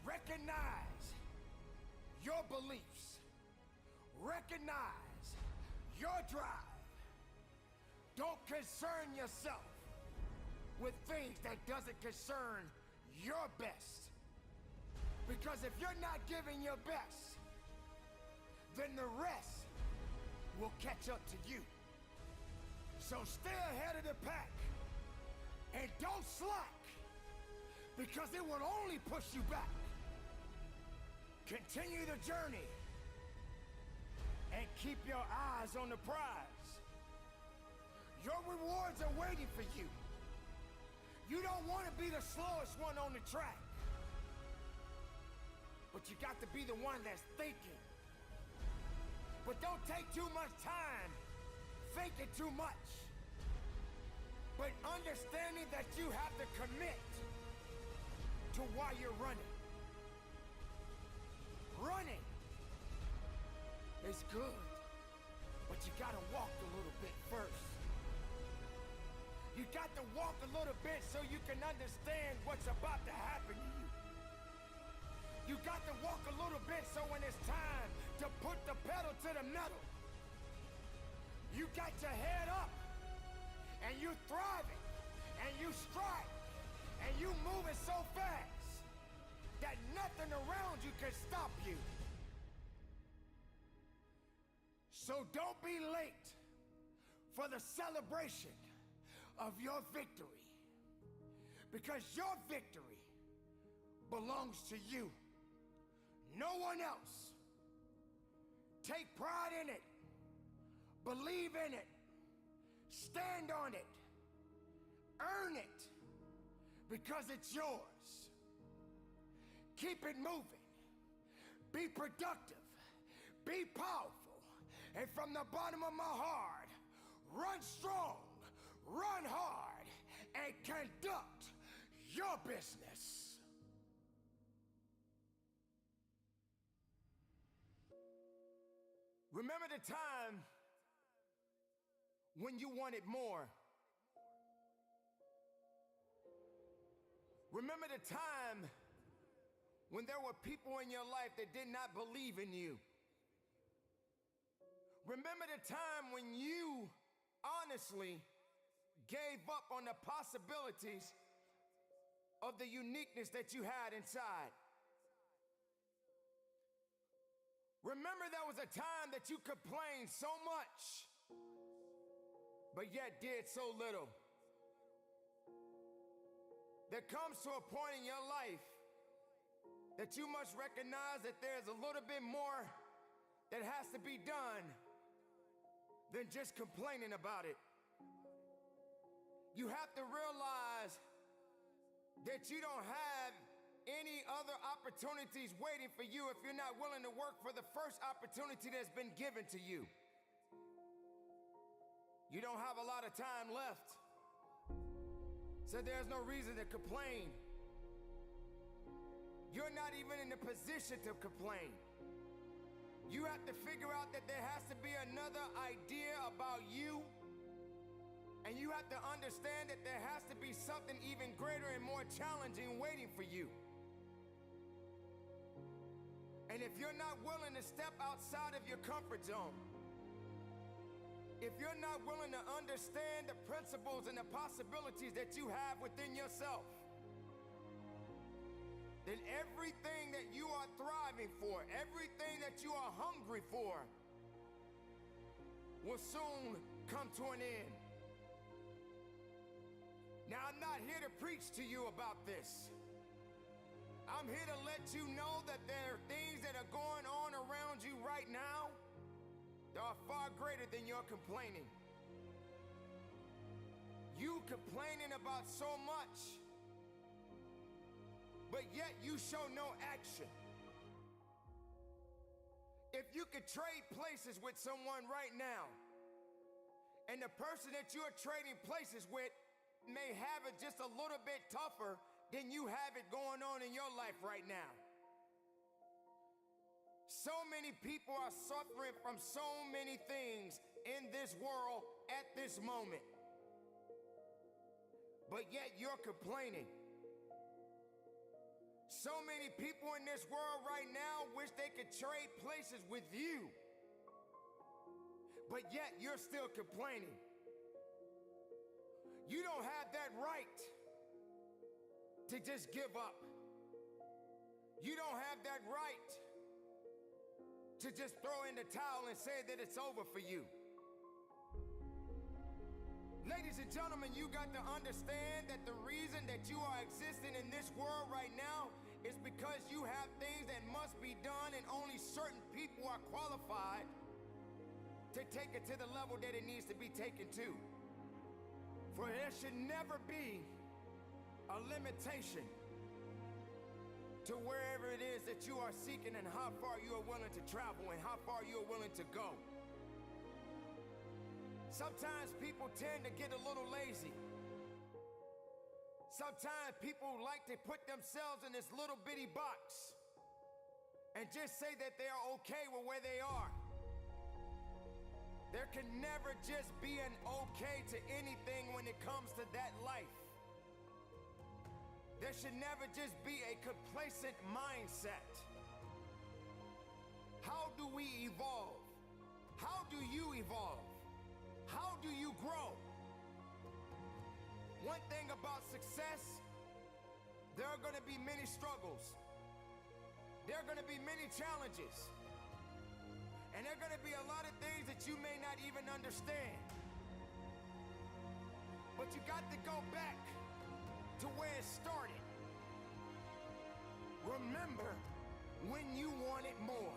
Recognize your beliefs. Recognize your drive. Don't concern yourself with things that doesn't concern your best. Because if you're not giving your best, then the rest will catch up to you. So stay ahead of the pack and don't slack, because it will only push you back. Continue the journey and keep your eyes on the prize. Your rewards are waiting for you. You don't want to be the slowest one on the track, but you got to be the one that's thinking. But don't take too much time thinking too much, but understanding that you have to commit to why you're running. Running is good, but you gotta walk a little bit first. You got to walk a little bit so you can understand what's about to happen to you. You got to walk a little bit so when it's time to put the pedal to the metal, you got your head up and you thriving and you strike and you moving so fast that nothing around you can stop you. So don't be late for the celebration of your victory, because your victory belongs to you, no one else. Take pride in it, believe in it, stand on it, earn it, because it's yours. Keep it moving, be productive, be powerful, and from the bottom of my heart, run strong, run hard, and conduct your business. Remember the time when you wanted more. Remember the time when there were people in your life that did not believe in you. Remember the time when you honestly gave up on the possibilities of the uniqueness that you had inside. Remember there was a time that you complained so much, but yet did so little. There comes to a point in your life that you must recognize that there's a little bit more that has to be done than just complaining about it. You have to realize that you don't have any other opportunities waiting for you if you're not willing to work for the first opportunity that's been given to you. You don't have a lot of time left, so there's no reason to complain. You're not even in the position to complain. You have to figure out that there has to be another idea about you, and you have to understand that there has to be something even greater and more challenging waiting for you. And if you're not willing to step outside of your comfort zone, if you're not willing to understand the principles and the possibilities that you have within yourself, then everything that you are thriving for, everything that you are hungry for, will soon come to an end. Now, I'm not here to preach to you about this. I'm here to let you know that there are things that are going on around you right now that are far greater than your complaining. You complaining about so much, but yet you show no action. If you could trade places with someone right now, And the person that you're trading places with may have it just a little bit tougher than you have it going on in your life right now. So many people are suffering from so many things in this world at this moment. But yet you're complaining. So many people in this world right now wish they could trade places with you. But yet you're still complaining. You don't have that right to just give up. You don't have that right to just throw in the towel and say that it's over for you. Ladies and gentlemen, you got to understand that the reason that you are existing in this world right now is because you have things that must be done, and only certain people are qualified to take it to the level that it needs to be taken to. For there should never be a limitation to wherever it is that you are seeking and how far you are willing to travel and how far you are willing to go. Sometimes people tend to get a little lazy. Sometimes people like to put themselves in this little bitty box and just say that they are okay with where they are. There can never just be an okay to anything when it comes to that life. There should never just be a complacent mindset. How do we evolve? How do you evolve? How do you grow? One thing about success, there are going to be many struggles. There are going to be many challenges. And there are going to be a lot of things that you may not even understand. But you got to go back to where it started. Remember when you wanted more.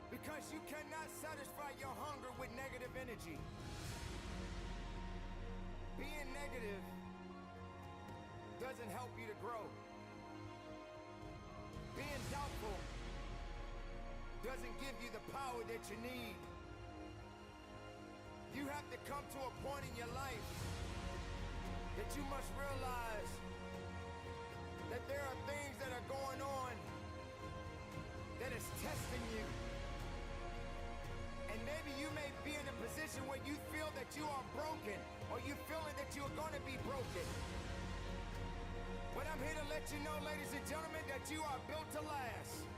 Because you cannot satisfy your hunger with negative energy. Being negative doesn't help you to grow. Being doubtful doesn't give you the power that you need. You have to come to a point in your life that you must realize that there are things that are going on that is testing you. And maybe you may be in a position where you feel that you are broken, or you feeling that you're going to be broken. But I'm here to let you know, ladies and gentlemen, that you are built to last.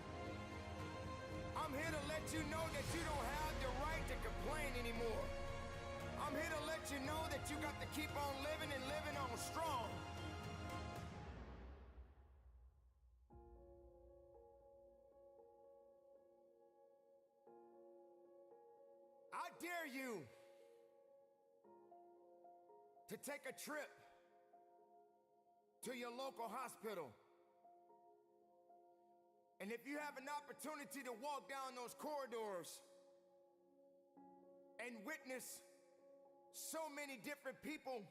I'm here to let you know that you don't have the right to complain anymore. I'm here to let you know that you got to keep on living and living on strong. I dare you to take a trip to your local hospital. And if you have an opportunity to walk down those corridors and witness so many different people,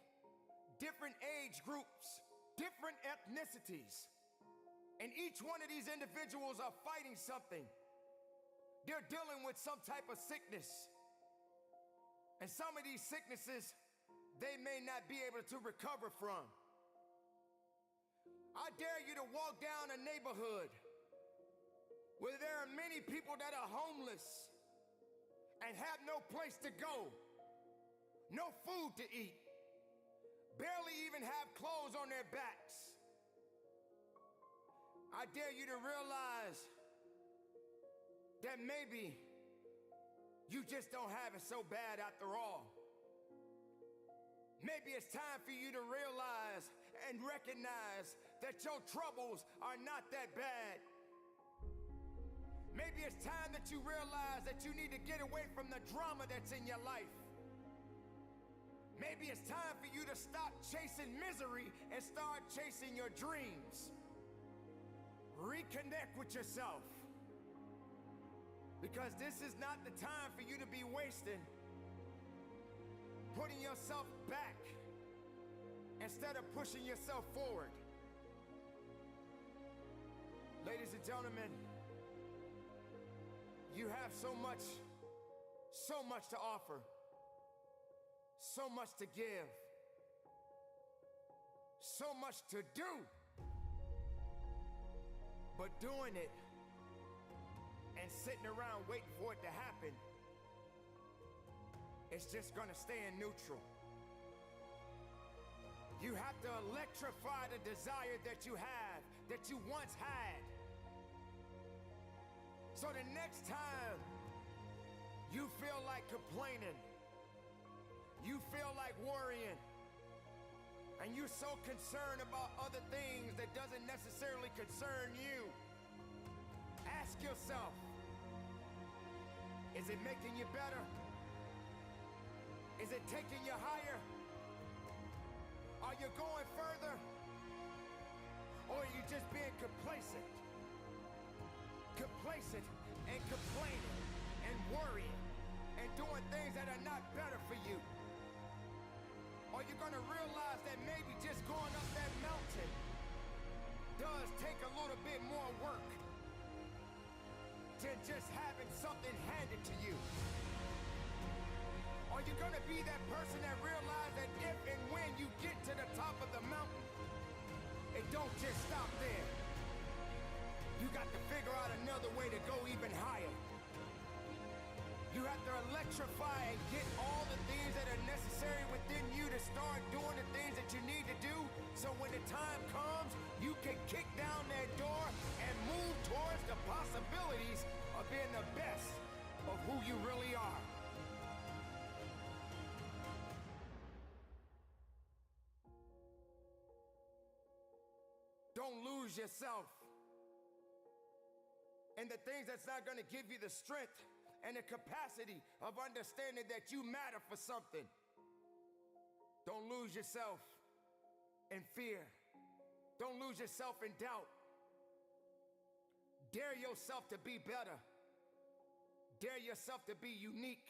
different age groups, different ethnicities, and each one of these individuals are fighting something. They're dealing with some type of sickness. And some of these sicknesses, they may not be able to recover from. I dare you to walk down a neighborhood where there are many people that are homeless and have no place to go, no food to eat, barely even have clothes on their backs. I dare you to realize that maybe you just don't have it so bad after all. Maybe it's time for you to realize and recognize that your troubles are not that bad. Maybe it's time that you realize that you need to get away from the drama that's in your life. Maybe it's time for you to stop chasing misery and start chasing your dreams. Reconnect with yourself. Because this is not the time for you to be wasting, putting yourself back instead of pushing yourself forward. Ladies and gentlemen, you have so much So much to offer, so much to give, so much to do. But doing it and sitting around waiting for it to happen, it's just gonna stay in neutral. You have to electrify the desire that you have, that you once had. So the next time you feel like complaining, you feel like worrying, and you're so concerned about other things that doesn't necessarily concern you, ask yourself, is it making you better? Is it taking you higher? Are you going further? Or are you just being complacent? Complacent and complaining and worrying and doing things that are not better for you? Are you gonna realize that maybe just going up that mountain does take a little bit more work than just having something handed to you? Are you gonna be that person that realizes that if and when you get to the top of the mountain, it don't just stop there? You got to figure out another way to go even higher. You have to electrify and get all the things that are necessary within you to start doing the things that you need to do, so when the time comes, you can kick down that door and move towards the possibilities of being the best of who you really are. Don't lose yourself in the things that's not going to give you the strength and the capacity of understanding that you matter for something. Don't lose yourself in fear. Don't lose yourself in doubt. Dare yourself to be better. Dare yourself to be unique.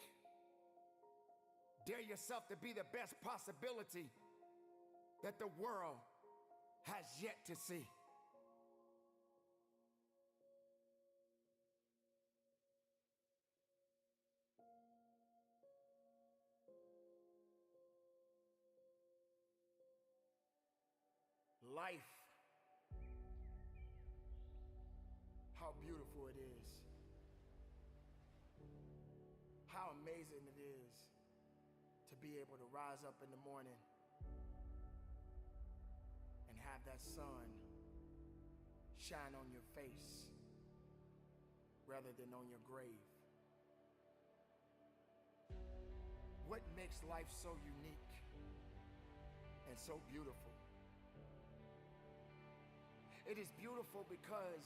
Dare yourself to be the best possibility that the world has yet to see. Life, how beautiful it is. How amazing it is to be able to rise up in the morning and have that sun shine on your face rather than on your grave. What makes life so unique and so beautiful? It is beautiful because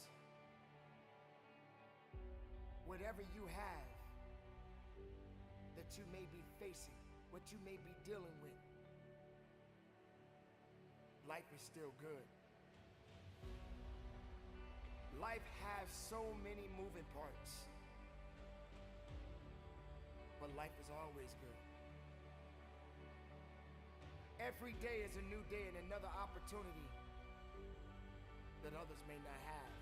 whatever you have that you may be facing, what you may be dealing with, life is still good. Life has so many moving parts, but life is always good. Every day is a new day and another opportunity that others may not have.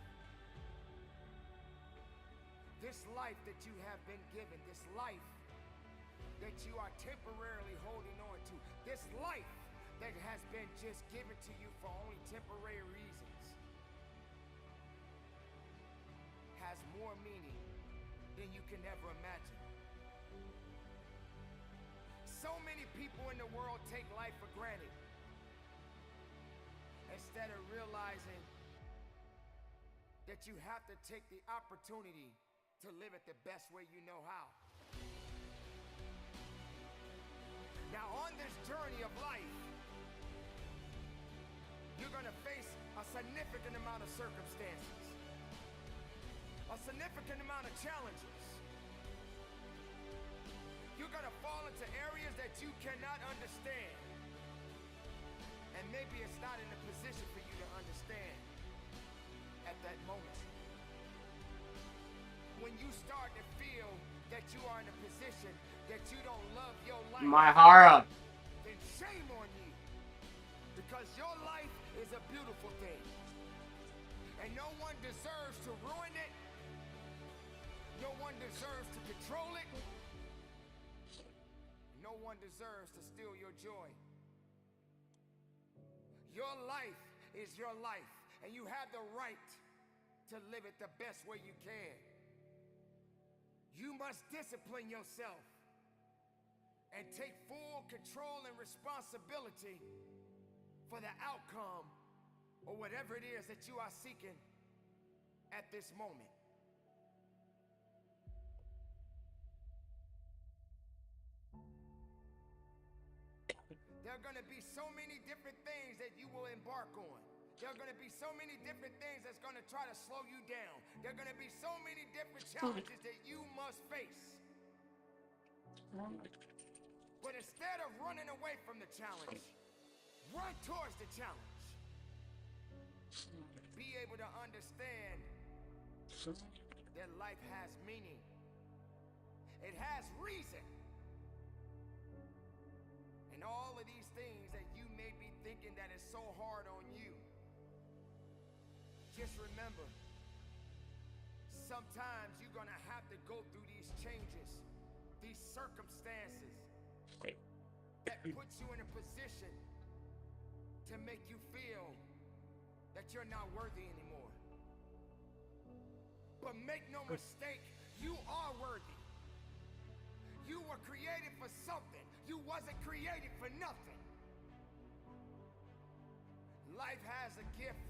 This life that you have been given, this life that you are temporarily holding on to, this life that has been just given to you for only temporary reasons, has more meaning than you can ever imagine. So many people in the world take life for granted instead of realizing that you have to take the opportunity to live it the best way you know how. Now, on this journey of life, you're gonna face a significant amount of circumstances, a significant amount of challenges. You're gonna fall into areas that you cannot understand, and maybe it's not in a position for you to understand at that moment. When you start to feel that you are in a position that you don't love your life, Mahara, then shame on you, because your life is a beautiful thing, and no one deserves to ruin it. No one deserves to control it. one deserves to steal your joy. Your life is your life, and you have the right to live it the best way you can. You must discipline yourself and take full control and responsibility for the outcome or whatever it is that you are seeking at this moment. There are going to be so many different things that you will embark on. There are going to be so many different things that's going to try to slow you down. There are going to be so many different challenges that you must face. But instead of running away from the challenge, run towards the challenge. Be able to understand that life has meaning. It has reason. And all of these things that you may be thinking that is so hard on you, just remember, sometimes you're gonna have to go through these changes, these circumstances that puts you in a position to make you feel that you're not worthy anymore. But make no mistake, you are worthy. You were created for something. You wasn't created for nothing. Life has a gift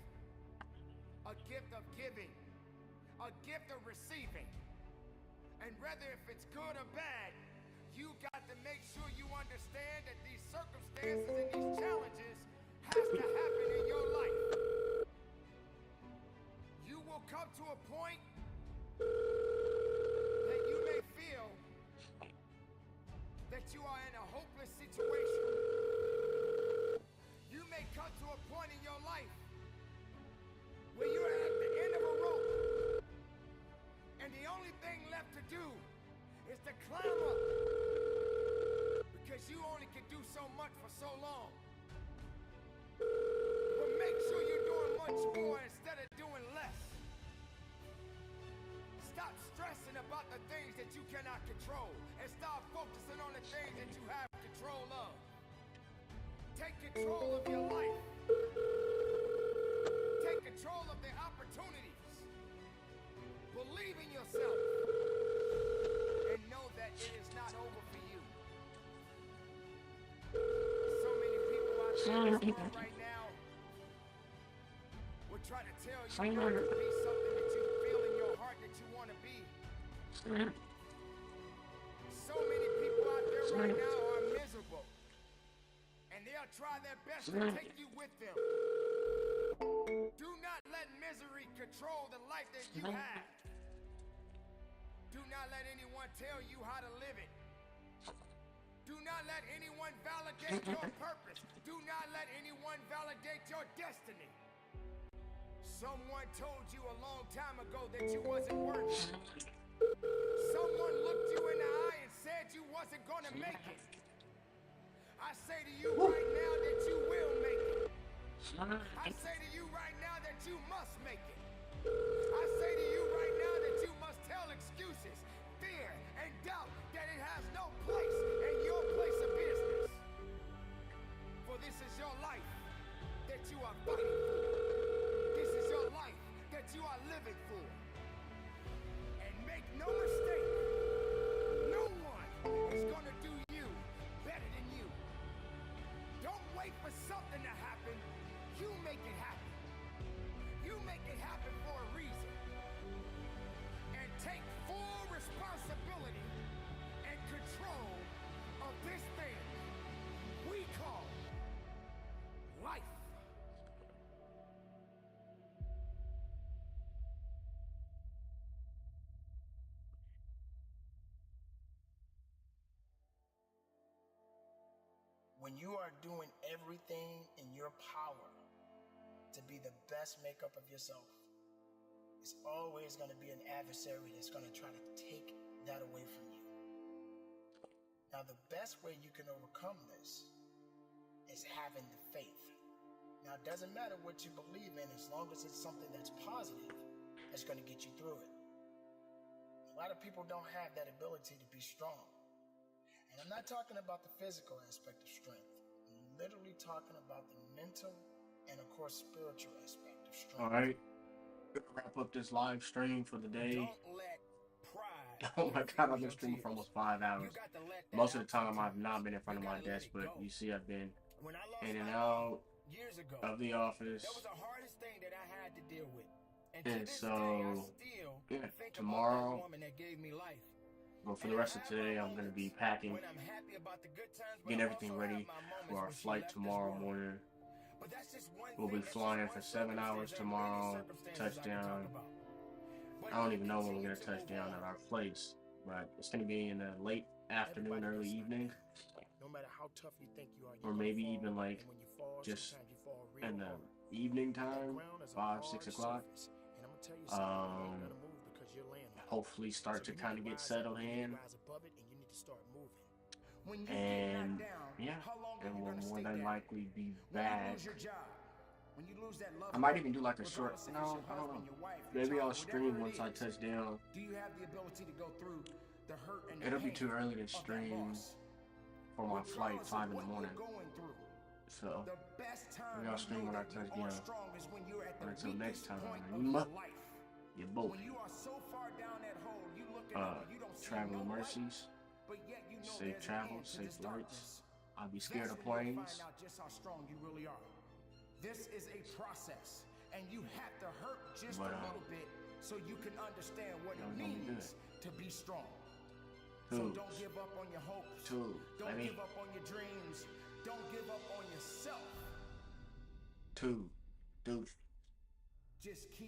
of giving, a gift of receiving. And whether if it's good or bad, you got to make sure you understand that these circumstances and these challenges has to happen in your life. You will come to a point that you may feel that you are in a hopeless situation. You may come to a point in your life where you're at the end of a rope, and the only thing left to do is to climb up, because you only can do so much for so long. But make sure you're doing much more instead of doing less. Stop stressing about the things that you cannot control and start focusing on the things that you have control of. Take control of your life. Take control of the opportunities. Believe in yourself and know that it is not over for you. So many people out there in this world right now will try to tell you not to be something that you feel in your heart that you want to be. So many people out there right now are miserable, and they'll try their best to take you with them. Do not let misery control the life that you have. Do not let anyone tell you how to live it. Do not let anyone validate your purpose. Do not let anyone validate your destiny. Someone told you a long time ago that you wasn't worthy. Someone looked you in the eye and said you wasn't gonna make it. I say to you right now that you will make it. I say to you right now that you must make it. I say to you right now that you must tell excuses, fear, and doubt that it has no place in your place of business. For this is your life that you are fighting for. This is your life that you are living for. And make no mistake, no one is gonna do you better than you. Don't wait for something to happen. You make it happen. You make it happen for a reason. And take full responsibility and control of this thing we call life. When you are doing everything in your power to be the best makeup of yourself, it's always going to be an adversary that's going to try to take that away from you. Now, the best way you can overcome this is having the faith. Now, it doesn't matter what you believe in, as long as it's something that's positive, that's going to get you through it. A lot of people don't have that ability to be strong. And And I'm not talking about the physical aspect of strength. I'm literally talking about the mental and, of course, spiritual aspect of strength. All right. Wrap up this live stream for the day. Don't let pride. Oh my God, I've been streaming for almost 5 hours. Most of the time, I've not been in front of my desk, but you see, I've been in and out of the office. That was the hardest thing that I had to deal with. And to so, this day, I still yeah, think tomorrow, about that woman that gave me life. well, for the rest of today, I'm going to be packing, When I'm happy about the good times, but getting I everything also ready have my moments for our when she flight left this tomorrow world. morning. But that's just one We'll be thing, that's flying just for one 7 hours circumstance. There are tomorrow, many circumstances I can touchdown. talk about. But I don't you even know when we're continue going to to touch move down on. at our place, but it's going to be in the late afternoon, early evening, No matter how tough you think you are, or maybe even like just in the evening time, 5, 6 o'clock. Hopefully start to kind of get settled in. And yeah, and we'll more than likely be back. I might even do like a short, no, I don't know. Maybe I'll stream once I touch down. Do you have the ability to go through the hurt and the It'll be pain too early to of that stream loss? for my flight, Regardless of 5 in the what you're morning. going through, So, the best time maybe I'll you stream know when I that touch you are down. strong is when you're at the But until next weakest time, point of your life. you both. When you are so far down that hole, you looking up and you don't see Traveling no light, mercies, but yet you know safe there's an travels, end to safe this flights. darkness. I'll be scared That's of when you'll planes. find out just how strong you really are. This is a process, and you have to hurt just But, a little bit so you can understand what it y'all gonna be means to be strong. So Tools. don't give up on your hopes. Tools. Don't I mean, give up on your dreams. Don't give up on yourself. two. Just keep